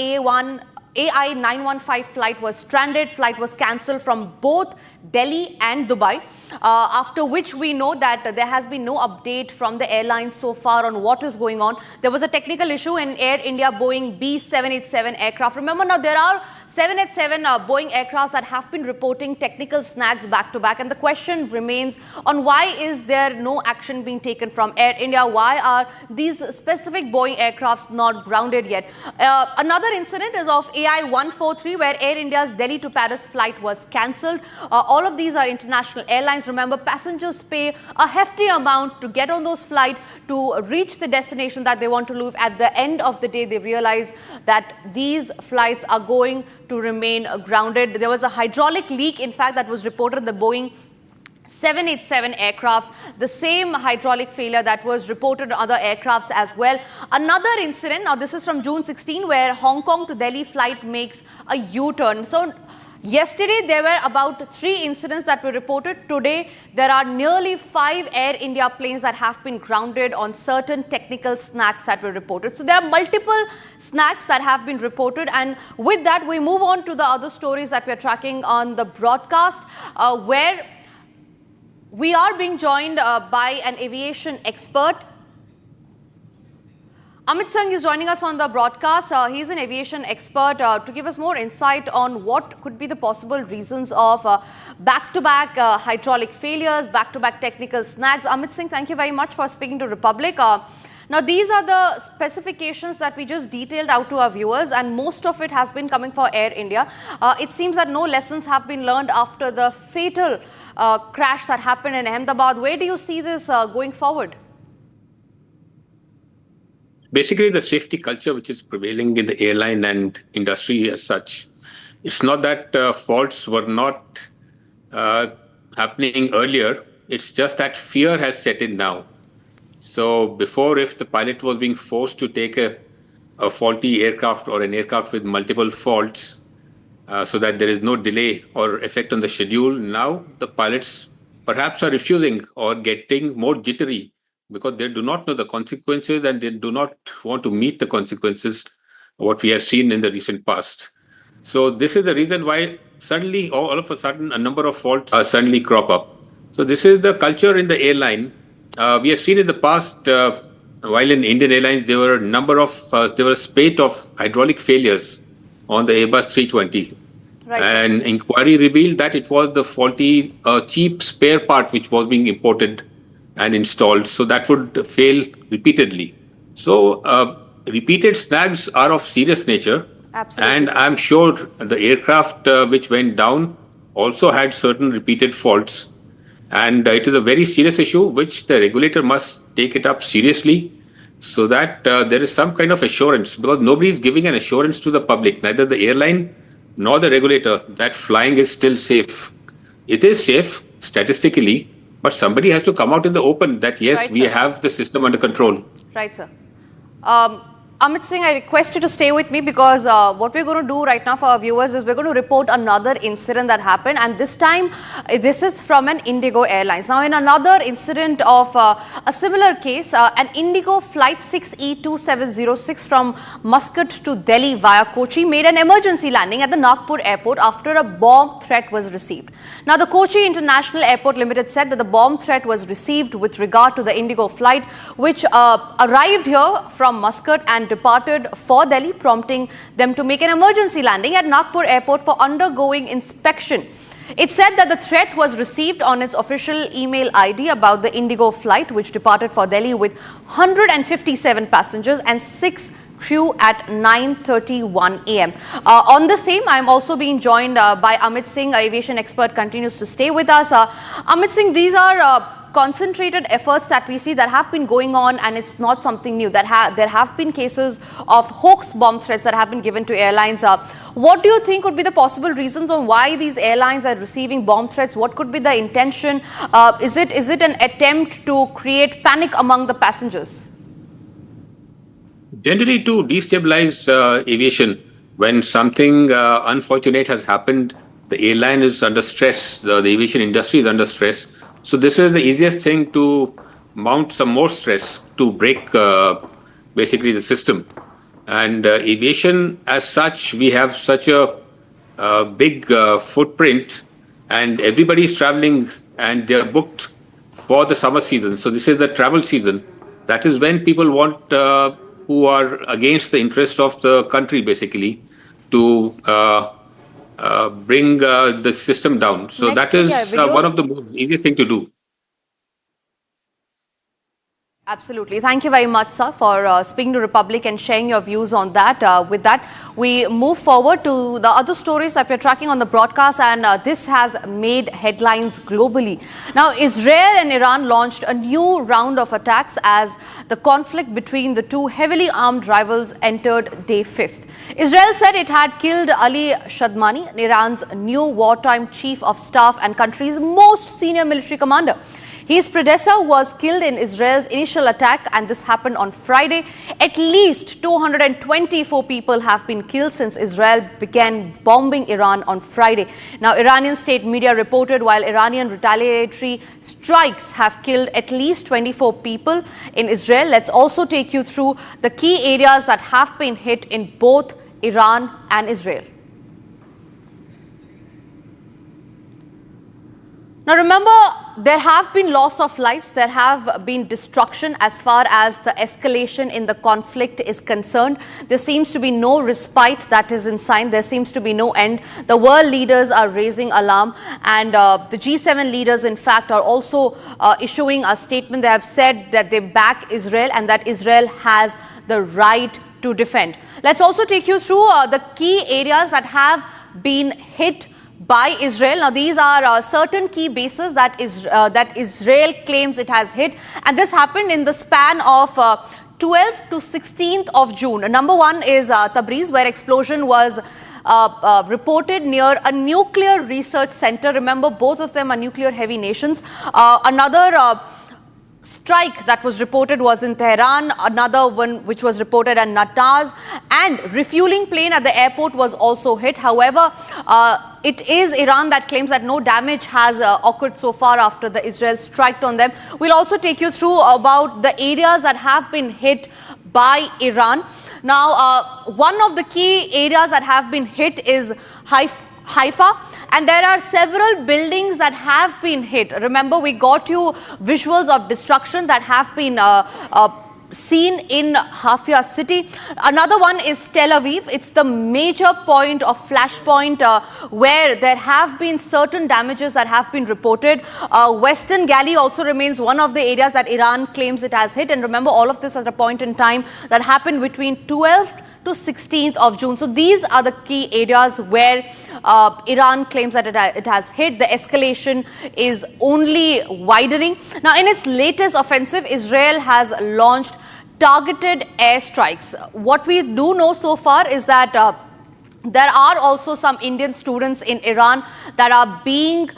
AI915 flight was stranded. Flight was cancelled from both Delhi and Dubai, after which we know that there has been no update from the airline so far on what is going on. There was a technical issue in Air India Boeing B787 aircraft. Remember, now there are 787 Boeing aircrafts that have been reporting technical snags back to back, and the question remains on why is there no action being taken from Air India? Why are these specific Boeing aircrafts not grounded yet? Another incident is of AI143, where Air India's Delhi to Paris flight was cancelled. All of these are international airlines. Remember, passengers pay a hefty amount to get on those flights to reach the destination that they want to leave. At the end of the day, they realize that these flights are going to remain grounded. There was a hydraulic leak, in fact, that was reported in the Boeing 787 aircraft, the same hydraulic failure that was reported on other aircrafts as well. Another incident, now this is from June 16, where Hong Kong to Delhi flight makes a U-turn. So yesterday, there were about 3 incidents that were reported. Today, there are nearly 5 Air India planes that have been grounded on certain technical snags that were reported. So there are multiple snags that have been reported. And with that, we move on to the other stories that we're tracking on the broadcast, where we are being joined by an aviation expert. Amit Singh is joining us on the broadcast. He's an aviation expert to give us more insight on what could be the possible reasons of back-to-back hydraulic failures, back-to-back technical snags. Amit Singh, thank you very much for speaking to Republic. Now, these are the specifications that we just detailed out to our viewers, and most of it has been coming for Air India. It seems that no lessons have been learned after the fatal crash that happened in Ahmedabad. Where do you see this going forward? Basically, the safety culture which is prevailing in the airline and industry as such, it's not that faults were not happening earlier. It's just that fear has set in now. So before, if the pilot was being forced to take a faulty aircraft or an aircraft with multiple faults so that there is no delay or effect on the schedule, now the pilots perhaps are refusing or getting more jittery because they do not know the consequences and they do not want to meet the consequences, what we have seen in the recent past. So this is the reason why suddenly, all of a sudden, a number of faults suddenly crop up. So this is the culture in the airline. We have seen in the past, while in Indian Airlines, there were a spate of hydraulic failures on the Airbus 320. Right. And inquiry revealed that it was the faulty, cheap spare part which was being imported and installed. So that would fail repeatedly. So repeated snags are of serious nature. Absolutely. And I'm sure the aircraft which went down also had certain repeated faults. And it is a very serious issue which the regulator must take it up seriously so that there is some kind of assurance, because nobody is giving an assurance to the public, neither the airline nor the regulator, that flying is still safe. It is safe statistically, but somebody has to come out in the open that yes, right, we have the system under control. Right, sir. Amit Singh, I request you to stay with me because what we're going to do right now for our viewers is we're going to report another incident that happened, and this time this is from an Indigo Airlines. Now, in another incident of a similar case, an Indigo flight 6E2706 from Muscat to Delhi via Kochi made an emergency landing at the Nagpur airport after a bomb threat was received. Now, the Kochi International Airport Limited said that the bomb threat was received with regard to the Indigo flight, which arrived here from Muscat and departed for Delhi, prompting them to make an emergency landing at Nagpur airport for undergoing inspection. It said that the threat was received on its official email ID about the Indigo flight, which departed for Delhi with 157 passengers and 6 crew at 9:31 a.m. On the same, I am also being joined by Amit Singh, aviation expert, continues to stay with us. Amit Singh, these are concentrated efforts that we see that have been going on, and it's not something new. There have been cases of hoax bomb threats that have been given to airlines. What do you think would be the possible reasons on why these airlines are receiving bomb threats? What could be the intention? Is it an attempt to create panic among the passengers? Generally, to destabilize aviation, when something unfortunate has happened, the airline is under stress, the aviation industry is under stress. So this is the easiest thing to mount some more stress to break basically the system. And aviation as such, we have such a big footprint, and everybody is traveling and they're booked for the summer season. So this is the travel season. That is when people want, who are against the interest of the country basically, to bring the system down. So that is one of the easiest thing to do. Absolutely. Thank you very much, sir, for speaking to Republic and sharing your views on that. With that, we move forward to the other stories that we're tracking on the broadcast, and this has made headlines globally. Now, Israel and Iran launched a new round of attacks as the conflict between the two heavily armed rivals entered day 5th. Israel said it had killed Ali Shadmani, Iran's new wartime chief of staff and country's most senior military commander. His predecessor was killed in Israel's initial attack, and this happened on Friday. At least 224 people have been killed since Israel began bombing Iran on Friday. Now, Iranian state media reported while Iranian retaliatory strikes have killed at least 24 people in Israel. Let's also take you through the key areas that have been hit in both Iran and Israel. Now, remember, There have been loss of lives, there have been destruction as far as the escalation in the conflict is concerned. There seems to be no respite that is in sight. There seems to be no end. The world leaders are raising alarm, and the G7 leaders, in fact, are also issuing a statement. They have said that they back Israel and that Israel has the right to defend. Let's also take you through the key areas that have been hit by Israel. Now, these are certain key bases that Israel claims it has hit, and this happened in the span of 12th to 16th of June. Number one is Tabriz, where explosion was reported near a nuclear research center. Remember, both of them are nuclear heavy nations. Another strike that was reported was in Tehran, another one which was reported at Natanz, and refueling plane at the airport was also hit. However, it is Iran that claims that no damage has occurred so far after the Israel strike on them. We'll also take you through about the areas that have been hit by Iran. Now, one of the key areas that have been hit is Haifa. And there are several buildings that have been hit. Remember, we got you visuals of destruction that have been seen in Haifa city. Another one is Tel Aviv. It's the major point of flashpoint where there have been certain damages that have been reported. Western Galley also remains one of the areas that Iran claims it has hit. And remember, all of this at a point in time that happened between 12th to 16th of June. So these are the key areas where Iran claims that it has hit. The escalation is only widening. Now, in its latest offensive, Israel has launched targeted airstrikes. What we do know so far is that there are also some Indian students in Iran that are being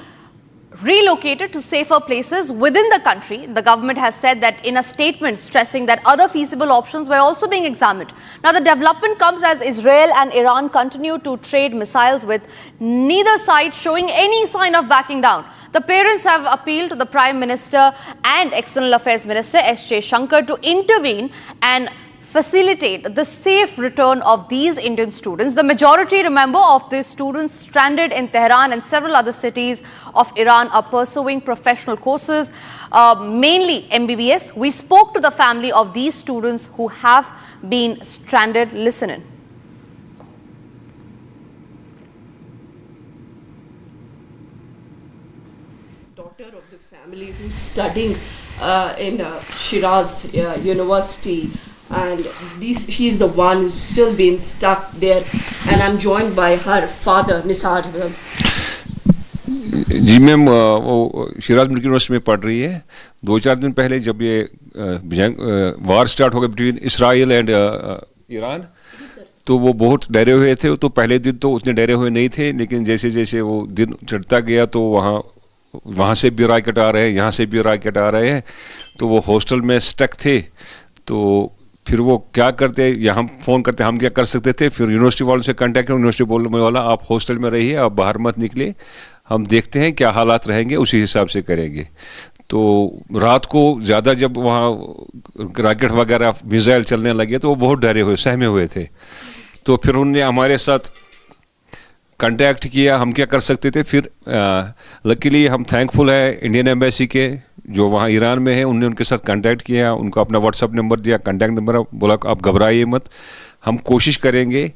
relocated to safer places within the country. The government has said that in a statement, stressing that other feasible options were also being examined. Now, the development comes as Israel and Iran continue to trade missiles, with neither side showing any sign of backing down. The parents have appealed to the Prime Minister and External Affairs Minister S. J. Shankar to intervene and facilitate the safe return of these Indian students. The majority, remember, of these students stranded in Tehran and several other cities of Iran are pursuing professional courses, mainly MBBS. We spoke to the family of these students who have been stranded. Listen in. Daughter of the family who's studying in Shiraz University. And she is the one who's still been stuck there, and I'm joined by her father, Nisar. जी ma'am, वो Shiraz medical university में पढ़ रही है. 2-4 दिन पहले जब ये वार स्टार्ट हो गया बिटवीन इसराइल एंड ईरान, तो वो बहुत डरे हुए थे. तो पहले दिन तो उतने डरे हुए नहीं थे, लेकिन जैसे जैसे वो दिन चढ़ता गया तो वहाँ से भी रॉकेट आ रहे हैं, यहाँ से भी रॉकेट आ रहे हैं. तो वो हॉस्टल में स्टक थे. तो फिर वो क्या करते, यहाँ फ़ोन करते, हम क्या कर सकते थे. फिर यूनिवर्सिटी वालों से कांटेक्ट किया. यूनिवर्सिटी बोलने वाला, आप हॉस्टल में रहिए, आप बाहर मत निकले, हम देखते हैं क्या हालात रहेंगे, उसी हिसाब से करेंगे. तो रात को ज़्यादा जब वहाँ रॉकेट वगैरह मिसाइल चलने लगे तो वो बहुत डरे हुए, सहमे हुए थे. तो फिर उन्होंने हमारे साथ कांटेक्ट किया, हम क्या कर सकते थे. फिर लकीली हम थैंकफुल है इंडियन एम्बेसी के जो वहाँ ईरान में है, उन्होंने उनके साथ कांटेक्ट किया, उनको अपना व्हाट्सअप नंबर दिया, कांटेक्ट नंबर, बोला आप घबराइए मत, हम कोशिश करेंगे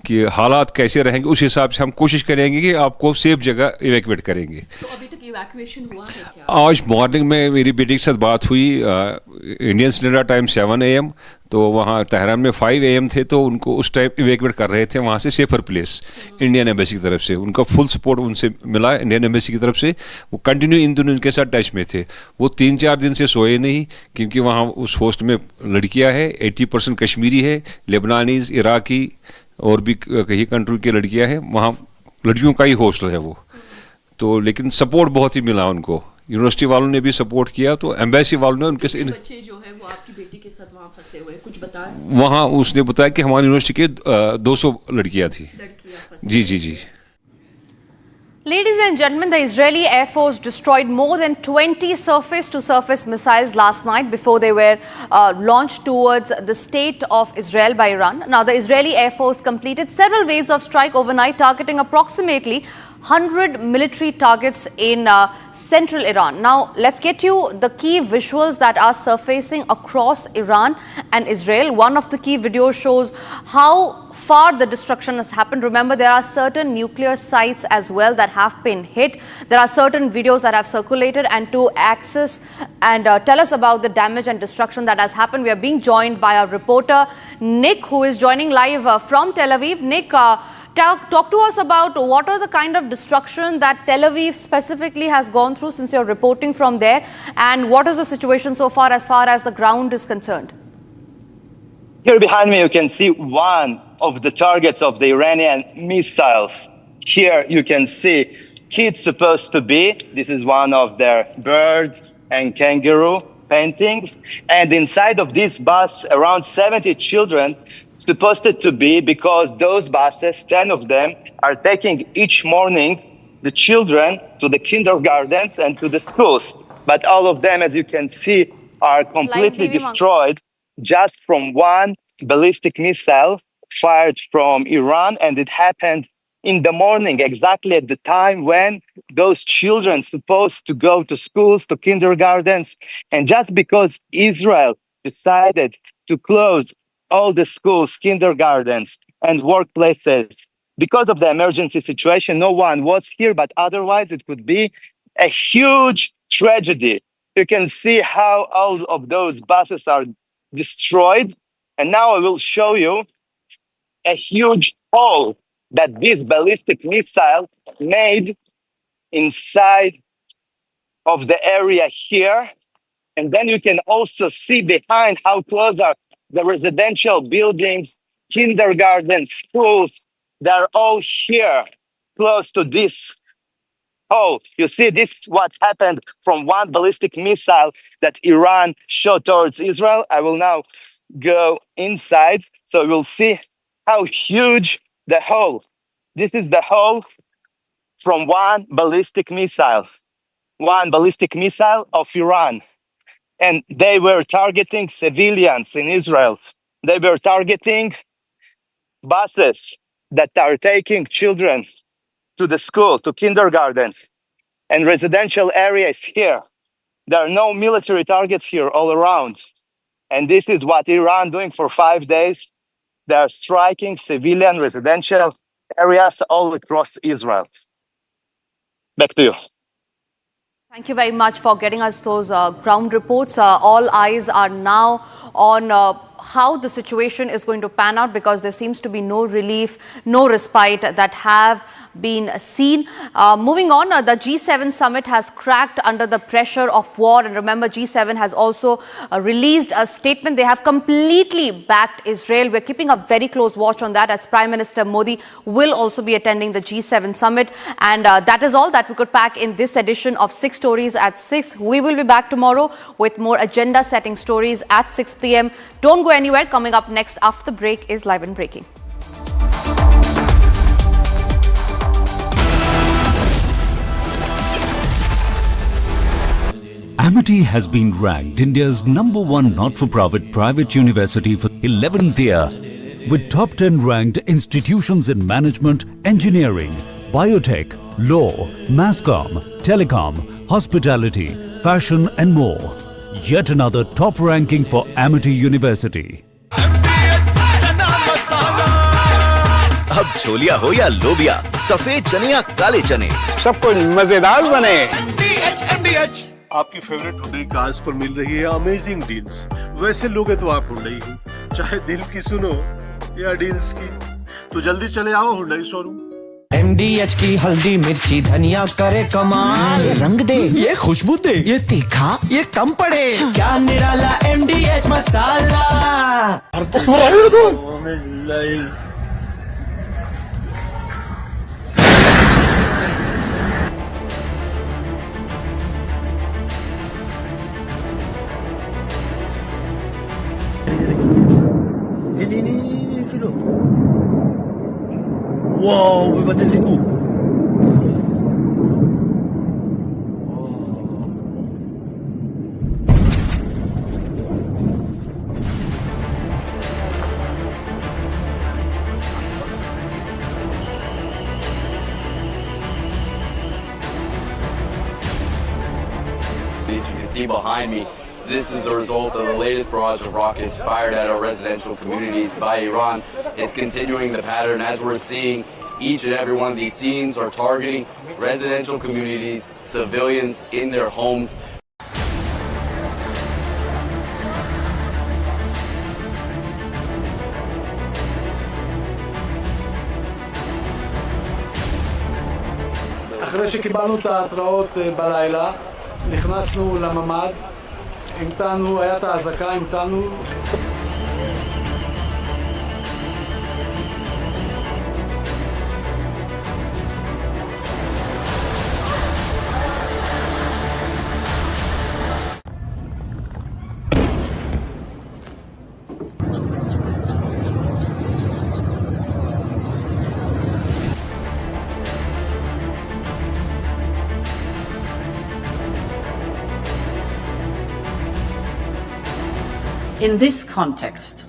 कि हालात कैसे रहेंगे उस हिसाब से हम कोशिश करेंगे कि आपको सेफ जगह इवैक्यूएट करेंगे. तो अभी तक इवैक्यूएशन हुआ है क्या? आज मॉर्निंग में मेरी बेटी के साथ बात हुई. इंडियन स्टैंडर्ड टाइम 7 AM, तो वहाँ तेहरान में 5 AM थे, तो उनको उस टाइम इवैक्यूएट कर रहे थे वहाँ से सेफर प्लेस. इंडियन एम्बेसी की तरफ से उनका फुल सपोर्ट उनसे मिला. इंडियन एम्बेसी की तरफ से वो कंटिन्यू इन दोनों उनके साथ टच में थे. वो 3-4 दिन से सोए नहीं, क्योंकि वहाँ उस होस्ट में लड़कियाँ हैं, 80% कश्मीरी है, लेबनानीज, इराकी और भी कई कंट्री की लड़कियां हैं. वहाँ लड़कियों का ही हॉस्टल है वो. तो लेकिन सपोर्ट बहुत ही मिला उनको. यूनिवर्सिटी वालों ने भी सपोर्ट किया, तो एम्बेसी वालों ने उनके बच्चे जो है वो आपकी बेटी के साथ वहाँ फंसे हुए, कुछ बताया? वहाँ उसने बताया कि हमारी यूनिवर्सिटी के 200 लड़कियाँ थी. जी जी जी. Ladies and gentlemen, the Israeli Air Force destroyed more than 20 surface-to-surface missiles last night before they were launched towards the state of Israel by Iran. Now, the Israeli Air Force completed several waves of strike overnight, targeting approximately 100 military targets in central Iran. Now, let's get you the key visuals that are surfacing across Iran and Israel. One of the key videos shows how far the destruction has happened. Remember, there are certain nuclear sites as well that have been hit. There are certain videos that have circulated, and to access and tell us about the damage and destruction that has happened, we are being joined by our reporter Nick, who is joining live from Tel Aviv. Nick, talk to us about what are the kind of destruction that Tel Aviv specifically has gone through since you're reporting from there, and what is the situation so far as the ground is concerned? Here behind me you can see one of the targets of the Iranian missiles. Here you can see kids supposed to be. This is one of their bird and kangaroo paintings. And inside of this bus, around 70 children supposed to be, because those buses, 10 of them, are taking each morning the children to the kindergartens and to the schools. But all of them, as you can see, are completely destroyed just from one ballistic missile fired from Iran. And it happened in the morning, exactly at the time when those children supposed to go to schools, to kindergartens. And just because Israel decided to close all the schools, kindergartens, and workplaces, because of the emergency situation, no one was here, but otherwise it could be a huge tragedy. You can see how all of those buses are destroyed. And now I will show you a huge hole that this ballistic missile made inside of the area here. And then you can also see behind how close are the residential buildings, kindergartens, schools. They're all here, close to this hole. You see, this is what happened from one ballistic missile that Iran shot towards Israel. I will now go inside so we'll see how huge the hole. This is the hole from one ballistic missile of Iran. And they were targeting civilians in Israel. They were targeting buses that are taking children to the school, to kindergartens, and residential areas here. There are no military targets here all around. And this is what Iran doing for 5 days. They are striking civilian residential areas all across Israel. Back to you. Thank you very much for getting us those ground reports. All eyes are now on how the situation is going to pan out, because there seems to be no relief, no respite that have been seen. Moving on, the G7 summit has cracked under the pressure of war. And remember, G7 has also released a statement. They have completely backed Israel. We're keeping a very close watch on that, as Prime Minister Modi will also be attending the G7 summit. And that is all that we could pack in this edition of 6 Stories at 6. We will be back tomorrow with more agenda-setting stories at 6 p.m. Don't go anywhere. Coming up next after the break is Live and Breaking. Amity has been ranked India's #1 not-for-profit private university for 11th year, with top 10 ranked institutions in management, engineering, biotech, law, masscom, telecom, hospitality, fashion and more. Yet another top ranking for Amity University. अब छोलिया हो या लोबिया, सफेद चने या काले चने, सब कुछ मजेदार बने। आपकी फेवरेट हुंडई कार्स पर मिल रही है अमेजिंग डील्स। वैसे लोगे तो आप हुंडई ही, चाहे दिल की सुनो या डील्स की, तो जल्दी चले आओ हुंडई शोरूम। MDH की हल्दी मिर्ची धनिया करे कमाल, ये रंग दे, ये खुशबू दे, ये तीखा, ये कम पड़े, क्या निराला MDH masala. Ini Philo. Wow, we got this coup. you can see behind me, this is the result of the latest barrage of rockets fired at our residential communities by Iran. It's continuing the pattern as we're seeing. Each and every one of these scenes are targeting residential communities, civilians in their homes. אחרי שקיבלנו את ההתראות בלילה, נכנסנו לממ"ד, המתנו, היה את האזעקה, המתנו. In this context,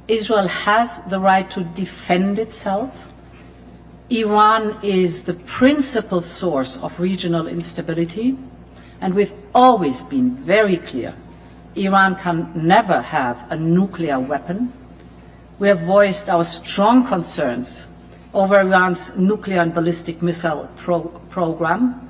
Israel has the right to defend itself. Iran is the principal source of regional instability, and we've always been very clear. Iran can never have a nuclear weapon. We have voiced our strong concerns over Iran's nuclear and ballistic missile program.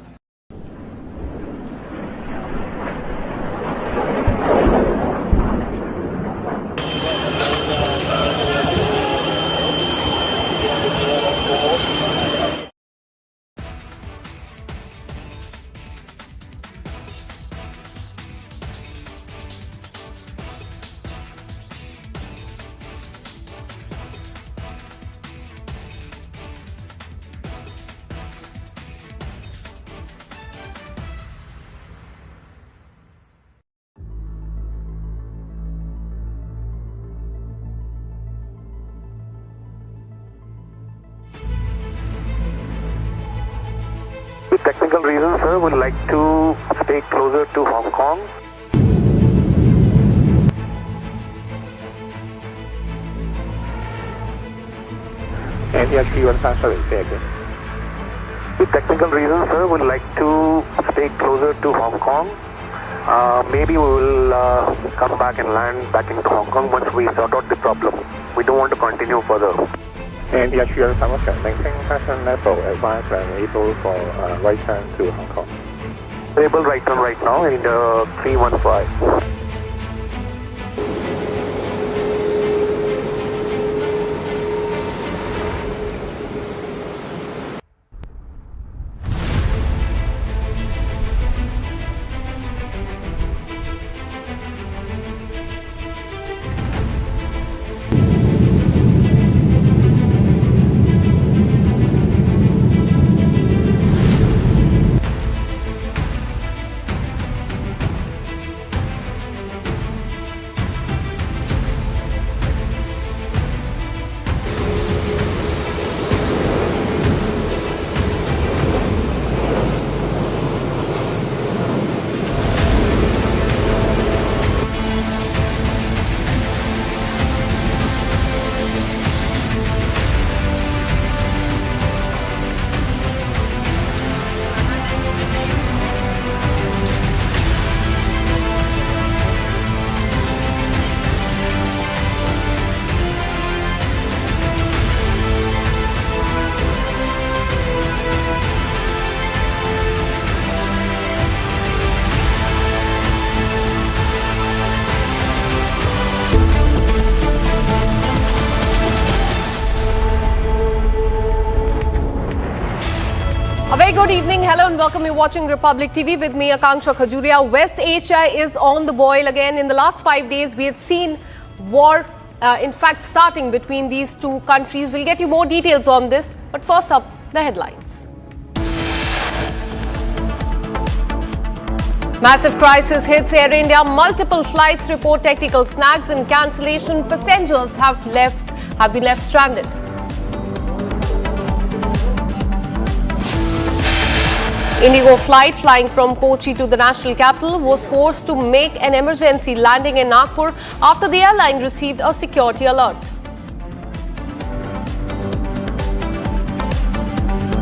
Technical reasons, sir, would like to stay closer to Hong Kong. NDHQ 157, say again. With technical reasons, sir, would like to stay closer to Hong Kong. Maybe we will come back and land back into Hong Kong once we sort out the problem. We don't want to continue further. NDHQ 157, maintain passenger level, advise when able for right turn to Hong Kong. Able right turn right now in 315. A very good evening. Hello and welcome. You're watching Republic TV with me, Akanksha Khajuria. West Asia is on the boil again. In the last 5 days, we have seen war, in fact, starting between these two countries. We'll get you more details on this. But first up, the headlines. Massive crisis hits Air India. Multiple flights report technical snags and cancellation. Passengers have been left stranded. Indigo flight flying from Kochi to the national capital was forced to make an emergency landing in Nagpur after the airline received a security alert.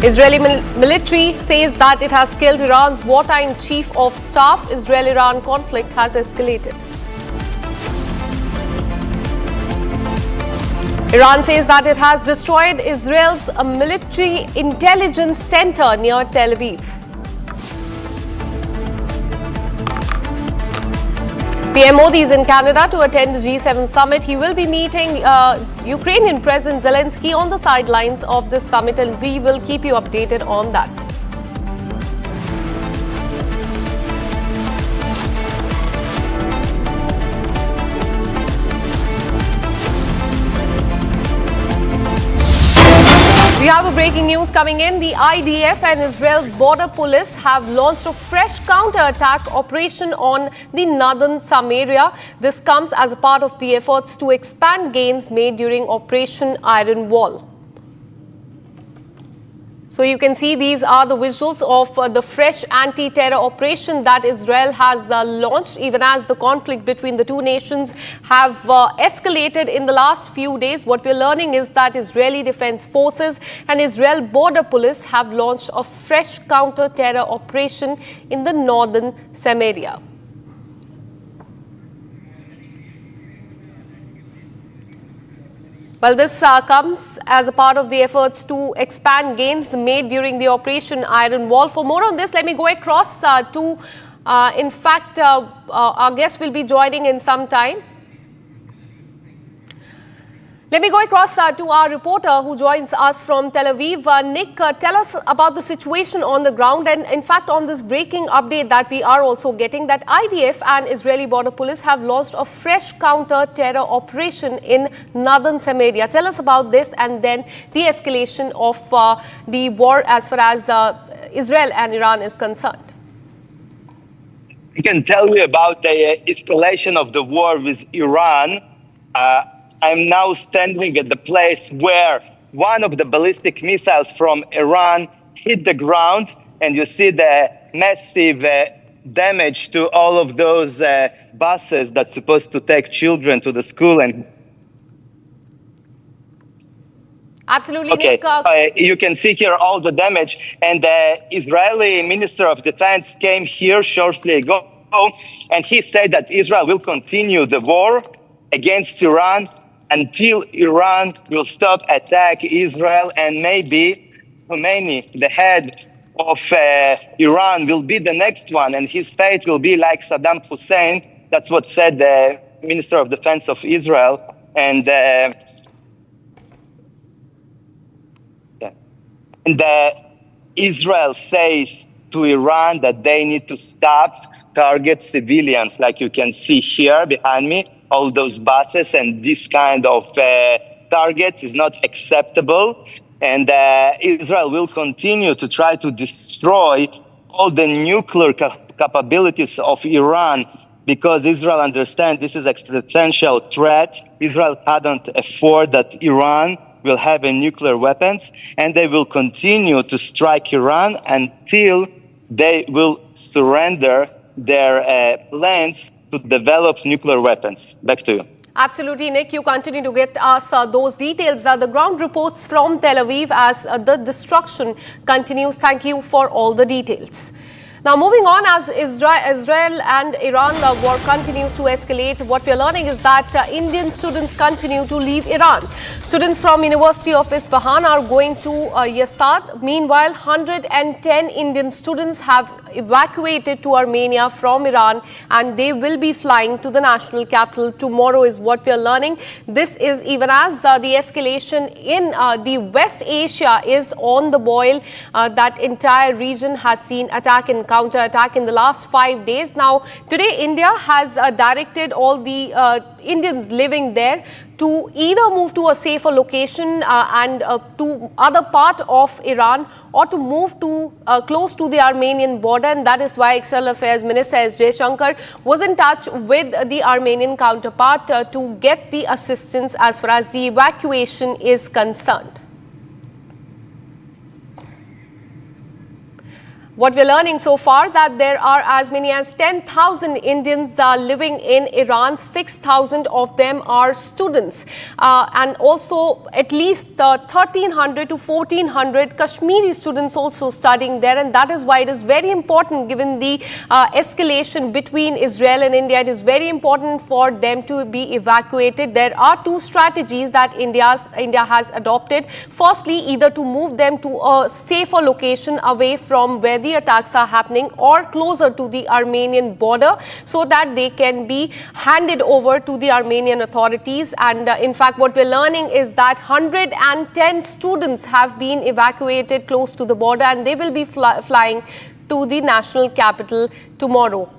Israeli military says that it has killed Iran's wartime chief of staff. Israel-Iran conflict has escalated. Iran says that it has destroyed Israel's military intelligence center near Tel Aviv. PM Modi is in Canada to attend the G7 summit. He will be meeting Ukrainian President Zelensky on the sidelines of this summit, and we will keep you updated on that. We have a breaking news coming in. The IDF and Israel's border police have launched a fresh counter-attack operation on the northern Samaria. This comes as a part of the efforts to expand gains made during Operation Iron Wall. So you can see these are the visuals of the fresh anti-terror operation that Israel has launched, even as the conflict between the two nations have escalated in the last few days. What we're learning is that Israeli Defense Forces and Israel Border Police have launched a fresh counter-terror operation in the northern Samaria. Well, this comes as a part of the efforts to expand gains made during the Operation Iron Wall. For more on this, let me go across in fact, our guest will be joining in some time. Let me go across to our reporter who joins us from Tel Aviv. Nick, tell us about the situation on the ground, and in fact on this breaking update that we are also getting, that IDF and Israeli Border Police have launched a fresh counter-terror operation in northern Samaria. Tell us about this and then the escalation of the war as far as Israel and Iran is concerned. I can tell you about the escalation of the war with Iran. I'm now standing at the place where one of the ballistic missiles from Iran hit the ground, and you see the massive damage to all of those buses that's supposed to take children to the school. And absolutely, okay. Nick. You can see here all the damage, and the Israeli Minister of Defense came here shortly ago, and he said that Israel will continue the war against Iran until Iran will stop attack Israel, and maybe Khomeini, the head of Iran, will be the next one, and his fate will be like Saddam Hussein. That's what said the Minister of Defense of Israel. And Israel says to Iran that they need to stop target civilians, like you can see here behind me. All those buses and this kind of targets is not acceptable. And Israel will continue to try to destroy all the nuclear capabilities of Iran, because Israel understands this is an existential threat. Israel cannot afford that Iran will have a nuclear weapons, and they will continue to strike Iran until they will surrender their plans to develop nuclear weapons. Back to you. Absolutely, Nick. You continue to get us those details. The ground reports from Tel Aviv as the destruction continues. Thank you for all the details. Now, moving on, as Israel and Iran war continues to escalate, what we are learning is that Indian students continue to leave Iran. Students from University of Isfahan are going to Yazd. Meanwhile, 110 Indian students have evacuated to Armenia from Iran, and they will be flying to the national capital tomorrow, is what we are learning. This is even as the escalation in the West Asia is on the boil. That entire region has seen attack and counter-attack in the last 5 days. Now, today India has directed all the Indians living there to either move to a safer location and to other part of Iran, or to move to close to the Armenian border. And that is why External Affairs Minister S. Jaishankar was in touch with the Armenian counterpart to get the assistance as far as the evacuation is concerned. What we're learning so far that there are as many as 10,000 Indians living in Iran. 6,000 of them are students, and also at least 1,300 to 1,400 Kashmiri students also studying there, and that is why it is very important, given the escalation between Israel and India. It is very important for them to be evacuated. There are two strategies that India has adopted. Firstly, either to move them to a safer location away from where the attacks are happening, or closer to the Armenian border, so that they can be handed over to the Armenian authorities. And in fact, what we're learning is that 110 students have been evacuated close to the border, and they will be flying to the national capital tomorrow.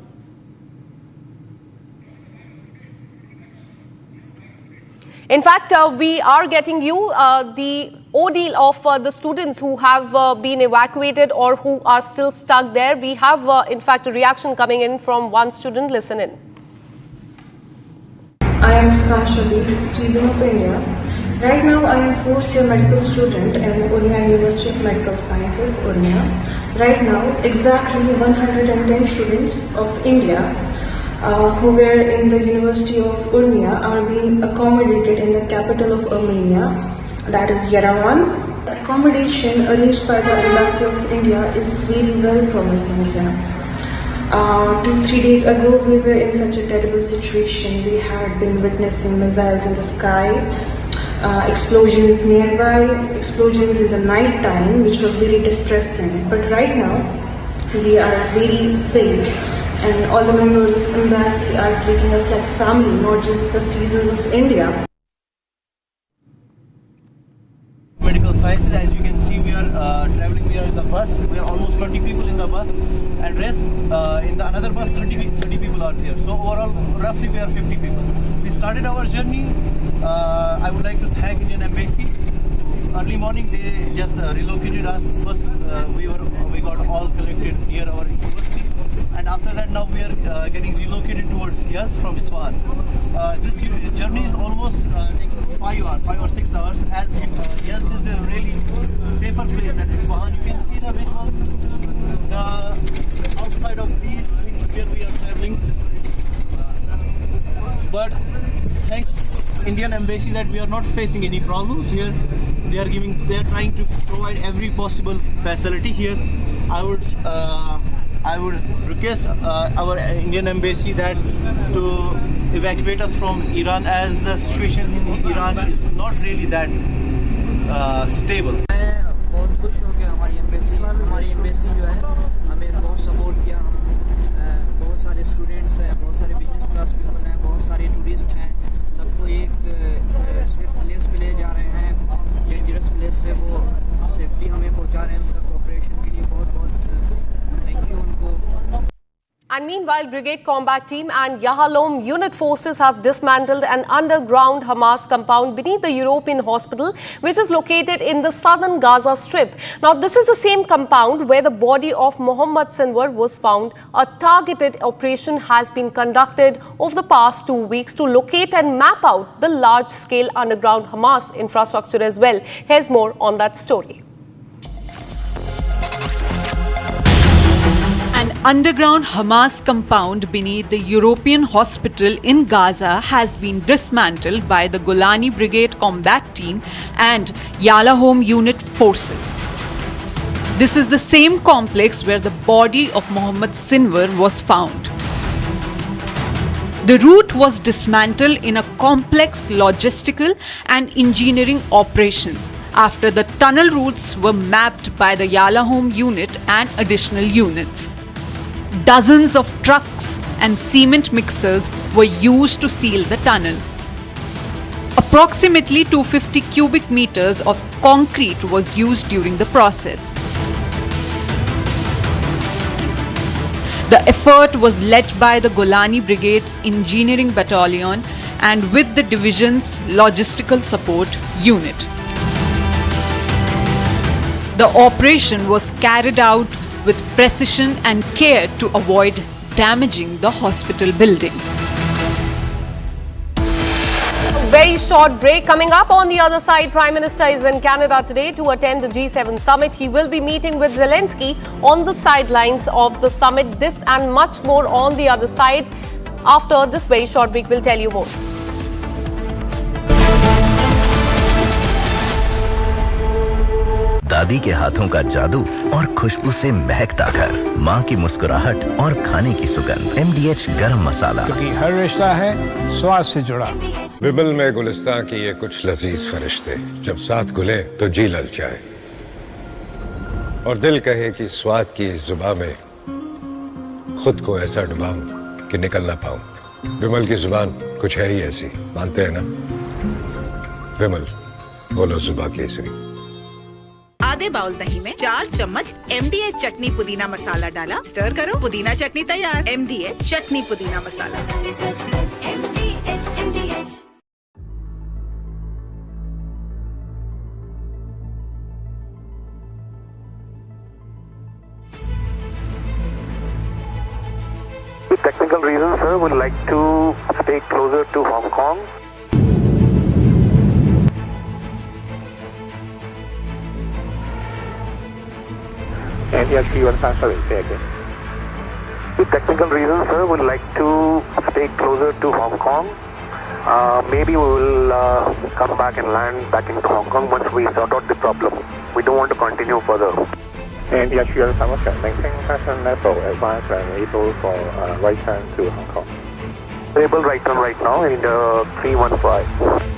In fact, we are getting you the ordeal of the students who have been evacuated or who are still stuck there. We have, in fact, a reaction coming in from one student. Listen in. I am Skanshabi, citizen of India. Right now, I am fourth year medical student in Urmia University of Medical Sciences, Urmia. Right now, exactly 110 students of India who were in the University of Urmia are being accommodated in the capital of Armenia, that is Yerevan. Accommodation arranged by the Embassy of India is very well promising here. 2-3 days ago, we were in such a terrible situation. We had been witnessing missiles in the sky, explosions nearby, explosions in the night time, which was very distressing. But right now, we are very safe. And all the members of embassy are treating us like family, not just the citizens of India. Medical sciences, as you can see, we are traveling. We are in the bus. We are almost 20 people in the bus, and rest in the another bus 30 people are there. So overall, roughly we are 50 people. We started our journey. I would like to thank Indian Embassy. Early morning, they just relocated us. First, we got all collected near our university. And after that, now we are getting relocated towards Yas from Isfahan. This journey is almost taking 5 or 6 hours. As Yas is a really safer place than Isfahan. You can see the visuals, the outside of these things where we are traveling. But thanks to Indian Embassy that we are not facing any problems here. They are trying to provide every possible facility here. I would request our Indian Embassy that to evacuate us from Iran, as the situation in Iran is not really that stable. बहुत खुश हूँ कि हमारी embassy जो है हमें बहुत support किया. बहुत सारे स्टूडेंट्स हैं, बहुत सारे बिजनेस क्लास पीपल हैं, बहुत सारे टूरिस्ट हैं. सबको एक सेफ प्लेस पे ले जा रहे हैं. डेंजरस प्लेस से वो सेफली हमें पहुँचा रहे हैं. उनका कोऑपरेशन के लिए बहुत बहुत थैंक यू उनको. And meanwhile, Brigade Combat Team and Yahalom unit forces have dismantled an underground Hamas compound beneath the European hospital, which is located in the southern Gaza Strip. Now, this is the same compound where the body of Mohammed Sinwar was found. A targeted operation has been conducted over the past 2 weeks to locate and map out the large-scale underground Hamas infrastructure as well. Here's more on that story. Underground Hamas compound beneath the European hospital in Gaza has been dismantled by the Golani Brigade Combat Team and Yahalom unit forces. This is the same complex where the body of Mohammed Sinwar was found. The route was dismantled in a complex logistical and engineering operation after the tunnel routes were mapped by the Yahalom unit and additional units. Dozens of trucks and cement mixers were used to seal the tunnel. Approximately 250 cubic meters of concrete was used during the process. The effort was led by the Golani Brigade's Engineering Battalion and with the division's Logistical Support Unit. The operation was carried out with precision and care to avoid damaging the hospital building. very short break. Coming up on the other side, Prime Minister is in Canada today to attend the G7 summit. He will be meeting with Zelensky on the sidelines of the summit. This and much more on the other side. After this very short break, we'll tell you more. दादी के हाथों का जादू और खुशबू से महकता घर, माँ की मुस्कुराहट और खाने की सुगंध। MDH गरम मसाला, क्योंकि हर रिश्ता है स्वाद से जुड़ा। विमल में गुलिस्तां की ये कुछ लजीज फरिश्ते जब साथ घुले तो जी ललचाए और दिल कहे कि स्वाद की इस जुबान में खुद को ऐसा डुबाऊं कि निकल ना पाऊं। विमल की जुबान कुछ है ही ऐसी, मानते हैं ना? विमल, बोलो जुबां केसरी। आधे बाउल दही में 4 चम्मच MDH चटनी पुदीना मसाला डाला, स्टर करो, पुदीना चटनी तैयार। MDH चटनी पुदीना मसाला। With technical reasons, sir, would like to stay closer to Hong Kong. NDH 153, say again. With technical reasons, sir, would like to stay closer to Hong Kong. Maybe we will come back and land back into Hong Kong once we sort out the problem. We don't want to continue further. NDH 153, maintain passenger level, advise and able for right turn to Hong Kong. Able right turn right now in the 315.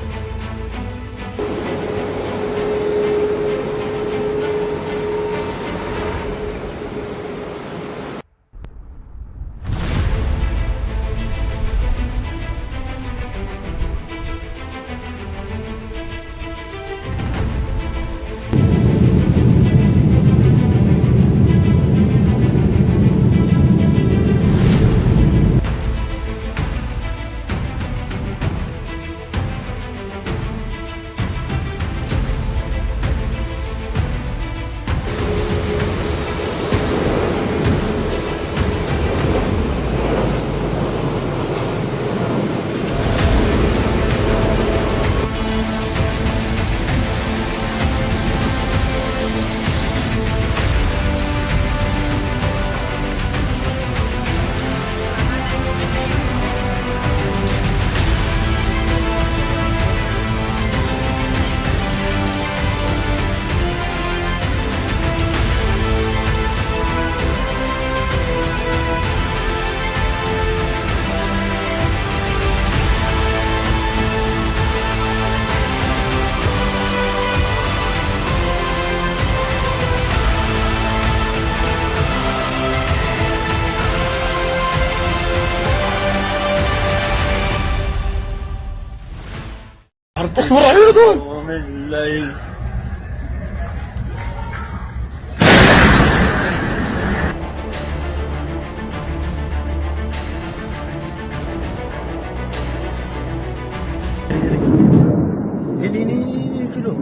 Ini Philo.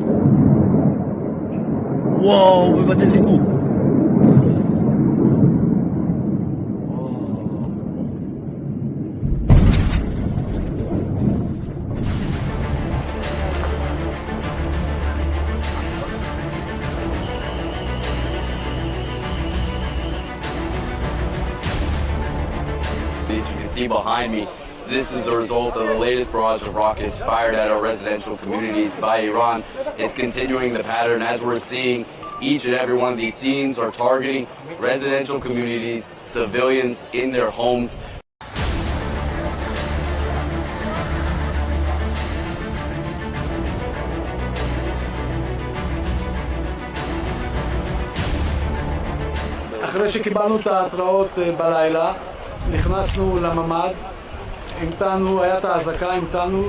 Wow, we bateu esse cu. As you can see behind me, this is the result of the latest barrage of rockets fired at our residential communities by Iran. It's continuing the pattern as we're seeing. Each and every one of these scenes are targeting residential communities, civilians in their homes. אחרי שקיבלנו את ההתראות בלילה, נכנסנו לממ"ד, המתנו, היה את האזעקה, המתנו.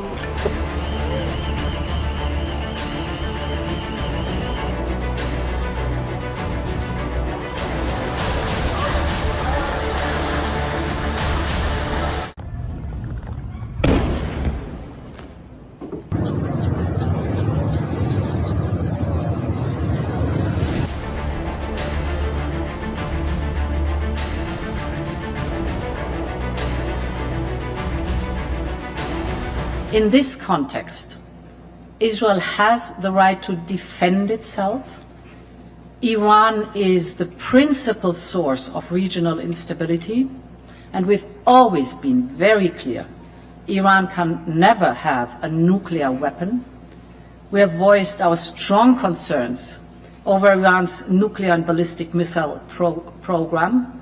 In this context, Israel has the right to defend itself. Iran is the principal source of regional instability, and we've always been very clear. Iran can never have a nuclear weapon. We have voiced our strong concerns over Iran's nuclear and ballistic missile program.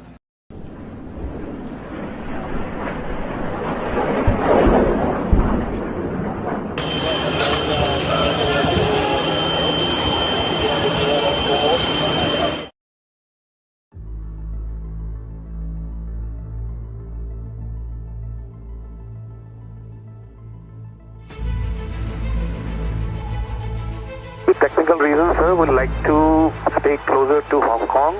With technical reasons, sir, would like to stay closer to Hong Kong.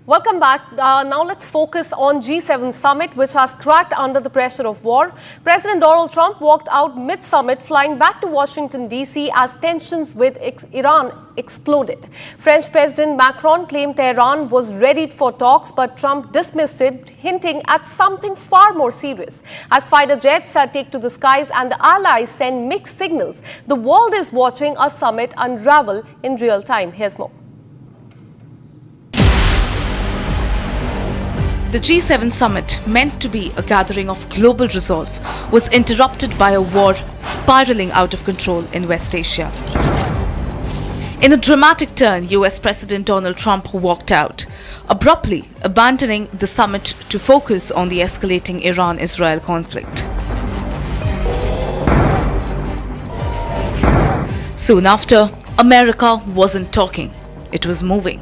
Welcome back. Now let's focus on G7 summit, which has cracked under the pressure of war. President Donald Trump walked out mid-summit, flying back to Washington, D.C. as tensions with Iran exploded. French President Macron claimed Tehran was ready for talks, but Trump dismissed it, hinting at something far more serious. As fighter jets take to the skies and the allies send mixed signals, the world is watching a summit unravel in real time. Here's more. The G7 summit, meant to be a gathering of global resolve, was interrupted by a war spiraling out of control in West Asia. In a dramatic turn, US President Donald Trump walked out, abruptly abandoning the summit to focus on the escalating Iran-Israel conflict. Soon after, America wasn't talking, it was moving.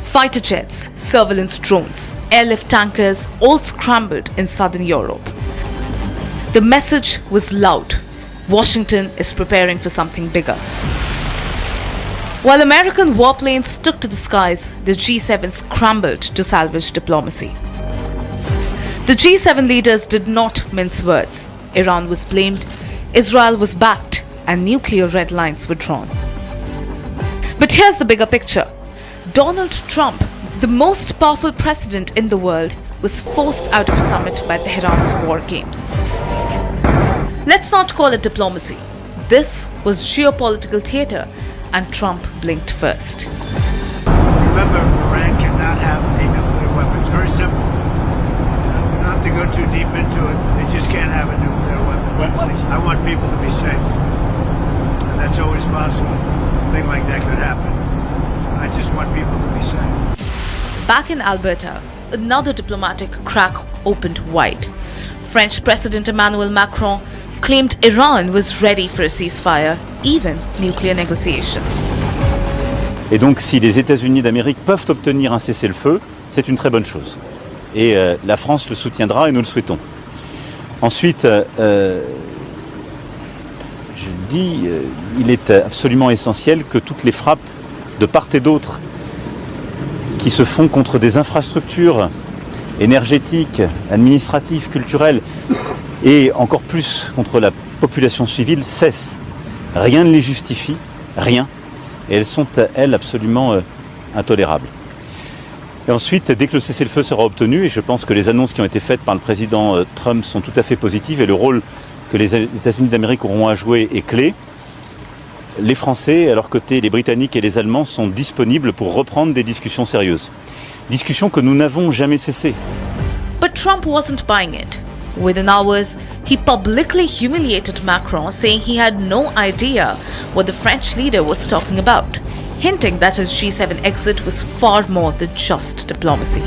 Fighter jets, surveillance drones, airlift tankers all scrambled in southern Europe. The message was loud. Washington is preparing for something bigger. While American warplanes took to the skies, the G7 scrambled to salvage diplomacy. The G7 leaders did not mince words. Iran was blamed, Israel was backed, and nuclear red lines were drawn. But here's the bigger picture. Donald Trump, the most powerful president in the world, was forced out of a summit by Tehran's war games. Let's not call it diplomacy. This was geopolitical theater, and Trump blinked first. Remember, Iran cannot have a nuclear weapon. It's very simple. We don't have to go too deep into it. They just can't have a nuclear weapon. I want people to be safe. And that's always possible. A thing like that could happen. I just want people to be safe. Back in Alberta, another diplomatic crack opened wide. French President Emmanuel Macron claimed Iran was ready for a ceasefire, even nuclear negotiations. Et donc, si les États-Unis d'Amérique peuvent obtenir un cessez-le-feu, c'est une très bonne chose. Et la France le soutiendra et nous le souhaitons. Ensuite, je dis, il est absolument essentiel que toutes les frappes de part et d'autre qui se font contre des infrastructures énergétiques, administratives, culturelles et encore plus contre la population civile cessent. Rien ne les justifie, rien. Et elles sont, elles, absolument intolérables. Et ensuite, dès que le cessez-le-feu sera obtenu, et je pense que les annonces qui ont été faites par le président Trump sont tout à fait positives et le rôle que les États-Unis d'Amérique auront à jouer est clé, les Français, à leur côté, les Britanniques et les Allemands sont disponibles pour reprendre des discussions sérieuses. Discussions que nous n'avons jamais cessées. But Trump wasn't buying it. Within hours, he publicly humiliated Macron, saying he had no idea what the French leader was talking about, hinting that his G7 exit was far more than just diplomacy.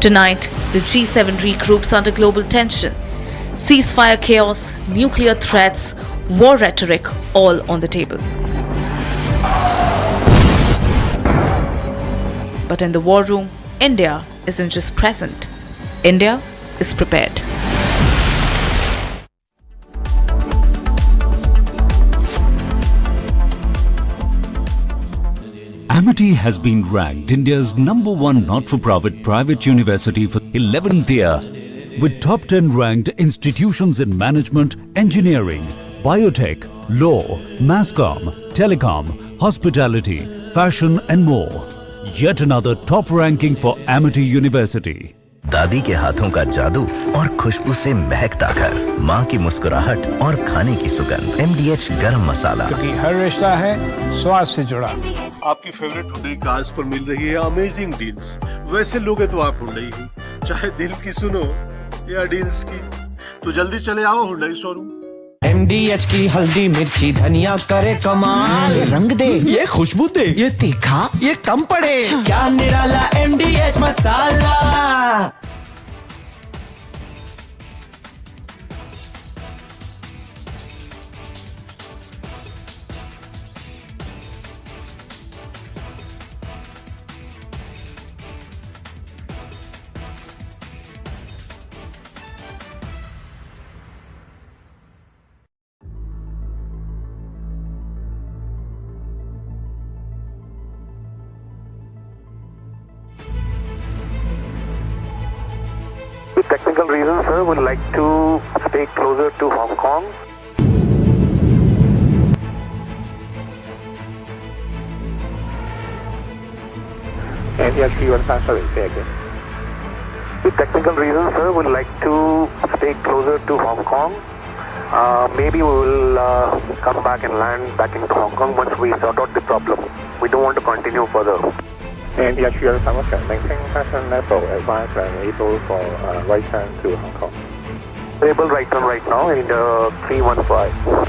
Tonight, the G7 regroups under global tension. Ceasefire chaos, nuclear threats, war rhetoric, all on the table. But in the war room, India isn't just present. India is prepared. Amity has been ranked India's #1 not-for-profit private university for 11th year, with top 10 ranked institutions in management, engineering, biotech, law, mass comm, telecom, hospitality, fashion and more. Yet another top ranking for Amity University. दादी के हाथों का जादू और खुशबू से महकता घर, माँ की मुस्कुराहट और खाने की सुगंध। MDH गरम मसाला, क्योंकि हर रिश्ता है स्वाद से जुड़ा। आपकी फेवरेट हुंडई कार्स पर मिल रही है अमेजिंग डील्स। वैसे लोगे तो आप हुंडई ही, चाहे दिल की सुनो या डील्स की, तो जल्दी चले आओ हुंडई शोरूम। MDH की हल्दी मिर्ची धनिया करे कमाल, ये रंग दे, ये खुशबू दे, ये तीखा, ये कम पड़े, क्या निराला MDH masala. With technical reasons, sir, would like to stay closer to Hong Kong. NDH 130, say again. With technical reasons, sir, would like to stay closer to Hong Kong. Maybe we will come back and land back into Hong Kong once we sort out the problem. We don't want to continue further. NDH 130, maintain passenger level, advise and able for right turn to Hong Kong. Able right turn right now in 315.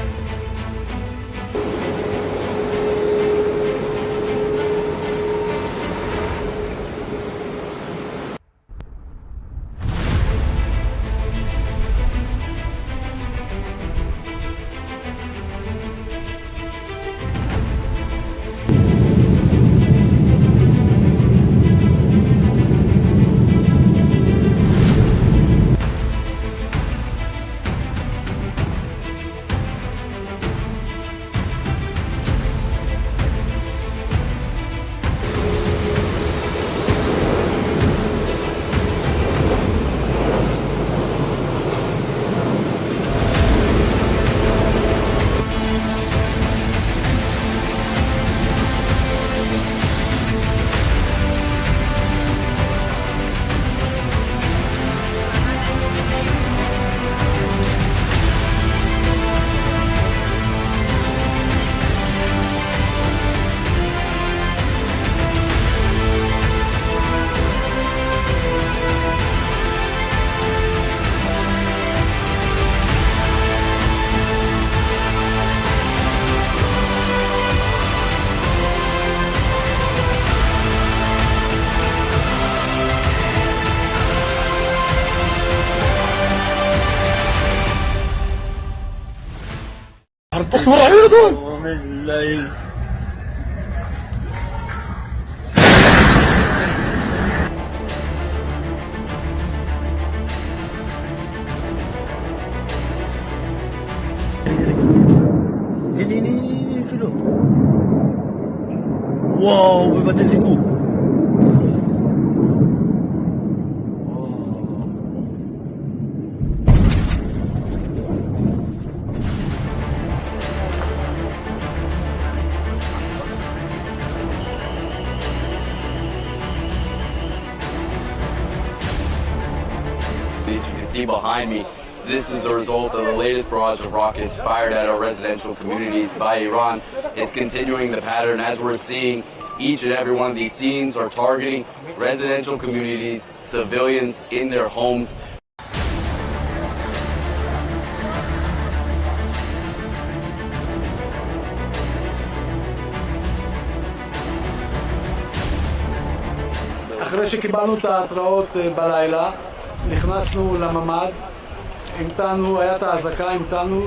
Ini filo. Wow, bebatin siku. As you can see behind me, this is the result of the latest barrage of rockets fired at our residential communities by Iran. It's continuing the pattern as we're seeing. Each and every one of these scenes are targeting residential communities, civilians in their homes. אחרי שקיבלנו את ההתראות בלילה, נכנסנו לממ"ד, המתנו, היה את האזעקה, המתנו.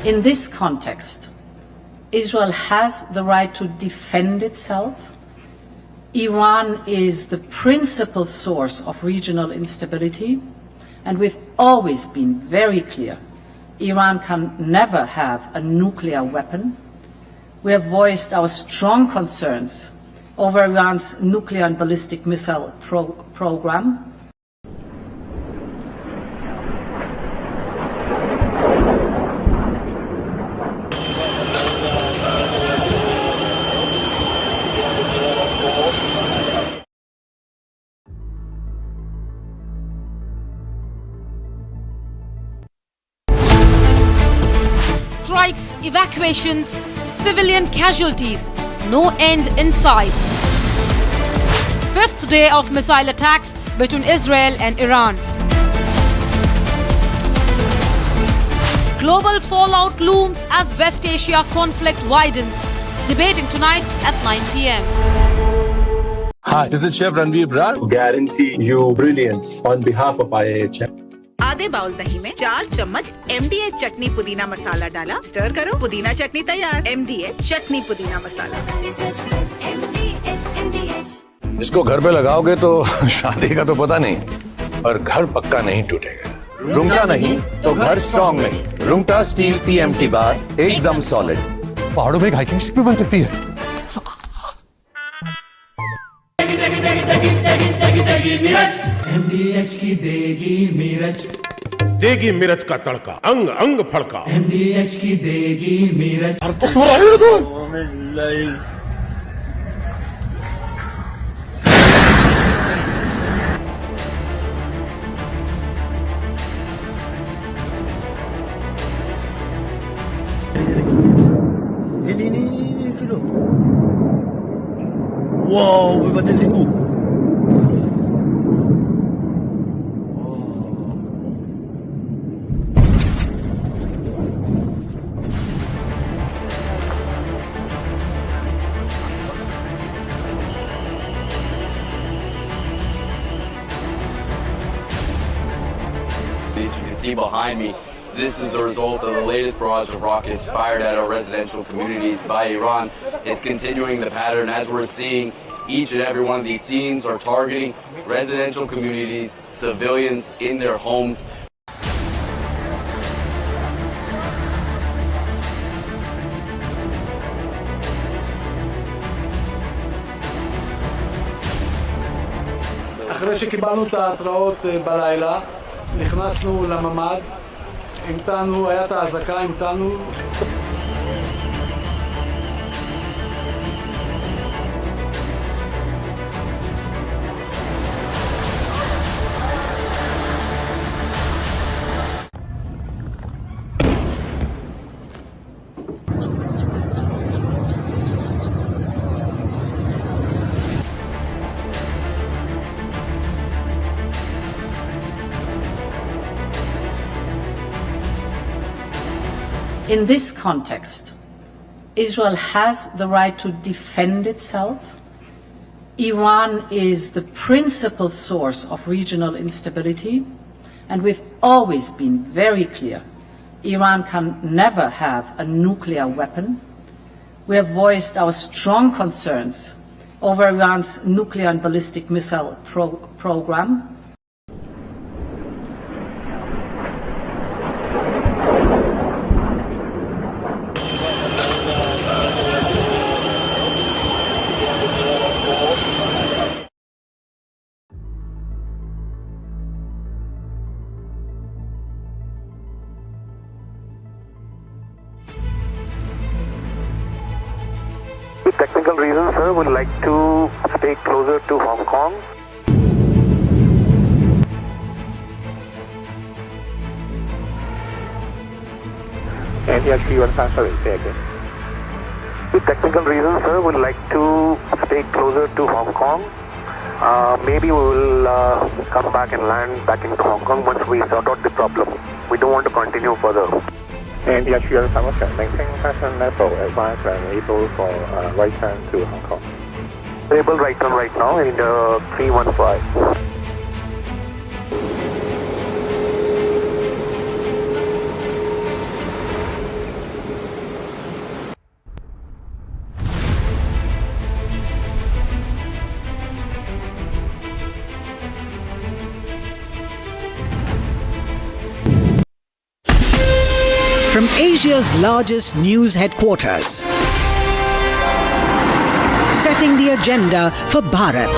In this context, Israel has the right to defend itself. Iran is the principal source of regional instability, and we've always been very clear. Iran can never have a nuclear weapon. We have voiced our strong concerns over Iran's nuclear and ballistic missile program. Strikes, evacuations, civilian casualties, no end in sight. Fifth day of missile attacks between Israel and Iran. Global fallout looms as West Asia conflict widens. Debating tonight at 9 p.m. Hi, this is Chef Ranveer Brar. Guarantee you brilliance on behalf of IAHM. आधे bowl दही में 4 चम्मच MDH चटनी पुदीना मसाला डाला, stir करो, पुदीना चटनी तैयार। MDH चटनी पुदीना मसाला। इसको घर पे लगाओगे तो शादी का तो पता नहीं, पर घर पक्का नहीं टूटेगा। रुंगटा नहीं तो घर स्ट्रॉन्ग नहीं। रुंगटा स्टील TMT बार एकदम सॉलिड। पहाड़ों में एक हाइकिंग स्टिक भी बन सकती है। MDH की देगी मिर्च, देगी मिर्च का तड़का, अंग अंग फड़का। MDH की देगी मिर्च। הנה, אפילו. וואו, בבתי זיקוק. As you can see behind me, this is the result of the latest barrage of rockets fired at our residential communities by Iran. It's continuing the pattern as we're seeing. Each and every one of these scenes are targeting residential communities, civilians in their homes. אחרי שקיבלנו את ההתראות בלילה, נכנסנו לממ"ד, המתנו, היה את האזעקה, המתנו. In this context, Israel has the right to defend itself. Iran is the principal source of regional instability, and we've always been very clear. Iran can never have a nuclear weapon. We have voiced our strong concerns over Iran's nuclear and ballistic missile program. With technical reasons, sir, we'd like to stay closer to Hong Kong. Sorry, say again. With technical reasons, sir, we'd like to stay closer to Hong Kong. Maybe we will come back and land back into Hong Kong once we sort out the problem. We don't want to continue further. And yes, you are maintain passenger level advance and able for right turn to Hong Kong. Able right turn right now in 315. Asia's largest news headquarters, setting the agenda for Bharat.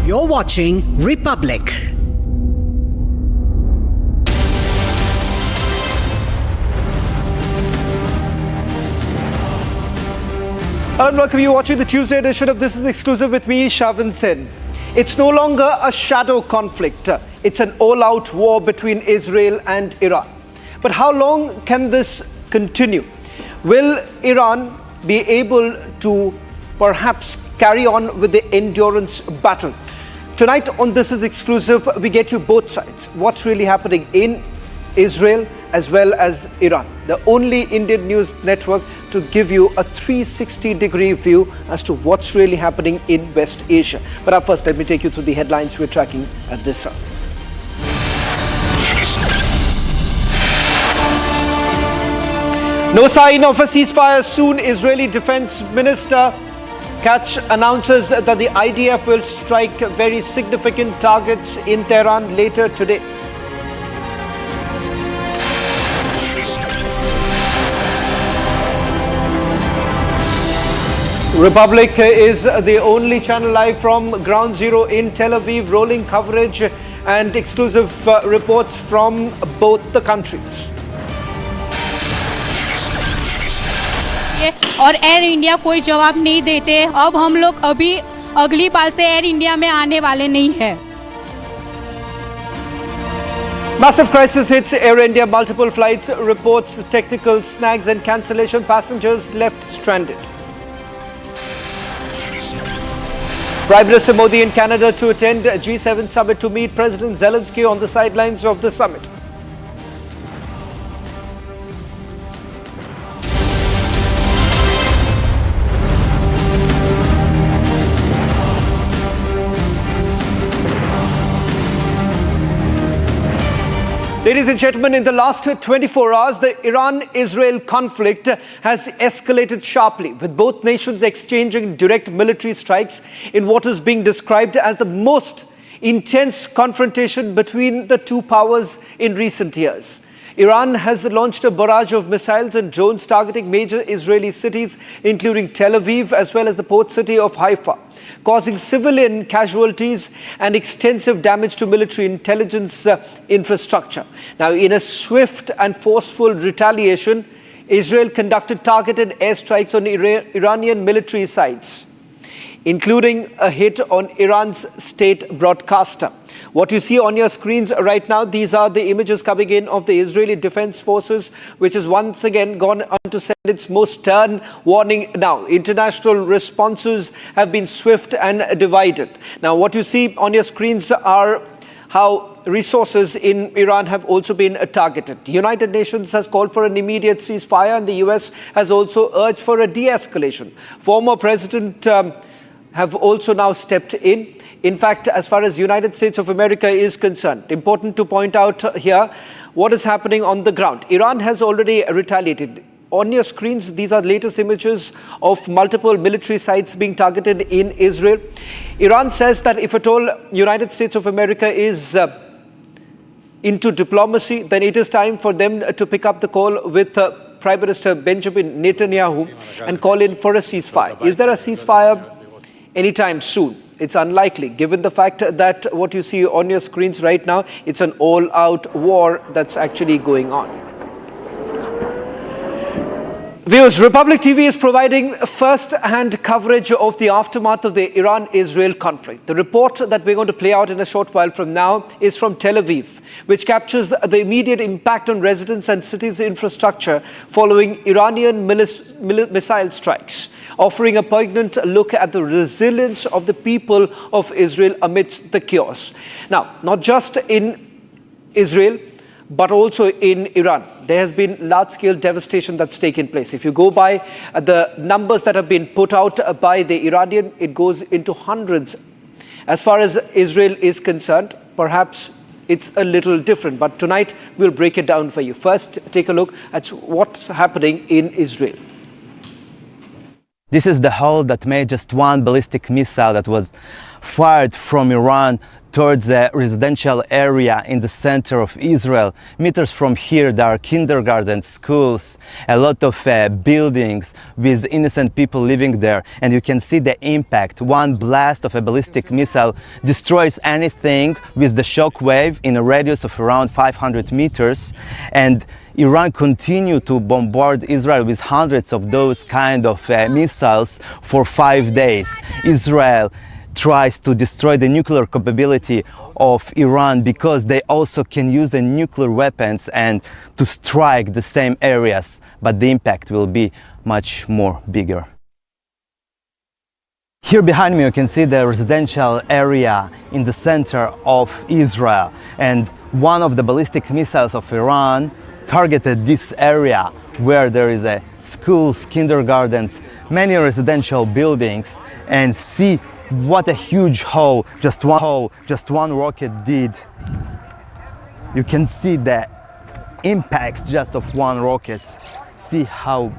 You're watching Republic. Hello and welcome. You're watching the Tuesday edition of This is Exclusive with me, Shavan Sen. It's no longer a shadow conflict. It's an all-out war between Israel and Iran. But how long can this continue? Will Iran be able to perhaps carry on with the endurance battle? Tonight on This is Exclusive, we get you both sides. What's really happening in Israel as well as Iran. The only Indian news network to give you a 360-degree view as to what's really happening in West Asia. But up first, let me take you through the headlines we're tracking at this hour. No sign of a ceasefire soon. Israeli Defense Minister Katz announces that the IDF will strike very significant targets in Tehran later today. Republic is the only channel live from Ground Zero in Tel Aviv, rolling coverage and exclusive reports from both the countries. और air India कोई जवाब नहीं देते। अब हम लोग अभी अगली बार से एयर इंडिया में आने वाले नहीं हैं। Massive crisis hits Air India. Multiple flights reports technical snags and cancellation. Passengers left stranded. Prime Minister Modi in Canada to attend a G7 summit to meet President Zelensky on the sidelines of the summit. Ladies and gentlemen, in the last 24 hours, the Iran-Israel conflict has escalated sharply, with both nations exchanging direct military strikes in what is being described as the most intense confrontation between the two powers in recent years. Iran has launched a barrage of missiles and drones targeting major Israeli cities, including Tel Aviv, as well as the port city of Haifa, causing civilian casualties and extensive damage to military intelligence infrastructure. Now, in a swift and forceful retaliation, Israel conducted targeted airstrikes on Iranian military sites, including a hit on Iran's state broadcaster. What you see on your screens right now, these are the images coming in of the Israeli Defense Forces, which has once again gone on to send its most stern warning now. International responses have been swift and divided. Now, what you see on your screens are how resources in Iran have also been targeted. The United Nations has called for an immediate ceasefire, and the US has also urged for a de-escalation. Former President have also now stepped in. In fact, as far as United States of America is concerned, important to point out here what is happening on the ground. Iran has already retaliated. On your screens, these are latest images of multiple military sites being targeted in Israel. Iran says that if at all United States of America is into diplomacy, then it is time for them to pick up the call with Prime Minister Benjamin Netanyahu and call in for a ceasefire. Is there a ceasefire anytime soon? It's unlikely, given the fact that what you see on your screens right now, it's an all-out war that's actually going on. Viewers, Republic TV is providing first-hand coverage of the aftermath of the Iran-Israel conflict. The report that we're going to play out in a short while from now is from Tel Aviv, which captures the immediate impact on residents and cities' infrastructure following Iranian missile strikes, offering a poignant look at the resilience of the people of Israel amidst the chaos. Now, not just in Israel, but also in Iran, there has been large-scale devastation that's taken place. If you go by the numbers that have been put out by the Iranian, it goes into hundreds. As far as Israel is concerned, perhaps it's a little different, but tonight we'll break it down for you. First, take a look at what's happening in Israel. This is the hole that made just one ballistic missile that was fired from Iran towards a residential area in the center of Israel. Meters from here there are kindergarten, schools, a lot of buildings with innocent people living there, and you can see the impact. One blast of a ballistic missile destroys anything with the shock wave in a radius of around 500 meters, and Iran continued to bombard Israel with hundreds of those kind of missiles for 5 days. Israel tries to destroy the nuclear capability of Iran because they also can use the nuclear weapons and to strike the same areas, but the impact will be much more bigger. Here behind me you can see the residential area in the center of Israel, and one of the ballistic missiles of Iran targeted this area where there is a schools, kindergartens, many residential buildings, and see what a huge hole just one rocket did. You can see the impact just of one rocket. See how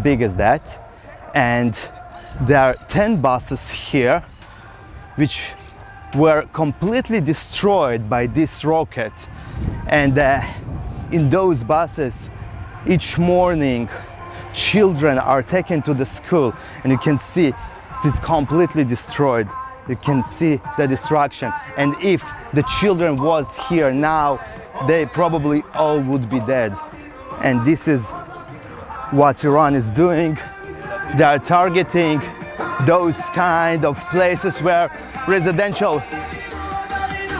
big is that? And there are 10 buses here which were completely destroyed by this rocket, and in those buses each morning children are taken to the school, and you can see it is completely destroyed. You can see the destruction, and if the children was here now, they probably all would be dead. And this is what Iran is doing. They are targeting those kind of places where residential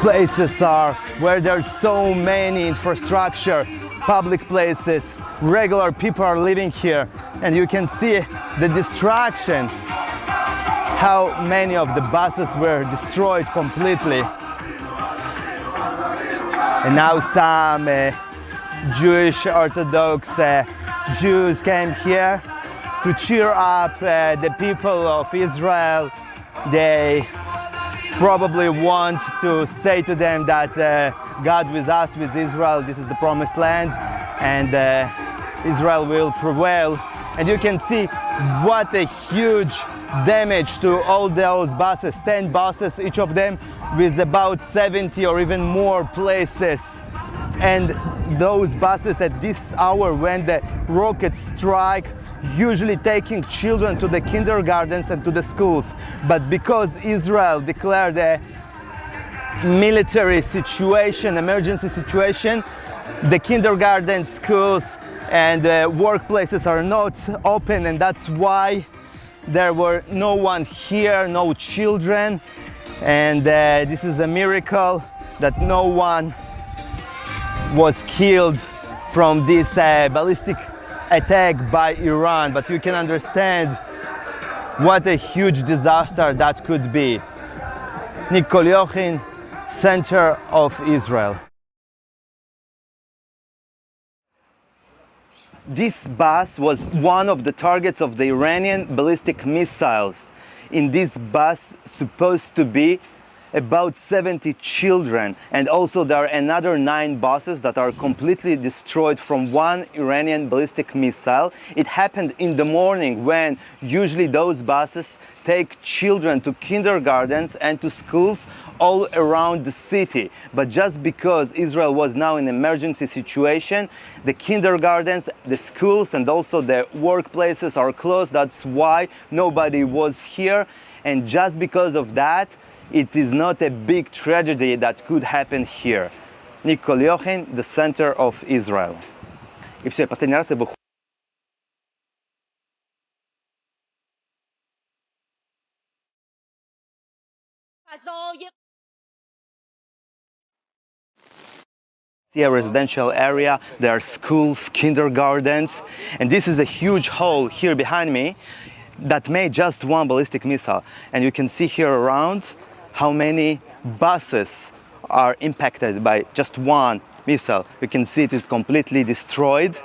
places are, where there's so many infrastructure, public places, regular people are living here, and you can see the destruction, how many of the buses were destroyed completely. And now some Jewish Orthodox Jews came here to cheer up the people of Israel. They probably want to say to them that God with us, with Israel, this is the promised land, and Israel will prevail. And you can see what a huge damage to all those buses, 10 buses, each of them with about 70 or even more places. And those buses at this hour when the rockets strike, usually taking children to the kindergartens and to the schools. But because Israel declared a military situation, emergency situation, the kindergarten, schools and workplaces are not open, and that's why there were no one here, no children. And this is a miracle that no one was killed from this ballistic attack by Iran. But you can understand what a huge disaster that could be. Nikol Yochin, center of Israel. This bus was one of the targets of the Iranian ballistic missiles. In this bus supposed to be about 70 children, and also there are another 9 buses that are completely destroyed from one Iranian ballistic missile. It happened in the morning when usually those buses take children to kindergartens and to schools all around the city. But just because Israel was now in an emergency situation, the kindergartens, the schools and also the workplaces are closed. That's why nobody was here, and just because of that, it is not a big tragedy that could happen here. Nikol Yochin, the center of Israel. И все, последний раз я выхожу. See a residential area, there are schools, kindergartens, and this is a huge hole here behind me that made just one ballistic missile. And you can see here around how many buses are impacted by just one missile. You can see it is completely destroyed,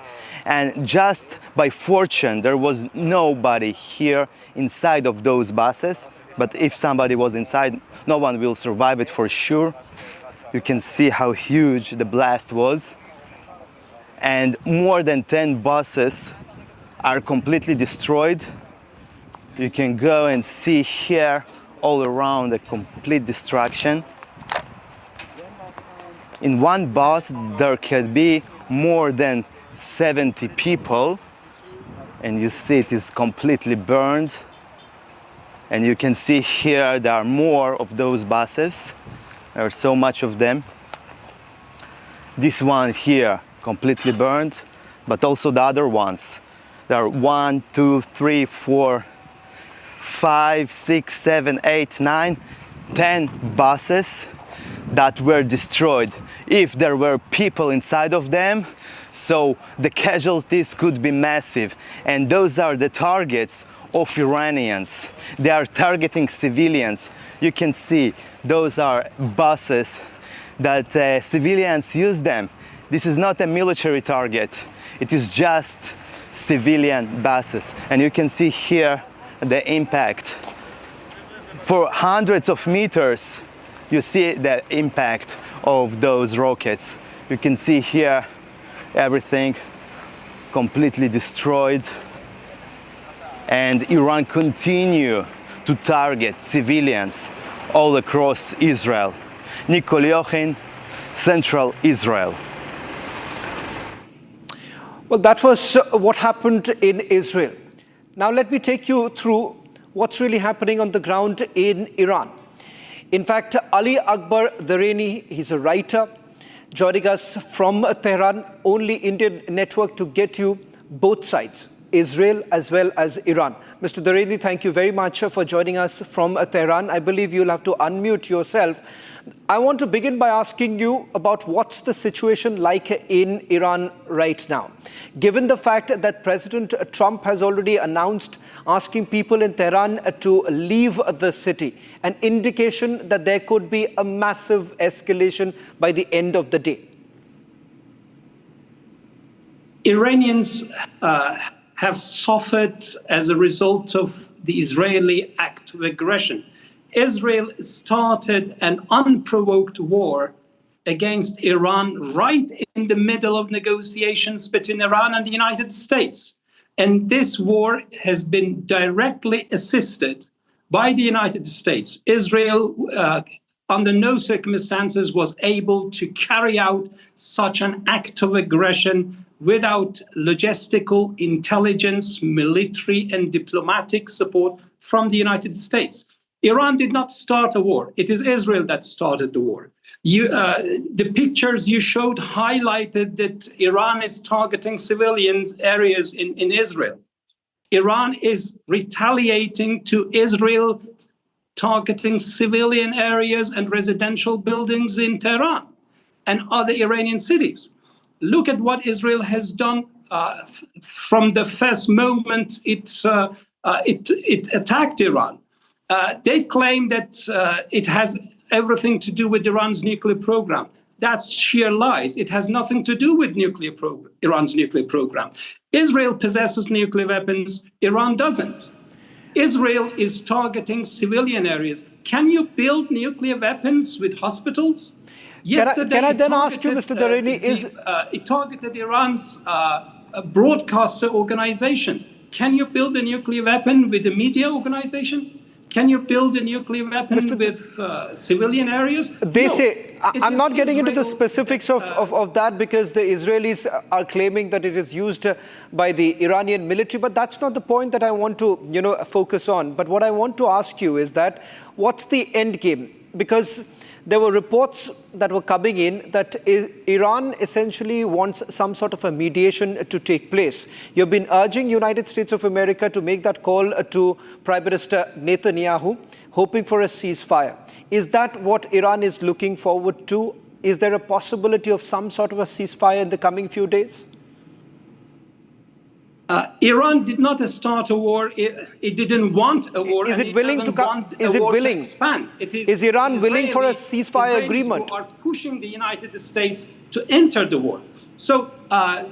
and just by fortune there was nobody here inside of those buses. But if somebody was inside, no one will survive it for sure. You can see how huge the blast was, and more than 10 buses are completely destroyed. You can go and see here all around, a complete destruction. In one bus there could be more than 70 people, and you see it is completely burned. And you can see here there are more of those buses. There are so much of them. This one here completely burned, but also the other ones. There are 1, 2, 3, 4, 5, 6, 7, 8, 9, 10 buses that were destroyed. If there were people inside of them, so the casualties could be massive. And those are the targets of Iranians. They are targeting civilians. You can see those are buses that civilians use them. This is not a military target. It is just civilian buses. And you can see here the impact. For hundreds of meters, you see the impact of those rockets. You can see here everything completely destroyed. And Iran continue to target civilians all across Israel. Nikol Yochin, Central Israel. Well, that was what happened in Israel. Now let me take you through what's really happening on the ground in Iran. In fact, Ali Akbar Dareni, he's a writer, joining us from Tehran, only Indian network to get you both sides, Israel as well as Iran. Mr. Dareni, thank you very much for joining us from Tehran. I believe you'll have to unmute yourself. I want to begin by asking you about what's the situation like in Iran right now. Given the fact that President Trump has already announced asking people in Tehran to leave the city, an indication that there could be a massive escalation by the end of the day. Iranians have suffered as a result of the Israeli act of aggression. Israel started an unprovoked war against Iran right in the middle of negotiations between Iran and the United States. And this war has been directly assisted by the United States. Israel, under no circumstances, was able to carry out such an act of aggression without logistical, intelligence, military, and diplomatic support from the United States. Iran did not start a war. It is Israel that started the war. The pictures you showed highlighted that Iran is targeting civilian areas in Israel. Iran is retaliating to Israel, targeting civilian areas and residential buildings in Tehran and other Iranian cities. Look at what Israel has done from the first moment it attacked Iran. They claim that it has everything to do with Iran's nuclear program. That's sheer lies. It has nothing to do with Iran's nuclear program. Israel possesses nuclear weapons. Iran doesn't. Israel is targeting civilian areas. Can you build nuclear weapons with hospitals? Yesterday, can I then ask you, Mr. Dareni, it targeted Iran's broadcaster organization. Can you build a nuclear weapon with a media organization? Can you build a nuclear weapon with civilian areas? They say, I'm not getting into the specifics of that because the Israelis are claiming that it is used by the Iranian military, but that's not the point that I want to, focus on. But what I want to ask you is that what's the end game? Because there were reports that were coming in that Iran essentially wants some sort of a mediation to take place. You've been urging United States of America to make that call to Prime Minister Netanyahu, hoping for a ceasefire. Is that what Iran is looking forward to? Is there a possibility of some sort of a ceasefire in the coming few days? Iran did not start a war. It didn't want a war. Is it willing to come? Is it willing? Is Iran willing for a ceasefire agreement? Who are pushing the United States to enter the war. So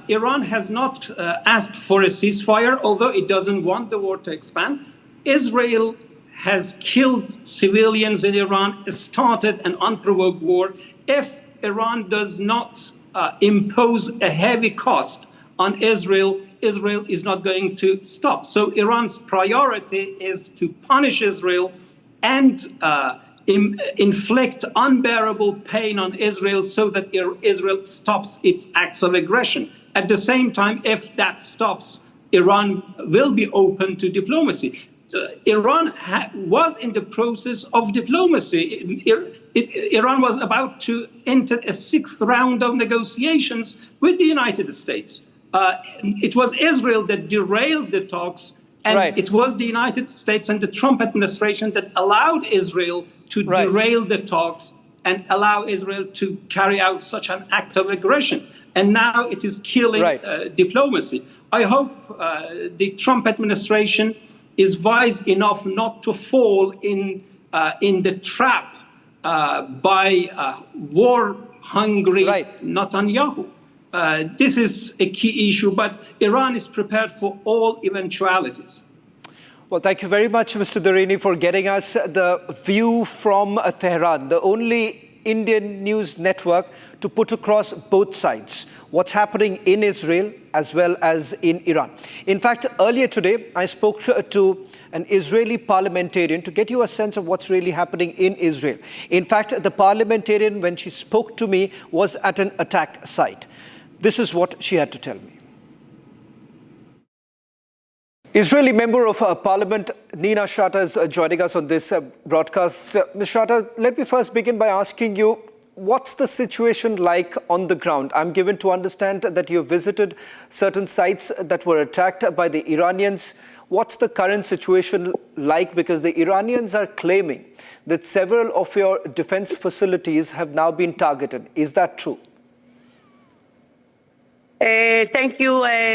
Iran has not asked for a ceasefire, although it doesn't want the war to expand. Israel has killed civilians in Iran, started an unprovoked war. If Iran does not impose a heavy cost on Israel, Israel is not going to stop. So Iran's priority is to punish Israel and inflict unbearable pain on Israel so that Israel stops its acts of aggression. At the same time, if that stops, Iran will be open to diplomacy. Iran was in the process of diplomacy. Iran was about to enter a 6th round of negotiations with the United States. It was Israel that derailed the talks, and it was the United States and the Trump administration that allowed Israel to derail the talks and allow Israel to carry out such an act of aggression. And now it is killing diplomacy. I hope the Trump administration is wise enough not to fall in the trap by war-hungry Netanyahu. This is a key issue, but Iran is prepared for all eventualities. Well, thank you very much, Mr. Durini, for getting us the view from Tehran, the only Indian news network to put across both sides, what's happening in Israel as well as in Iran. In fact, earlier today, I spoke to an Israeli parliamentarian to get you a sense of what's really happening in Israel. In fact, the parliamentarian, when she spoke to me, was at an attack site. This is what she had to tell me. Israeli Member of Parliament Nina Shatta is joining us on this broadcast. Ms. Shatta, let me first begin by asking you, what's the situation like on the ground? I'm given to understand that you visited certain sites that were attacked by the Iranians. What's the current situation like? Because the Iranians are claiming that several of your defense facilities have now been targeted. Is that true? Thank you,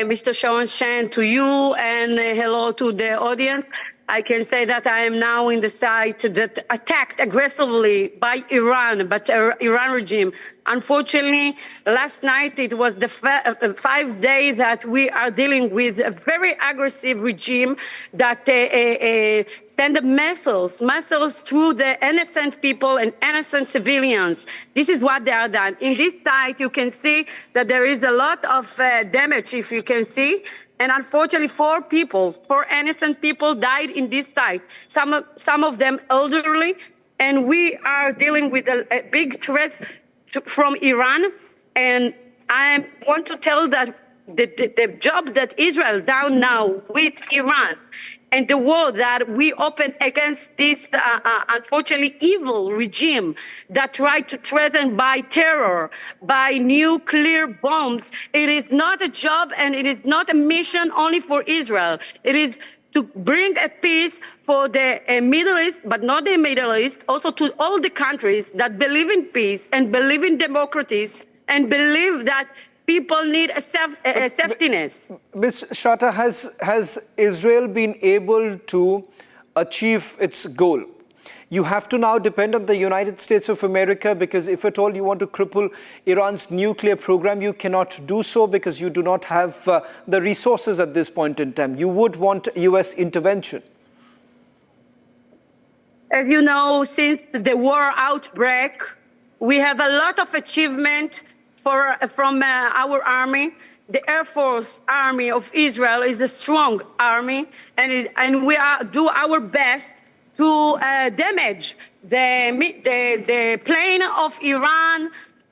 Mr. Sharon Shan, to you, and hello to the audience. I can say that I am now in the site that attacked aggressively by Iran, but Iran regime. Unfortunately, last night it was the 5th day that we are dealing with a very aggressive regime that send missiles through the innocent people and innocent civilians. This is what they are done. In this site, you can see that there is a lot of damage, if you can see. And unfortunately, 4 innocent people died in this site. Some of them elderly, and we are dealing with a big threat from Iran. And I want to tell that the job that Israel done now with Iran and the war that we open against this unfortunately evil regime that tried to threaten by terror, by nuclear bombs, it is not a job and it is not a mission only for Israel. It is to bring a peace for the Middle East, but not the Middle East, also to all the countries that believe in peace and believe in democracy and believe that people need a safetyness. Ms. Shatta, has Israel been able to achieve its goal? You have to now depend on the United States of America, because if at all you want to cripple Iran's nuclear program, you cannot do so because you do not have the resources at this point in time. You would want US intervention. As you know, since the war outbreak, we have a lot of achievement from our army. The Air Force Army of Israel is a strong army, and we do our best to damage the plane of Iran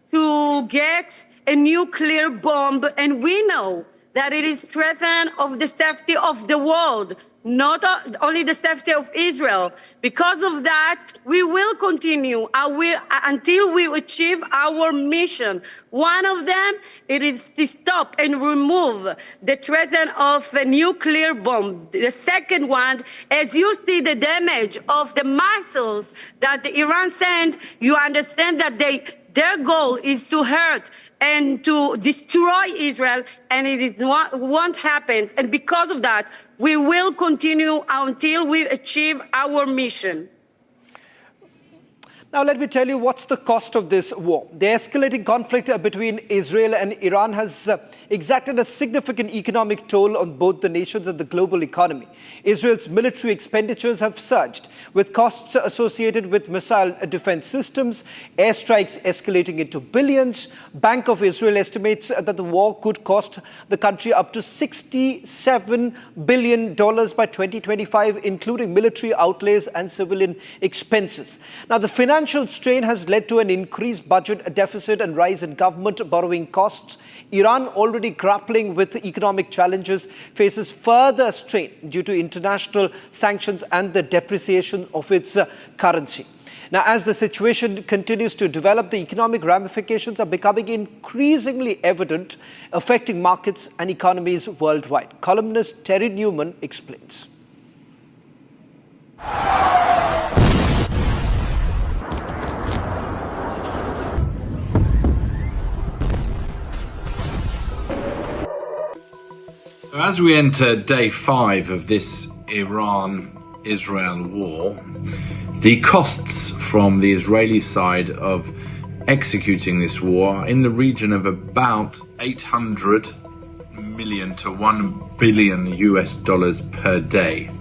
to get a nuclear bomb. And we know that it is threatened of the safety of the world, not only the safety of Israel. Because of that, we will continue until we achieve our mission. One of them, it is to stop and remove the threat of a nuclear bomb. The second one, as you see the damage of the missiles that Iran sent, you understand that their goal is to hurt and to destroy Israel, and it won't happen. And because of that, we will continue until we achieve our mission. Now, let me tell you what's the cost of this war. The escalating conflict between Israel and Iran has exacted a significant economic toll on both the nations and the global economy. Israel's military expenditures have surged, with costs associated with missile defense systems, airstrikes escalating into billions. Bank of Israel estimates that the war could cost the country up to $67 billion by 2025, including military outlays and civilian expenses. Now, the financial strain has led to an increased budget deficit and rise in government borrowing costs. Iran, already grappling with economic challenges, faces further strain due to international sanctions and the depreciation of its currency. Now, as the situation continues to develop, the economic ramifications are becoming increasingly evident, affecting markets and economies worldwide. Columnist Terry Newman explains. As we enter day 5 of this Iran-Israel war, the costs from the Israeli side of executing this war are in the region of about 800 million to $1 billion per day.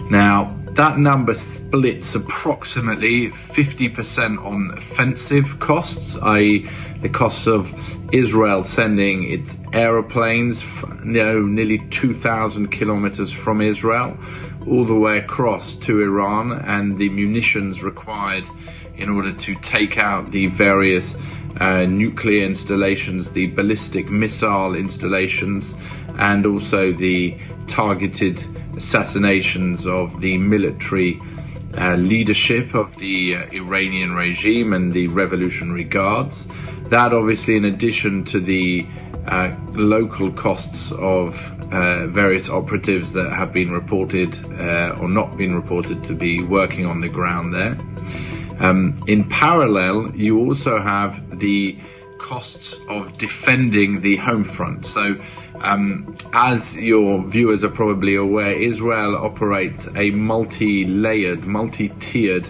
Now, that number splits approximately 50% on offensive costs, i.e. the costs of Israel sending its aeroplanes, nearly 2,000 kilometers from Israel, all the way across to Iran, and the munitions required in order to take out the various nuclear installations, the ballistic missile installations, and also the targeted assassinations of the military leadership of the Iranian regime and the Revolutionary Guards. That obviously, in addition to the local costs of various operatives that have been reported or not been reported to be working on the ground there. In parallel, you also have the costs of defending the home front. So as your viewers are probably aware, Israel operates a multi-layered, multi-tiered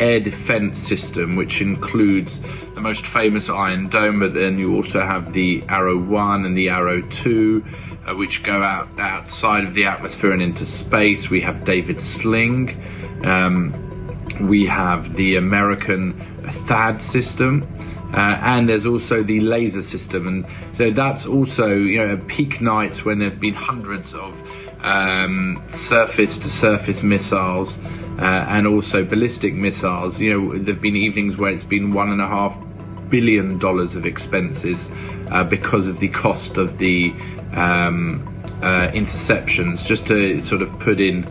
air defense system, which includes the most famous Iron Dome, but then you also have the Arrow 1 and the Arrow 2, which go outside of the atmosphere and into space. We have David Sling. We have the American THAAD system. And there's also the laser system, and so that's also, at peak nights when there have been hundreds of surface-to-surface missiles and also ballistic missiles. There have been evenings where it's been $1.5 billion of expenses because of the cost of the interceptions. Just to sort of put in,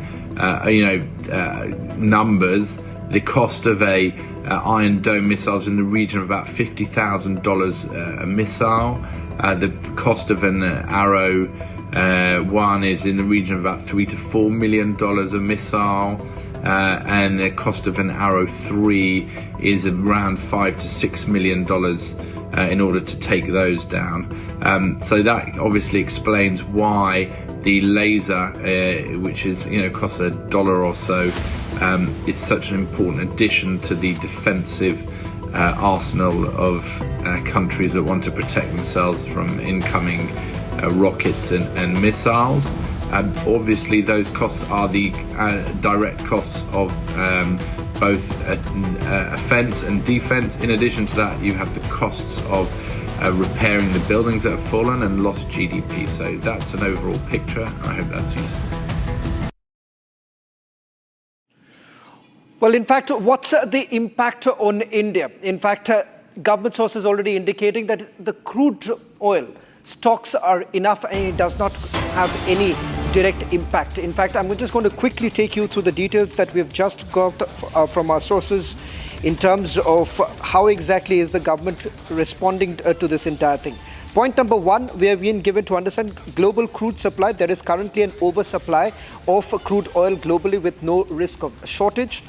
numbers, the cost of a Iron Dome missile is in the region of about $50,000 a missile. The cost of an Arrow 1 is in the region of about $3 to $4 million a missile, and the cost of an Arrow 3 is around $5 to $6 million in order to take those down. So that obviously explains why the laser, which is costs $1 or so, is such an important addition to the defensive arsenal of countries that want to protect themselves from incoming rockets and missiles. Obviously, those costs are the direct costs of both offense and defense. In addition to that, you have the costs of repairing the buildings that have fallen and lost GDP. So that's an overall picture. I hope that's useful. Well, in fact, what's the impact on India? In fact, government sources already indicating that the crude oil stocks are enough and it does not have any direct impact. In fact, I'm just going to quickly take you through the details that we've just got from our sources in terms of how exactly is the government responding to this entire thing. Point number 1, we have been given to understand global crude supply. There is currently an oversupply of crude oil globally with no risk of shortage.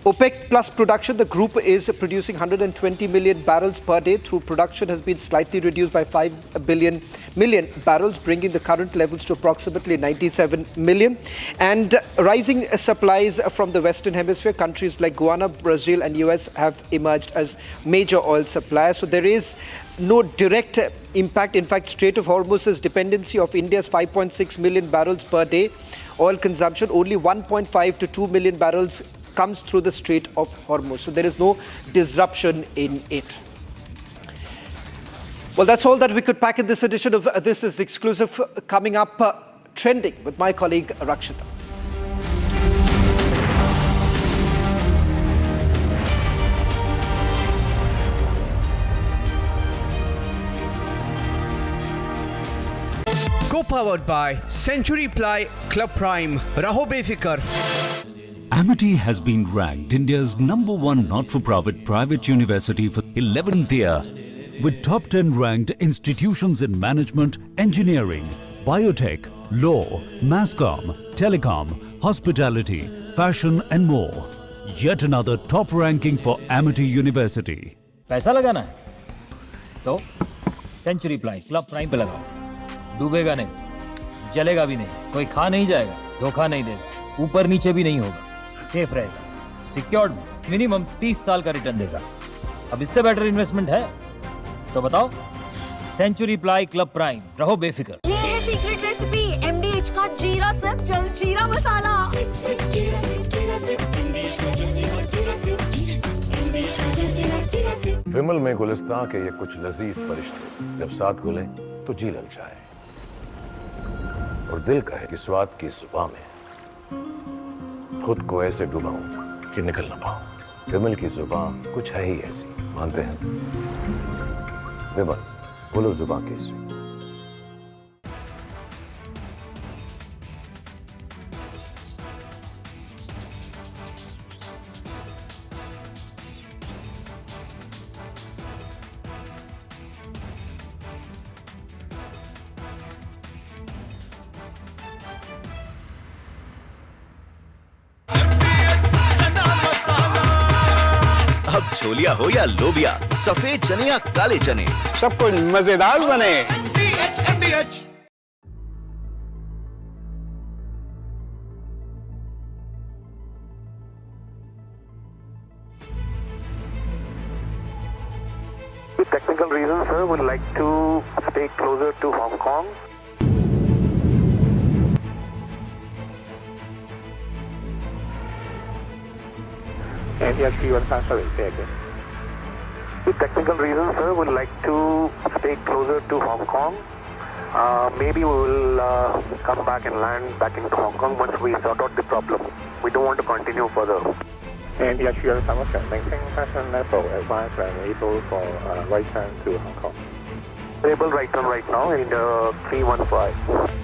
OPEC plus production, the group is producing 120 million barrels per day. Through production has been slightly reduced by 5 million barrels, bringing the current levels to approximately 97 million. And rising supplies from the Western Hemisphere, countries like Guyana, Brazil and US have emerged as major oil suppliers. So there is no direct impact. In fact, Strait of Hormuz's dependency of India's 5.6 million barrels per day oil consumption, only 1.5 to 2 million barrels comes through the Strait of Hormuz. So there is no disruption in it. Well, that's all that we could pack in this edition of This Is Exclusive. Coming up, trending with my colleague Rakshita. Co-powered by Century Ply Club Prime. Raho befikar. Amity has been ranked India's #1 not-for-profit private university for 11th year, with top 10 ranked institutions in management, engineering, biotech, law, masscom, telecom, hospitality, fashion and more. Yet another top ranking for Amity University. पैसा लगाना है तो century ply club prime पे लगाओ। डूबेगा नहीं, जलेगा भी नहीं, कोई खा नहीं जाएगा, धोखा नहीं देगा, ऊपर नीचे भी नहीं होगा, सेफ रहेगा, सिक्योर्ड मिनिमम 30 साल का रिटर्न देगा। अब इससे बेटर इन्वेस्टमेंट है तो बताओ। सेंचुरी प्लाई क्लब प्राइम, रहो बेफिक्र। ये है सीक्रेट रेसिपी MDH का जीरा सिप जल जीरा मसाला। विमल में गुलिस्तां के ये कुछ लजीज फरिश्ते जब साथ घुले तो जी ललचाए और दिल कहे कि स्वाद की जुबान में खुद को ऐसे डुबाऊं कि निकल ना पाऊं। विमल की जुबान कुछ है ही ऐसी, मानते हैं? विमल, बोलो जुबान कैसी? अब छोलिया हो या लोबिया, सफेद चने या काले चने, सब कुछ मजेदार बने। With technical reasons, sir, would like to stay closer to Hong Kong. With technical reasons, sir, would like to stay closer to Hong Kong. Maybe we will come back and land back into Hong Kong once we sort out the problem. We don't want to continue further. And the assurance function, maintain passion level, advance and able for right turn to Hong Kong. Able right turn right now in 315.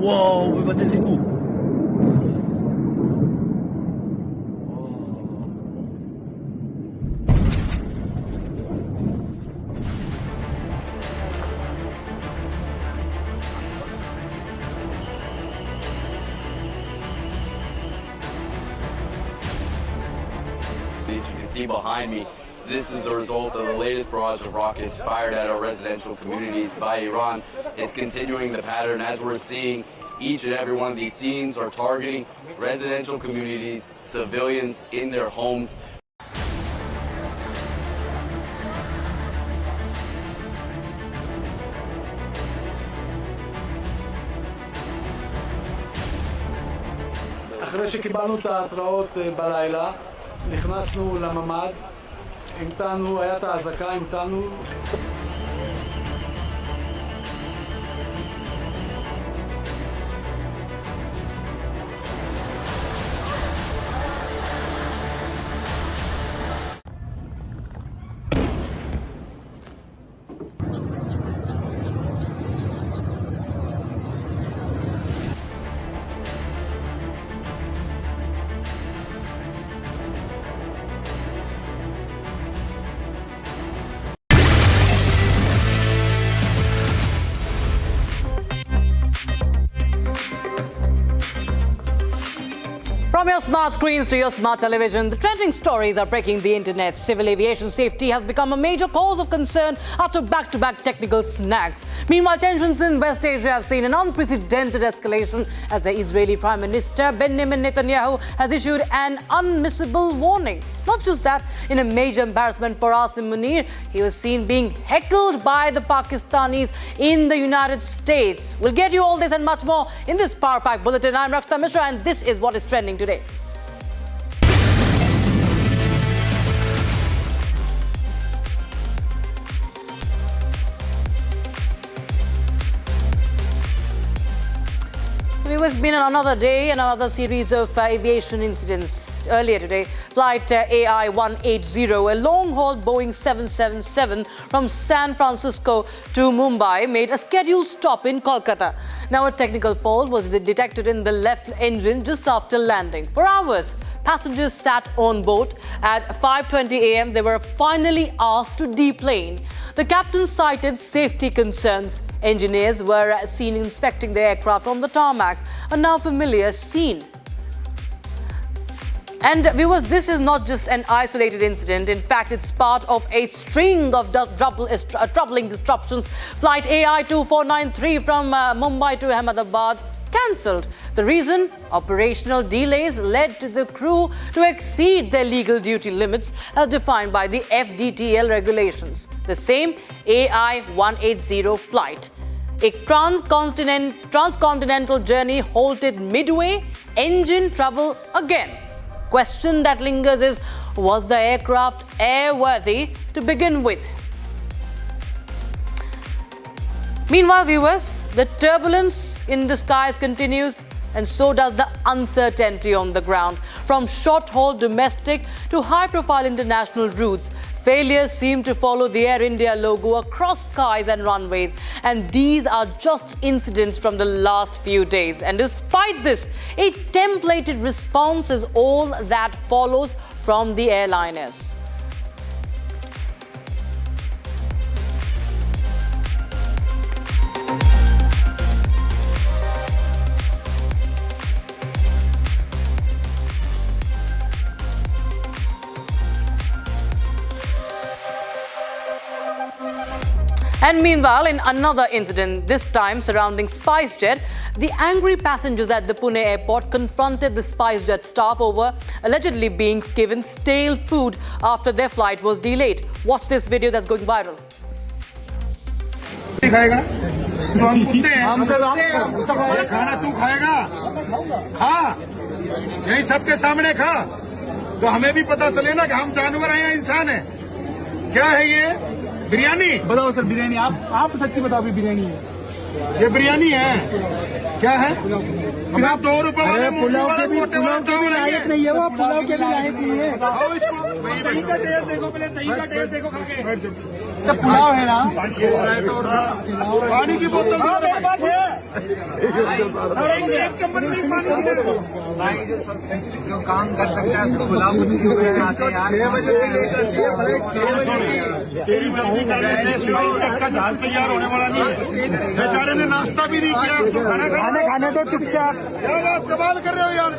Wow, wie war das gut? As you can see behind me, this is the result of the latest barrage of rockets fired at our residential communities by Iran. It's continuing the pattern as we're seeing. Each and every one of these scenes are targeting residential communities, civilians in their homes. אחרי שקיבלנו את ההתראות בלילה, נכנסנו לממ"ד, המתנו, היה את האזעקה, המתנו. From your smart screens to your smart television, the trending stories are breaking the internet. Civil aviation safety has become a major cause of concern after back-to-back technical snags. Meanwhile, tensions in West Asia have seen an unprecedented escalation as the Israeli Prime Minister Benjamin Netanyahu has issued an unmissable warning. Not just that, in a major embarrassment for Asim Munir, he was seen being heckled by the Pakistanis in the United States. We'll get you all this and much more in this Power Pack Bulletin. I'm Rakshita Mishra and this is what is trending today. It has been another day and another series of aviation incidents. Earlier today, flight AI-180, a long-haul Boeing 777 from San Francisco to Mumbai, made a scheduled stop in Kolkata. Now, a technical fault was detected in the left engine just after landing. For hours, passengers sat on board. At 5:20 a.m., they were finally asked to deplane. The captain cited safety concerns. Engineers were seen inspecting the aircraft on the tarmac, a now familiar scene. And viewers, this is not just an isolated incident. In fact, it's part of a string of troubling disruptions. Flight AI-2493 from Mumbai to Ahmedabad cancelled. The reason? Operational delays led to the crew to exceed their legal duty limits as defined by the FDTL regulations. The same AI-180 flight. A transcontinental journey halted midway, engine trouble again. Question that lingers is, was the aircraft airworthy to begin with? Meanwhile, viewers, the turbulence in the skies continues, and so does the uncertainty on the ground. From short-haul domestic to high-profile international routes, failures seem to follow the Air India logo across skies and runways. And these are just incidents from the last few days. And despite this, a templated response is all that follows from the airliners. And meanwhile, in another incident, this time surrounding SpiceJet, the angry passengers at the Pune airport confronted the SpiceJet staff over allegedly being given stale food after their flight was delayed. Watch this video that's going viral. खाना तू खाएगा खा यही सबके सामने खा तो हमें भी पता चले ना कि हम जानवर हैं या इंसान हैं क्या है ये बिरयानी बताओ सर बिरयानी आप सच्ची बताओ बिरयानी है ये बिरयानी है क्या है आप 2 रुपए वाले पुलाव के भी लायक नहीं है वो पुलाव के भी लायक नहीं है खाओ इसको दही का टेस्ट देखो पहले दही का टेस्ट देखो खा के सब पुलाव है ना पानी की बोतल मेरे पास है एक चम्मच में पानी जो काम कर सकता है उसको बुलाओ। 6 बजे लेकर दिया भाई, 6 बजे तेरी मर्जी करने से का जहाज तैयार होने वाला नहीं है। बेचारे ने नाश्ता भी नहीं किया, तो खाने तो चुपचाप। क्या बात सवाल कर रहे हो यार?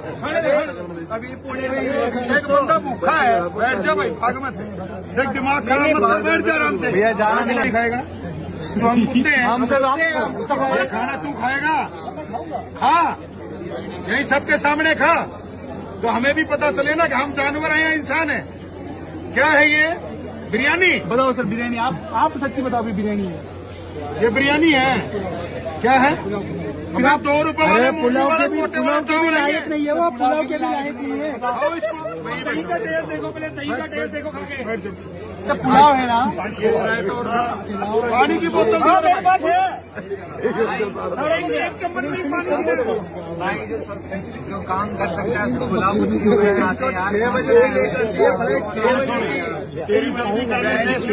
अभी पुणे में एक बंदा भूखा है, बैठ जा भाई, भाग मत। देख दिमाग खराब मत कर, बैठ जा आराम से। भैया जाना नहीं खाएगा तो हम कुत्ते हैं, ये खाना तू खाएगा, खा यही सबके सामने खा, तो हमें भी पता चले ना कि हम जानवर हैं या इंसान हैं। क्या है ये? बिरयानी? बताओ सर, बिरयानी। आप सच्ची बताओ, बिरयानी है? ये बिरयानी है? क्या है? हमें 2 रुपए वाले पुलाव के भी चावल लायक नहीं है वो, पुलाव के भी लायक नहीं है। खाओ इसको। दही का टेस्ट देखो, पहले दही का टेस्ट देखो खा के। सब पुलाव है ना पानी की बोतल मेरे पास है एक चम्मच में पानी जो काम कर सकता है उसको बुलाओ। 6 बजे लेकर दिया भाई, 6 बजे तेरी मर्जी करने से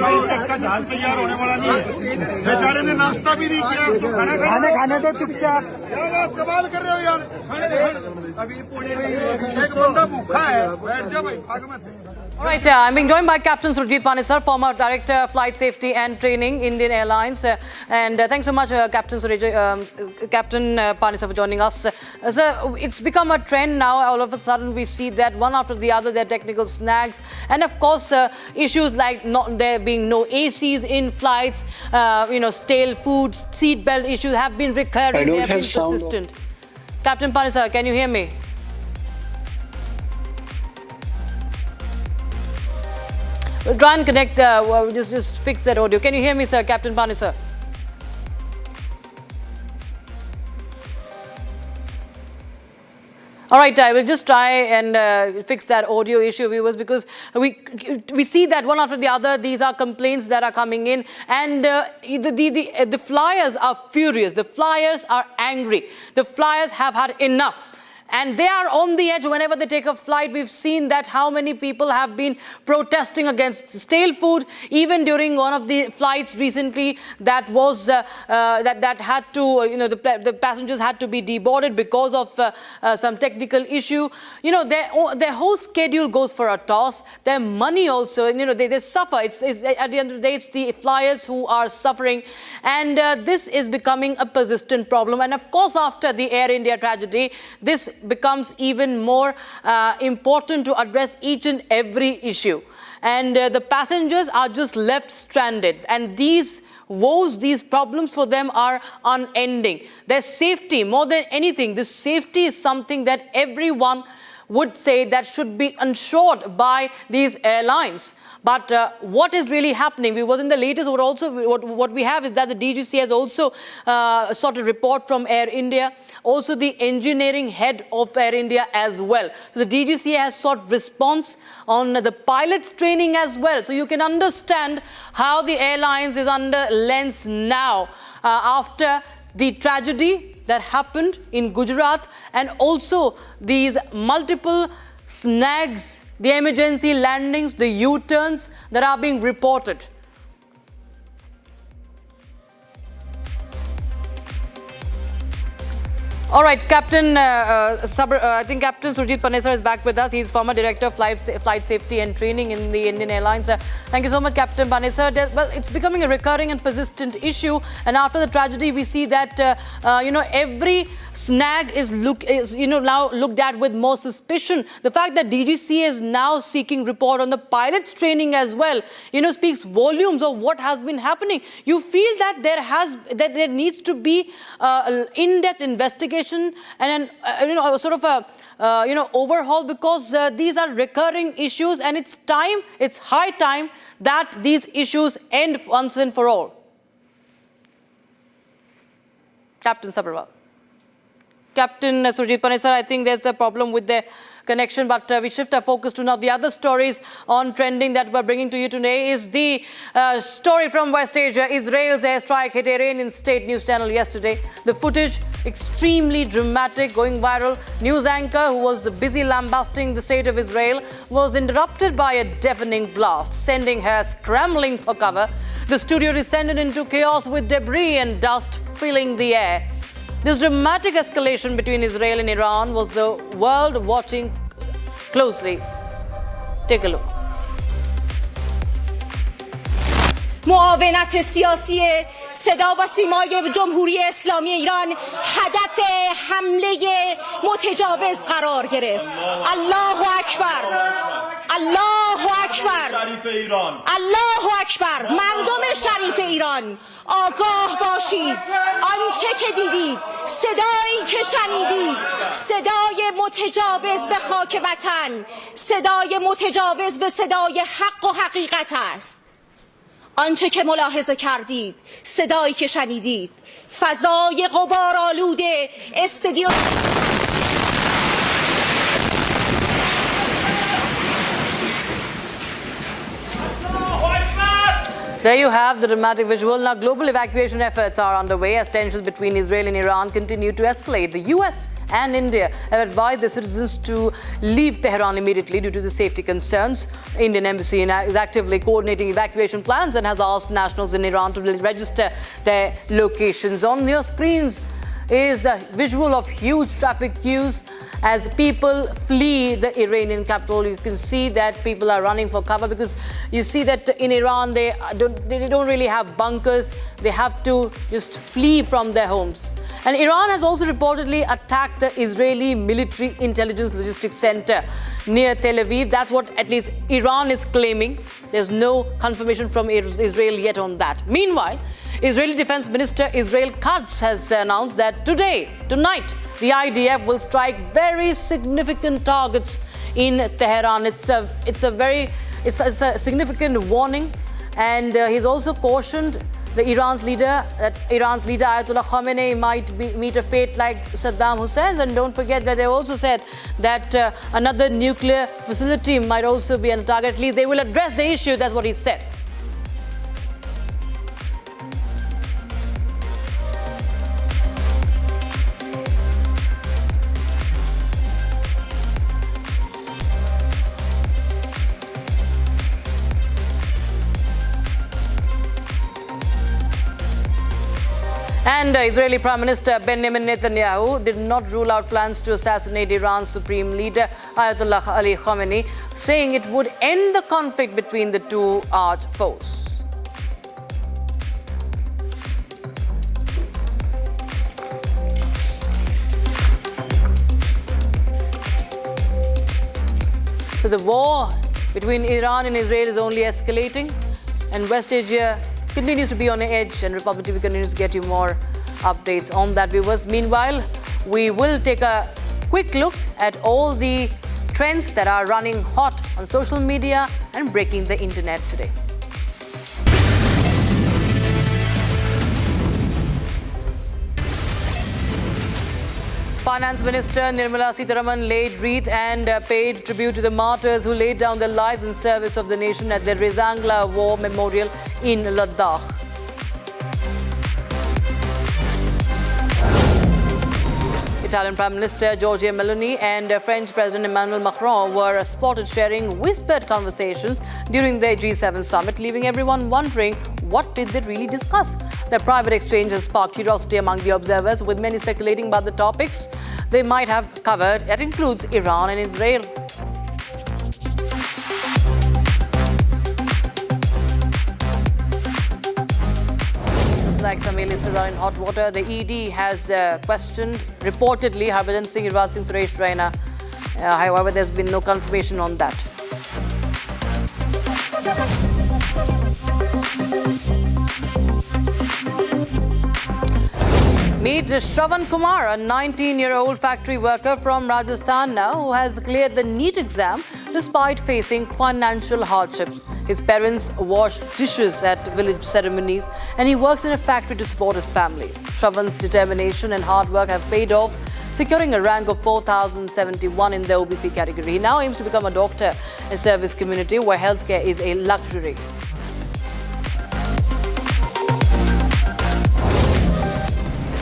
का जहाज तैयार होने वाला नहीं है। बेचारे ने नाश्ता भी नहीं किया, तो खाने तो चुपचाप। क्या बात सवाल कर रहे हो यार? अभी पुणे में एक बंदा भूखा है, बैठ जा भाई, भाग मत। All right, I'm being joined by Captain Surjit Panesar, former Director of Flight Safety and Training, Indian Airlines. And thanks so much, Captain Panesar, for joining us. Sir, it's become a trend now. All of a sudden, we see that one after the other, there are technical snags. And of course, issues like not there being no ACs in flights, stale foods, seatbelt issues have been recurring. They have been persistent. Captain Panesar, can you hear me? We'll try and connect, just fix that audio. Can you hear me, sir, Captain Panesar? All right, I will just try and fix that audio issue, viewers, because we see that one after the other, these are complaints that are coming in, and the flyers are furious. The flyers are angry. The flyers have had enough. And they are on the edge whenever they take a flight. We've seen that how many people have been protesting against stale food, even during one of the flights recently that was that had to, the passengers had to be deboarded because of some technical issue. Their whole schedule goes for a toss. Their money also, they suffer. It's at the end of the day, it's the flyers who are suffering, and this is becoming a persistent problem. And of course, after the Air India tragedy, this becomes even more important to address each and every issue. And the passengers are just left stranded. And these woes, these problems for them are unending. Their safety, more than anything, this safety is something that everyone would say that should be ensured by these airlines. But what is really happening? We was in the latest, what we have is that the DGC has also sought a report from Air India, also the engineering head of Air India as well. So the DGC has sought response on the pilot's training as well. So you can understand how the airlines is under lens now after the tragedy that happened in Gujarat, and also these multiple snags, the emergency landings, the U-turns that are being reported. All right, Captain, I think Captain Surjit Panesar is back with us. He's former Director of Flight Safety and Training in the Indian Airlines. Thank you so much, Captain Panesar. Well, it's becoming a recurring and persistent issue. And after the tragedy, we see that, every snag is now looked at with more suspicion. The fact that DGC is now seeking report on the pilot's training as well, speaks volumes of what has been happening. You feel that there needs to be in-depth investigation and a sort of a overhaul, because these are recurring issues, and it's high time that these issues end once and for all. Captain Sabharwal. Captain Surjit Panesar, I think there's a problem with the connection, but we shift our focus to now the other stories on trending that we're bringing to you today. Is the story from West Asia. Israel's airstrike hit Iranian state news channel yesterday. The footage extremely dramatic, going viral. News anchor who was busy lambasting the state of Israel was interrupted by a deafening blast, sending her scrambling for cover. The studio descended into chaos with debris and dust filling the air. This dramatic escalation between Israel and Iran was the world watching closely. Take a look. معاونت سیاسی صدا و سیمای جمهوری اسلامی ایران هدف حمله متجاوز قرار گرفت. الله اکبر، الله اکبر، الله اکبر. مردم شریف ایران آگاه باشید. آنچه که دیدید، صدایی که شنیدید، صدای متجاوز به خاک وطن، صدای متجاوز به صدای حق و حقیقت است. آنچه که ملاحظه کردید، صدایی که شنیدید، فضای غبارآلود استودیو. There you have the dramatic visual. Now, global evacuation efforts are underway as tensions between Israel and Iran continue to escalate. The US and India have advised their citizens to leave Tehran immediately due to the safety concerns. Indian embassy is actively coordinating evacuation plans and has asked nationals in Iran to register their locations. On your screens is the visual of huge traffic queues as people flee the Iranian capital. You can see that people are running for cover because you see that in Iran they don't really have bunkers. They have to just flee from their homes. And Iran has also reportedly attacked the Israeli military intelligence logistics center near Tel Aviv. That's what at least Iran is claiming. There's no confirmation from Israel yet on that. Meanwhile, Israeli Defense Minister Israel Katz has announced that tonight, the IDF will strike very significant targets in Tehran. It's a significant warning, and he's also cautioned Iran's leader Ayatollah Khamenei might meet a fate like Saddam Hussein's. And don't forget that they also said that another nuclear facility might also be on target. At least they will address the issue. That's what he said. And Israeli Prime Minister Benjamin Netanyahu did not rule out plans to assassinate Iran's supreme leader Ayatollah Ali Khamenei, saying it would end the conflict between the two arch foes. So the war between Iran and Israel is only escalating, and West Asia continues to be on the edge, and Republic TV continues to get you more updates on that, viewers. Meanwhile, we will take a quick look at all the trends that are running hot on social media and breaking the internet today. Finance Minister Nirmala Sitharaman laid wreath and paid tribute to the martyrs who laid down their lives in service of the nation at the Rezangla War Memorial in Ladakh. Italian Prime Minister Giorgia Meloni and French President Emmanuel Macron were spotted sharing whispered conversations during their G7 summit, leaving everyone wondering what did they really discuss. Their private exchange has sparked curiosity among the observers, with many speculating about the topics they might have covered. That includes Iran and Israel. Like some A-listers are in hot water. The ED has questioned, reportedly, Harbhajan Singh, Yuvraj Singh, Suresh Raina. However, there's been no confirmation on that. Meet Shravan Kumar, a 19-year-old factory worker from Rajasthan now who has cleared the NEET exam despite facing financial hardships. His parents wash dishes at village ceremonies and he works in a factory to support his family. Shravan's determination and hard work have paid off, securing a rank of 4,071 in the OBC category. He now aims to become a doctor in service community where healthcare is a luxury.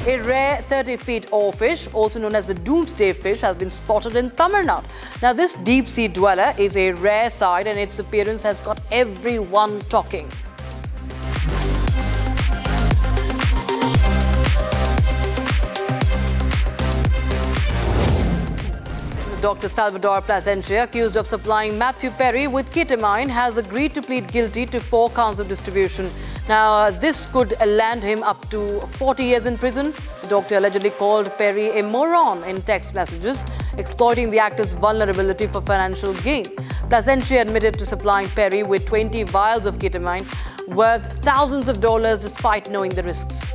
A rare 30-feet oarfish, also known as the doomsday fish, has been spotted in Tamil Nadu. Now, this deep-sea dweller is a rare sight and its appearance has got everyone talking. Dr. Salvador Plasencia, accused of supplying Matthew Perry with ketamine, has agreed to plead guilty to 4 counts of distribution. Now, this could land him up to 40 years in prison. The doctor allegedly called Perry a moron in text messages, exploiting the actor's vulnerability for financial gain. Plasencia admitted to supplying Perry with 20 vials of ketamine, worth thousands of dollars, despite knowing the risks.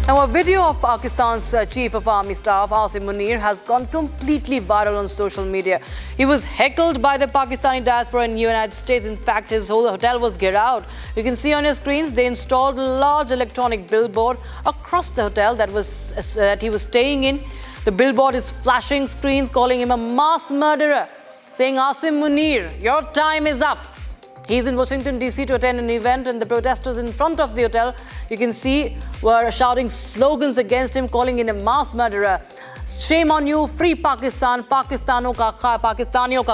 Now, a video of Pakistan's Chief of Army Staff, Asim Munir, has gone completely viral on social media. He was heckled by the Pakistani diaspora in the United States. In fact, his whole hotel was geared out. You can see on your screens, they installed a large electronic billboard across the hotel that he was staying in. The billboard is flashing screens calling him a mass murderer, saying, Asim Munir, your time is up. He's in Washington, D.C. to attend an event, and the protesters in front of the hotel, you can see, were shouting slogans against him, calling him a mass murderer. Shame on you, free Pakistan, Pakistaniyon ka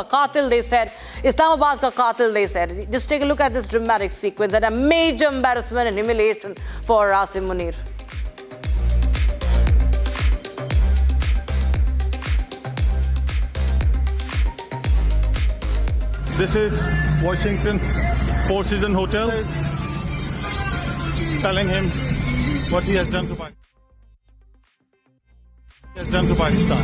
qatil, they said. Islamabad ka qatil, they said. Just take a look at this dramatic sequence and a major embarrassment and humiliation for Asim Munir. This is Washington Four Seasons Hotel, telling him what he has done to Pakistan.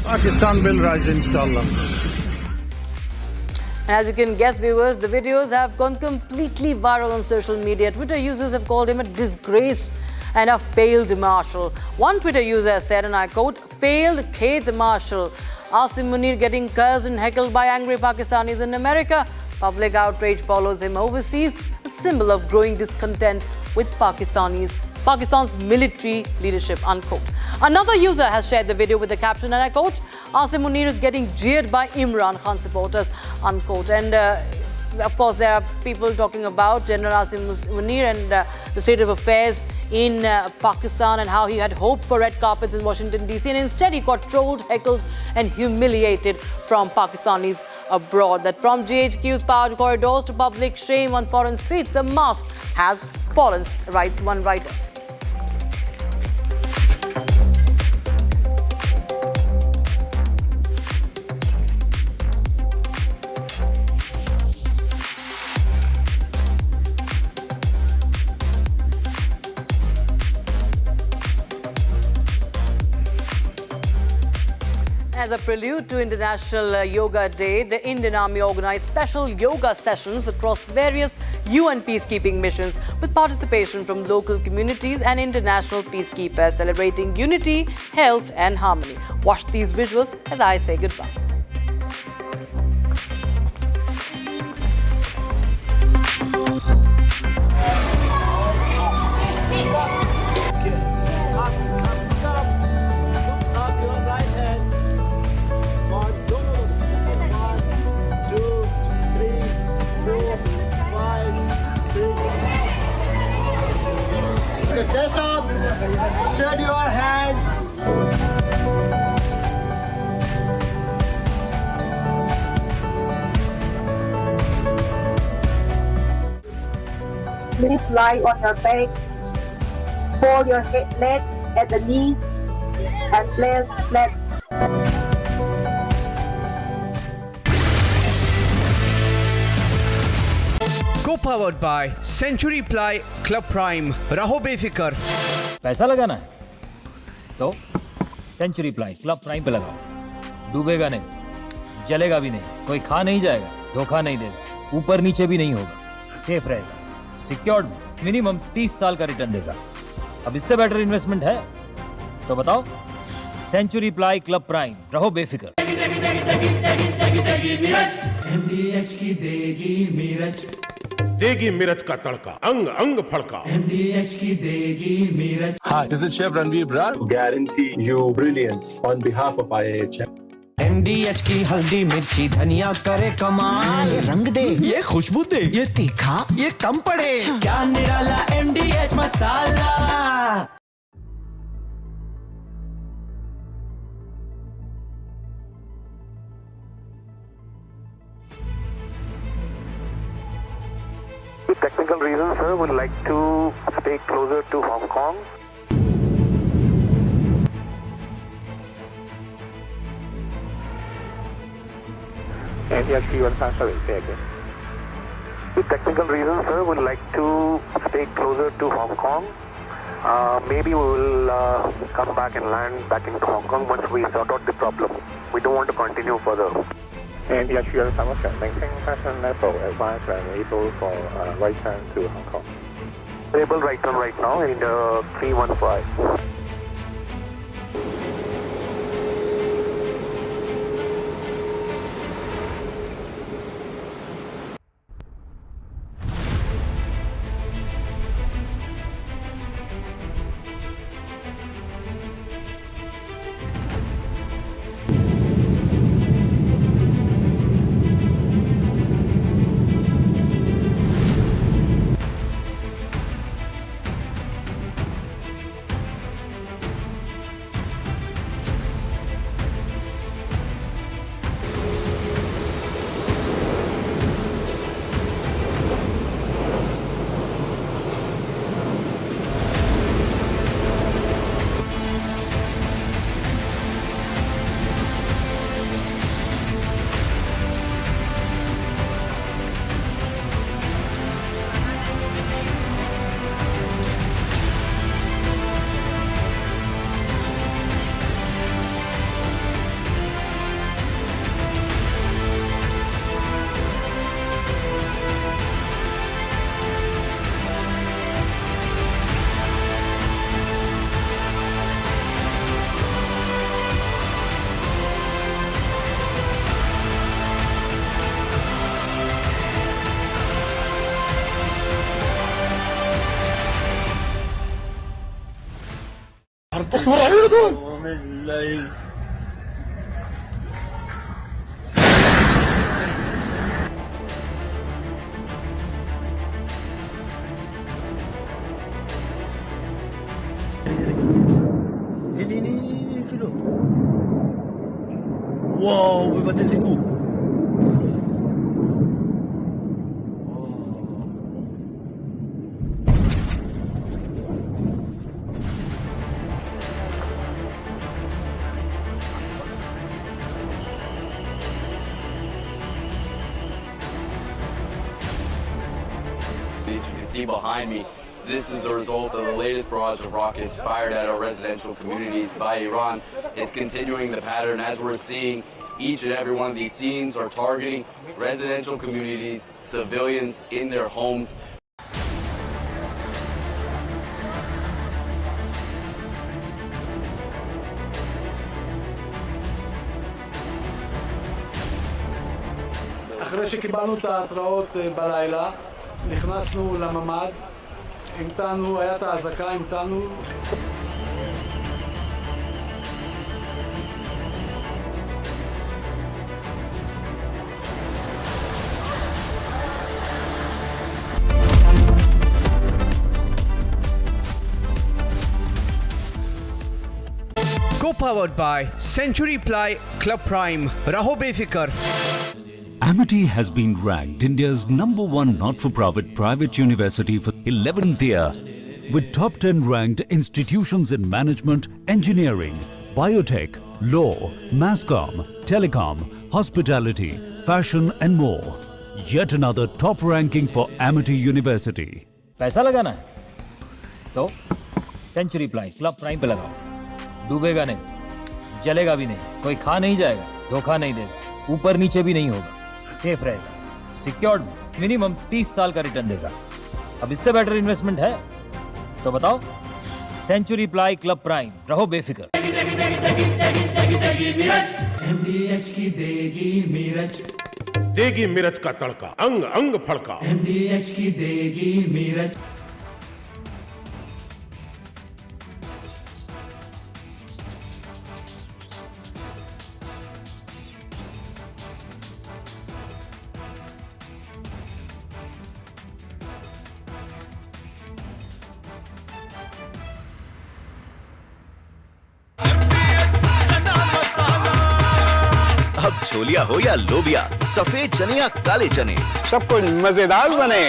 Pakistan will rise, inshallah. And as you can guess, viewers, the videos have gone completely viral on social media. Twitter users have called him a disgrace and a failed marshal. One Twitter user said, and I quote, failed Khayd Marshal. Asim Munir getting cursed and heckled by angry Pakistanis in America. Public outrage follows him overseas, a symbol of growing discontent with Pakistan's military leadership, unquote. Another user has shared the video with the caption, and I quote, Asim Munir is getting jeered by Imran Khan supporters, unquote. And of course, there are people talking about General Asim Munir and the state of affairs in Pakistan and how he had hoped for red carpets in Washington, D.C. And instead, he got trolled, heckled and humiliated from Pakistanis abroad. That from GHQ's powered corridors to public shame on foreign streets, the mask has fallen, writes one writer. As a prelude to International Yoga Day, the Indian Army organized special yoga sessions across various UN peacekeeping missions with participation from local communities and international peacekeepers, celebrating unity, health and harmony. Watch these visuals as I say goodbye. Chest up, shed your hand. Please lie on your back, fold your legs at the knees and place flat. Co-powered by Century Ply Club Prime. रहो बेफिक्र. पैसा लगाना है तो century ply club prime पे लगाओ. डूबेगा नहीं, जलेगा भी नहीं, कोई खा नहीं जाएगा, धोखा नहीं देगा, ऊपर नीचे भी नहीं होगा, सेफ रहेगा, सिक्योर्ड में मिनिमम 30 साल का रिटर्न देगा. अब इससे बेटर इन्वेस्टमेंट है तो बताओ. सेंचुरी प्लाई क्लब प्राइम, रहो बेफिक्र. MDH की देगी मिर्च, देगी मिर्च का तड़का, अंग अंग फड़का। MDH की देगी मिर्च. Hi, this is Chef Ranveer Brar. Guarantee you brilliance on behalf of IAHM. MDH की हल्दी मिर्ची धनिया करे कमाल, ये रंग दे, ये खुशबू दे, ये तीखा, ये कम पड़े, क्या निराला MDH masala. With technical reasons, sir, would like to stay closer to Hong Kong. With technical reasons, sir, would like to stay closer to Hong Kong. Maybe we will come back and land back into Hong Kong once we sort out the problem. We don't want to continue further. And the actual information, maintain fashion level, advise and able for right turn to Hong Kong. Able right turn right now in 315. Ini Philo. Wow, berbatu siku. As you can see behind me, this is the result of the latest barrage of rockets fired at our residential communities by Iran. It's continuing the pattern as we're seeing. Each and every one of these scenes are targeting residential communities, civilians in their homes. אחרי שקיבלנו את ההתראות בלילה, נכנסנו לממ"ד, המתנו, היה את האזעקה, המתנו. Co-powered by Century Ply Club Prime. Raho befikar. Amity has been ranked India's #1 not-for-profit private university for 11th year, with top 10 ranked institutions in management, engineering, biotech, law, masscom, telecom, hospitality, fashion and more. Yet another top ranking for Amity University. पैसा लगाना है तो century ply club prime पे लगाओ, डूबेगा नहीं, जलेगा भी नहीं, कोई खा नहीं जाएगा, धोखा नहीं देगा, ऊपर नीचे भी नहीं होगा, सेफ रहेगा, सिक्योर्ड, मिनिमम 30 साल का रिटर्न देगा. अब इससे बेटर इन्वेस्टमेंट है तो बताओ. सेंचुरी प्लाई क्लब प्राइम, रहो बेफिक्र. MDH की देगी मिर्च, देगी मिर्च का तड़का, अंग अंग फड़का। MDH की देगी मिर्च। अब छोलिया हो या लोबिया, सफेद चने या काले चने, सब कुछ मजेदार बने।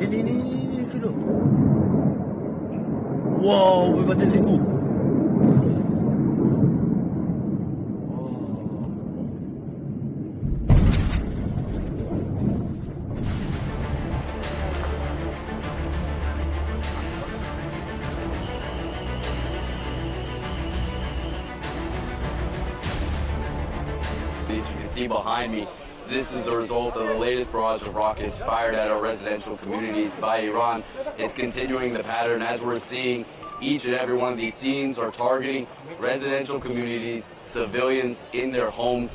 Ini Philo. Wow, we got this cool. As you can see behind me, this is the result of the latest barrage of rockets fired at our residential communities by Iran. It's continuing the pattern as we're seeing. Each and every one of these scenes are targeting residential communities, civilians in their homes.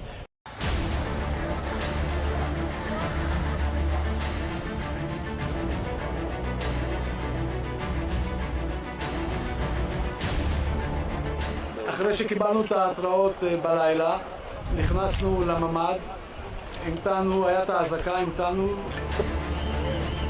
אחרי שקיבלנו את ההתראות בלילה, נכנסנו לממ"ד, המתנו, הייתה האזעקה, המתנו